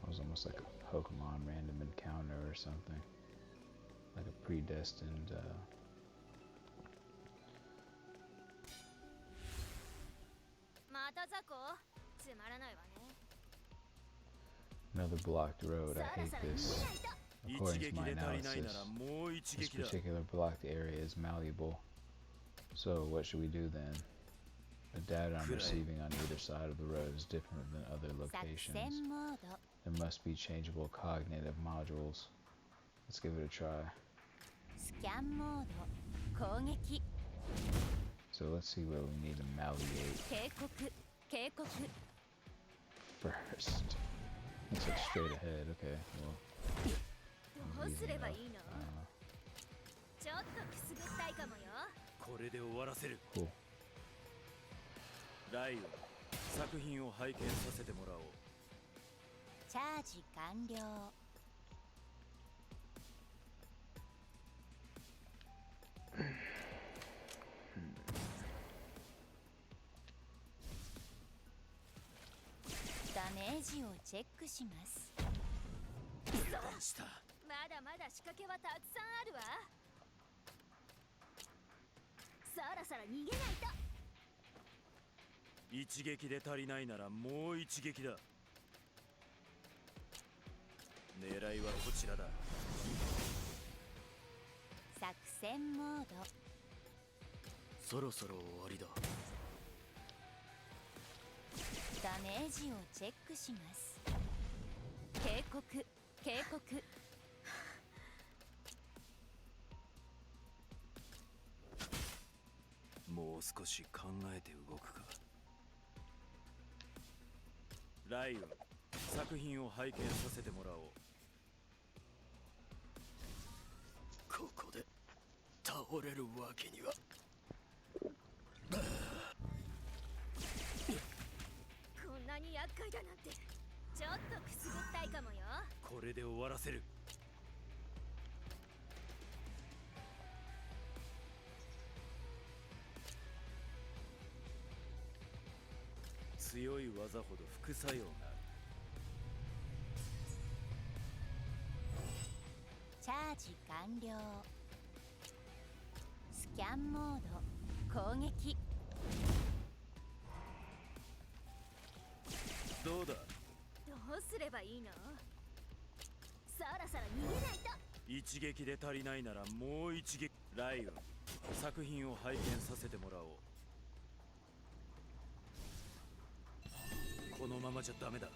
Speaker 1: Was almost like a Pokemon random encounter or something, like a predestined another blocked road. I hate this. According to my analysis, this particular blocked area is malleable. So what should we do then? The data I'm receiving on either side of the road is different than other
Speaker 5: 作
Speaker 1: locations.
Speaker 5: 戦モード
Speaker 1: There must be changeable cognitive modules. Let's give it a try.
Speaker 5: スキャンモード攻撃
Speaker 1: So let's see what we need to malleate
Speaker 5: 警告警告
Speaker 1: first. Looks like straight ahead. Okay, well,
Speaker 5: どうすればいいの
Speaker 1: uh,
Speaker 5: ちょっとくすぐったいかもよ
Speaker 4: これで終わらせる。
Speaker 1: cool.
Speaker 4: ライオン、作品を拝見させてもらおう。
Speaker 5: チャージ完了ダメージをチェックします
Speaker 4: 油断した。
Speaker 5: まだまだ仕掛けはたくさんあるわそろそろ逃げないと
Speaker 4: 一撃で足りないならもう一撃だ。狙いはこちらだ。
Speaker 5: 作戦モード
Speaker 3: そろそろ終わりだ。
Speaker 5: ダメージをチェックします警告警告
Speaker 4: もう少し考えて動くか。ライオン、作品を拝見させてもらおう。
Speaker 3: ここで倒れるわけには。
Speaker 5: こんなに厄介だなんてちょっとくすぐったいかもよ
Speaker 4: これで終わらせる。強い技ほど副作用がある。
Speaker 5: チャージ完了スキャンモード攻撃
Speaker 4: どうだ。
Speaker 5: どうすればいいのそろそろ逃げないと
Speaker 4: 一撃で足りないならもう一撃。ライオン、作品を拝見させてもらおう。このままじゃダメだ。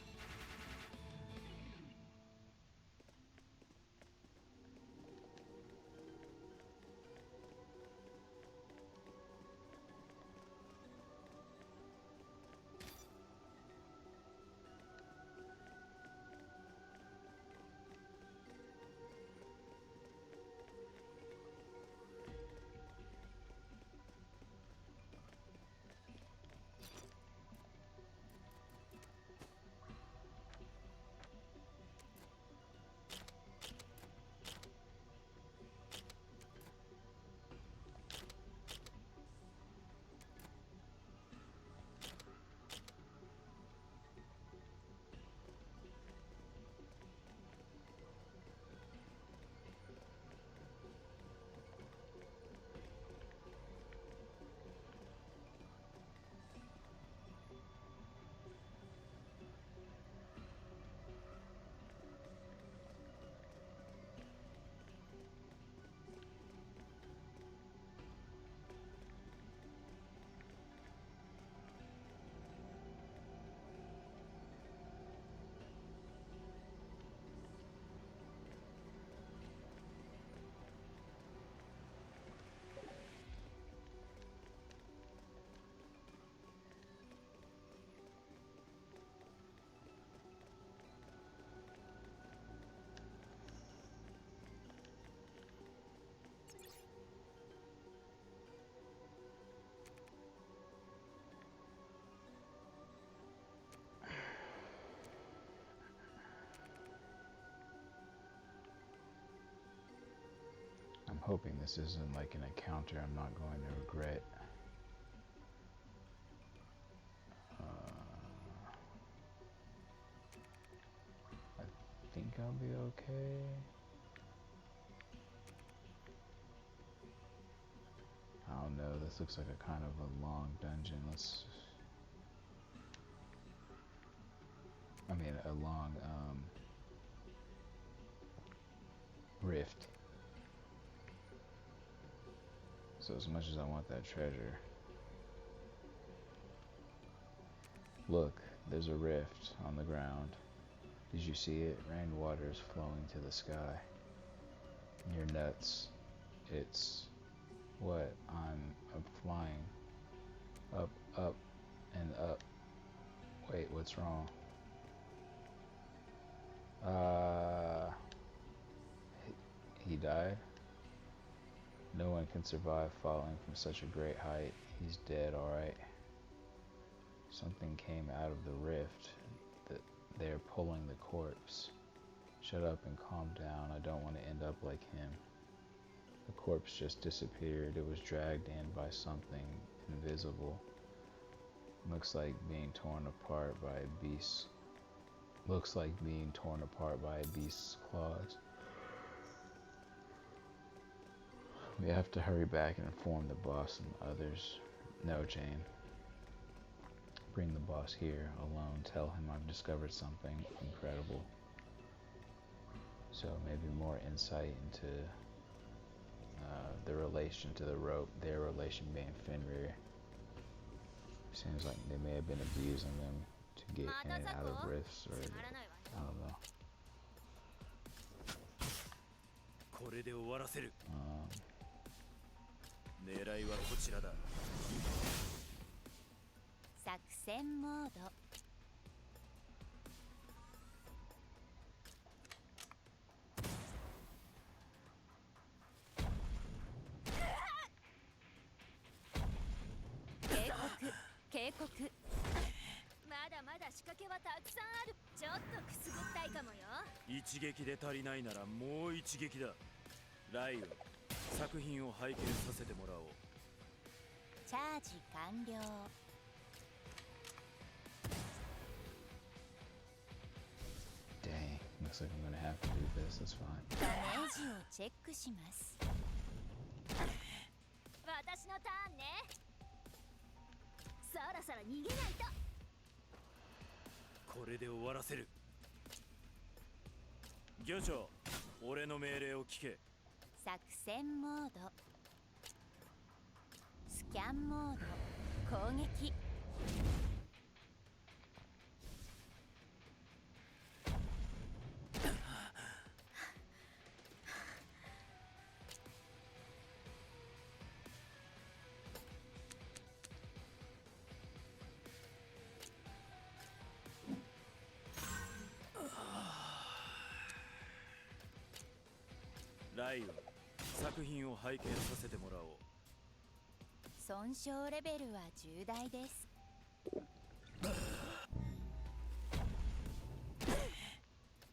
Speaker 1: I'm hoping this isn't like an encounter I'm not going to regret. I think I'll be okay. I don't know, this looks like a kind of a long dungeon. A long rift. So as much as I want that treasure, look, there's a rift on the ground. Did you see it? Rainwater is flowing to the sky. You're nuts. It's what? I'm flying up, up, and up. Wait, what's wrong? He died? No one can survive falling from such a great height. He's dead, alright. Something came out of the rift. They're pulling the corpse. Shut up and calm down. I don't want to end up like him. The corpse just disappeared. It was dragged in by something invisible. Looks like being torn apart by a beast. Looks like being torn apart by a beast's claws. We have to hurry back and inform the boss and others. No, Jane. Bring the boss here alone. Tell him I've discovered something incredible. So maybe more insight into the relation to the rope, their relation being Fenrir. Seems like they may have been abusing them to get in and out of rifts, or I don't know.
Speaker 4: これで終わらせる。狙いはこちらだ。
Speaker 5: 作戦モード。警告。まだまだ仕掛けはたくさんある。ちょっとくすぐったいかもよ。
Speaker 4: 一撃で足りないならもう一撃だ。ライオン、作品を拝見させてもらおう。
Speaker 5: チャージ完了。
Speaker 1: Dang, looks like I'm gonna have to do this. That's fine.
Speaker 5: ダメージをチェックします。私のターンね。そろそろ逃げないと。
Speaker 4: これで終わらせる。漁長、俺の命令を聞け。
Speaker 5: 作戦モード。スキャンモード。攻撃。
Speaker 4: ライオン、作品を拝見させてもらおう。
Speaker 5: 損傷レベルは重大です。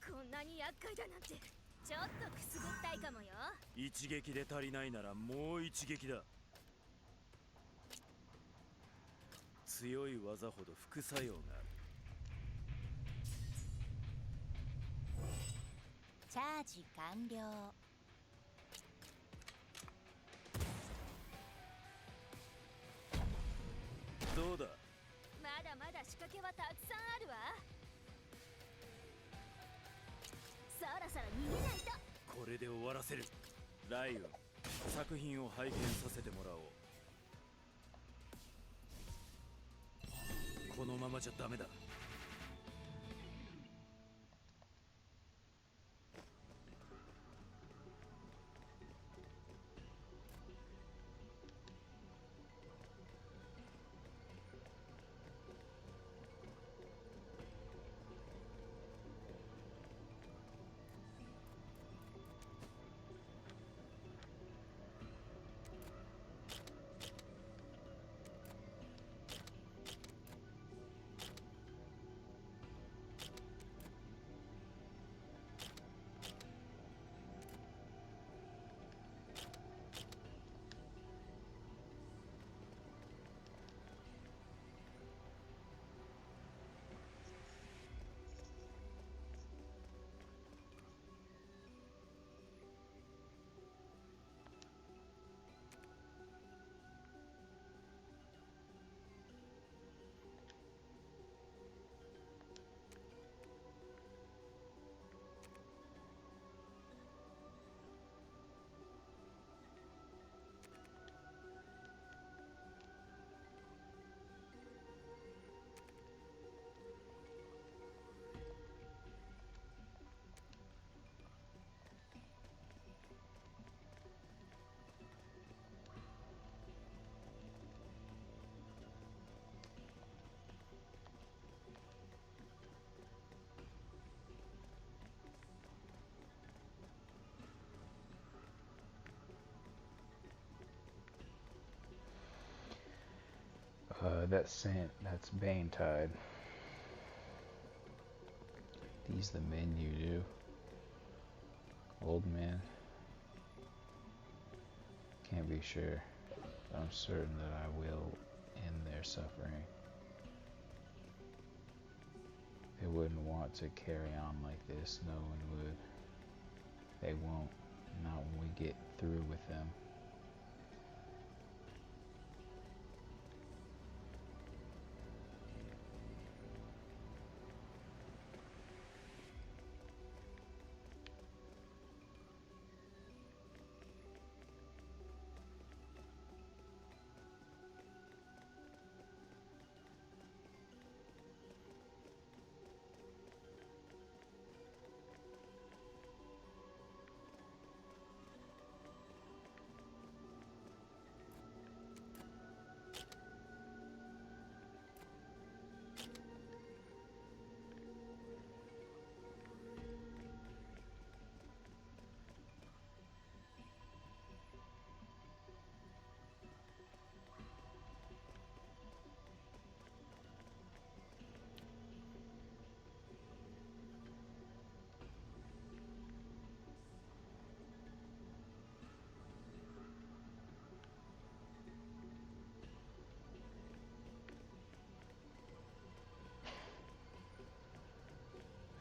Speaker 5: こんなに厄介だなんて、ちょっとくすぐったいかもよ。
Speaker 4: 一撃で足りないならもう一撃だ。強い技ほど副作用がある。
Speaker 5: チャージ完了。
Speaker 4: どうだ。
Speaker 5: まだまだ仕掛けはたくさんあるわ。そろそろ逃げないと。
Speaker 4: これで終わらせる。ライオン、作品を拝見させてもらおう。このままじゃダメだ。
Speaker 1: that scent, that's Bane Tide. These the men you do. Old man. Can't be sure, but I'm certain that I will end their suffering. They wouldn't want to carry on like this, no one would. They won't, not when we get through with them.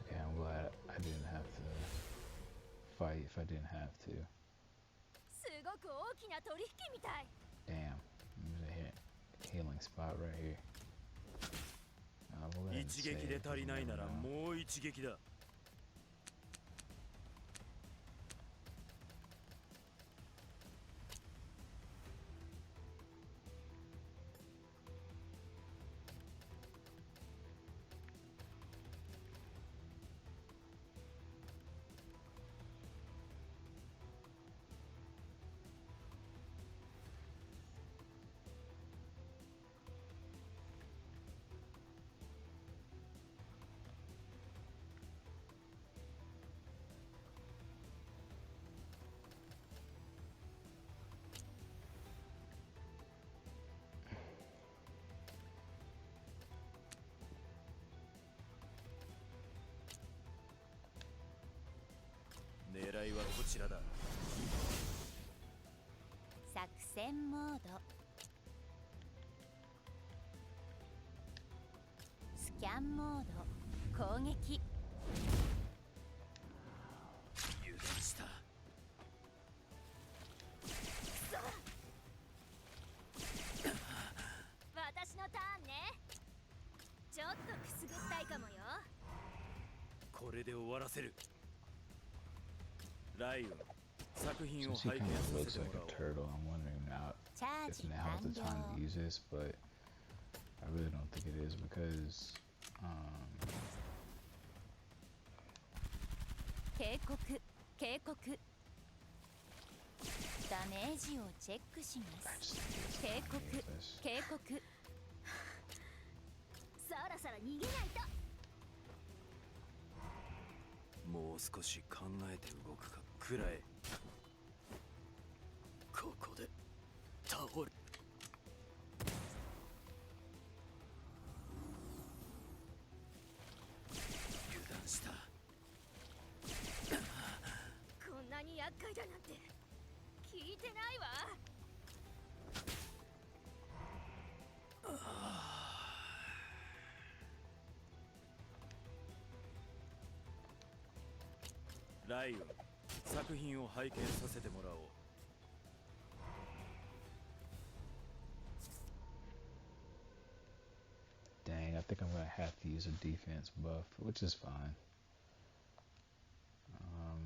Speaker 1: Okay, I'm glad I didn't have to fight if I didn't have to.
Speaker 5: すごく大きな取引みたい。
Speaker 1: Damn, there's a healing spot right here. We'll go ahead and
Speaker 4: 一撃で
Speaker 1: save,
Speaker 4: 足りないなら
Speaker 1: you never know.
Speaker 4: もう一撃だ。狙いはこちらだ。
Speaker 5: 作戦モード。スキャンモード。攻撃。
Speaker 4: 油断した。
Speaker 5: 私のターンね。ちょっとくすぐったいかもよ。
Speaker 4: これで終わらせる。ライオン、作品を
Speaker 1: Since he
Speaker 4: 拝見
Speaker 1: kind of
Speaker 4: さ
Speaker 1: looks
Speaker 4: せて
Speaker 1: like
Speaker 4: もらお
Speaker 1: a
Speaker 4: う。
Speaker 1: turtle, I'm wondering now
Speaker 5: チャー
Speaker 1: if
Speaker 5: ジ
Speaker 1: now
Speaker 5: 完
Speaker 1: is the time
Speaker 5: 了
Speaker 1: to。use this, but I really don't think it is because
Speaker 5: 警告警告。ダメージをチェックしま
Speaker 1: I
Speaker 5: す。
Speaker 1: just think it's
Speaker 5: 警
Speaker 1: not
Speaker 5: 告
Speaker 1: gonna use this.
Speaker 5: 警告。そろそろ逃げないと。
Speaker 4: もう少し考えて動くか。くらえ。ここで倒れ。油断した。
Speaker 5: こんなに厄介だなんて聞いてないわ。
Speaker 4: ライオン、作品を拝見させてもらおう。
Speaker 1: Dang, I think I'm gonna have to use a defense buff, which is fine.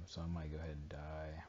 Speaker 1: So I might go ahead and die.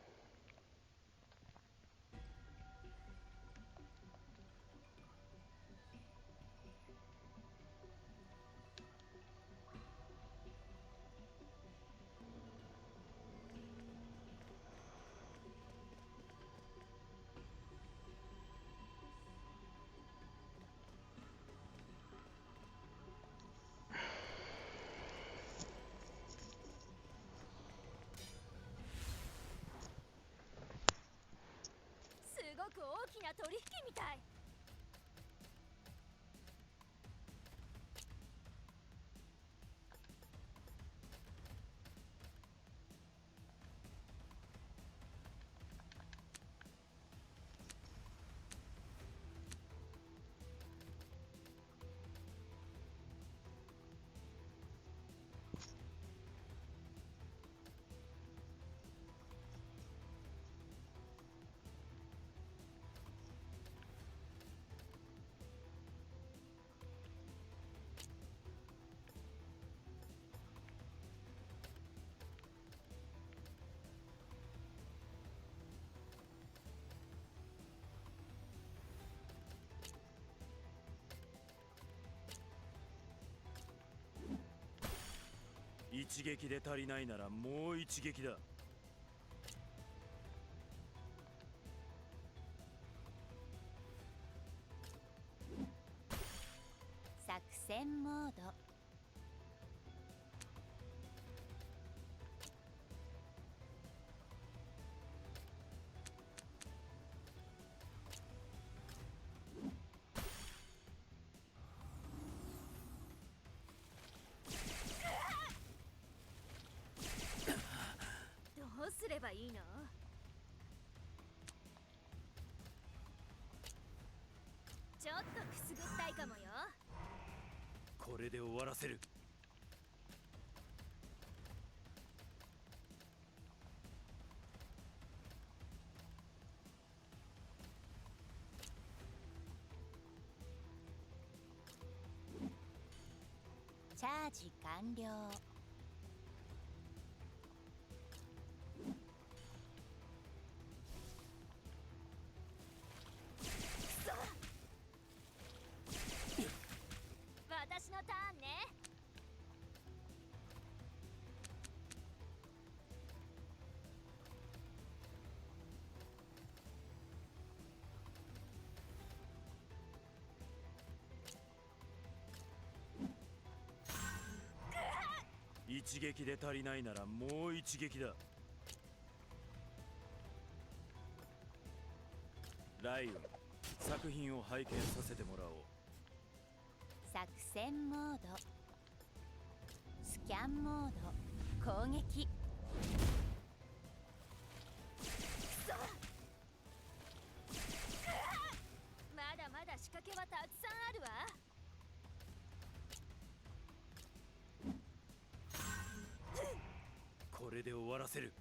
Speaker 4: 一撃で足りないならもう一撃だ。
Speaker 5: 作戦モード。どうすればいいの？ちょっとくすぐったいかもよ。
Speaker 4: これで終わらせる。
Speaker 5: チャージ完了。私のターンね。
Speaker 4: 一撃で足りないならもう一撃だ。ライオン、作品を拝見させてもらおう。
Speaker 5: 作戦モード。スキャンモード。攻撃。まだまだ仕掛けはたくさんあるわ。
Speaker 4: これで終わらせる。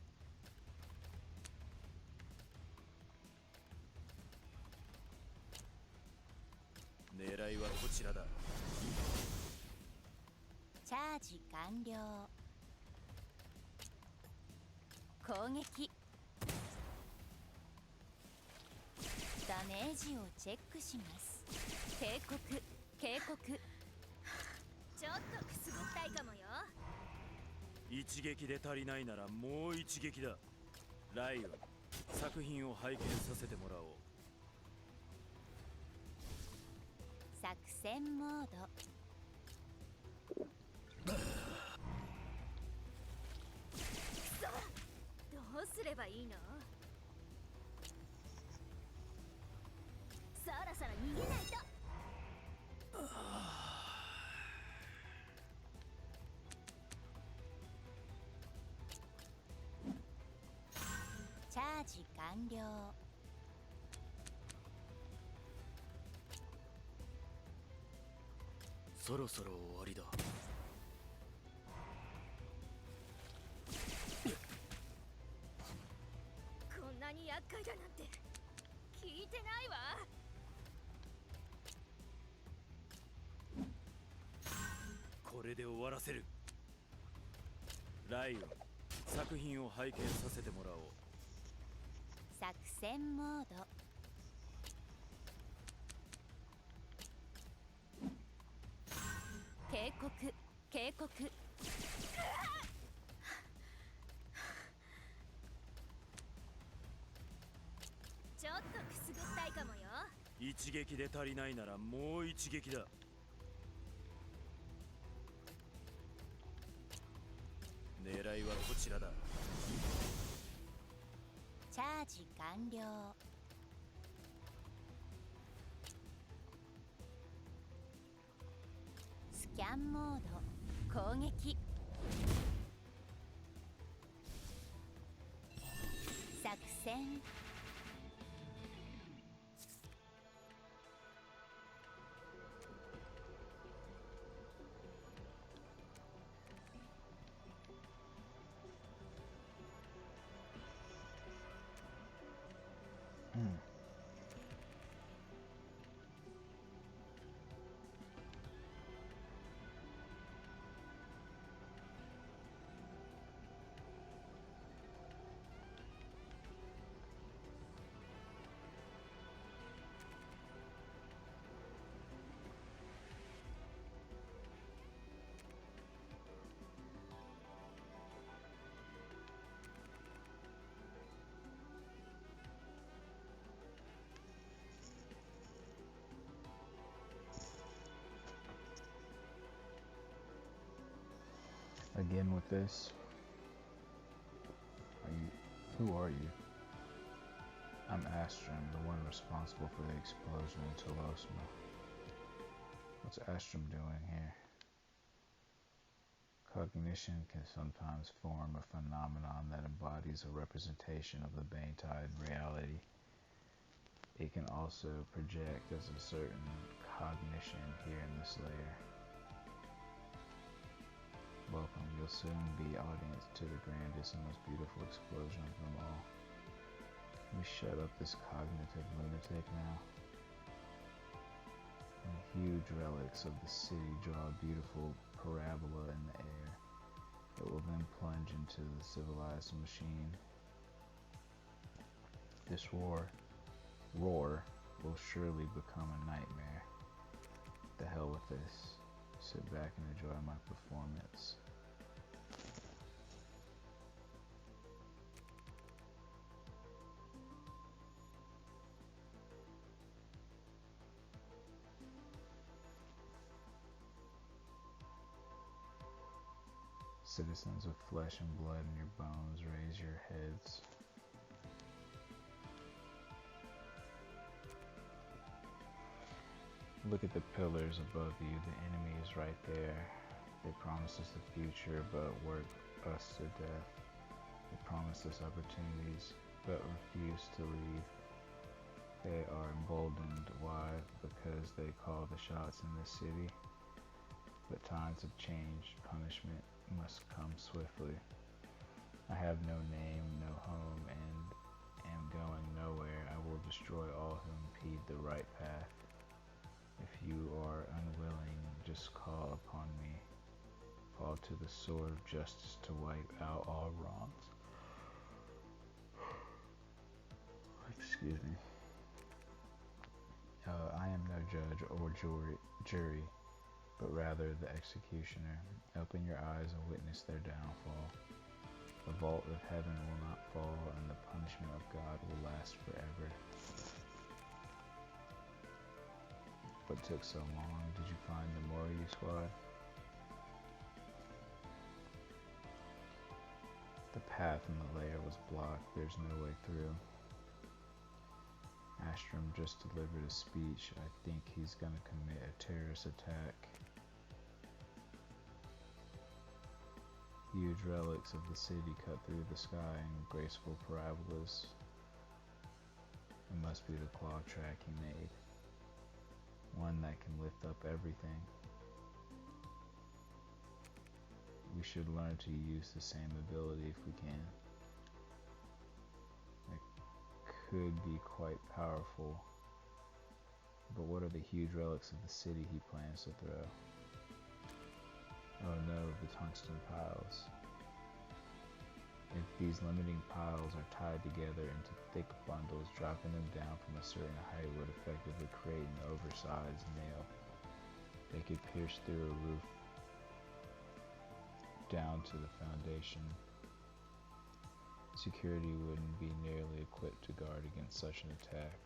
Speaker 4: 狙いはこちらだ。
Speaker 5: チャージ完了。攻撃。ダメージをチェックします。警告警告。ちょっとくすぐったいかもよ。
Speaker 4: 一撃で足りないならもう一撃だ。ライオン、作品を拝見させてもらおう。
Speaker 5: 作戦モード。どうすればいいの？そろそろ逃げないと。チャージ完了。
Speaker 4: そろそろ終わりだ。
Speaker 5: こんなに厄介だなんて聞いてないわ。
Speaker 4: これで終わらせる。ライオン、作品を拝見させてもらおう。
Speaker 5: 作戦モード。警告警告。ちょっとくすぐったいかもよ。
Speaker 4: 一撃で足りないならもう一撃だ。狙いはこちらだ。
Speaker 5: チャージ完了。スキャンモード。攻撃。作戦。
Speaker 1: うん begin with this? Who are you? I'm Astrum, the one responsible for the explosion in Tolosma. What's Astrum doing here? Cognition can sometimes form a phenomenon that embodies a representation of the Bane-Tide reality. It can also project as a certain cognition here in this layer. Welcome, you'll soon be audience to the grandest and most beautiful explosion of them all. Can we shut up this cognitive lunatic now? And huge relics of the city draw a beautiful parabola in the air. It will then plunge into the civilized machine. This roar will surely become a nightmare. The hell with this. Sit back and enjoy my performance. Citizens with flesh and blood in your bones, raise your heads. Look at the pillars above you. The enemy is right there. They promise us the future, but work us to death. They promise us opportunities, but refuse to leave. They are emboldened. Why? Because they call the shots in this city. But times have changed. Punishment must come swiftly. I have no name, no home, and am going nowhere. I will destroy all who impede the right path. If you are unwilling, just call upon me. Fall to the sword of justice to wipe out all wrongs. Excuse me. I am no judge or jury, but rather the executioner. Open your eyes and witness their downfall. The vault of heaven will not fall, and the punishment of God will last forever. What took so long? Did you find the Moryu squad? The path in the lair was blocked. There's no way through. Astrum just delivered a speech. I think he's gonna commit a terrorist attack. Huge relics of the city cut through the sky in graceful parabolas. It must be the claw track he made. One that can lift up everything. We should learn to use the same ability if we can. It could be quite powerful. But what are the huge relics of the city he plans to throw? Oh no, the tungsten piles. If these limiting piles are tied together into thick bundles, dropping them down from a certain height would effectively create an oversized nail. They could pierce through a roof down to the foundation. Security wouldn't be nearly equipped to guard against such an attack.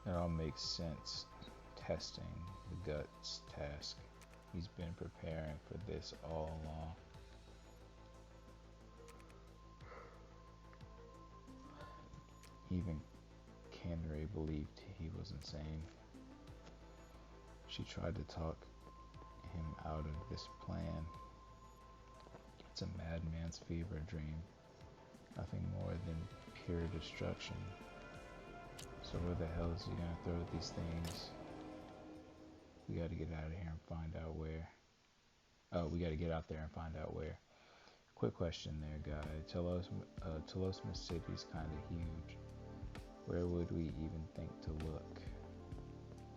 Speaker 1: It all makes sense. Testing the guts task. He's been preparing for this all along. Even Kenry believed he was insane. She tried to talk him out of this plan. It's a madman's fever dream. Nothing more than pure destruction. So where the hell is he gonna throw these things? We gotta get out of here and find out where. Oh, we gotta get out there and find out where. Quick question there, guy. Tolosma City's kinda huge. Where would we even think to look?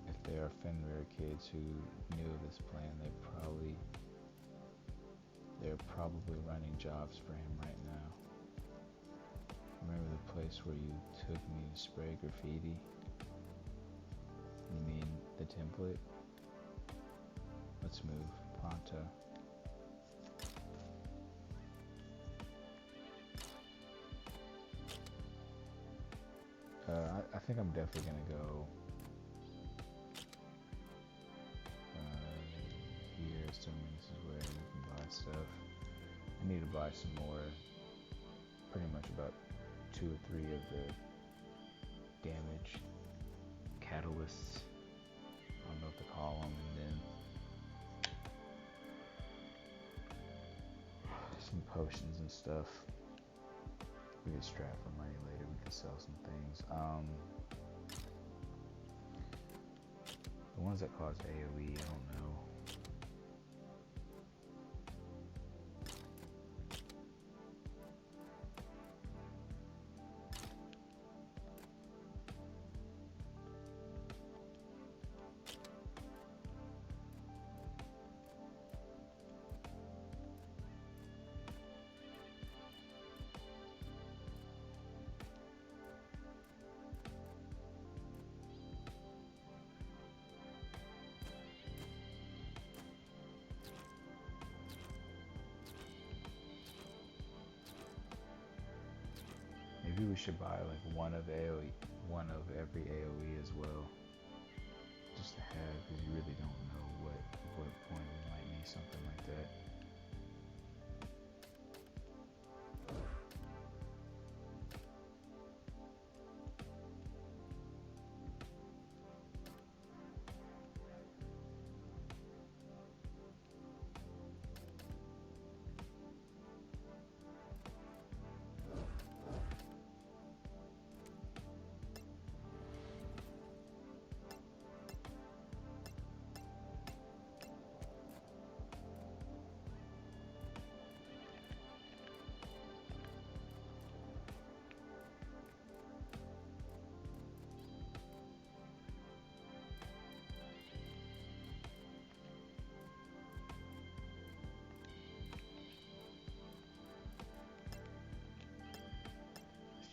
Speaker 1: If there are Fenrir kids who knew of this plan, they're probably running jobs for him right now. Remember the place where you took me to spray graffiti? You mean the template? Let's move, pronto. I think I'm definitely gonna go buy some more, pretty much about 2 or 3 of the damage catalysts, I don't know what to call them, and then some potions and stuff. We get strapped for money later, we can sell some things. The ones that cause AoE, I don't know. Maybe we should buy like one of every AoE as well, just to have, because you really don't know what point we might need something like that.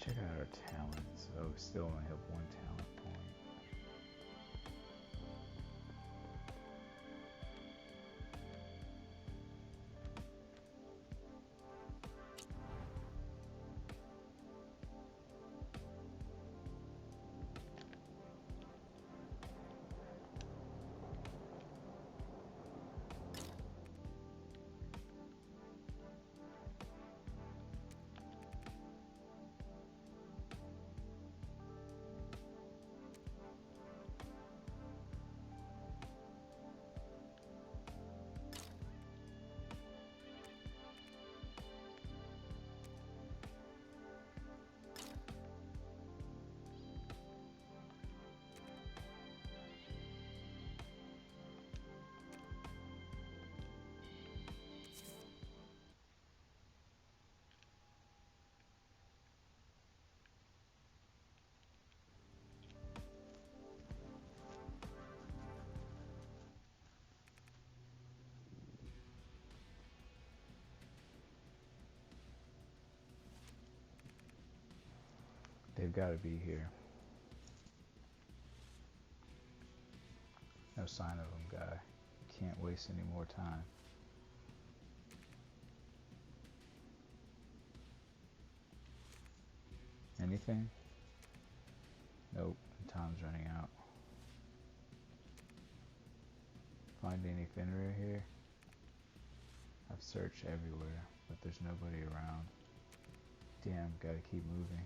Speaker 1: Check out our talents. Oh, we still only have 1 talent point. They've got to be here. No sign of them, guy. Can't waste any more time. Anything? Nope. Time's running out. Find any Fenrir here? I've searched everywhere, but there's nobody around. Damn, gotta keep moving.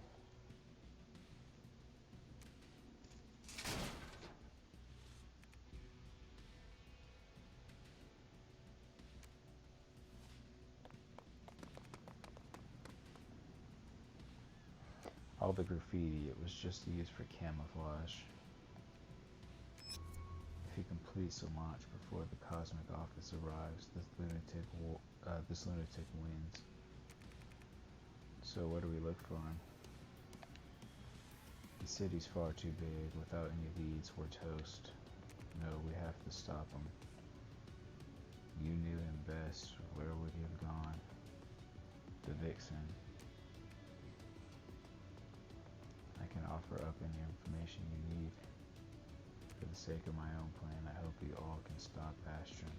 Speaker 1: All the graffiti, it was just used for camouflage. If he completes a launch before the cosmic office arrives, this lunatic wins. So where do we look for him? The city's far too big. Without any leads, we're toast. No, we have to stop him. You knew him best. Where would he have gone? The Vixen. I can offer up any information you need. For the sake of my own plan, I hope you all can stop Bastion.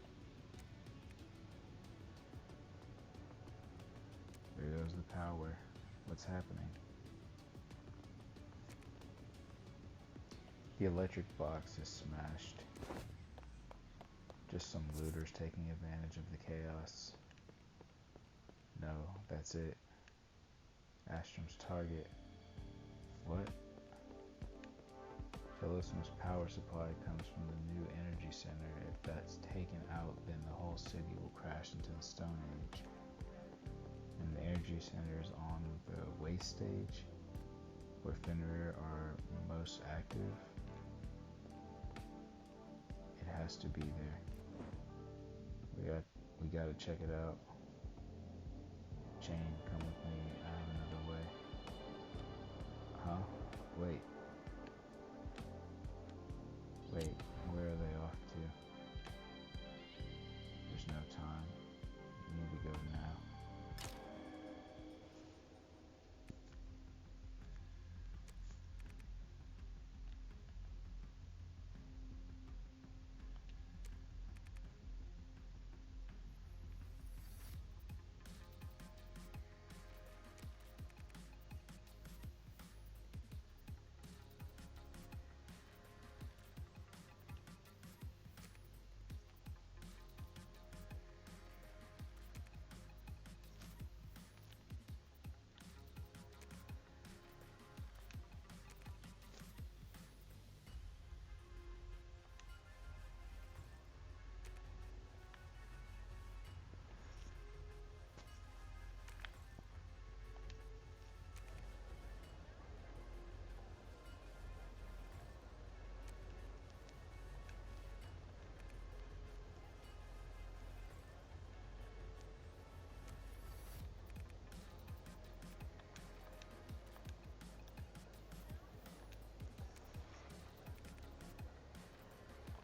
Speaker 1: There goes the power. What's happening? The electric box is smashed. Just some looters taking advantage of the chaos. No, that's it. Astrom's target. What? Philosopher's power supply comes from the new energy center. If that's taken out, then the whole city will crash into the Stone Age. And the energy center is on the waste stage, where Fenrir are most active. It has to be there. We gotta check it out. Jane, come with me. I have another way. Huh? Wait, where are they off to? There's no time. We need to go now.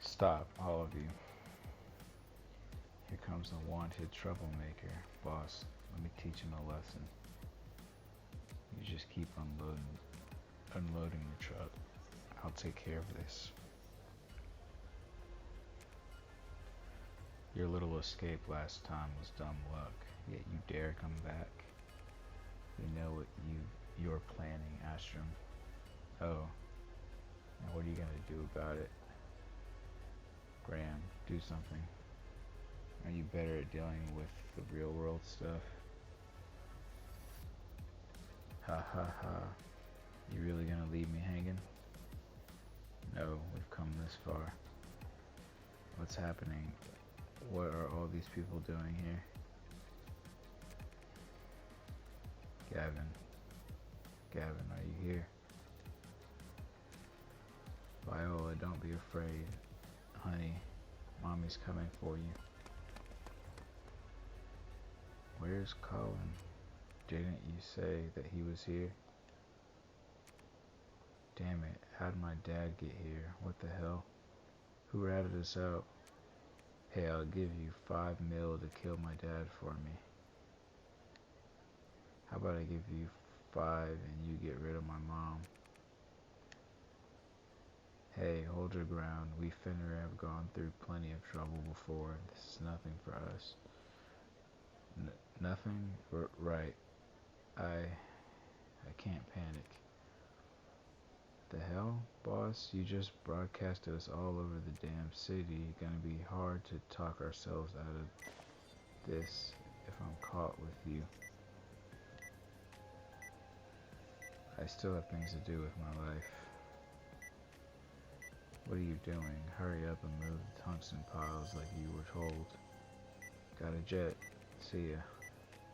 Speaker 1: Stop, all of you. Here comes a wanted troublemaker. Boss, let me teach him a lesson. You just keep unloading the truck. I'll take care of this. Your little escape last time was dumb luck, yet you dare come back. We know what you're planning, Astrum. Oh, now what are you gonna do about it? Graham, do something. Are you better at dealing with the real world stuff? Ha ha ha. You really gonna leave me hanging? No, we've come this far. What's happening? What are all these people doing here? Gavin, are you here? Viola, don't be afraid. Honey, Mommy's coming for you. Where's Colin? Didn't you say that he was here? Damn it, how'd my dad get here? What the hell? Who ratted us out? Hey, I'll give you $5 million to kill my dad for me. How about I give you 5 and you get rid of my mom? Hey, hold your ground. We Fenrir have gone through plenty of trouble before. This is nothing for us. Nothing? Right. I can't panic. The hell, boss? You just broadcasted us all over the damn city. Gonna be hard to talk ourselves out of this if I'm caught with you. I still have things to do with my life. What are you doing? Hurry up and move the tungsten piles like you were told. Got a jet. See ya.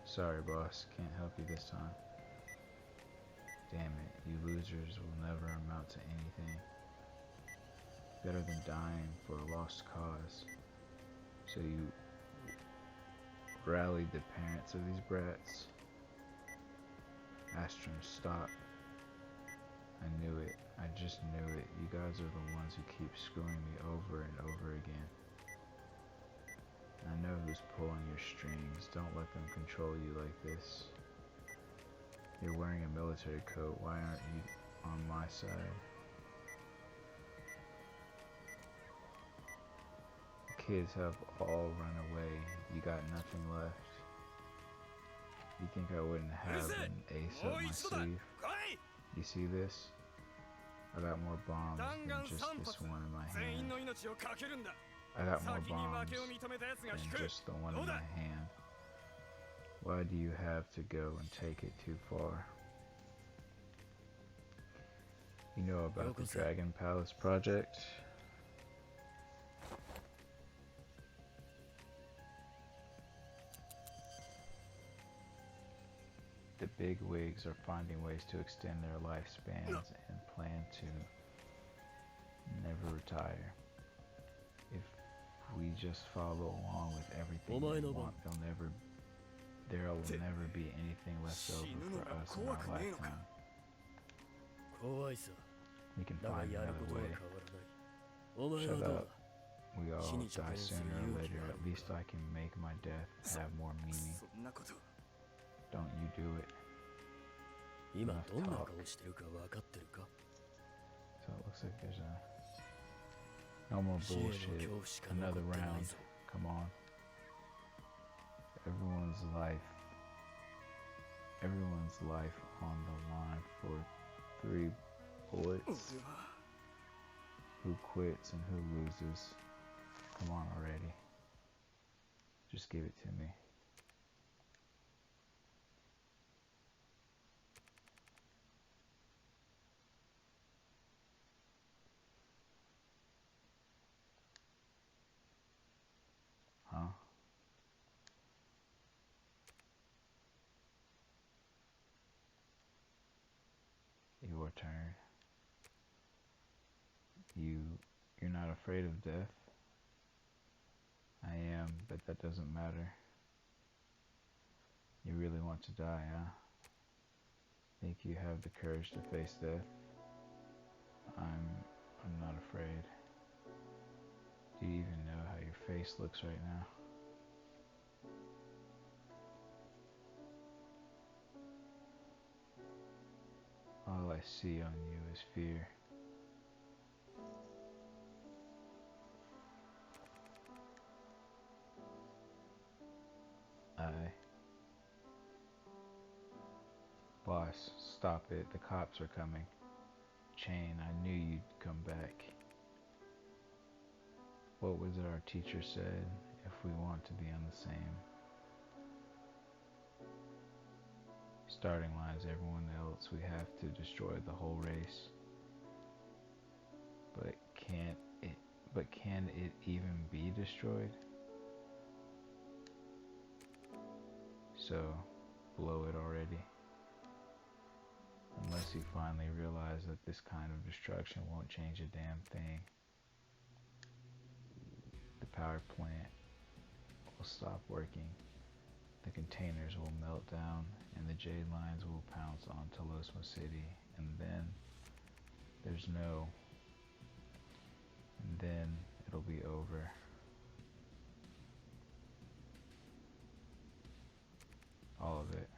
Speaker 1: Sorry, boss. Can't help you this time. Damn it. You losers will never amount to anything. Better than dying for a lost cause. So you rallied the parents of these brats? Astrum, stop. I knew it. I just knew it. You guys are the ones who keep screwing me over and over again. I know who's pulling your strings. Don't let them control you like this. You're wearing a military coat. Why aren't you on my side? The kids have all run away. You got nothing left. You think I wouldn't have an ace up my sleeve? You see this? I got more bombs than just this one in my hand. I got more bombs than just the one in my hand. Why do you have to go and take it too far? You know about the Dragon Palace project? The big wigs are finding ways to extend their lifespans and plan to never retire. If we just follow along with everything they want, there will never be anything left over for us in our lifetime. We can find another way. Shut up. We all die sooner or later. At least I can make my death have more meaning. Don't you do it. Enough talk. So it looks like there's no more bullshit. Another round. Come on. Everyone's life on the line for 3 bullets. Who quits and who loses? Come on already. Just give it to me. Huh? Your turn. You're not afraid of death? I am, but that doesn't matter. You really want to die, huh? Think you have the courage to face death? I'm not afraid. Do you even know how your face looks right now? All I see on you is fear. Boss, stop it. The cops are coming. Chain, I knew you'd come back. What was it our teacher said? If we want to be on the same starting line as everyone else, we have to destroy the whole race. But can it even be destroyed? So, blow it already. Unless you finally realize that this kind of destruction won't change a damn thing. The power plant will stop working. The containers will melt down and the jade lines will pounce on Telosma City, and then it'll be over. All of it.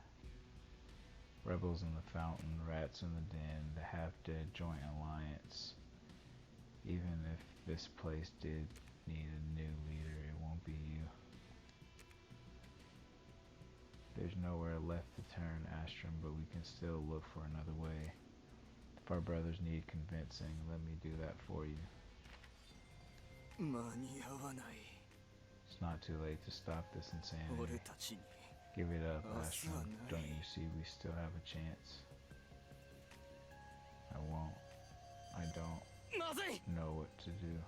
Speaker 1: Rebels in the fountain, rats in the den, the half-dead joint alliance. Even if this place did need a new leader, it won't be you. There's nowhere left to turn, Astrum, but we can still look for another way. If our brothers need convincing, let me do that for you. It's not too late to stop this insanity. Give it up, Astrum. Don't you see we still have a chance? I won't. I don't know what to do.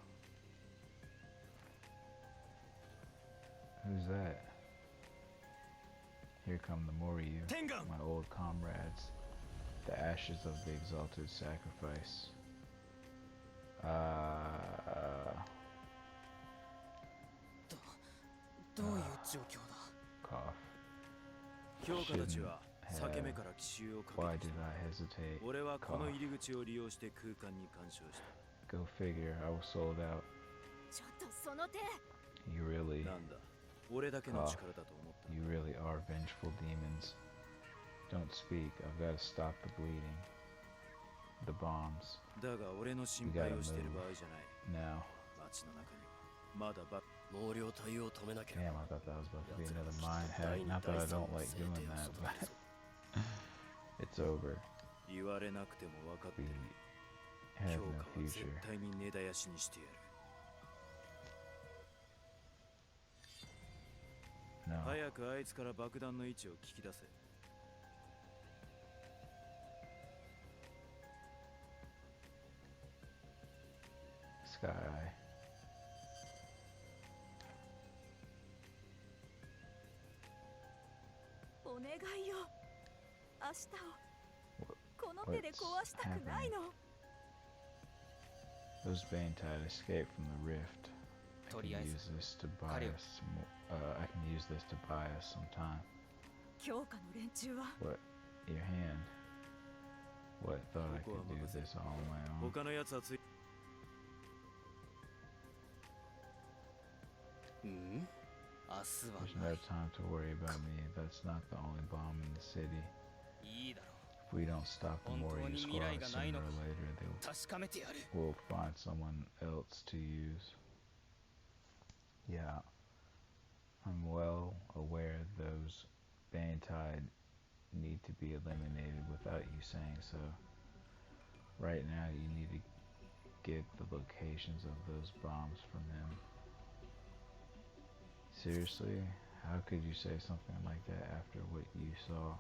Speaker 1: Who's that? Here come the Moryu, my old comrades. The ashes of the exalted sacrifice. Cough. Why did I hesitate? Cough. Go figure, I was sold out. You really are vengeful demons. Don't speak, I've got to stop the bleeding. The bombs. We gotta move. Now. Damn, I thought that was about to be another mind hack. Not that I don't like doing that, but it's over. We have no future. know.
Speaker 4: 早くあいつから爆弾の位置を聞き出せ。
Speaker 1: Sky Eye.
Speaker 5: お願いよ。明日をこの手で
Speaker 1: What's
Speaker 5: 壊したくないの。
Speaker 1: Those Bantide escaped from the rift. I can
Speaker 3: とりあえず
Speaker 1: use this to buy
Speaker 3: 彼を
Speaker 1: us I can use this to buy us some time.
Speaker 5: 強化の連中は
Speaker 1: What? Your hand? What? Thought I could do this all on my own.
Speaker 4: 他のやつはつい。
Speaker 3: うん、明日は
Speaker 1: There's
Speaker 3: な
Speaker 1: no
Speaker 3: い。
Speaker 1: time to worry about me. That's not the only bomb in the city.
Speaker 3: いいだろ
Speaker 1: If we don't stop the
Speaker 3: 本当
Speaker 1: Warrior
Speaker 3: に未来
Speaker 1: Squad
Speaker 3: がない
Speaker 1: sooner
Speaker 3: の
Speaker 1: or
Speaker 3: か
Speaker 1: later,
Speaker 3: 確かめてやる。
Speaker 1: we'll find someone else to use. Yeah, I'm well aware those Bantide need to be eliminated without you saying so. Right now, you need to get the locations of those bombs from him. Seriously? How could you say something like that after what you saw?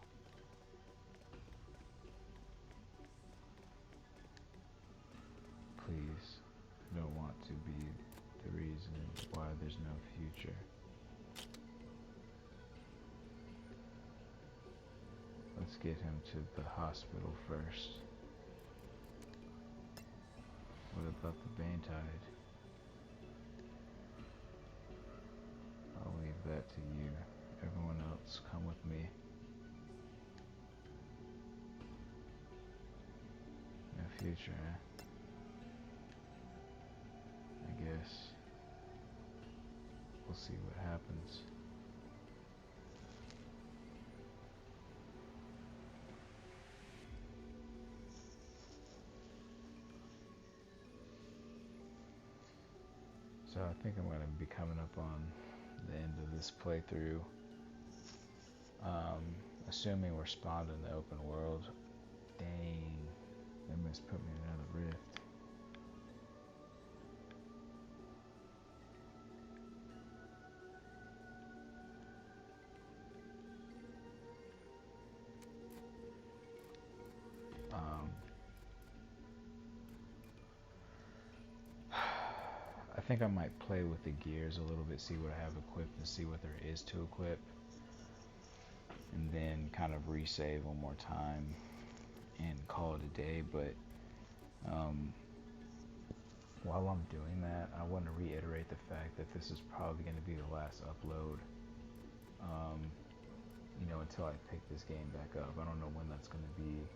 Speaker 1: Please, I don't want to be the reason why there's no future. Let's get him to the hospital first. What about the Bantide? I'll leave that to you. Everyone else, come with me. No future, eh? I guess. We'll see what happens. So I think I'm going to be coming up on the end of this playthrough. Assuming we're spawned in the open world. Dang, they must put me in another rift. I think I might play with the gears a little bit, see what I have equipped and see what there is to equip, and then kind of resave one more time and call it a day. But while I'm doing that, I want to reiterate the fact that this is probably going to be the last upload, until I pick this game back up. I don't know when that's going to be.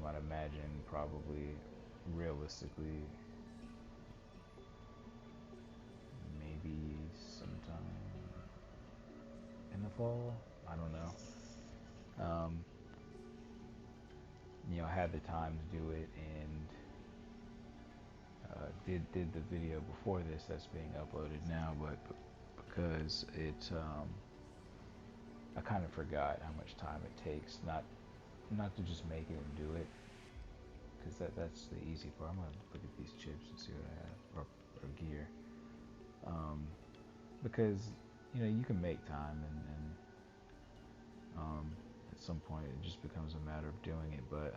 Speaker 1: I'd imagine probably realistically maybe sometime in the fall. I don't know. I had the time to do it and did the video before this that's being uploaded now, but because it's I kind of forgot how much time it takes not to just make it and do it, because that's the easy part. I'm gonna look at these chips and see what I have, or gear, because you can make time and at some point it just becomes a matter of doing it. But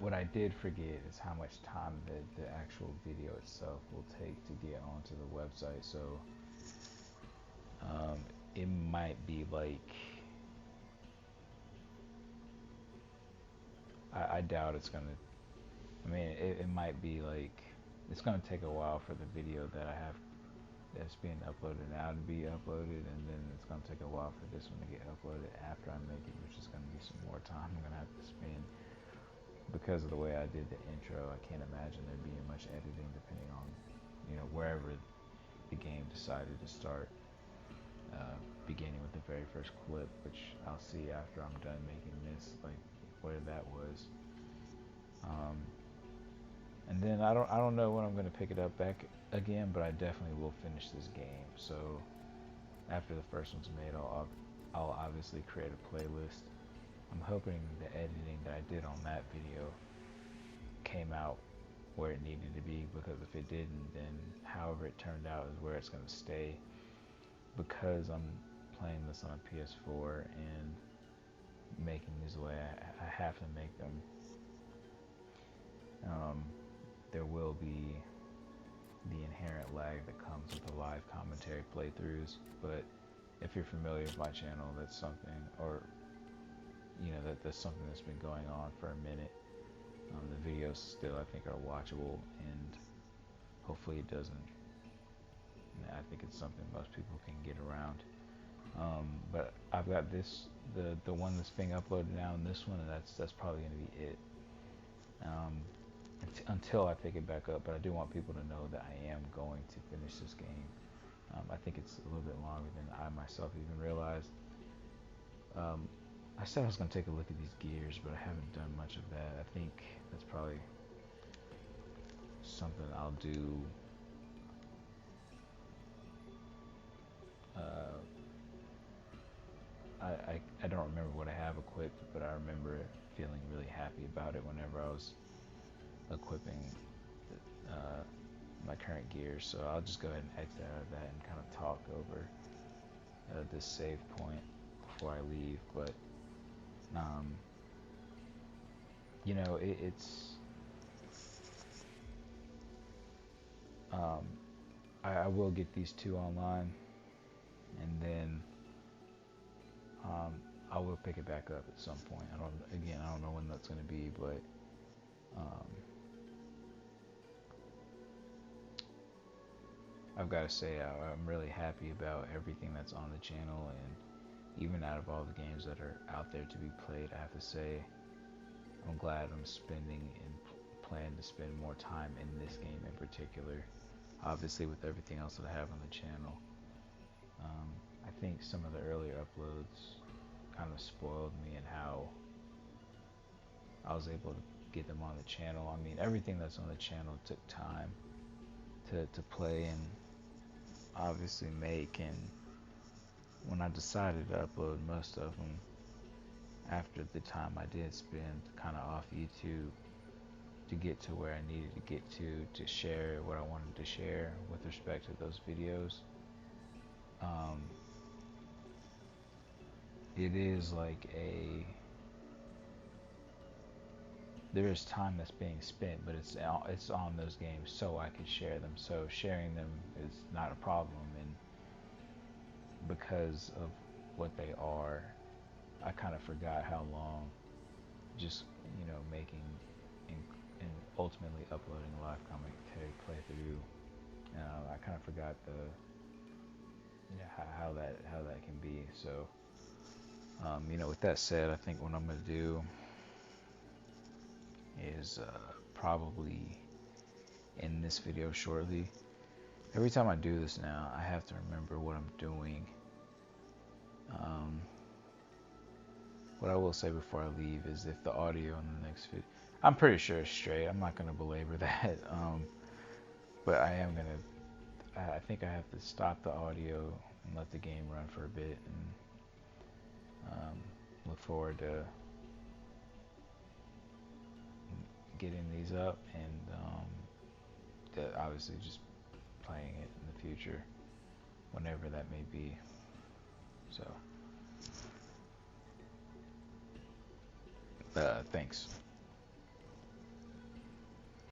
Speaker 1: what I did forget is how much time the actual video itself will take to get onto the website. So it might be like, I doubt it's gonna. I mean, it might be like it's gonna take a while for the video that I have that's being uploaded now to be uploaded, and then it's gonna take a while for this one to get uploaded after I make it, which is gonna be some more time I'm gonna have to spend. Because of the way I did the intro, I can't imagine there being much editing, depending on wherever the game decided to start, beginning with the very first clip, which I'll see after I'm done making this, like where that was. And then I don't know when I'm gonna pick it up back again, but I definitely will finish this game. So after the first one's made, I'll obviously create a playlist. I'm hoping the editing that I did on that video came out where it needed to be, because if it didn't, then however it turned out is where it's going to stay. Because I'm playing this on a PS4 and making these the way I have to make them, there will be the inherent lag that comes with the live commentary playthroughs. But if you're familiar with my channel, that's something, or that's something that's been going on for a minute. The videos still, I think, are watchable, and hopefully it doesn't. I think it's something most people can get around. But I've got the one that's being uploaded now, and this one, and that's probably going to be it. Until I pick it back up, but I do want people to know that I am going to finish this game. I think it's a little bit longer than I myself even realized. I said I was going to take a look at these gears, but I haven't done much of that. I think that's probably something I'll do. I don't remember what I have equipped, but I remember feeling really happy about it whenever I was equipping my current gears. So I'll just go ahead and exit out of that and kind of talk over this save point before I leave. But it's I will get these two online, and then I will pick it back up at some point. I don't know when that's going to be, but I've got to say I'm really happy about everything that's on the channel, and even out of all the games that are out there to be played, I have to say I'm glad I'm spending and plan to spend more time in this game in particular. Obviously, with everything else that I have on the channel, I think some of the earlier uploads kind of spoiled me in how I was able to get them on the channel. I mean, everything that's on the channel took time to play and obviously make, and when I decided to upload most of them after the time I did spend kind of off YouTube to get to where I needed to get to share what I wanted to share with respect to those videos, it is like there is time that's being spent, but it's on those games so I could share them. So sharing them is not a problem, and because of what they are, I kind of forgot how long just making and ultimately uploading a live commentary playthrough. I kind of forgot how that can be. So with that said, I think what I'm gonna do is probably end this video shortly. Every time I do this now, I have to remember what I'm doing. What I will say before I leave is if the audio in the next video, I'm pretty sure it's straight. I'm not going to belabor that. But I think I have to stop the audio and let the game run for a bit, and look forward to getting these up, and obviously just playing it in the future, whenever that may be. So, thanks.